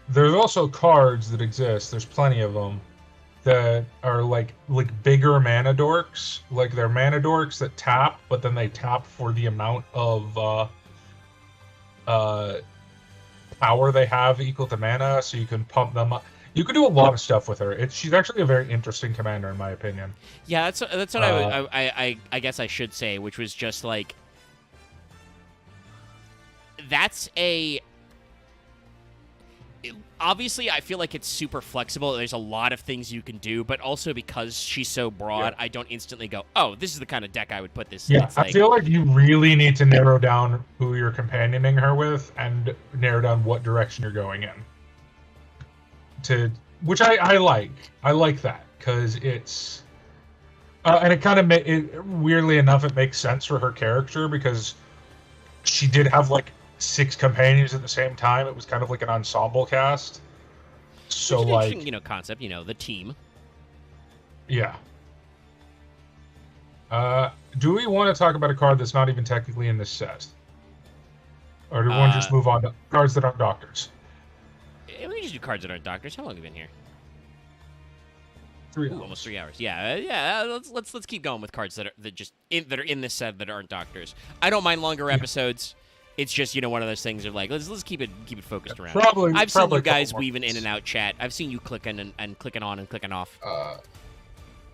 There's also cards that exist, there's plenty of them, that are like bigger mana dorks. Like they're mana dorks that tap, but then they tap for the amount of power they have equal to mana, so you can pump them up. You can do a lot of stuff with her. She's actually a very interesting commander, in my opinion. Yeah, that's what I guess I should say, which was just like that's a. Obviously, I feel like it's super flexible. There's a lot of things you can do, but also because she's so broad, I don't instantly go, "Oh, this is the kind of deck I would put this." Yeah, I feel like you really need to narrow down who you're companioning her with, and narrow down what direction you're going in. Which I like. I like that because it's, and it kind of weirdly enough, it makes sense for her character because she did have like 6 companions at the same time. It was kind of like an ensemble cast. So like, concept, the team. Yeah. Do we want to talk about a card that's not even technically in this set? Or do we want to just move on to cards that aren't doctors? We can just do cards that aren't doctors. How long have you been here? 3 hours. Almost 3 hours. Yeah. Let's keep going with cards that are in this set that aren't doctors. I don't mind longer episodes. It's just one of those things of like let's keep it focused around. I've seen you guys weaving in and out chat. I've seen you clicking and clicking on and clicking off.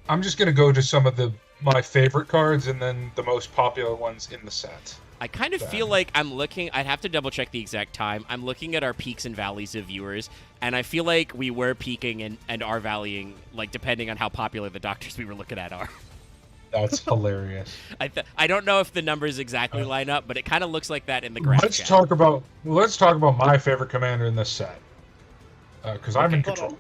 I'm just gonna go to some of my favorite cards and then the most popular ones in the set. I kind of feel like I'm looking. I'd have to double check the exact time. I'm looking at our peaks and valleys of viewers, and I feel like we were peaking and are valleying, like depending on how popular the doctors we were looking at are. That's hilarious. I don't know if the numbers exactly line up, but it kind of looks like that in the graph. Let's talk about my favorite commander in this set, because I'm in control.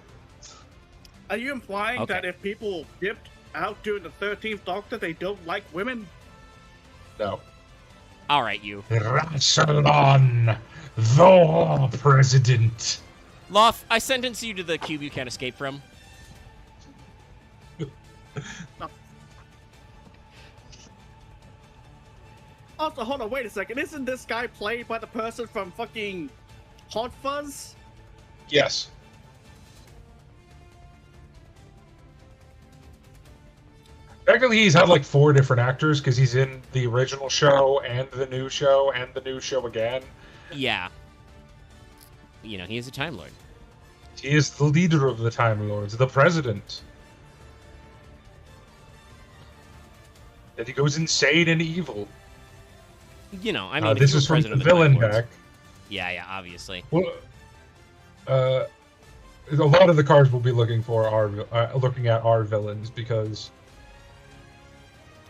Are you implying that if people dipped out during the 13th Doctor, they don't like women? No. All right, you. Rassilon, the president. Loth, I sentence you to the cube you can't escape from. Also, hold on, wait a second. Isn't this guy played by the person from fucking Hot Fuzz? Yes. Technically, he's had like 4 different actors because he's in the original show and the new show and the new show again. Yeah. He is a Time Lord. He is the leader of the Time Lords, the president. That he goes insane and evil. This is from the villain deck. Yeah, obviously. Well, a lot of the cards we'll be looking for are looking at our villains because.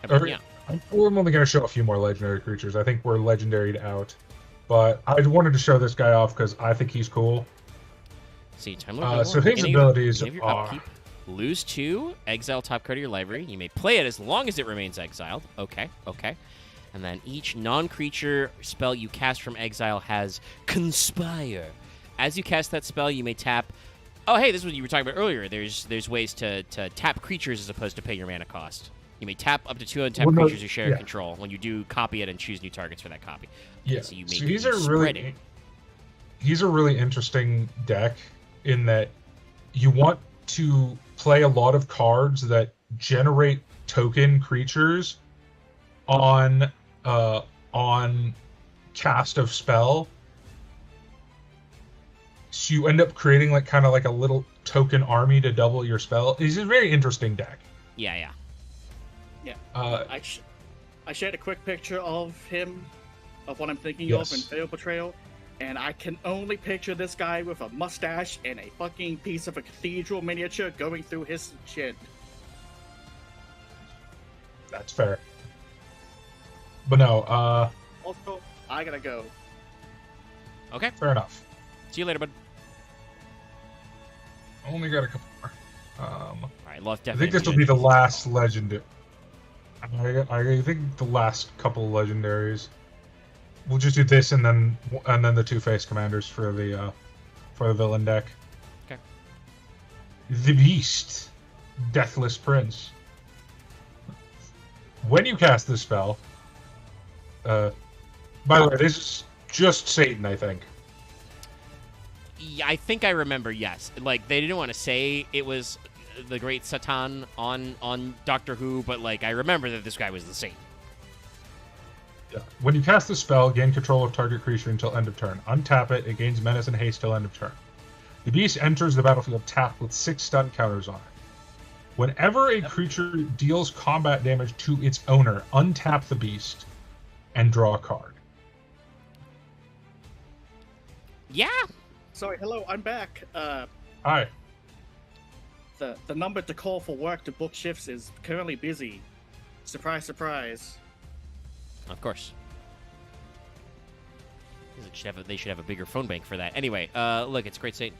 We're only going to show a few more legendary creatures. I think we're legendaried out, but I wanted to show this guy off because I think he's cool. See, Time Lord. So his abilities are upkeep, lose 2, exile top card of your library. You may play it as long as it remains exiled. Okay. And then each non-creature spell you cast from exile has Conspire. As you cast that spell, you may tap. Oh, hey, this is what you were talking about earlier. There's ways to tap creatures as opposed to pay your mana cost. You may tap up to 2 untapped creatures you share your control. When you do, copy it and choose new targets for that copy. Yeah. So he's a really interesting deck in that you want to play a lot of cards that generate token creatures on cast of spell. So you end up creating like kind of like a little token army to double your spell. It's a very interesting deck. Yeah. I shared a quick picture of him, of what I'm thinking of in Fail Portrayal, and I can only picture this guy with a mustache and a fucking piece of a cathedral miniature going through his chin. That's fair. But no, Also, I gotta go. Okay. Fair enough. See you later, bud. Only got a couple more. All right, Loth I think this will be the last legendary. I think the last couple of legendaries. We'll just do this and then the Two-Face commanders for the villain deck. Okay. The Beast, Deathless Prince. When you cast this spell, by the way, this is just Satan, I think. Yeah, I think I remember. Yes, like they didn't want to say it was the Great Satan on Doctor Who, but like I remember that this guy was the Satan. Yeah. When you cast the spell, gain control of target creature until end of turn. Untap it, it gains menace and haste till end of turn. The beast enters the battlefield tapped with 6 stun counters on it. Whenever a creature deals combat damage to its owner, untap the beast and draw a card. Yeah. Sorry, hello, I'm back. Hi. The number to call for work to book shifts is currently busy. Surprise, surprise. Of course. They should have a bigger phone bank for that. Anyway, look, it's Great Satan.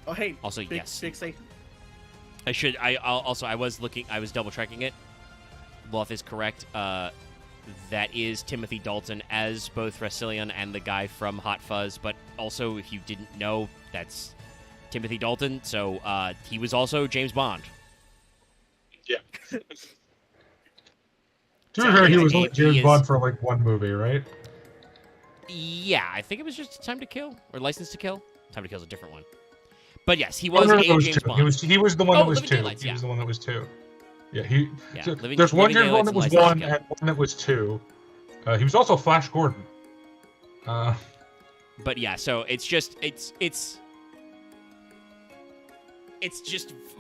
Oh, hey. Also, big, yes. Big Satan. I was double checking it. Loth is correct. That is Timothy Dalton as both Rassillion and the guy from Hot Fuzz. But also, if you didn't know, that's Timothy Dalton. So he was also James Bond. Yeah. To be fair, he was only James Bond for like one movie, right? Yeah, I think it was just Time to Kill or License to Kill. Time to Kill is a different one. But yes, he was James Bond. He was the one that was Living 2. Daylights, he yeah. was the one that was 2. Yeah, so there's one James Bond that was 1 and one that was 2. He was also Flash Gordon. But yeah, so it's just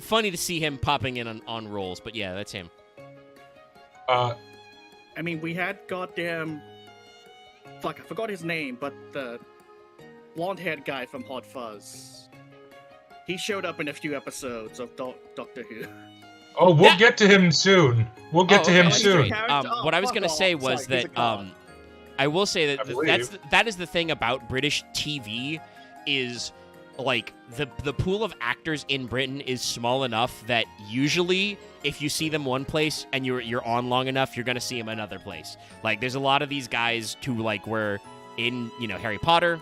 funny to see him popping in on rolls. But yeah, that's him. I mean, we had goddamn... Fuck, I forgot his name, but the blonde-haired guy from Hot Fuzz. He showed up in a few episodes of Doctor Who. Oh, we'll get to him soon. We'll get to him soon. What I was going to say was that I will say that that is the thing about British TV is like the pool of actors in Britain is small enough that usually if you see them one place and you're on long enough, you're gonna see them another place. Like there's a lot of these guys who like were in Harry Potter.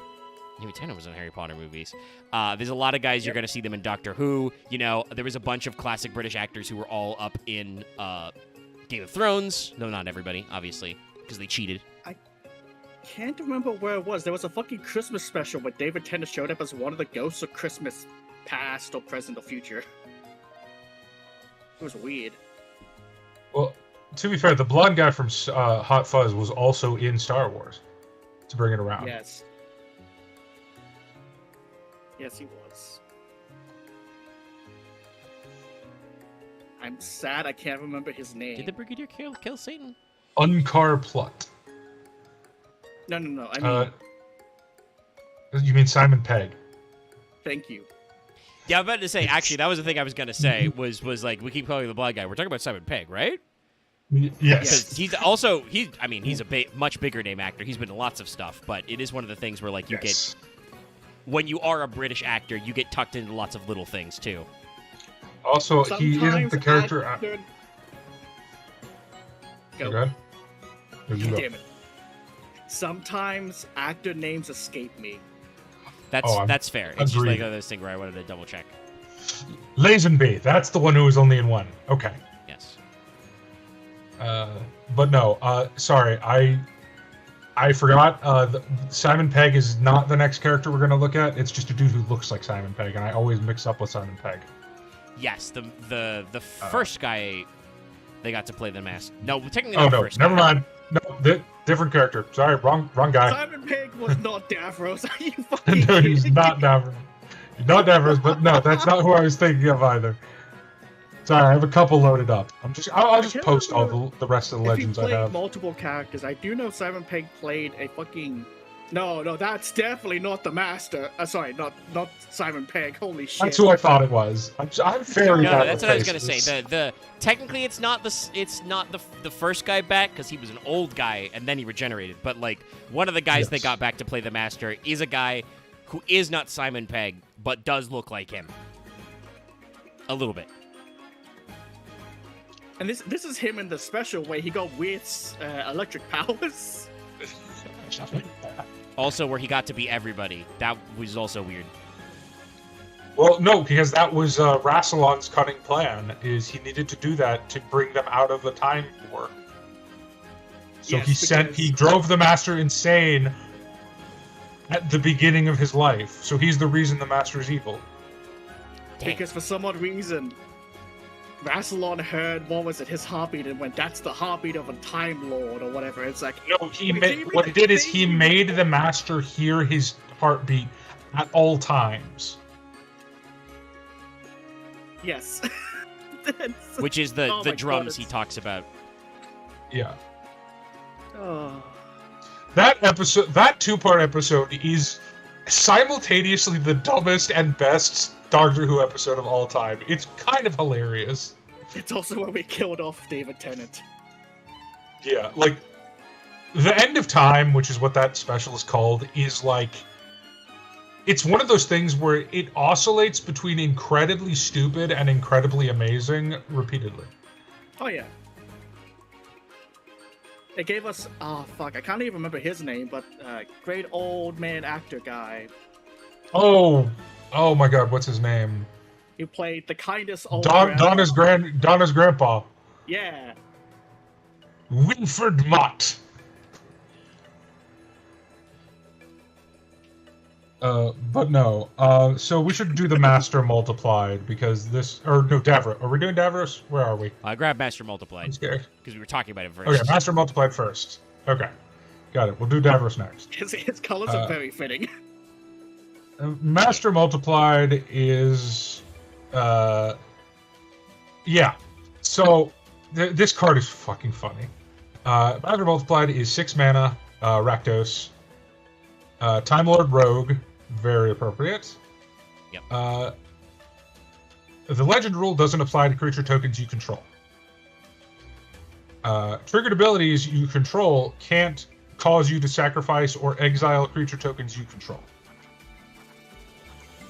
Maybe Tennant was in Harry Potter movies. There's a lot of guys you're gonna see them in Doctor Who. There was a bunch of classic British actors who were all up in Game of Thrones. No, not everybody, obviously, because they cheated. Can't remember where it was. There was a fucking Christmas special where David Tennant showed up as one of the ghosts of Christmas past or present or future. It was weird. Well, to be fair, the blonde guy from Hot Fuzz was also in Star Wars. To bring it around. Yes. Yes, he was. I'm sad I can't remember his name. Did the Brigadier kill Satan? Unkar Plutt. No. I mean... you mean Simon Pegg? Thank you. Yeah, I'm about to say, actually, that was the thing I was going to say, was like, we keep calling him the blind guy. We're talking about Simon Pegg, right? Yes. Because he's also, he's a much bigger name actor. He's been in lots of stuff, but it is one of the things where, like, you get, when you are a British actor, you get tucked into lots of little things, too. Also, he isn't the character... Go. Go ahead. Damn it. Sometimes actor names escape me. That's fair. It's just like agreed. those things where I wanted to double check. Lazenby, that's the one who was only in 1. Okay. Yes. But no, sorry, I forgot. Simon Pegg is not the next character we're gonna look at. It's just a dude who looks like Simon Pegg, and I always mix up with Simon Pegg. Yes, the first guy they got to play the mask. No, technically Oh not the no, first never guy. mind. No, different character. Sorry, wrong guy. Simon Pegg was not Davros. Are you fucking No, he's kidding not me? Davros. He's not Davros, but no, that's not who I was thinking of either. Sorry, I have a couple loaded up. I'll just post all the rest of the legends if I you played have. multiple characters, I do know Simon Pegg played a fucking... No, that's definitely not the Master. Sorry, not Simon Pegg. Holy shit. That's who I thought it was. I'm very No, bad that's with what I was gonna faces. say. The technically it's not the first guy back because he was an old guy and then he regenerated. But like one of the guys they got back to play the Master is a guy who is not Simon Pegg but does look like him a little bit. And this is him in the special where he got weird electric powers. Also, where he got to be everybody. That was also weird. Well, no, because that was Rassilon's cunning plan, is he needed to do that to bring them out of the time war. So Yes, he drove the Master insane at the beginning of his life. So he's the reason the Master is evil. Dang. Because for some odd reason, Rassilon heard, what was it, his heartbeat, and went, that's the heartbeat of a Time Lord, or whatever. It's like... No, what he did is he made the Master hear his heartbeat at all times. Yes. Which is the my drums God, he talks about. Yeah. Oh. That episode, that 2-part episode, is simultaneously the dumbest and best Doctor Who episode of all time. It's kind of hilarious. It's also where we killed off David Tennant. Yeah, like, the end of time, which is what that special is called, is like... It's one of those things where it oscillates between incredibly stupid and incredibly amazing repeatedly. Oh, yeah. It gave us... Oh, fuck, I can't even remember his name, but great old man actor guy. Oh my god, what's his name? He played the kindest old Donna's grandpa. Yeah. Winfred Mott. But no. So we should do the Master Multiplied, because this... Or, no, Davros. Are we doing Davros? Where are we? Grab Master Multiplied. I'm scared. Because we were talking about it first. Okay, Master Multiplied first. Okay. Got it. We'll do Davros next. His colors are very fitting. Master Multiplied is... Yeah. So, this card is fucking funny. Master Multiplied is 6 mana, Rakdos. Time Lord Rogue, very appropriate. Yep. The legend rule doesn't apply to creature tokens you control. Triggered abilities you control can't cause you to sacrifice or exile creature tokens you control.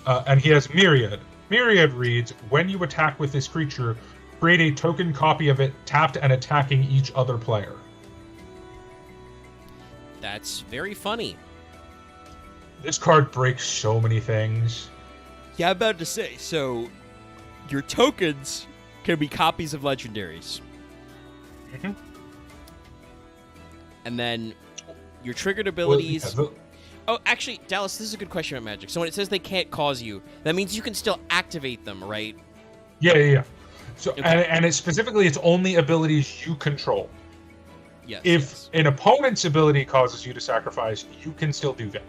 And he has Myriad. Myriad reads, when you attack with this creature, create a token copy of it tapped and attacking each other player. That's very funny. This card breaks so many things. Yeah, I'm about to say, so your tokens can be copies of legendaries. Mm-hmm. And then your triggered abilities... Well, yeah, Oh, actually, Dallas, this is a good question about Magic. So when it says they can't cause you, that means you can still activate them, right? Yeah. So, Okay. and it specifically, it's only abilities you control. Yes. If an opponent's ability causes you to sacrifice, you can still do that.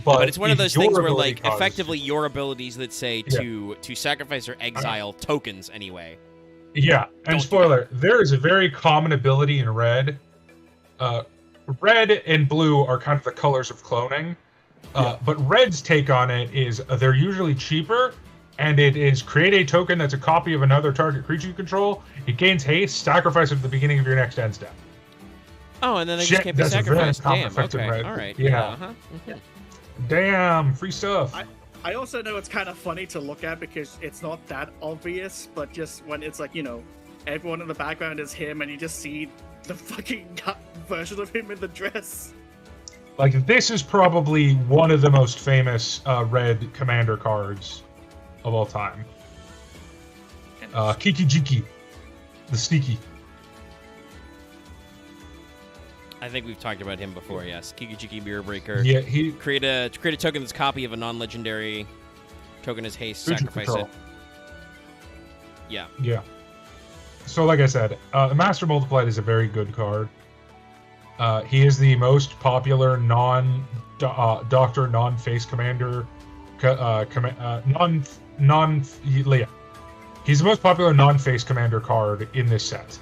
But it's one of if those your things where, ability like, causes- effectively your abilities that say Yeah. to sacrifice or exile tokens anyway. Yeah, Don't and do spoiler, there is a very common ability in red. Red and blue are kind of the colors of cloning. But red's take on it is they're usually cheaper, and it is create a token that's a copy of another target creature you control. It gains haste, sacrifice at the beginning of your next end step. Oh, and then they Shit, just can't be that's a very sacrificed. common Damn, effect in okay, red. alright. Yeah. Uh-huh. Mhm. Damn, free stuff. I also know it's kind of funny to look at because it's not that obvious, but just when it's like, everyone in the background is him and you just see the fucking version of him in the dress. Like, this is probably one of the most famous red commander cards of all time. Kiki Jiki, the sneaky. I think we've talked about him before, yes. Kikijiki Mirror Breaker. Yeah, he Create a token that's a copy of a non-legendary token as haste, creature sacrifice control. it. Yeah. Yeah. So, like I said, Master Multiplied is a very good card. He is the most popular non-Doctor, non-face commander. He's the most popular non-face commander card in this set.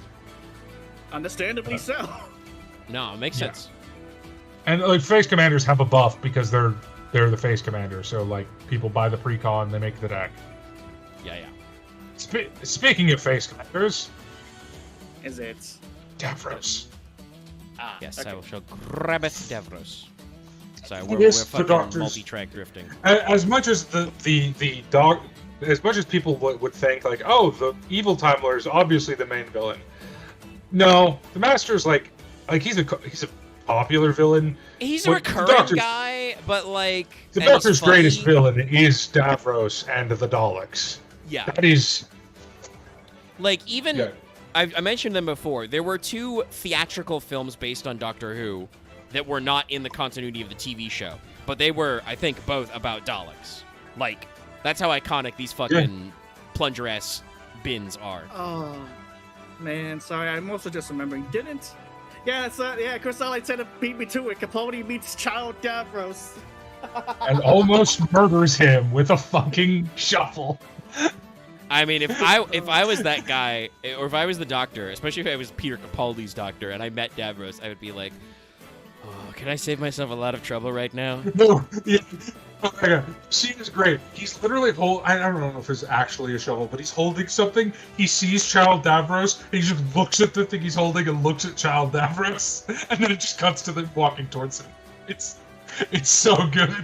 Understandably so. No, it makes sense. And like face commanders have a buff because they're the face commander. So like people buy the precon, they make the deck. Yeah. Speaking of face commanders, Is it? Davros. Yes, okay. I shall grab it, Davros. Sorry, we're Yes, the fucking doctors- multi-track drifting. As much as the as much as people would think, like, oh, the evil Time Lord is obviously the main villain. No, the Master's like he's a popular villain. He's a recurring guy, but like the Doctor's greatest villain is Davros and the Daleks. Yeah, that is like even. Yeah. I mentioned them before. There were 2 theatrical films based on Doctor Who that were not in the continuity of the TV show, but they were, I think, both about Daleks. Like, that's how iconic these fucking plunger-ass bins are. Oh, man, sorry. I'm also just remembering. Chris Allen said it beat me to it. Capaldi meets Child Davros. And almost murders him with a fucking shuffle. I mean, if I was that guy, or if I was the Doctor, especially if I was Peter Capaldi's Doctor, and I met Davros, I would be like, "Oh, can I save myself a lot of trouble right now?" No, yeah. Oh my god, scene is great. He's literally I don't know if it's actually a shovel, but he's holding something. He sees Child Davros, and he just looks at the thing he's holding and looks at Child Davros, and then it just cuts to them walking towards him. It's so good.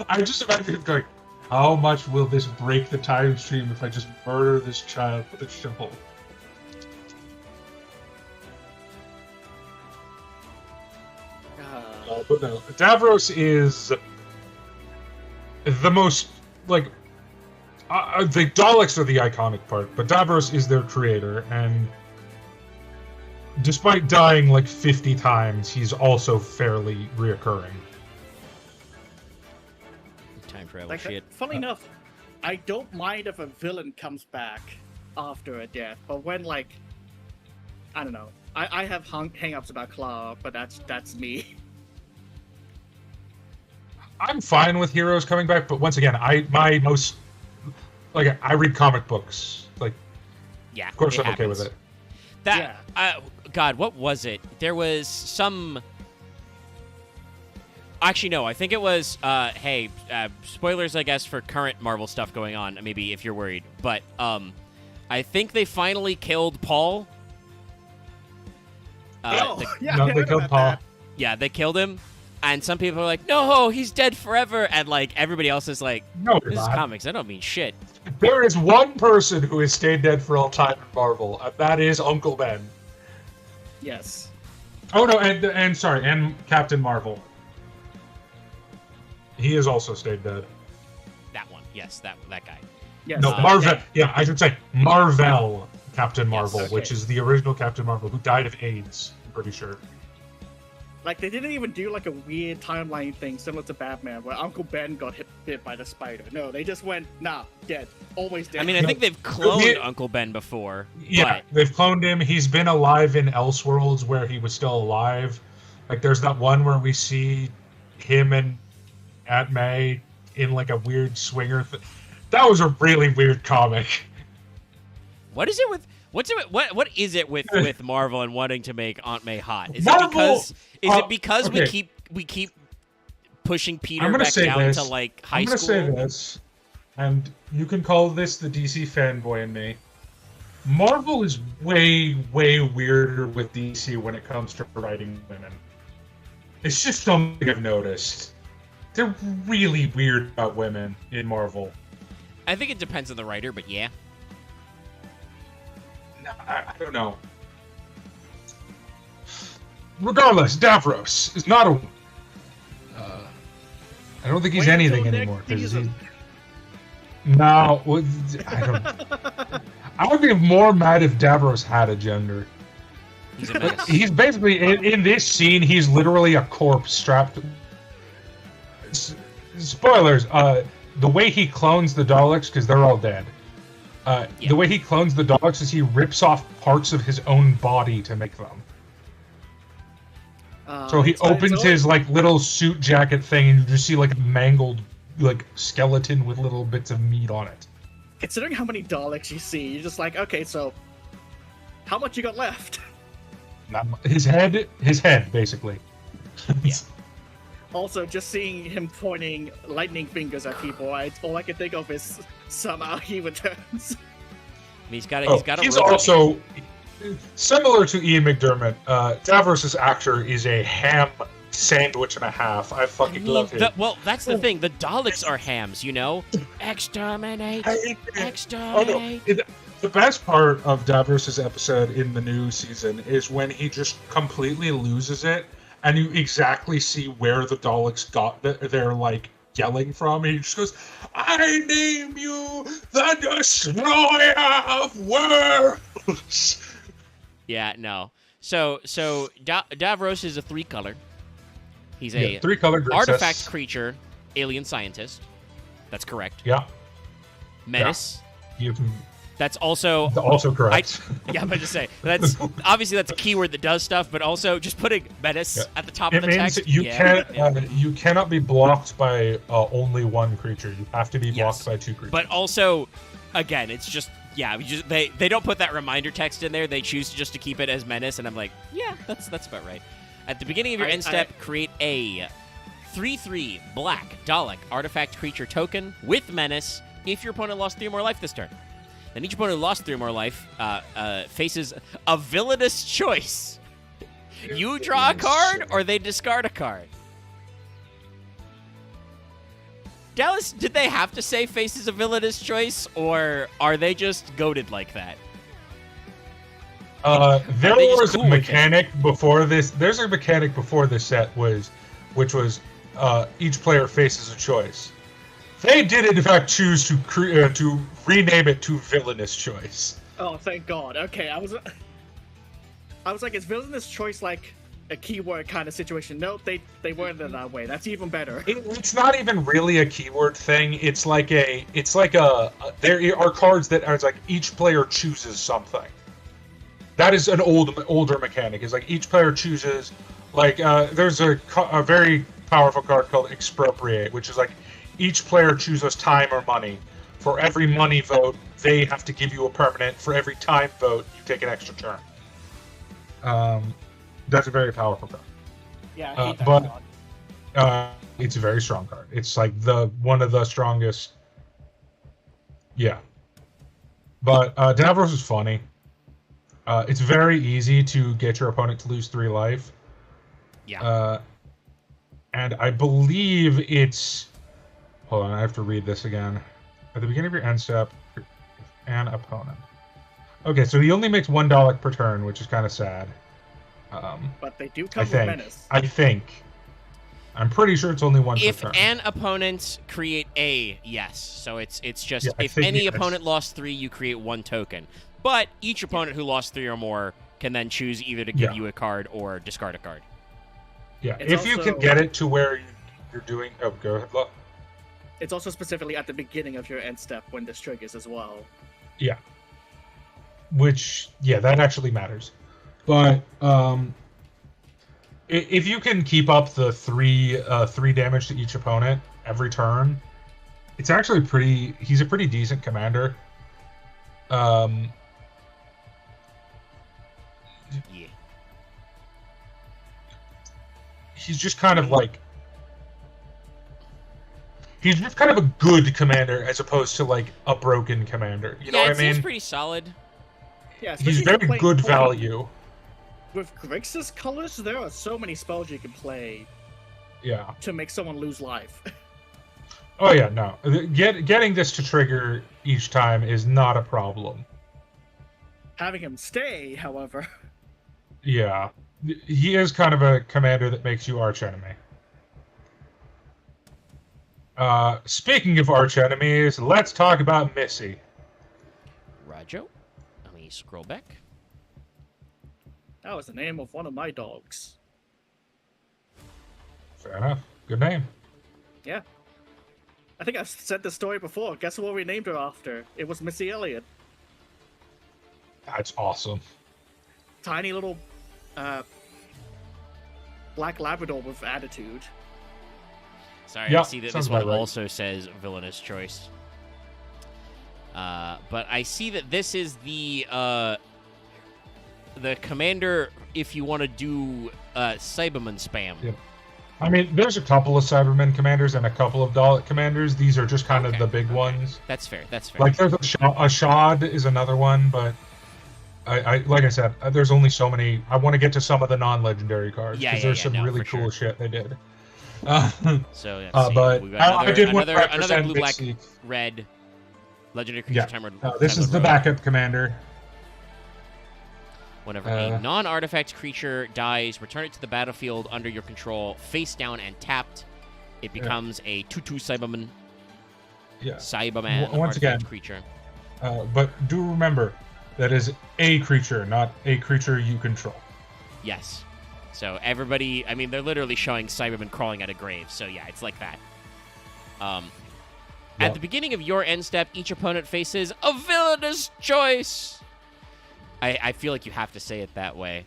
I just imagine him going, how much will this break the time stream if I just murder this child with a shovel? But no, Davros is the most, like, the Daleks are the iconic part, but Davros is their creator, and despite dying like 50 times, he's also fairly reoccurring. Time travel like, shit. Funny enough, I don't mind if a villain comes back after a death, but when, like, I don't know, I have hang-ups about Clara, but that's me. I'm fine with heroes coming back, but once again, I read comic books. Like, yeah, of course I'm okay with it. God, what was it? There was some. Actually, no. I think it was. Spoilers, I guess, for current Marvel stuff going on. Maybe if you're worried, but I think they finally killed Paul. They killed Paul. That. Yeah, they killed him. And some people are like, no, he's dead forever. And, like, everybody else is like, no, this is comics. I don't mean shit. There is one person who has stayed dead for all time in Marvel, and that is Uncle Ben. Yes. Oh, no, and Captain Marvel. He has also stayed dead. That one. Yes, that guy. Yes. No, Marvel. Yeah, I should say Marvel Captain Marvel, yes, okay. Which is the original Captain Marvel, who died of AIDS, I'm pretty sure. Like, they didn't even do, like, a weird timeline thing similar to Batman, where Uncle Ben got bit by the spider. No, they just went, nah, dead. Always dead. I mean, I think they've cloned Uncle Ben before. Yeah, they've cloned him. He's been alive in Elseworlds where he was still alive. Like, there's that one where we see him and Aunt May in, like, a weird swinger thing. That was a really weird comic. What is it with... What is it with Marvel and wanting to make Aunt May hot? Is it because okay. we keep pushing Peter back down to like high school? I'm gonna say this, and you can call this the DC fanboy in me. Marvel is way, way weirder with DC when it comes to writing women. It's just something I've noticed. They're really weird about women in Marvel. I think it depends on the writer, but yeah. I don't know. Regardless, Davros is not a. I don't think he's anything anymore. No, I don't. I would be more mad if Davros had a gender. He's a mess. He's basically in this scene. He's literally a corpse strapped. Spoilers. The way he clones the Daleks, because they're all dead. The way he clones the Daleks is he rips off parts of his own body to make them. So he opens his like little suit jacket thing, and you just see like a mangled like skeleton with little bits of meat on it. Considering how many Daleks you see, you're just like, okay, so how much you got left? His head, basically. Yeah. Also, just seeing him pointing lightning fingers at people, all I can think of is somehow he returns. He's got He's also similar to Ian McDermott. Davros' actor is a ham sandwich and a half. I fucking love him. Well, that's the thing. The Daleks are hams, you know? Exterminate! Exterminate! Oh, no. The best part of Davros' episode in the new season is when he just completely loses it, and you exactly see where the Daleks got their like yelling from. He just goes, "I name you the Destroyer of Worlds." Yeah, no. So Davros is a 3-color. He's a 3-color artifact creature, alien scientist. That's correct. Yeah. Menace. Yeah. That's also correct. I'm about to say that's obviously that's a keyword that does stuff, but also just putting menace at the top of the text. It means you cannot be blocked by only one creature. You have to be blocked by 2 creatures. But also, again, it's just they don't put that reminder text in there. They choose just to keep it as menace, and I'm like, yeah, that's about right. At the beginning of your end step, create a 3/3 black Dalek artifact creature token with menace if your opponent lost 3 or more life this turn. Then each opponent who lost 3 or more life faces a villainous choice. You draw a card, or they discard a card. Dallas, did they have to say faces a villainous choice, or are they just goated like that? There was a mechanic before this. There's a mechanic before this set which was each player faces a choice. They did, in fact, choose to rename it to Villainous Choice. Oh, thank God. Okay, I was like, is Villainous Choice like a keyword kind of situation? No, they weren't in that way. That's even better. It's not even really a keyword thing. There are cards that are like each player chooses something. That is an older mechanic. It's like each player chooses, like there's a very powerful card called Expropriate, which is like, each player chooses time or money. For every money vote, they have to give you a permanent. For every time vote, you take an extra turn. That's a very powerful card. Yeah, I hate that card. It's a very strong card. It's like one of the strongest. Yeah. But Davros is funny. It's very easy to get your opponent to lose 3 life. Yeah. And I believe it's... Hold on, I have to read this again. At the beginning of your end step, an opponent. Okay, so he only makes $1 Dalek per turn, which is kind of sad. But they do come with menace. I think. I'm pretty sure it's only 1 per turn. If an opponent create a, yes. So it's just, if any opponent lost 3, you create 1 token. But each opponent who lost 3 or more can then choose either to give you a card or discard a card. Yeah, if you can get it to where you're doing... Oh, go ahead, look. It's also specifically at the beginning of your end step when this triggers as well. Yeah. Which, that actually matters. But if you can keep up the 3 damage to each opponent every turn, it's actually he's a pretty decent commander. He's just kind of like... He's just kind of a good commander as opposed to like a broken commander. You know what I mean? He's pretty solid. Yeah, he's very good value. With Grixis colors, there are so many spells you can play. Yeah. To make someone lose life. Oh yeah, no. Getting this to trigger each time is not a problem. Having him stay, however. Yeah. He is kind of a commander that makes you archenemy. Speaking of archenemies, let's talk about Missy. Rajo, let me scroll back. That was the name of one of my dogs. Fair enough. Good name. Yeah. I think I've said this story before. Guess what we named her after? It was Missy Elliott. That's awesome. Tiny little black Labrador with attitude. Sorry, I see that this one also says villainous choice. But I see that this is the commander if you want to do Cyberman spam. Yeah. I mean, there's a couple of Cybermen commanders and a couple of Dalek commanders. These are just kind of the big ones. That's fair. That's fair. Like there's a Shad is another one, but I like I said, there's only so many. I want to get to some of the non-legendary cards because there's some really cool shit they did. So let's see. But We've got I did another 100% blue, black, Mystique. red legendary creature timer. This is the backup commander. Whenever a non-artifact creature dies, return it to the battlefield under your control, face down and tapped. It becomes a 2/2 Cyberman. Yeah. Cyberman Once again, creature. But do remember, that is a creature, not a creature you control. Yes. So everybody, I mean, they're literally showing Cyberman crawling out of graves. So yeah, it's like that. At the beginning of your end step, each opponent faces a villainous choice. I feel like you have to say it that way.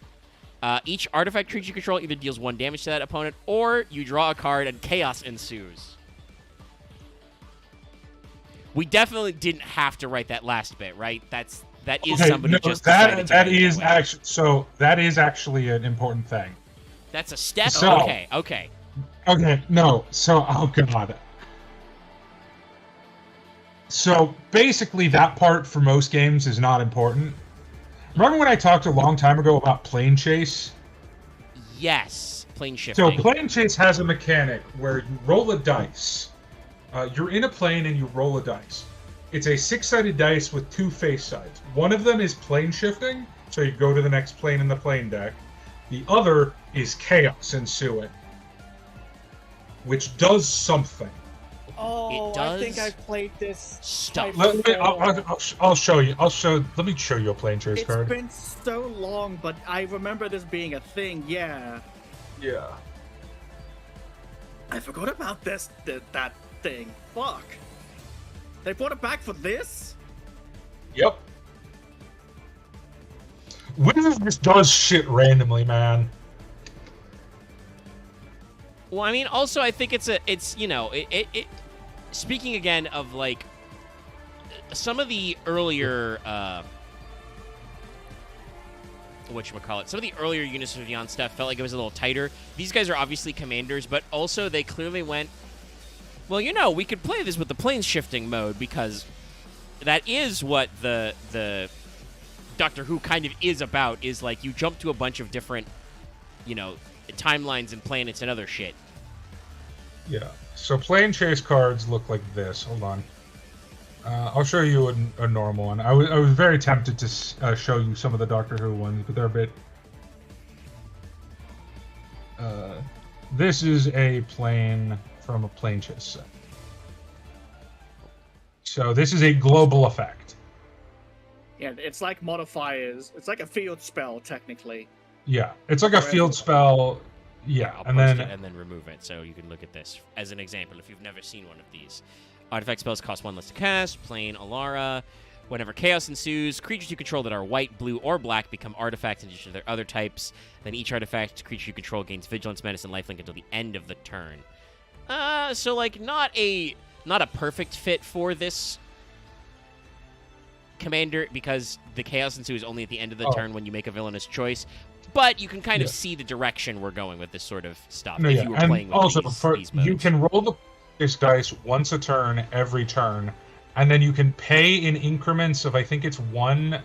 Each artifact creature you control either deals 1 damage to that opponent, or you draw a card and chaos ensues. We definitely didn't have to write that last bit, right? That is somebody just decided to that is actually that is actually an important thing. That's a step. So, okay. No. So oh god. So basically, that part for most games is not important. Remember when I talked a long time ago about plane chase? Yes, plane shifting. So plane chase has a mechanic where you roll a dice. You're in a plane and you roll a dice. It's a 6-sided dice with 2 face sides. One of them is plane shifting, so you go to the next plane in the plane deck. The other is chaos ensuing, which does something. Oh, It does I think I played this stuff. I'll show you. Let me show you a plane chase card. It's been so long, but I remember this being a thing. Yeah. Yeah. I forgot about that thing. Fuck. They brought it back for this? Yep. Wizards just does shit randomly, man. Well, I mean, also, I think it speaking again of, like, some of the earlier, whatchamacallit, some of the earlier Unis of Beyond stuff felt like it was a little tighter. These guys are obviously commanders, but also they clearly went, well, we could play this with the plane shifting mode, because that is what the Doctor Who kind of is about, is, like, you jump to a bunch of different, timelines and planets and other shit. Yeah. So plane chase cards look like this. Hold on. I'll show you a normal one. I was very tempted to show you some of the Doctor Who ones, but they're a bit... this is a plane from a plane chase set. So this is a global effect. Yeah, it's like modifiers. It's like a field spell, technically. Yeah, it's like a field spell. Yeah, I'll and post then it and then remove it, so you can look at this as an example if you've never seen one of these. Artifact spells cost 1 less to cast. Plain Alara. Whenever chaos ensues, creatures you control that are white, blue, or black become artifacts in addition to their other types. Then each artifact creature you control gains vigilance, menace, and lifelink until the end of the turn. So like not a perfect fit for this commander, because the chaos ensue is only at the end of the turn when you make a villainous choice. But you can kind of see the direction we're going with this sort of stuff if you were playing with these modes. You can roll this dice once a turn, every turn, and then you can pay in increments of, I think it's 1,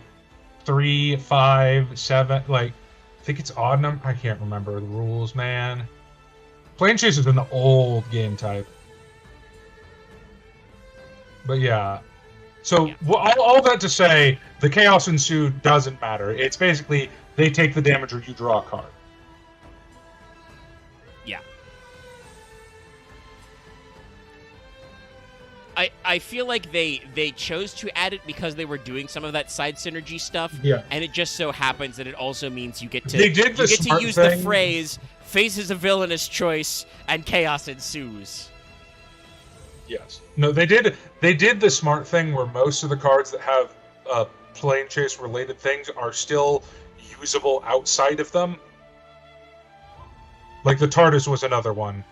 3, 5, 7, like, I think it's odd number. I can't remember the rules, man. Plane Chase is in the old game type. But yeah. So, all that to say, the Chaos Ensue doesn't matter. It's basically, they take the damage or you draw a card. Yeah. I feel like they chose to add it because they were doing some of that side synergy stuff. Yeah. And it just so happens that it also means you get to use thing. the phrase faces a villainous choice and chaos ensues. Yes. No, they did the smart thing where most of the cards that have plane chase related things are still usable outside of them. Like the TARDIS was another one.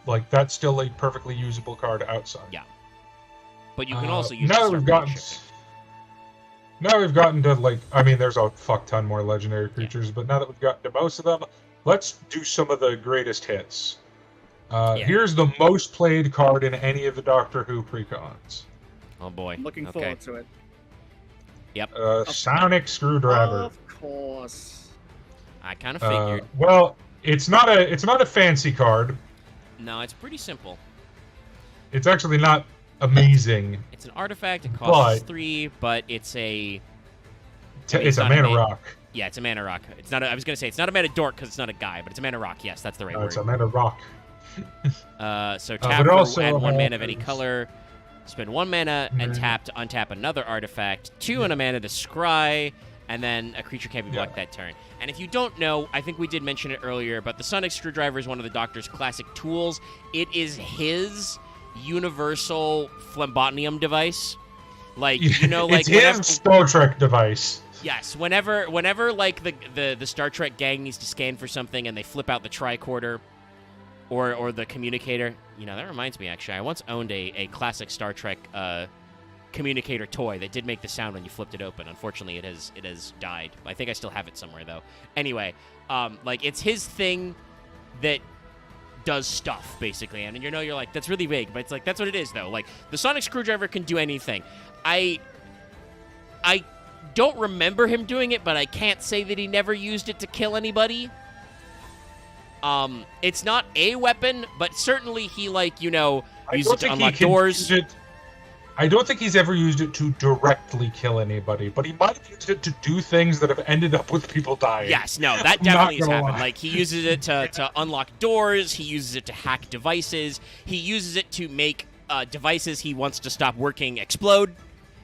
Like that's still a perfectly usable card outside. Yeah. But you can also use now we've gotten to, like, I mean, there's a fuck ton more legendary creatures, but now that we've gotten to most of them, let's do some of the greatest hits. Here's the most played card in any of the Doctor Who precons. Oh boy. I'm looking forward to it. Yep. Sonic Screwdriver. Of course. I kind of figured. Well, it's not a fancy card. No, it's pretty simple. It's actually not amazing. It's an artifact. It costs 3, but it's a. It's a mana rock. Yeah, it's a mana rock. It's not. I was gonna say it's not a mana dork because it's not a guy, but it's a mana rock. Yes, that's the right word. It's a mana rock. So tap for add 1 mana of any color. Spend 1 mana and tap to untap another artifact. 2 and a mana to scry, and then a creature can't be blocked that turn. And if you don't know, I think we did mention it earlier, but the Sonic Screwdriver is one of the Doctor's classic tools. It is his universal phlebotomium device. Like, you know, like it's his Star Trek device. Yes, whenever like the Star Trek gang needs to scan for something and they flip out the tricorder or the communicator. You know, that reminds me, actually, I once owned a classic Star Trek communicator toy that did make the sound when you flipped it open. Unfortunately, it has died. I think I still have it somewhere though. Anyway, like it's his thing that does stuff basically, and you know, you're like, that's really vague, but it's like that's what it is though. Like the Sonic Screwdriver can do anything. I don't remember him doing it, but I can't say that he never used it to kill anybody. It's not a weapon, but certainly he, like, you know, used it to unlock doors. I don't think he's ever used it to directly kill anybody, but he might have used it to do things that have ended up with people dying. Yes, no, that definitely has happened. Like, he uses it to unlock doors, he uses it to hack devices, he uses it to make devices he wants to stop working explode.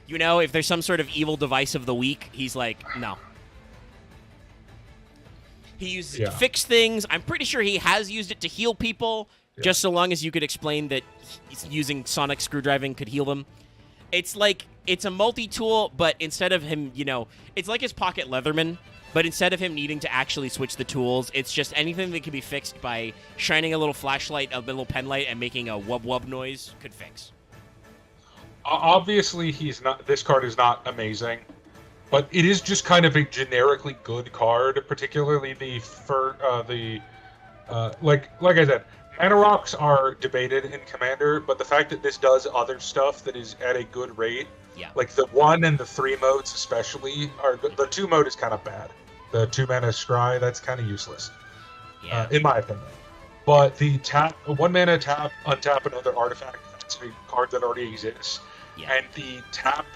You know, if there's some sort of evil device of the week, he's like, no. He uses it to fix things. I'm pretty sure he has used it to heal people, just so long as you could explain that using Sonic Screwdriving could heal them. It's like, it's a multi-tool, but instead of him, you know, it's like his Pocket Leatherman, but instead of him needing to actually switch the tools, it's just anything that can be fixed by shining a little flashlight, a little pen light, and making a wub-wub noise could fix. Obviously, this card is not amazing, but it is just kind of a generically good card, particularly like I said, mana rocks are debated in Commander, but the fact that this does other stuff that is at a good rate, like the 1 and the 3 modes especially, are good. The 2 mode is kind of bad. The 2 mana scry, that's kind of useless, in my opinion. But the 1 mana tap, untap another artifact, that's a card that already exists. And the tap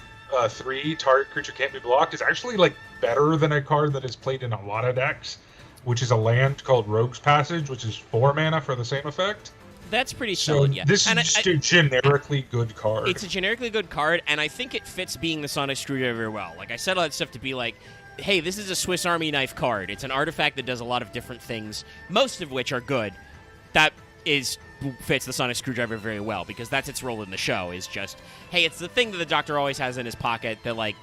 3 target creature can't be blocked is actually like better than a card that is played in a lot of decks, which is a land called Rogue's Passage, which is 4 mana for the same effect. That's pretty solid, yeah. This is just a generically good card. It's a generically good card, and I think it fits being the Sonic Screwdriver well. Like, I said all that stuff to be like, hey, this is a Swiss Army knife card. It's an artifact that does a lot of different things, most of which are good. That fits the Sonic Screwdriver very well, because that's its role in the show, is just, hey, it's the thing that the Doctor always has in his pocket that, like,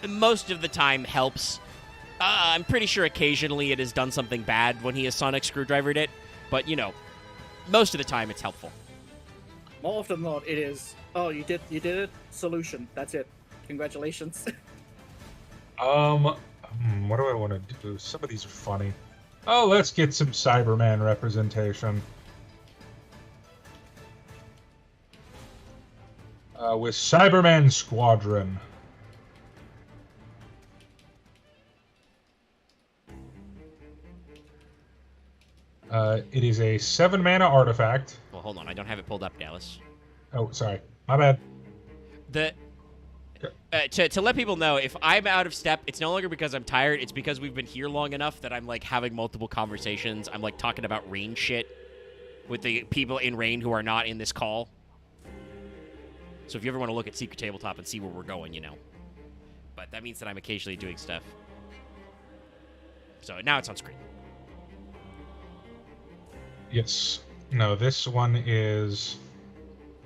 most of the time helps. I'm pretty sure occasionally it has done something bad when he has Sonic Screwdrivered it, but, you know, most of the time it's helpful. More often than not, it is, oh, you did it, solution, that's it. Congratulations. What do I want to do? Some of these are funny. Oh, let's get some Cyberman representation. With Cyberman Squadron. It is a 7 mana artifact. Well, hold on, I don't have it pulled up, Dallas. Oh, sorry. My bad. To let people know, if I'm out of step, it's no longer because I'm tired, it's because we've been here long enough that I'm, like, having multiple conversations. I'm, like, talking about Rain shit with the people in Rain who are not in this call. So if you ever want to look at Secret Tabletop and see where we're going, you know. But that means that I'm occasionally doing stuff. So now it's on screen. Yes. No, this one is...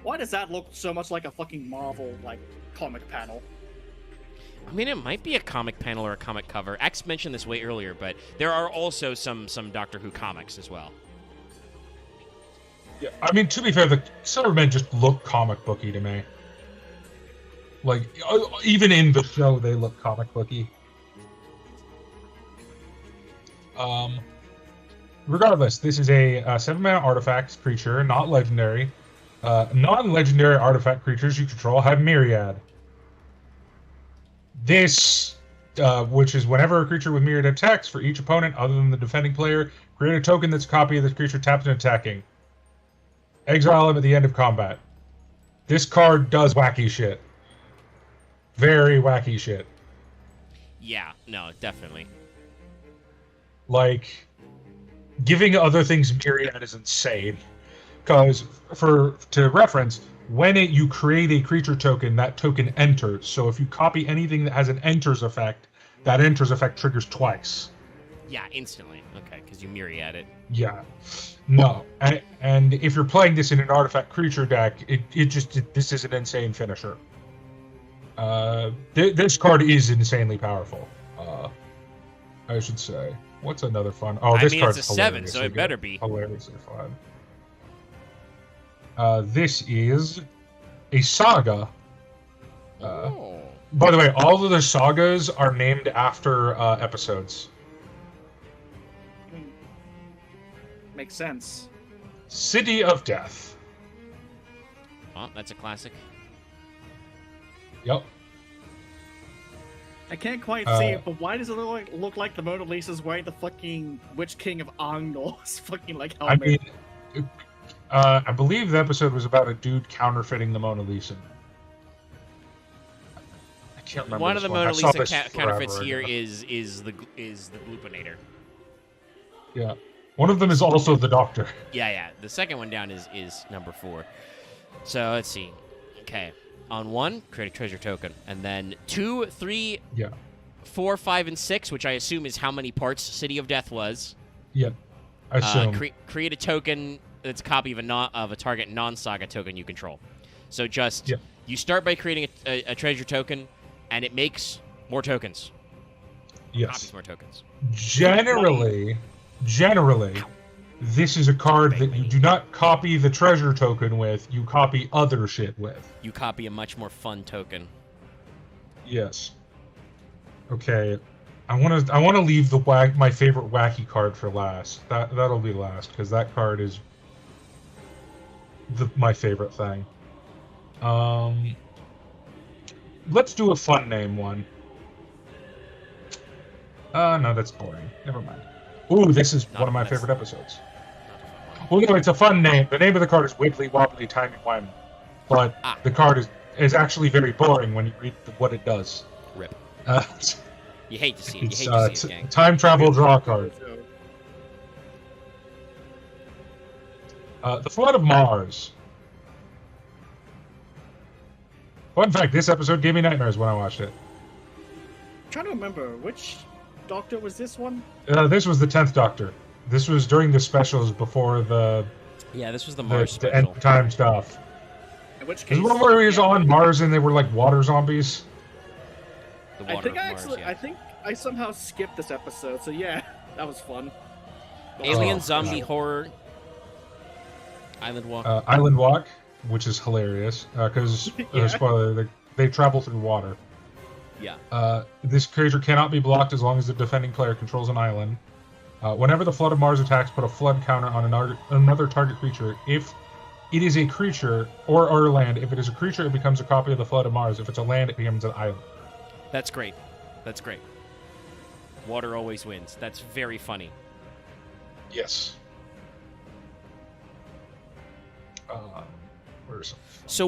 Why does that look so much like a fucking Marvel, like, comic panel? I mean, it might be a comic panel or a comic cover. X mentioned this way earlier, but there are also some Doctor Who comics as well. Yeah, I mean, to be fair, the Cybermen just look comic booky to me. Like, even in the show, they look comic booky. Regardless, this is a 7-mana artifact creature, not legendary. Non-legendary artifact creatures you control have Myriad. This, which is whenever a creature with mirrored attacks for each opponent other than the defending player, create a token that's a copy of the creature tapped and attacking. Exile him at the end of combat. This card does wacky shit. Very wacky shit. Yeah, no, definitely. Like, giving other things Myriad is insane. Because, to reference, when you create a creature token, that token enters. So if you copy anything that has an enters effect, that enters effect triggers twice. Yeah, instantly. Okay, because you myriad it. Yeah. No. And if you're playing this in an artifact creature deck, this is an insane finisher. This card is insanely powerful. I should say. What's another fun? Oh, this card's it's a 7, so it better be hilariously fun. This is a saga. By the way, all of the sagas are named after episodes. Makes sense. City of Death. Oh, that's a classic. Yep. I can't quite see it, but why does it look like the Mona Lisa's wearing the fucking Witch King of Angnor's fucking like helmet? I mean, I believe the episode was about a dude counterfeiting the Mona Lisa. I can't remember. One of the Mona Lisa counterfeits here is the Glupinator. Yeah. One of them is also the Doctor. Yeah. The second one down is number 4. So let's see. Okay. On 1, create a treasure token. And then 2, 3, 4, 5, and 6, which I assume is how many parts City of Death was. Yep. I assume. Create a token that's a copy of a target non-saga token you control. So just, you start by creating a treasure token, and it makes more tokens. Yes. Copies more tokens. Generally, this is a card that you do not copy the treasure token with, you copy other shit with. You copy a much more fun token. Yes. Okay. I want to leave my favorite wacky card for last. That'll be last because that card is my favorite thing. Let's do a fun name one. No, that's boring. Never mind. Ooh, this is one of my favorite episodes. Well, no, it's a fun name. The name of the card is Wibbly Wobbly Timey Wimey, but the card is actually very boring when you read what it does. Rip. You hate to see it. It's You hate to see it, gang. time travel draw card. The Flood of Mars. Fun fact: this episode gave me nightmares when I watched it. I'm trying to remember which Doctor was this one. This was the 10th Doctor. This was during the specials before this was the Mars the special. end time stuff. In which case, This one where he was on Mars and they were like water zombies. The I water think of Mars, I think I somehow skipped this episode. So yeah, that was fun. Alien zombie horror. Island Walk. Island Walk, which is hilarious because spoiler, they travel through water. Yeah. This creature cannot be blocked as long as the defending player controls an island. Whenever the Flood of Mars attacks, put a flood counter on another target creature. If it is a creature or land, if it is a creature, it becomes a copy of the Flood of Mars. If it's a land, it becomes an island. That's great. That's great. Water always wins. That's very funny. Yes. Where's So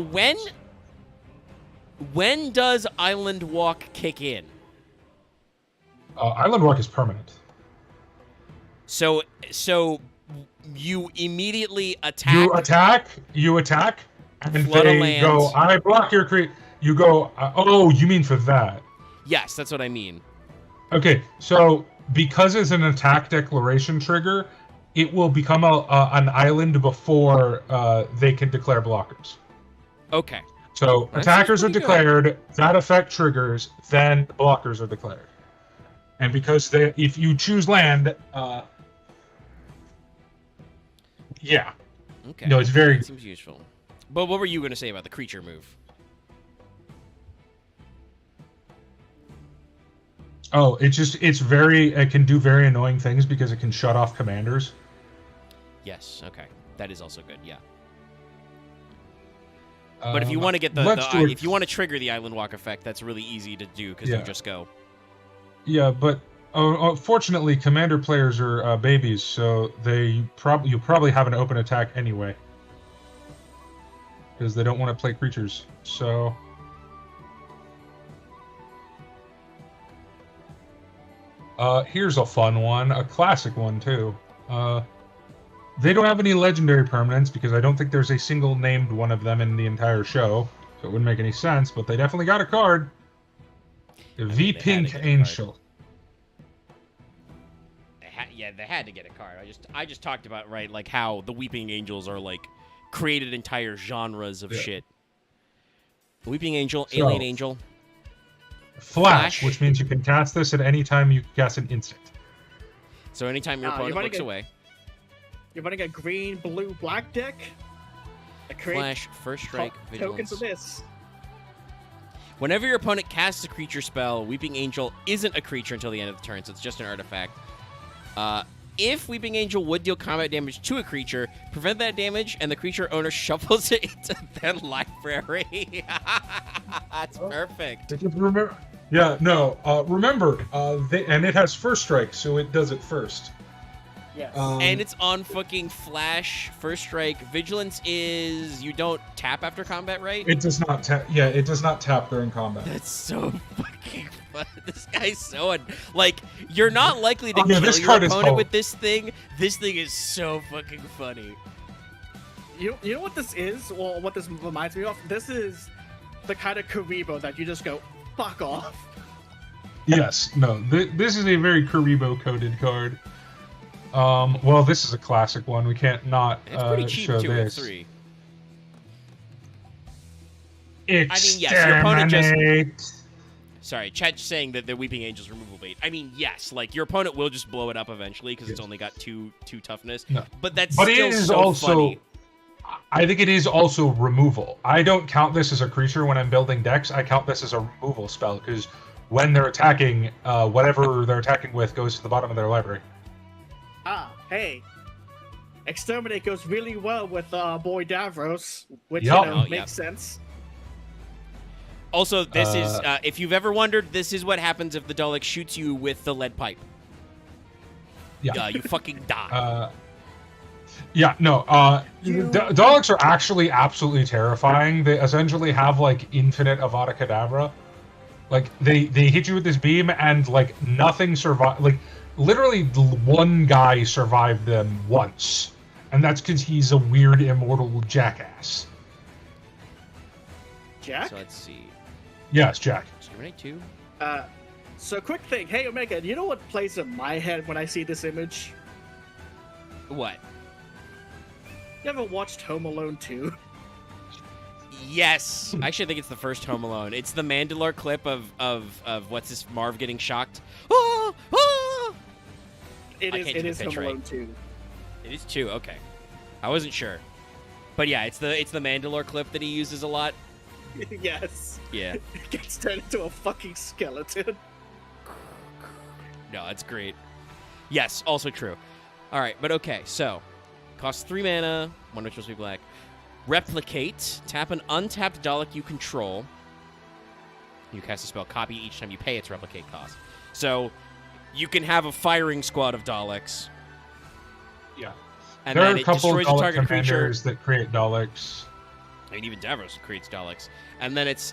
when does Island Walk kick in? Island Walk is permanent. So you immediately attack. You attack, and Flood of they land. go, I block your creature. You go, oh, you mean for that? Yes, that's what I mean. Okay, so because it's an attack declaration trigger, it will become an island before they can declare blockers. Okay. So That attackers are sounds pretty declared, that effect triggers, then the blockers are declared. And because if you choose land, yeah. Okay. No, it's very. That seems useful. But what were you going to say about the creature move? Oh, it can do very annoying things because it can shut off commanders. Yes. Okay. That is also good. Yeah. But if you want to get if you want to trigger the Island Walk effect, that's really easy to do because you just go. Yeah, but fortunately, Commander players are babies, so you'll probably have an open attack anyway, because they don't want to play creatures. So. Here's a fun one, a classic one too. They don't have any legendary permanents because I don't think there's a single named one of them in the entire show, so it wouldn't make any sense, but they definitely got a card. The Pink Angel. They had to get a card. I just talked about, right, like how the Weeping Angels are like created entire genres of shit. Weeping Angel, Alien Angel. Flash, which means you can cast this at any time you cast an instant. So anytime your opponent looks away. You're running a green, blue, black deck? Flash, first strike, vigilance. Tokens of this. Whenever your opponent casts a creature spell, Weeping Angel isn't a creature until the end of the turn, so it's just an artifact. If Weeping Angel would deal combat damage to a creature, prevent that damage, and the creature owner shuffles it into their library. That's perfect. Did you remember? Yeah, no. Remember, and it has first strike, so it does it first. Yes. And it's on fucking Flash, first strike. Vigilance is you don't tap after combat, right? It does not tap. Yeah, it does not tap during combat. That's so fucking fun. This guy's so like you're not likely to kill this your card opponent with this thing. This thing is so fucking funny. You know what this is? Well, what this reminds me of? This is the kind of Karibo that you just go, fuck off. Yes. No. This is a very Karibo coded card. Well, this is a classic one. We can't not it's pretty cheap show too, this. 3. Exterminate. I mean, yes, your opponent just... Sorry, Chat's saying that the Weeping Angel's removal bait. I mean, yes, like, your opponent will just blow it up eventually because it's only got 2 toughness. No. But still it is so also, funny. I think it is also removal. I don't count this as a creature when I'm building decks. I count this as a removal spell because when they're attacking, whatever they're attacking with goes to the bottom of their library. Ah, hey. Exterminate goes really well with boy Davros, which makes sense. Also, this is, if you've ever wondered, this is what happens if the Dalek shoots you with the lead pipe. Yeah. You fucking die. Daleks are actually absolutely terrifying. They essentially have, like, infinite Avada Kedavra. Like, they hit you with this beam and, like, nothing survives. Like, literally one guy survived them once. And that's because he's a weird, immortal jackass. Jack? So let's see. Yes, Jack. Exterminate 2. So quick thing. Hey, Omega, do you know what plays in my head when I see this image? What? You ever watched Home Alone 2? Yes. Actually, I think it's the first Home Alone. It's the Mandalore clip of what's this, Marv getting shocked. Ah! Ah! It is Home Alone 2. It is 2, okay. I wasn't sure. But yeah, it's the Mandalore clip that he uses a lot. Yes. Yeah. It gets turned into a fucking skeleton. No, it's great. Yes, also true. All right, but okay, so costs 3 mana, one which must be black. Replicate. Tap an untapped Dalek you control. You cast a spell, copy each time you pay its replicate cost. So you can have a firing squad of Daleks. Yeah. And there then are a it couple destroys of a Dalek target creature commanders that create Daleks. I mean, even Davros creates Daleks. And then it's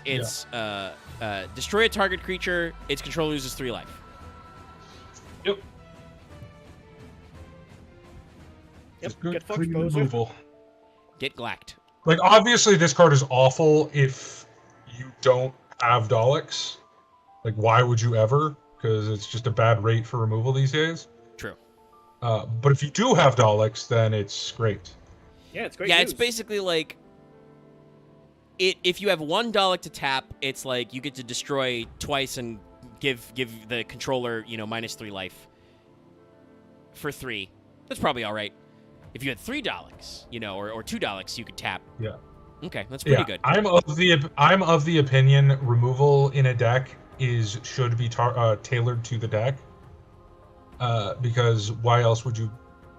destroy a target creature, its controller loses 3 life. Yep. Get fucked, removal. Get glacked. Like, obviously, this card is awful if you don't have Daleks. Like, why would you ever? Because it's just a bad rate for removal these days. True. But if you do have Daleks, then it's great. Yeah, it's great. Yeah, news. it's basically like if you have 1 Dalek to tap, it's like you get to destroy twice and give the controller, minus 3 life for 3. That's probably all right. If you had 3 Daleks, or 2 Daleks, you could tap. Yeah. Okay, that's pretty good. I'm of the opinion removal in a deck should be tailored to the deck. Because why else would you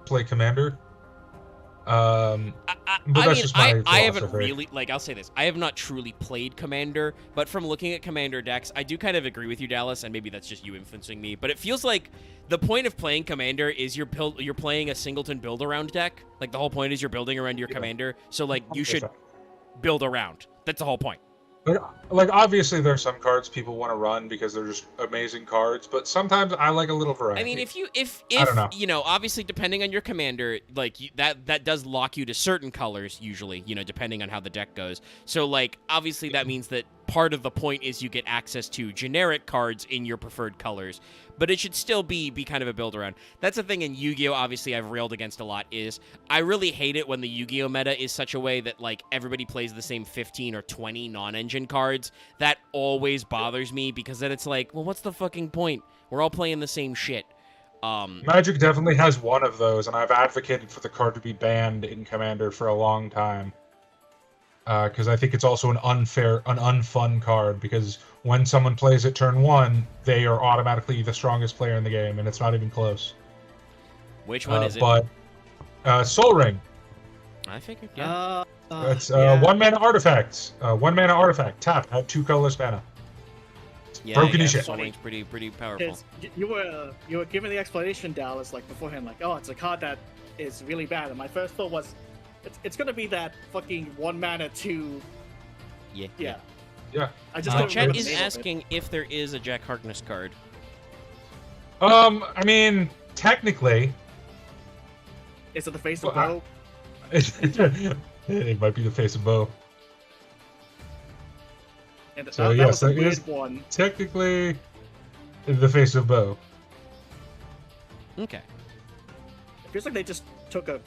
play Commander? I I haven't really, like, I'll say this. I have not truly played Commander, but from looking at Commander decks, I do kind of agree with you, Dallas, and maybe that's just you influencing me, but it feels like the point of playing Commander is you're playing a singleton build-around deck. Like, the whole point is you're building around your Commander, so, like, you should build around. That's the whole point. Like, obviously, there's some cards people want to run because they're just amazing cards, but sometimes I like a little variety. I mean, if I don't know. you know, obviously, depending on your commander, like, that does lock you to certain colors, usually, you know, depending on how the deck goes. So, like, obviously, that means that part of the point is you get access to generic cards in your preferred colors, but it should still be kind of a build-around. That's the thing in Yu-Gi-Oh! Obviously, I've railed against a lot, is I really hate it when the Yu-Gi-Oh! Meta is such a way that, like, everybody plays the same 15 or 20 non-engine cards. That always bothers me, because then it's like, well, what's the fucking point? We're all playing the same shit. Magic definitely has one of those, and I've advocated for the card to be banned in Commander for a long time. Because I think it's also an unfun card, because when someone plays it turn 1, they are automatically the strongest player in the game, and it's not even close. Which one is it? But Soul Ring. I figured, yeah. It's 1-mana artifacts. 1-mana artifact. Tap. Add 2 colorless mana. Broken as shit. Soul Ring's pretty powerful. You were giving the explanation, Dallas, like beforehand, like, oh, it's a card that is really bad, and my first thought was, it's gonna be that fucking 1-mana 2. Yeah. I just Chet is asking if there is a Jack Harkness card. I mean, technically. Is it the face of Bo? It might be the face of Bo. And So that yes, was a it weird is one. technically the face of Bo. Okay. It feels like they just took a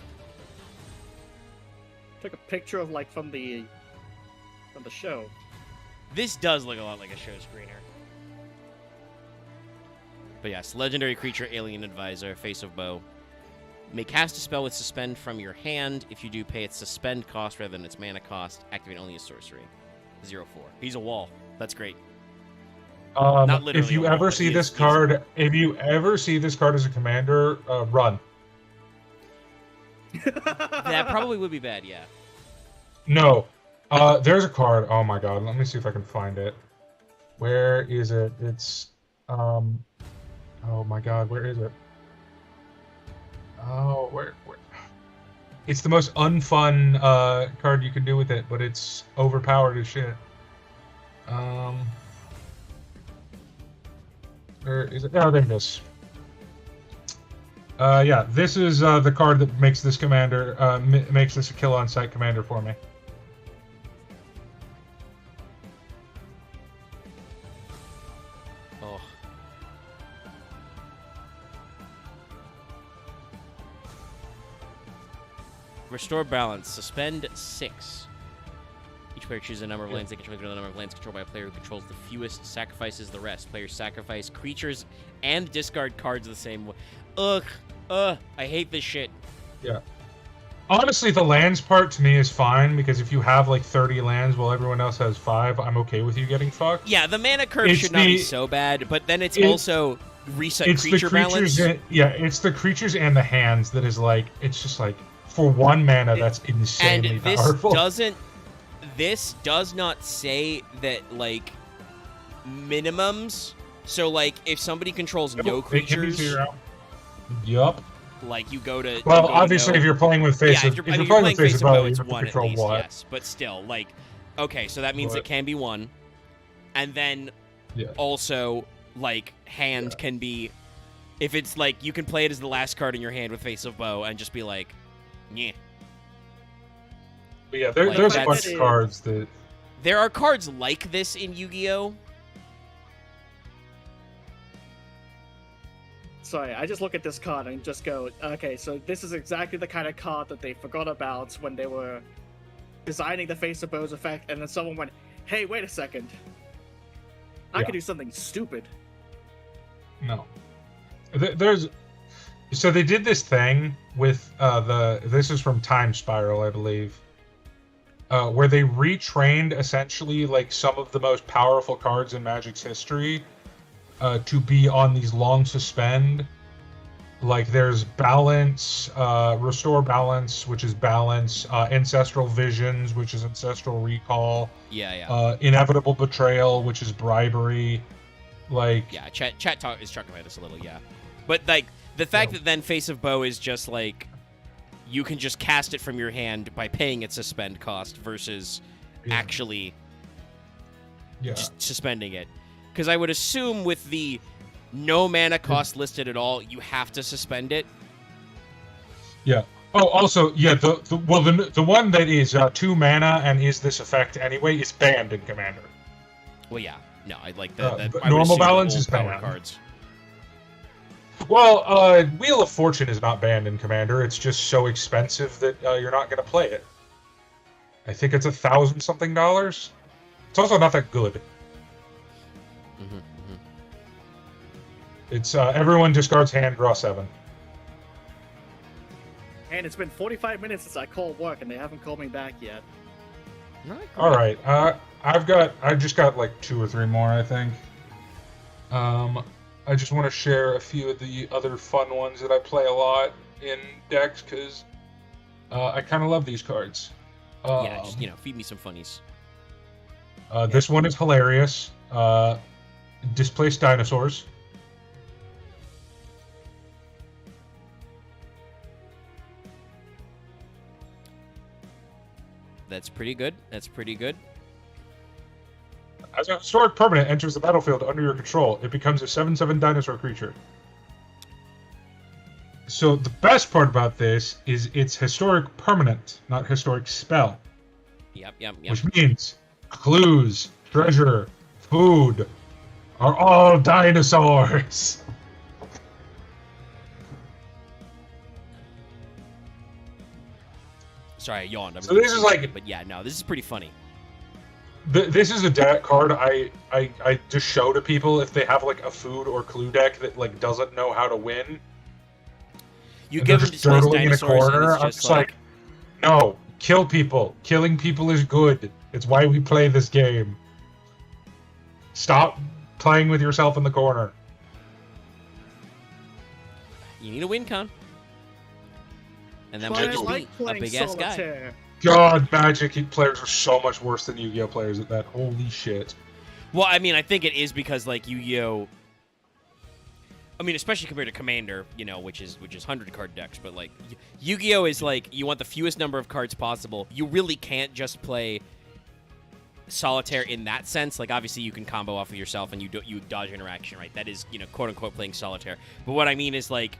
picture of, like, from the show. This does look a lot like a show screener. But yes, legendary creature, alien advisor, face of Bo. May cast a spell with suspend from your hand. If you do, pay its suspend cost rather than its mana cost. Activate only a sorcery. 0/4. He's a wall. That's great. Not literally if you a wall, ever but see this card, if you ever see this card as a commander, run. That probably would be bad, yeah. No. There's a card. Oh my god. Let me see if I can find it. Where is it? It's oh my god, where is it? Oh, where? It's the most unfun card you can do with it, but it's overpowered as shit. Where is it? Oh, there it is. Yeah, this is the card that makes this commander makes this a kill on sight commander for me. Oh. Restore balance. Suspend 6. Each player chooses a number of lands they control. The number of lands controlled by a player who controls the fewest sacrifices the rest. Players sacrifice creatures and discard cards the same way. Ugh. I hate this shit. Yeah. Honestly, the lands part to me is fine, because if you have like 30 lands while everyone else has 5, I'm okay with you getting fucked. Yeah, the mana curve should not be so bad, but then it's also reset creature balance. It's the creatures and the hands that is like, it's just like, for 1 mana, that's insanely and this powerful. This does not say that, like, minimums. So, like, if somebody controls no creatures, yup. like, you go to. Well, obviously, if you're playing with face of, if you're playing with face of Bo, it's you have to 1 control at least, what? yes. But still, like, okay, so that means it can be 1, and then also, like, hand can be. If it's like you can play it as the last card in your hand with face of Bo and just be like, yeah. But yeah, there's a bunch of cards that. There are cards like this in Yu-Gi-Oh! Sorry, I just look at this card and just go, okay, so this is exactly the kind of card that they forgot about when they were designing the Face of Bo's effect, and then someone went, hey, wait a second. I could do something stupid. No. So they did this thing with this is from Time Spiral, I believe, where they retrained essentially like some of the most powerful cards in Magic's history to be on these long suspend Like there's balance, restore balance, which is balance, ancestral visions, which is ancestral recall. Yeah. Inevitable betrayal, which is bribery. Like chat is talking about this a little, yeah. But like the fact that then Face of Bow is just like you can just cast it from your hand by paying its suspend cost versus actually just suspending it. Because I would assume with the no mana cost listed at all, you have to suspend it. Yeah. Oh, also, yeah. The one that is 2 mana and is this effect anyway is banned in Commander. Well, yeah. No, I like that. Normal balance is power banned. Cards. Well, Wheel of Fortune is not banned in Commander. It's just so expensive that you're not going to play it. I think it's $1,000 something. It's also not that good. It's everyone discards hand, draw 7. And it's been 45 minutes since I called work, and they haven't called me back yet. All right, I just got like 2 or 3 more, I think. I just want to share a few of the other fun ones that I play a lot in decks because I kind of love these cards. Yeah, just feed me some funnies. This one is hilarious. Displaced Dinosaurs. That's pretty good. As a historic permanent enters the battlefield under your control, it becomes a 7/7 dinosaur creature. So the best part about this is it's historic permanent, not historic spell. Yep. Which means clues, treasure, food are all dinosaurs. Sorry, I yawned. So this is like, but yeah, no, this is pretty funny. This is a deck card I just show to people if they have like a food or clue deck that like doesn't know how to win. You give them displaced dinosaurs, and it's I'm just like, no, kill people. Killing people is good. It's why we play this game. Stop playing with yourself in the corner. You need a win con. And then we'll just beat a big-ass guy. God, Magic players are so much worse than Yu-Gi-Oh players at that. Holy shit. Well, I mean, I think it is because, like, Yu-Gi-Oh... I mean, especially compared to Commander, which is 100-card decks, but, like, Yu-Gi-Oh is, like, you want the fewest number of cards possible. You really can't just play Solitaire in that sense. Like, obviously, you can combo off of yourself and you dodge interaction, right? That is, quote-unquote playing Solitaire. But what I mean is, like,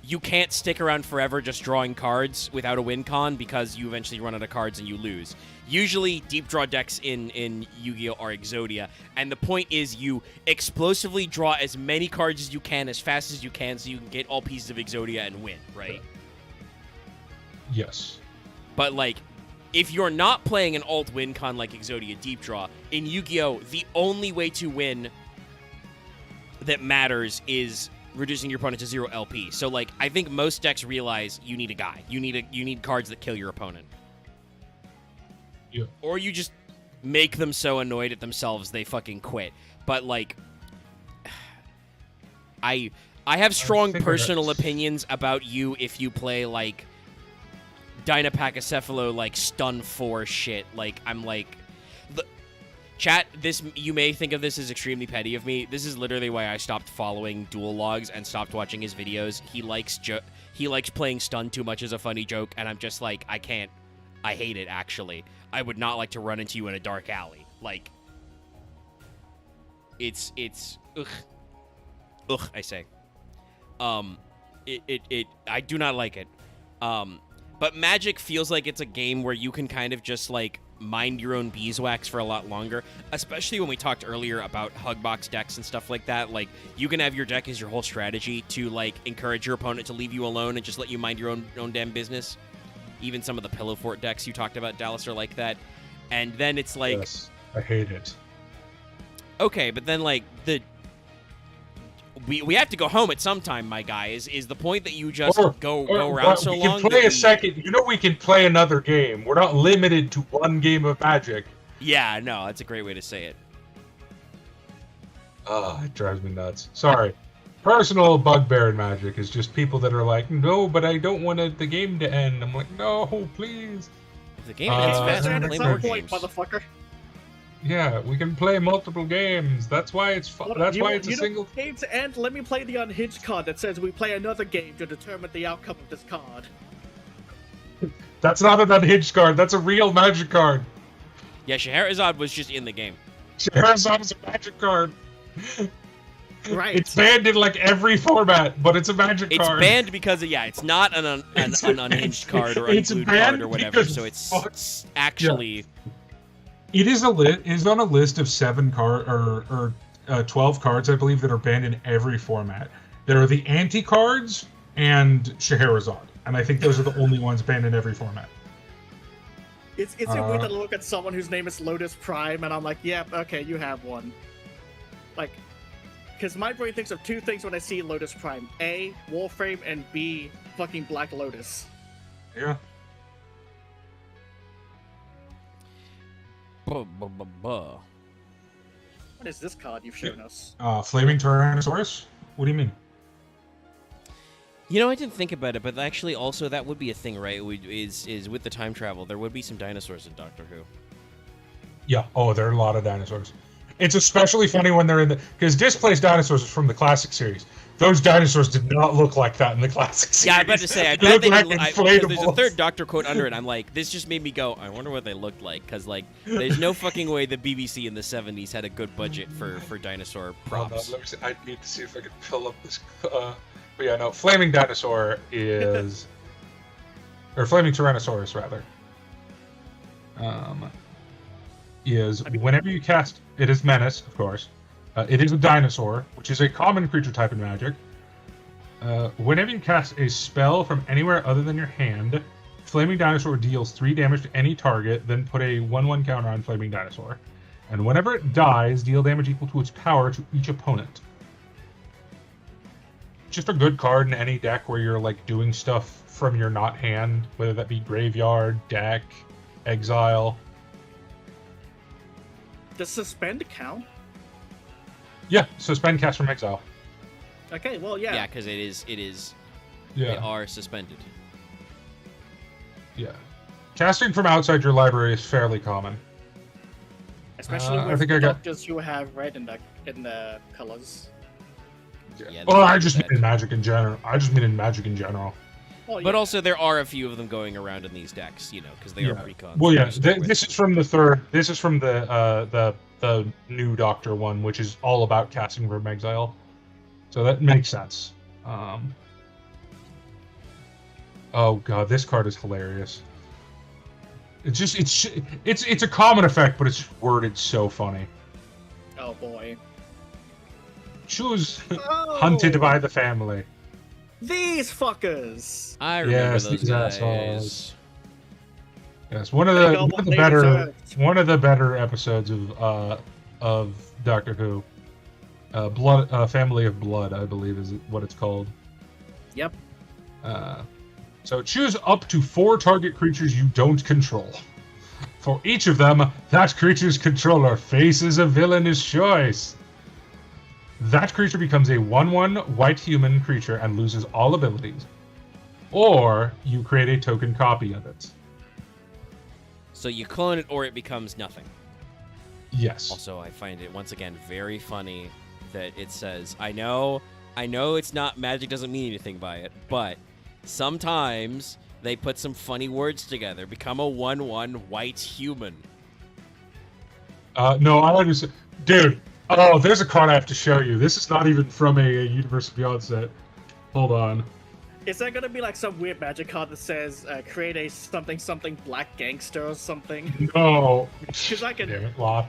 you can't stick around forever just drawing cards without a win con because you eventually run out of cards and you lose. Usually, deep draw decks in Yu-Gi-Oh! Are Exodia, and the point is you explosively draw as many cards as you can as fast as you can so you can get all pieces of Exodia and win, right? Yes. But, like, if you're not playing an alt win con like Exodia Deep Draw, in Yu-Gi-Oh! The only way to win that matters is reducing your opponent to 0 LP. So, like, I think most decks realize you need a guy. You need cards that kill your opponent. Yeah. Or you just make them so annoyed at themselves they fucking quit. But, like, I have strong personal opinions about you if you play, like, Dynapachycephalo, like, stun 4 shit. Like, I'm like... Chat, you may think of this as extremely petty of me. This is literally why I stopped following Duel Logs and stopped watching his videos. He likes playing stun too much as a funny joke, and I'm just like, I can't. I hate it, actually. I would not like to run into you in a dark alley. Like, it's ugh. Ugh, I say. I do not like it. But Magic feels like it's a game where you can kind of just, like, mind your own beeswax for a lot longer, especially when we talked earlier about Hugbox decks and stuff like that. Like, you can have your deck as your whole strategy to, like, encourage your opponent to leave you alone and just let you mind your own damn business. Even some of the Pillow Fort decks you talked about, Dallas, are like that. And then it's like... Yes, I hate it. Okay, but then, like, We have to go home at some time, my guy. Is the point that you just go around so long? We can play a second. We can play another game. We're not limited to one game of Magic. Yeah, no, that's a great way to say it. It drives me nuts. Sorry. personal bugbear in Magic is just people that are like, no, but I don't want the game to end. I'm like, no, please. If the game ends fast, at play some more point, games. motherfucker. Yeah, we can play multiple games. That's why it's fun. That's why it's a single game to end. Let me play the unhinged card that says we play another game to determine the outcome of this card. That's not an unhinged card. That's a real Magic card. Yeah, Scheherazade was just in the game. Scheherazade is a Magic card. Right. It's banned in like every format, but it's a Magic It's card. banned because of, it's not an unhinged card or it's unglued banned card or whatever, because so it's actually... It is on a list of 7 or 12 cards, I believe, that are banned in every format. There are the anti-cards and Scheherazade, and I think those are the only ones banned in every format. It's weird to look at someone whose name is Lotus Prime, and I'm like, yep, okay, you have one. Like, because my brain thinks of 2 things when I see Lotus Prime. A, Warframe, and B, fucking Black Lotus. Yeah. What is this card you've shown us? Flaming Tyrannosaurus? What do you mean? You know, I didn't think about it, but actually also that would be a thing, right? Is with the time travel, there would be some dinosaurs in Doctor Who. Yeah. Oh, there are a lot of dinosaurs. It's especially funny when they're in the... Because Displaced Dinosaurs is from the classic series. Those dinosaurs did not look like that in the classic series. Yeah, I'm about to say, I They bet they look did, like because there's a inflatables. 3rd Doctor quote under it. I'm like, this just made me go, I wonder what they looked like, because like, there's no fucking way the BBC in the 70s had a good budget for dinosaur props. Let me see. I need to see if I can pull up this... But yeah, no, Flaming Dinosaur is... or Flaming Tyrannosaurus, rather. Is whenever you cast... It is Menace, of course. It is a dinosaur, which is a common creature type in Magic. Whenever you cast a spell from anywhere other than your hand, Flaming Dinosaur deals 3 damage to any target, then put a 1/1 counter on Flaming Dinosaur. And whenever it dies, deal damage equal to its power to each opponent. Just a good card in any deck where you're like doing stuff from your not hand, whether that be graveyard, deck, exile. Does Suspend count? Yeah, suspend cast from exile. Okay, well, yeah. Yeah, because it is. Yeah. They are suspended. Yeah. Casting from outside your library is fairly common. Especially I with think I got- doctors who have red in the colors. Yeah, Well, I they just do mean that. in Magic in general. Well, But yeah. also, there are a few of them going around in these decks, because they are Yeah. precons. Well, yeah. to start with. This is from the 3rd. This is from the new Doctor one, which is all about casting from exile. So that makes sense. Oh god, this card is hilarious. It's a common effect, but it's worded so funny. Oh boy. Choose Oh, hunted by the family. these fuckers. I remember Yes, those these guys. assholes. Yes, one of They the got one what of the they better deserved. episodes of Doctor Who. Family of Blood, I believe, is what it's called. Yep. So choose up to 4 target creatures you don't control. For each of them, that creature's controller faces a villainous choice. That creature becomes a 1/1 white human creature and loses all abilities. Or you create a token copy of it. So you clone it, or it becomes nothing. Yes. Also, I find it once again very funny that it says, I know it's not magic, doesn't mean anything by it, but sometimes they put some funny words together. Become a 1/1 white human. No, I understand. Dude, oh, there's a card I have to show you. This is not even from a Universe Beyond set. Hold on. Is that gonna be like some weird magic card that says create a something black gangster or something? No. Because I Damn can it, Law.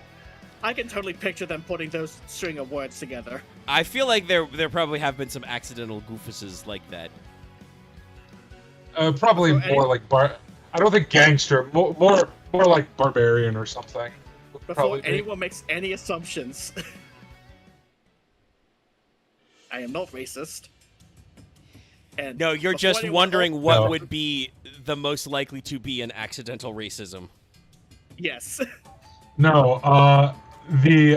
totally picture them putting those string of words together. I feel like there probably have been some accidental goofuses like that. Probably So more like I don't think gangster. More like barbarian or something. Before Probably. anyone makes any assumptions. I am not racist. And No, you're before just anyone wondering else- what No. would be the most likely to be an accidental racism. Yes. No, the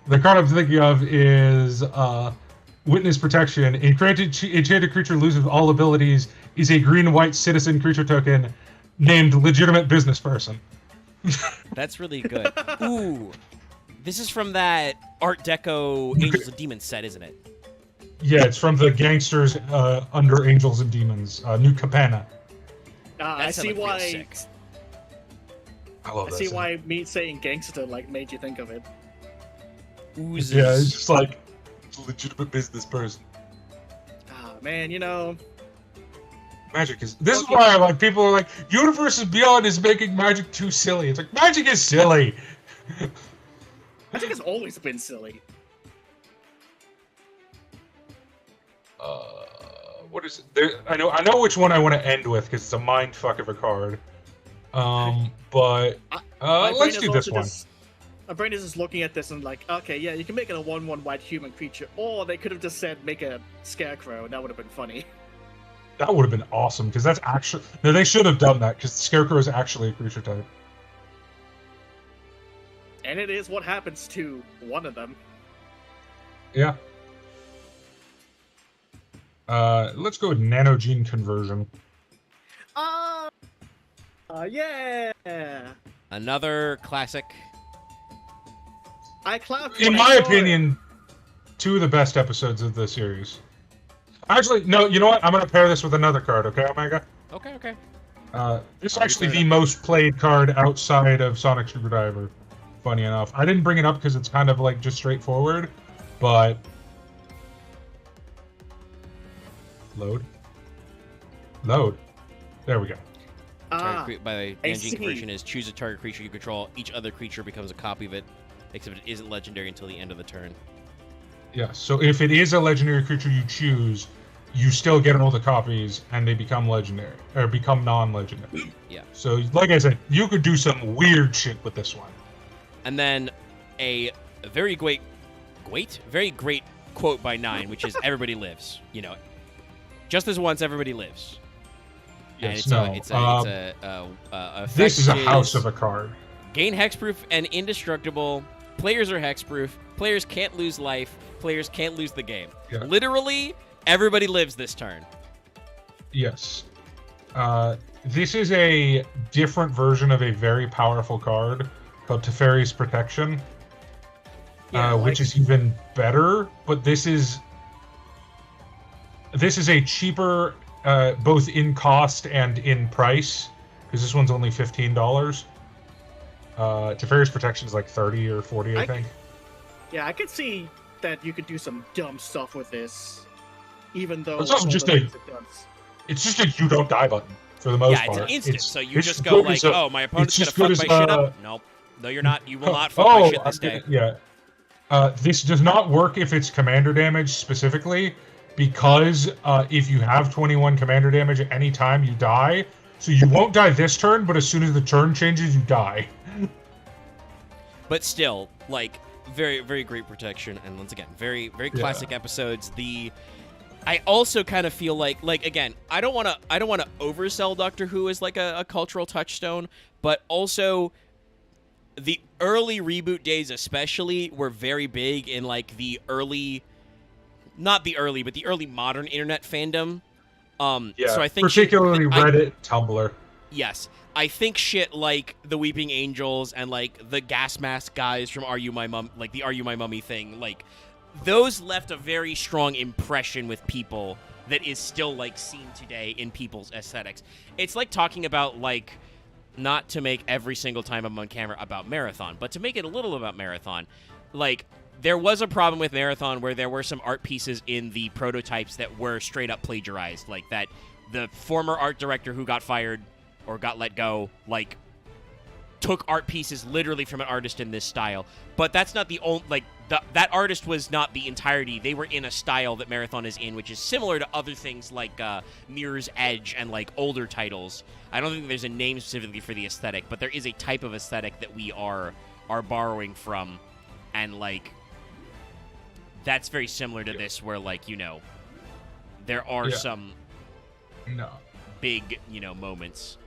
card I'm thinking of is witness protection. Enchanted creature loses all abilities. Is a green and white citizen creature token named legitimate business person. That's really good. Ooh, this is from that Art Deco Angels and Demons set, isn't it? Yeah, it's from the Gangsters under Angels and Demons, New Capenna. I see why. I love I that see scene. why me saying gangster like made you think of it. Oozes. Yeah, it's just like legitimate business person. Ah, man, you know. Magic is. This is why like people are like, Universes Beyond is making Magic too silly. It's like Magic is silly. Magic has always been silly. What is it? There, I know which one I want to end with because it's a mind fuck of a card. But let's do this one. My brain is just looking at this and like, okay, yeah, you can make it a 1/1 white human creature, or they could have just said make a scarecrow, and that would have been funny. That would have been awesome because that's actually no. They should have done that because the Scarecrow is actually a creature type. And it is what happens to one of them. Yeah. Let's go with Nano Gene Conversion. Yeah. Another classic. I clapped. In when my I saw opinion, two of the best episodes of the series. Actually, no. You know what? I'm gonna pair this with another card. Okay, Omega. Okay. This is actually the most played card outside of Sonic Screwdriver. Funny enough, I didn't bring it up because it's kind of like just straightforward, but load. There we go. By the engine conversion is choose a target creature you control. Each other creature becomes a copy of it, except it isn't legendary until the end of the turn. Yeah. So if it is a legendary creature you choose, you still get all the copies, and they become legendary or become non-legendary. Yeah. So, like I said, you could do some weird shit with this one. And then a very great quote by Nine, which is "Everybody lives." You know, just this once, everybody lives. Yes, and this is a house of a card. Gain hexproof and indestructible. Players are hexproof. Players can't lose life. Players can't lose the game. Yeah. Literally, everybody lives this turn. Yes. This is a different version of a very powerful card called Teferi's Protection, which is even better. But this is a cheaper, both in cost and in price, because this one's only $15. Teferi's Protection is like 30 or 40, I think. Yeah, I could see that you could do some dumb stuff with this, even though It's also just it's just a you don't die button for the most part. Yeah, it's an instant, so you just as go good like, as a- oh, my opponent's it's gonna just fuck good my as, shit up. Nope. No, you're not. You will not fuck my shit this day. Yeah. This does not work if it's commander damage specifically, because if you have 21 commander damage at any time, you die. So you won't die this turn, but as soon as the turn changes, you die. But still, like, very, very great protection, and once again, very, very classic episodes. I also kind of feel like again, I don't want to oversell Doctor Who as like a cultural touchstone, but also the early reboot days especially were very big in like the early, not the early, but the early modern internet fandom. So I think particularly Reddit, Tumblr. Yes. I think shit like the Weeping Angels and like the gas mask guys from Are You My Mum, like the Are You My Mummy thing, like those left a very strong impression with people that is still like seen today in people's aesthetics. It's like talking about like, not to make every single time I'm on camera about Marathon, but to make it a little about Marathon. Like, there was a problem with Marathon where there were some art pieces in the prototypes that were straight up plagiarized, like that the former art director who got fired or got let go, like, took art pieces literally from an artist in this style. But that's not the only, like, that artist was not the entirety. They were in a style that Marathon is in, which is similar to other things like Mirror's Edge and, like, older titles. I don't think there's a name specifically for the aesthetic, but there is a type of aesthetic that we are borrowing from, and, like, that's very similar to this, where, like, you know, there are some big, you know, moments.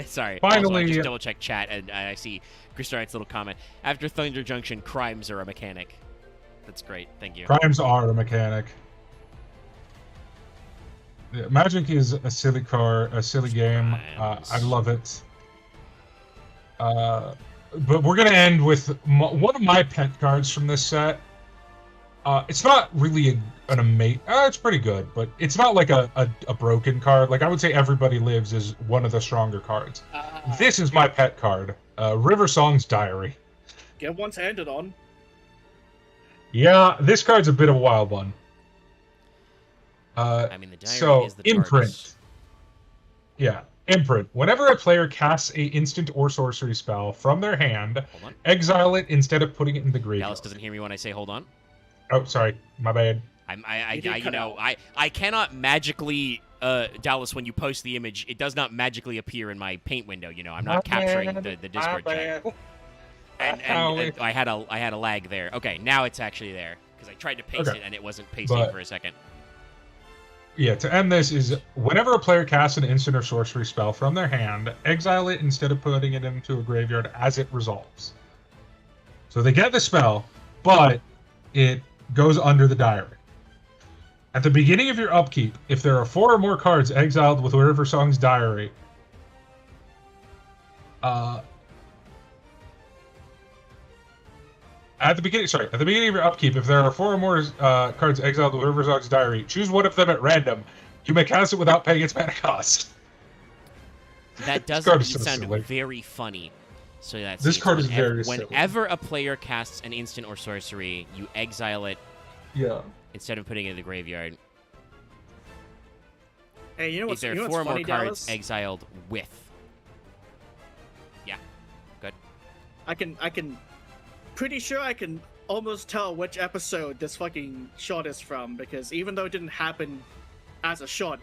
Sorry. Finally, also, I just double check chat, and I see Chris Wright's little comment. After Thunder Junction, crimes are a mechanic. That's great. Thank you. Primes are a mechanic. Yeah, Magic is a silly game. I love it. But we're gonna end with one of my pet cards from this set. It's not really an amazing. It's pretty good, but it's not like a broken card. Like I would say, Everybody Lives is one of the stronger cards. This is my pet card, River Song's Diary. Get once handed on. Yeah, this card's a bit of a wild one. I mean, the diary so is the imprint. TARDIS. Yeah, imprint. Whenever a player casts a instant or sorcery spell from their hand, exile it instead of putting it in the graveyard. Dallas doesn't hear me when I say hold on. Oh, sorry, my bad. I cannot magically, Dallas, when you post the image, it does not magically appear in my paint window. You know, I'm not capturing the Discord chat. And I had a lag there. Okay, now it's actually there because I tried to paste it and it wasn't pasting for a second. Yeah, to end this is whenever a player casts an instant or sorcery spell from their hand, exile it instead of putting it into a graveyard as it resolves. So they get the spell, but it goes under the diary. At the beginning of your upkeep, if there are 4 or more cards exiled with River Song's Diary, at the beginning of your upkeep, if there are 4 or more cards exiled with River Song's Diary, choose one of them at random. You may cast it without paying its mana cost. That does sound very funny. So that's this card is very silly. Whenever a player casts an instant or sorcery, you exile it. Yeah. Instead of putting it in the graveyard. Hey, you know what's if there are 4 more cards exiled with. Yeah. Good. I can. Pretty sure I can almost tell which episode this fucking shot is from, because even though it didn't happen as a shot,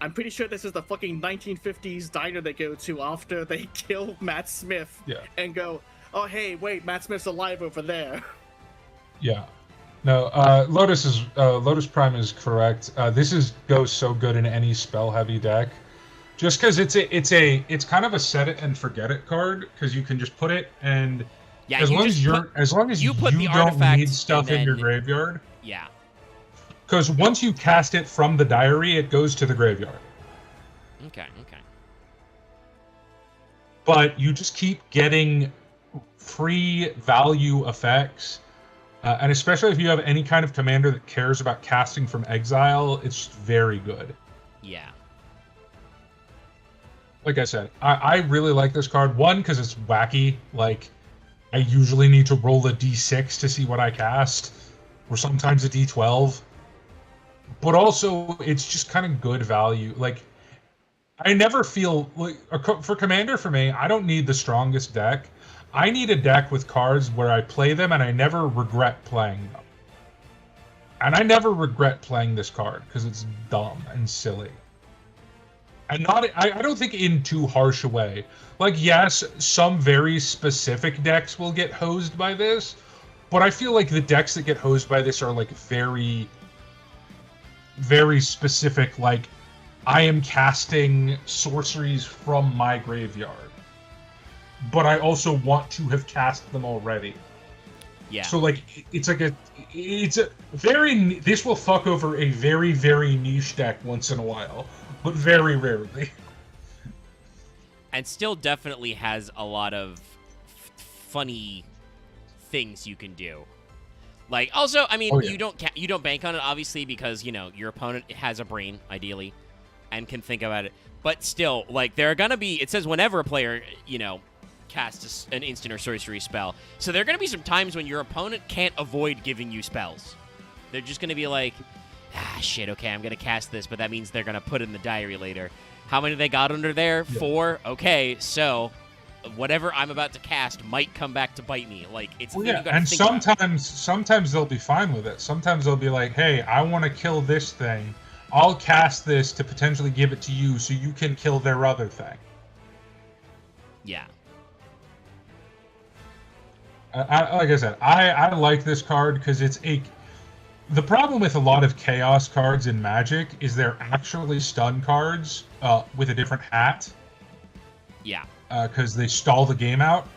I'm pretty sure this is the fucking 1950s diner they go to after they kill Matt Smith and go, oh hey, wait, Matt Smith's alive over there. Yeah. No, Lotus Prime is correct. This goes so good in any spell-heavy deck, just because it's kind of a set it and forget it card, because you can just put it and as long as you don't need stuff in your graveyard. Yeah. Because once you cast it from the diary, it goes to the graveyard. Okay. But you just keep getting free value effects. And especially if you have any kind of commander that cares about casting from exile, it's very good. Yeah. Like I said, I really like this card. One, because it's wacky. Like, I usually need to roll a d6 to see what I cast, or sometimes a d12. But also, it's just kind of good value. Like, I never feel like for commander, for me, I don't need the strongest deck. I need a deck with cards where I play them and I never regret playing them. And I never regret playing this card because it's dumb and silly. And I don't think in too harsh a way. Like, yes, some very specific decks will get hosed by this, but I feel like the decks that get hosed by this are like very, very specific. Like, I am casting sorceries from my graveyard, but I also want to have cast them already. Yeah. So like, it's a very, this will fuck over a very, very niche deck once in a while, but very rarely. And still definitely has a lot of funny things you can do. Like, also, I mean, you don't bank on it, obviously, because, you know, your opponent has a brain, ideally, and can think about it. But still, like, there are gonna be, it says whenever a player, you know, casts an instant or sorcery spell. So there are going to be some times when your opponent can't avoid giving you spells. They're just going to be like, shit, okay, I'm going to cast this, but that means they're going to put it in the diary later. How many they got under there? 4? Okay, so whatever I'm about to cast might come back to bite me. Like, it's and sometimes they'll be fine with it. Sometimes they'll be like, hey, I want to kill this thing. I'll cast this to potentially give it to you so you can kill their other thing. Yeah. Like I said, I like this card because it's a... The problem with a lot of Chaos cards in Magic is they're actually stun cards with a different hat. Yeah. Because they stall the game out.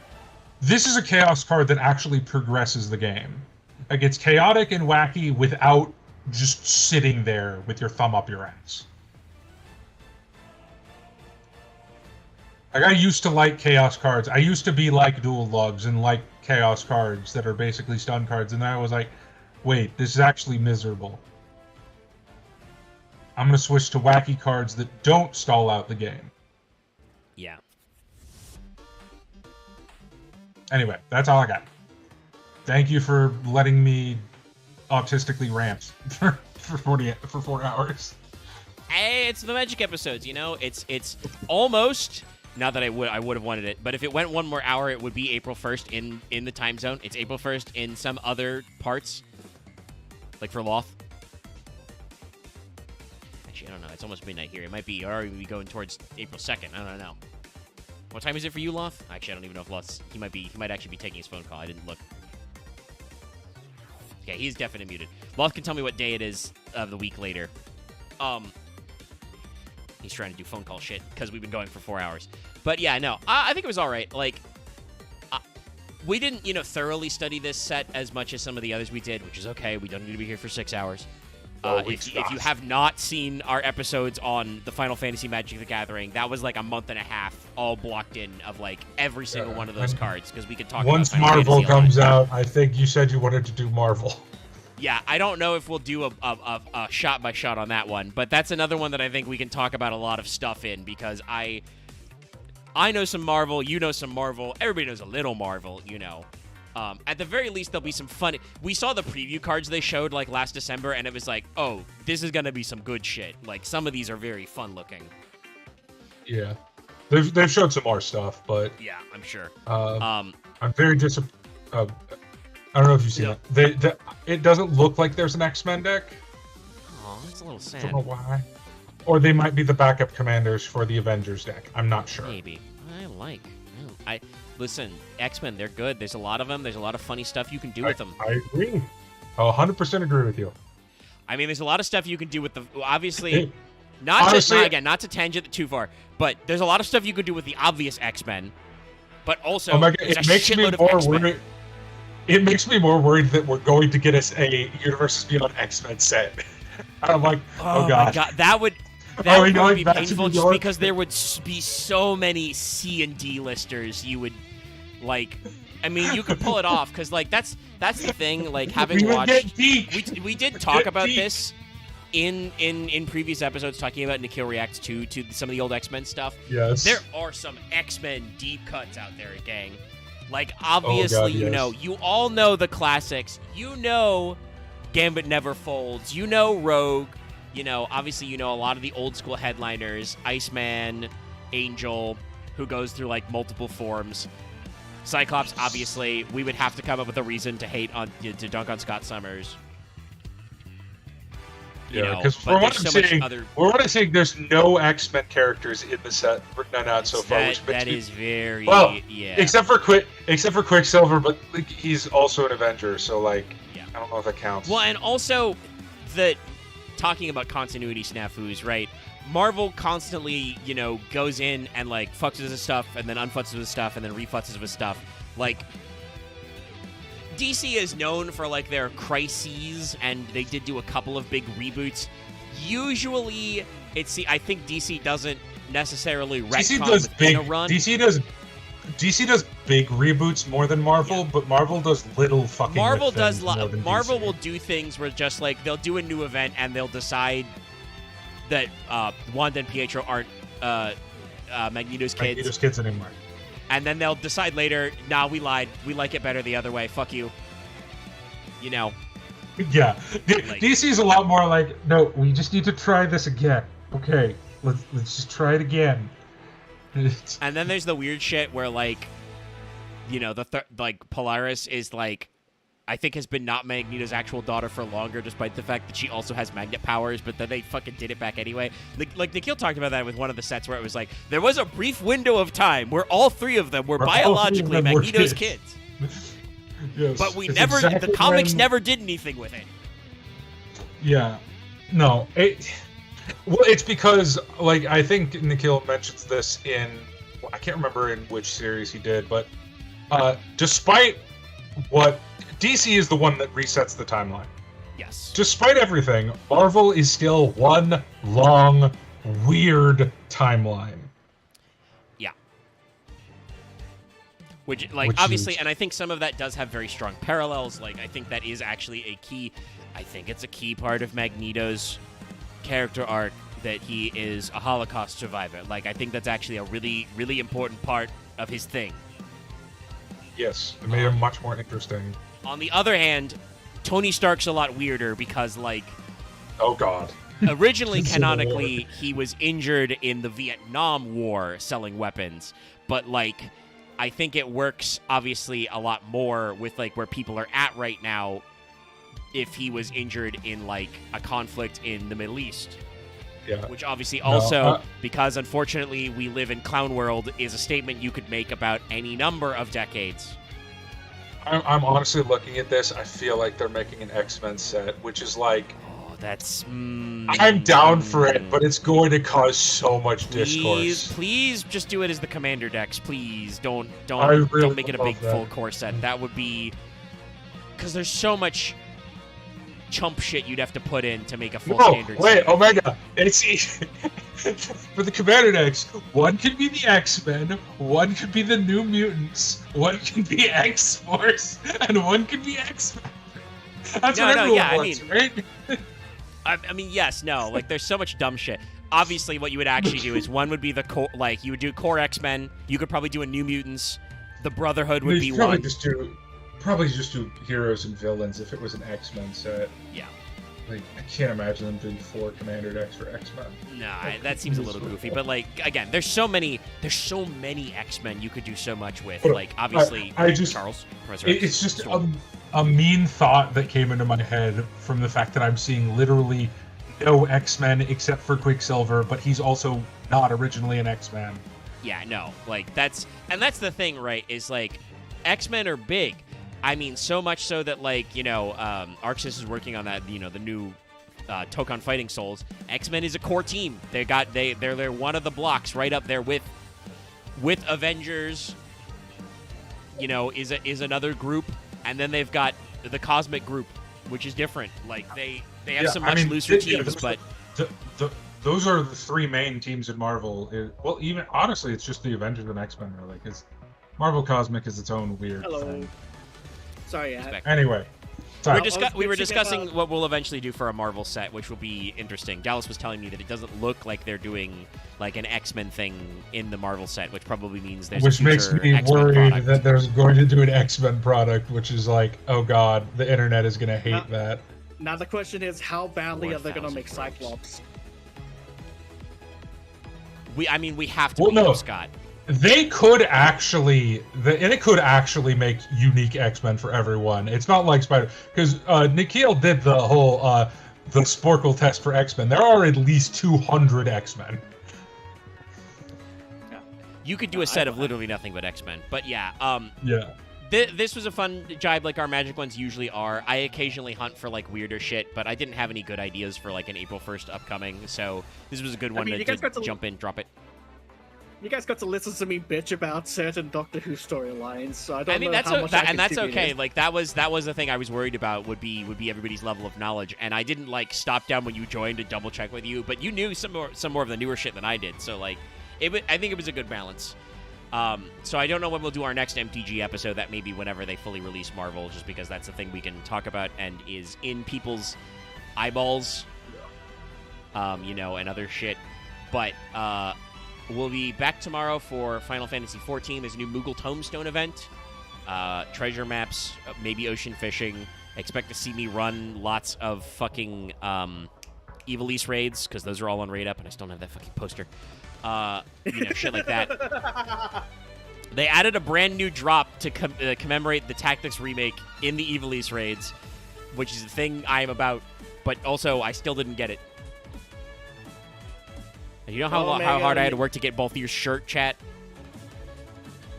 This is a Chaos card that actually progresses the game. Like, it's chaotic and wacky without just sitting there with your thumb up your ass. Like, I used to like Chaos cards. I used to be like Dual Lugs and like Chaos cards that are basically stun cards, and then I was like, wait, this is actually miserable. I'm going to switch to wacky cards that don't stall out the game. Yeah. Anyway, that's all I got. Thank you for letting me autistically rant for 4 hours. Hey, it's the Magic episodes, you know? It's almost, not that I would have wanted it, but if it went one more hour, it would be April 1st in the time zone. It's April 1st in some other parts, like for Loth. Actually, I don't know. It's almost midnight here. It might be already going towards April 2nd. I don't know. What time is it for you, Loth? Actually, I don't even know if Loth's... He might actually be taking his phone call. I didn't look. Okay, he's definitely muted. Loth can tell me what day it is of the week later. He's trying to do phone call shit because we've been going for 4 hours. But yeah, no, I think it was all right. Like, we didn't, thoroughly study this set as much as some of the others we did, which is okay. We don't need to be here for 6 hours. If you have not seen our episodes on the Final Fantasy Magic the Gathering, that was like a month and a half all blocked in of like every single one of those cards because we could talk once about Final Marvel Fantasy comes out. I think you said you wanted to do Marvel. Yeah, I don't know if we'll do a shot by shot on that one, but that's another one that I think we can talk about a lot of stuff in because I know some Marvel, you know some Marvel, everybody knows a little Marvel, At the very least, there'll be some fun. We saw the preview cards they showed like last December, and it was like, oh, this is gonna be some good shit. Like some of these are very fun looking. Yeah, they've showed some more stuff, but yeah, I'm sure. I'm very disappointed. I don't know if you've seen it. It doesn't look like there's an X-Men deck. Oh, that's a little sad. I don't know why. Or they might be the backup commanders for the Avengers deck. I'm not sure. Maybe. Listen, X-Men, they're good. There's a lot of them. There's a lot of funny stuff you can do with them. I agree. I'll 100% agree with you. I mean, there's a lot of stuff you can do with the... Obviously, not to tangent too far, but there's a lot of stuff you can do with the obvious X-Men, but also it makes me more worried. It makes me more worried that we're going to get us a Universes Beyond X-Men set. I'm like, oh god. My god, that would be painful just because there would be so many C and D listers you would like. I mean, you could pull it off because like that's the thing. Like having watched, we did talk about this in previous episodes, talking about Nikhil reacts to some of the old X-Men stuff. Yes, there are some X-Men deep cuts out there, gang. Like, obviously, you all know the classics. Gambit Never Folds. Rogue. Obviously, a lot of the old school headliners. Iceman, Angel, who goes through, like, multiple forms. Cyclops, obviously, we would have to come up with a reason to dunk on Scott Summers. Because from what I'm saying, there's no X-Men characters in the set written out so far. That is very except for Quicksilver, but like, he's also an Avenger, so like I don't know if that counts. Well, and also talking about continuity snafus, right? Marvel constantly, goes in and like futzes with stuff, and then unfutzes with stuff, and then refutzes with stuff, like. DC is known for, like, their crises, and they did do a couple of big reboots. Usually, I think DC doesn't necessarily retcon within a run. DC does big reboots more than Marvel, but Marvel does little fucking Marvel does Marvel will do things where just, like, they'll do a new event, and they'll decide that Wanda and Pietro aren't Magneto's kids anymore. And then they'll decide later, nah, we lied. We like it better the other way. Fuck you. Yeah. DC's a lot more like, no, we just need to try this again. Okay, let's just try it again. And then there's the weird shit where, like, Polaris is, like, I think has been not Magneto's actual daughter for longer, despite the fact that she also has magnet powers, but then they fucking did it back anyway. Like Nikhil talked about that with one of the sets where it was like, there was a brief window of time where all three of them were biologically Magneto's kids. Yes, but the comics never did anything with it. Yeah. No. It's because, like, I think Nikhil mentions this I can't remember in which series he did, but despite what DC is the one that resets the timeline. Yes. Despite everything, Marvel is still one long, weird timeline. Yeah. Which obviously, and I think some of that does have very strong parallels. Like, I think that is actually a key. I think it's a key part of Magneto's character arc that he is a Holocaust survivor. Like, I think that's actually a really, really important part of his thing. Yes, it made him much more interesting. On the other hand, Tony Stark's a lot weirder because, like... Oh, God. Originally, canonically, he was injured in the Vietnam War selling weapons. But, like, I think it works, obviously, a lot more with, like, where people are at right now if he was injured in, like, a conflict in the Middle East. Yeah. Which obviously also, because unfortunately we live in Clown World, is a statement you could make about any number of decades. I'm honestly looking at this. I feel like they're making an X-Men set, which is like... Oh, that's... I'm down for it, but it's going to cause so much discourse. Please just do it as the Commander decks. Please don't make it a big full core set. That would be... Because there's so much... chump shit you'd have to put in to make a full standard wait, set. Omega. It's for the Commander decks. One could be the X-Men, one could be the New Mutants, one could be X-Force, and one could be X-Men. That's what everyone wants, right? I mean, yes, no. Like, there's so much dumb shit. Obviously, what you would actually do is one would be the core. Like, you would do core X-Men. You could probably do a New Mutants. The Brotherhood would be one. Probably just do heroes and villains if it was an X-Men set. Yeah. Like, I can't imagine them doing 4 Commander decks for X-Men. Nah, that seems a little goofy. But, like, again, there's so many X-Men you could do so much with. Like, obviously, Charles. It's just a mean thought that came into my head from the fact that I'm seeing literally no X-Men except for Quicksilver, but he's also not originally an X-Man. Yeah, no. Like, that's the thing, right, is, like, X-Men are big. I mean, so much so that, like, you know, Arxis is working on that, you know, the new Tokon Fighting Souls. X-Men is a core team. They're one of the blocks right up there with Avengers. You know, is another group, and then they've got the Cosmic Group, which is different. Like, they have some much looser teams, but those are the 3 main teams in Marvel. Well, even honestly, it's just the Avengers and X-Men, really, because Marvel Cosmic is its own weird thing. Sorry, Anyway. Sorry. We were discussing what we'll eventually do for a Marvel set, which will be interesting. Dallas was telling me that it doesn't look like they're doing like an X-Men thing in the Marvel set, which probably means there's which a makes me X-Men worried product. that there's going to do an X-Men product, which is like, oh god, the internet is going to hate that. Now the question is, how badly are they going to make Cyclops? We have to beat up Scott. They could actually, it could actually make unique X-Men for everyone. It's not like Spider, because Nikhil did the whole the Sporkle test for X-Men. There are at least 200 X-Men. You could do a set of literally nothing but X-Men, but yeah. Yeah. This was a fun jibe, like our Magic ones usually are. I occasionally hunt for like weirder shit, but I didn't have any good ideas for like an April 1st upcoming, so this was a good one to jump in, drop it. You guys got to listen to me bitch about certain Doctor Who storylines, so I don't know that's how much I that's okay. contributed. Like that was the thing I was worried about would be everybody's level of knowledge, and I didn't like stop down when you joined to double check with you, but you knew some more of the newer shit than I did, so like I think it was a good balance. So I don't know when we'll do our next MTG episode. That may be whenever they fully release Marvel, just because that's the thing we can talk about and is in people's eyeballs, you know, and other shit. But we'll be back tomorrow for Final Fantasy XIV. There's a new Moogle Tombstone event, treasure maps, maybe ocean fishing. Expect to see me run lots of fucking Evil East raids, because those are all on Raid Up, and I still don't have that fucking poster. You know, shit like that. They added a brand new drop to commemorate the Tactics remake in the Evil East raids, which is the thing I am about, but also I still didn't get it. And you know how hard I had to work to get both of your shirt, chat?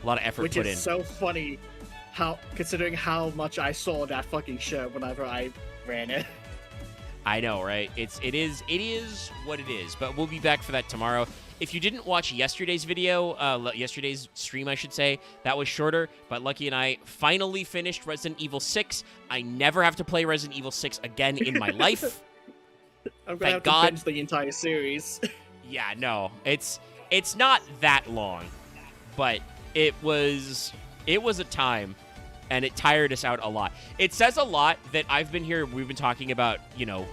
A lot of effort put in. Which is so funny, considering how much I saw that fucking shirt whenever I ran it. I know, right? It is what it is. But we'll be back for that tomorrow. If you didn't watch yesterday's video, yesterday's stream, I should say, that was shorter. But Lucky and I finally finished Resident Evil 6. I never have to play Resident Evil 6 again in my life. I'm gonna have to binge the entire series. Yeah, no, it's not that long, but it was a time. And it tired us out a lot. It says a lot that we've been talking about,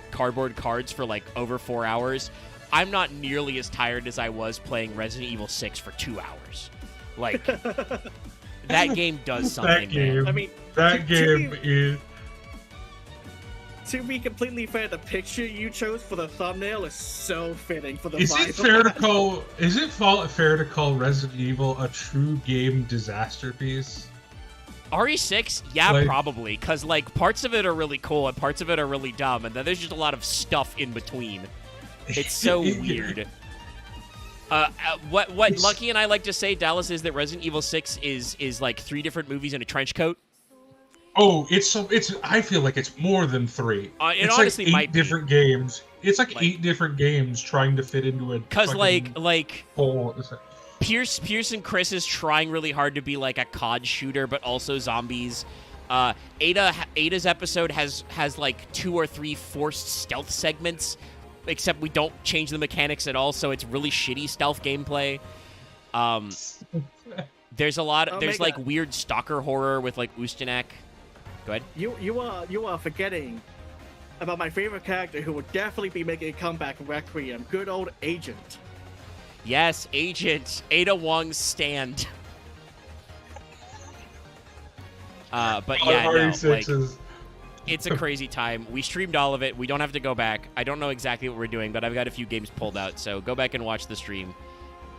cardboard cards for like over 4 hours. I'm not nearly as tired as I was playing Resident Evil 6 for 2 hours. Like, that game does something, man. I mean, that game is... To be completely fair, the picture you chose for the thumbnail is so fitting for the Is it fair to call Resident Evil a true game disaster piece? RE6, yeah, probably, because like parts of it are really cool and parts of it are really dumb, and then there's just a lot of stuff in between. It's so weird. What Lucky and I like to say, Dallas, is that Resident Evil 6 is like 3 different movies in a trench coat. Oh, it's I feel like it's more than 3. It honestly like 8 might different games. It's like 8 different games trying to fit into a because like whole. Pierce and Chris is trying really hard to be like a COD shooter, but also zombies. Ada's episode has like 2 or 3 forced stealth segments, except we don't change the mechanics at all, so it's really shitty stealth gameplay. There's a lot. There's like weird stalker horror with like Ustanak. Go ahead. You are forgetting about my favorite character who will definitely be making a comeback in Requiem. Good old Agent. Yes, Agent. Ada Wong's stand. But yeah, no, like, it's a crazy time. We streamed all of it. We don't have to go back. I don't know exactly what we're doing, but I've got a few games pulled out, so go back and watch the stream.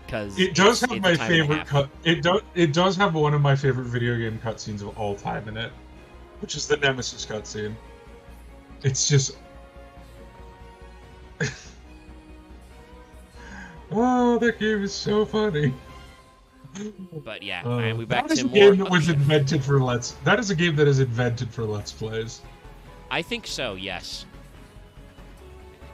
Because it does have my favorite cut. It does have one of my favorite video game cutscenes of all time in it, which is the Nemesis cutscene. It's just. Oh, that game is so funny. But yeah, and we back that is to a game more. That was invented for That is a game that is invented for Let's Plays. I think so. Yes.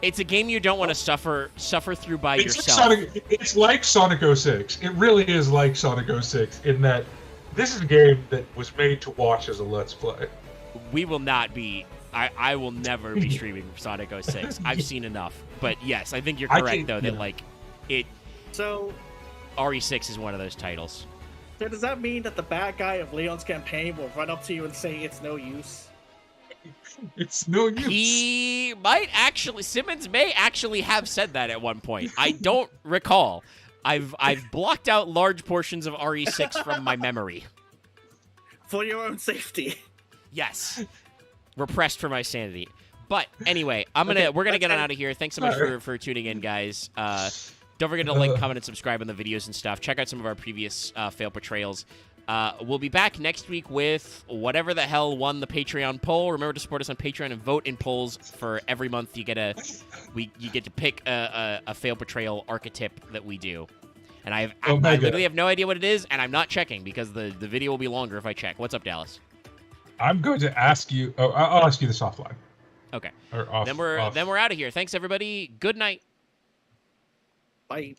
It's a game you don't want to suffer through by yourself. It's like Sonic 06. It really is like Sonic 06 in that this is a game that was made to watch as a Let's Play. We will not be. I will never be streaming Sonic 06. I've seen enough. But yes, I think you're correct though that like it. So RE6 is one of those titles. So does that mean that the bad guy of Leon's campaign will run up to you and say it's no use? It's no use. He might actually. Simmons may actually have said that at one point. I don't recall. I've blocked out large portions of RE6 from my memory. For your own safety. Yes. Repressed for my sanity. But anyway, we're gonna get on out of here. Thanks so much for tuning in, guys. Don't forget to like, comment, and subscribe on the videos and stuff. Check out some of our previous fail portrayals. We'll be back next week with whatever the hell won the Patreon poll. Remember to support us on Patreon and vote in polls for every month. You get to pick a fail portrayal archetype that we do. And I literally have no idea what it is, and I'm not checking because the video will be longer if I check. What's up, Dallas? I'm going to ask you. Oh, I'll ask you this offline. Okay. Or off, then we're out of here. Thanks everybody. Good night. Bye.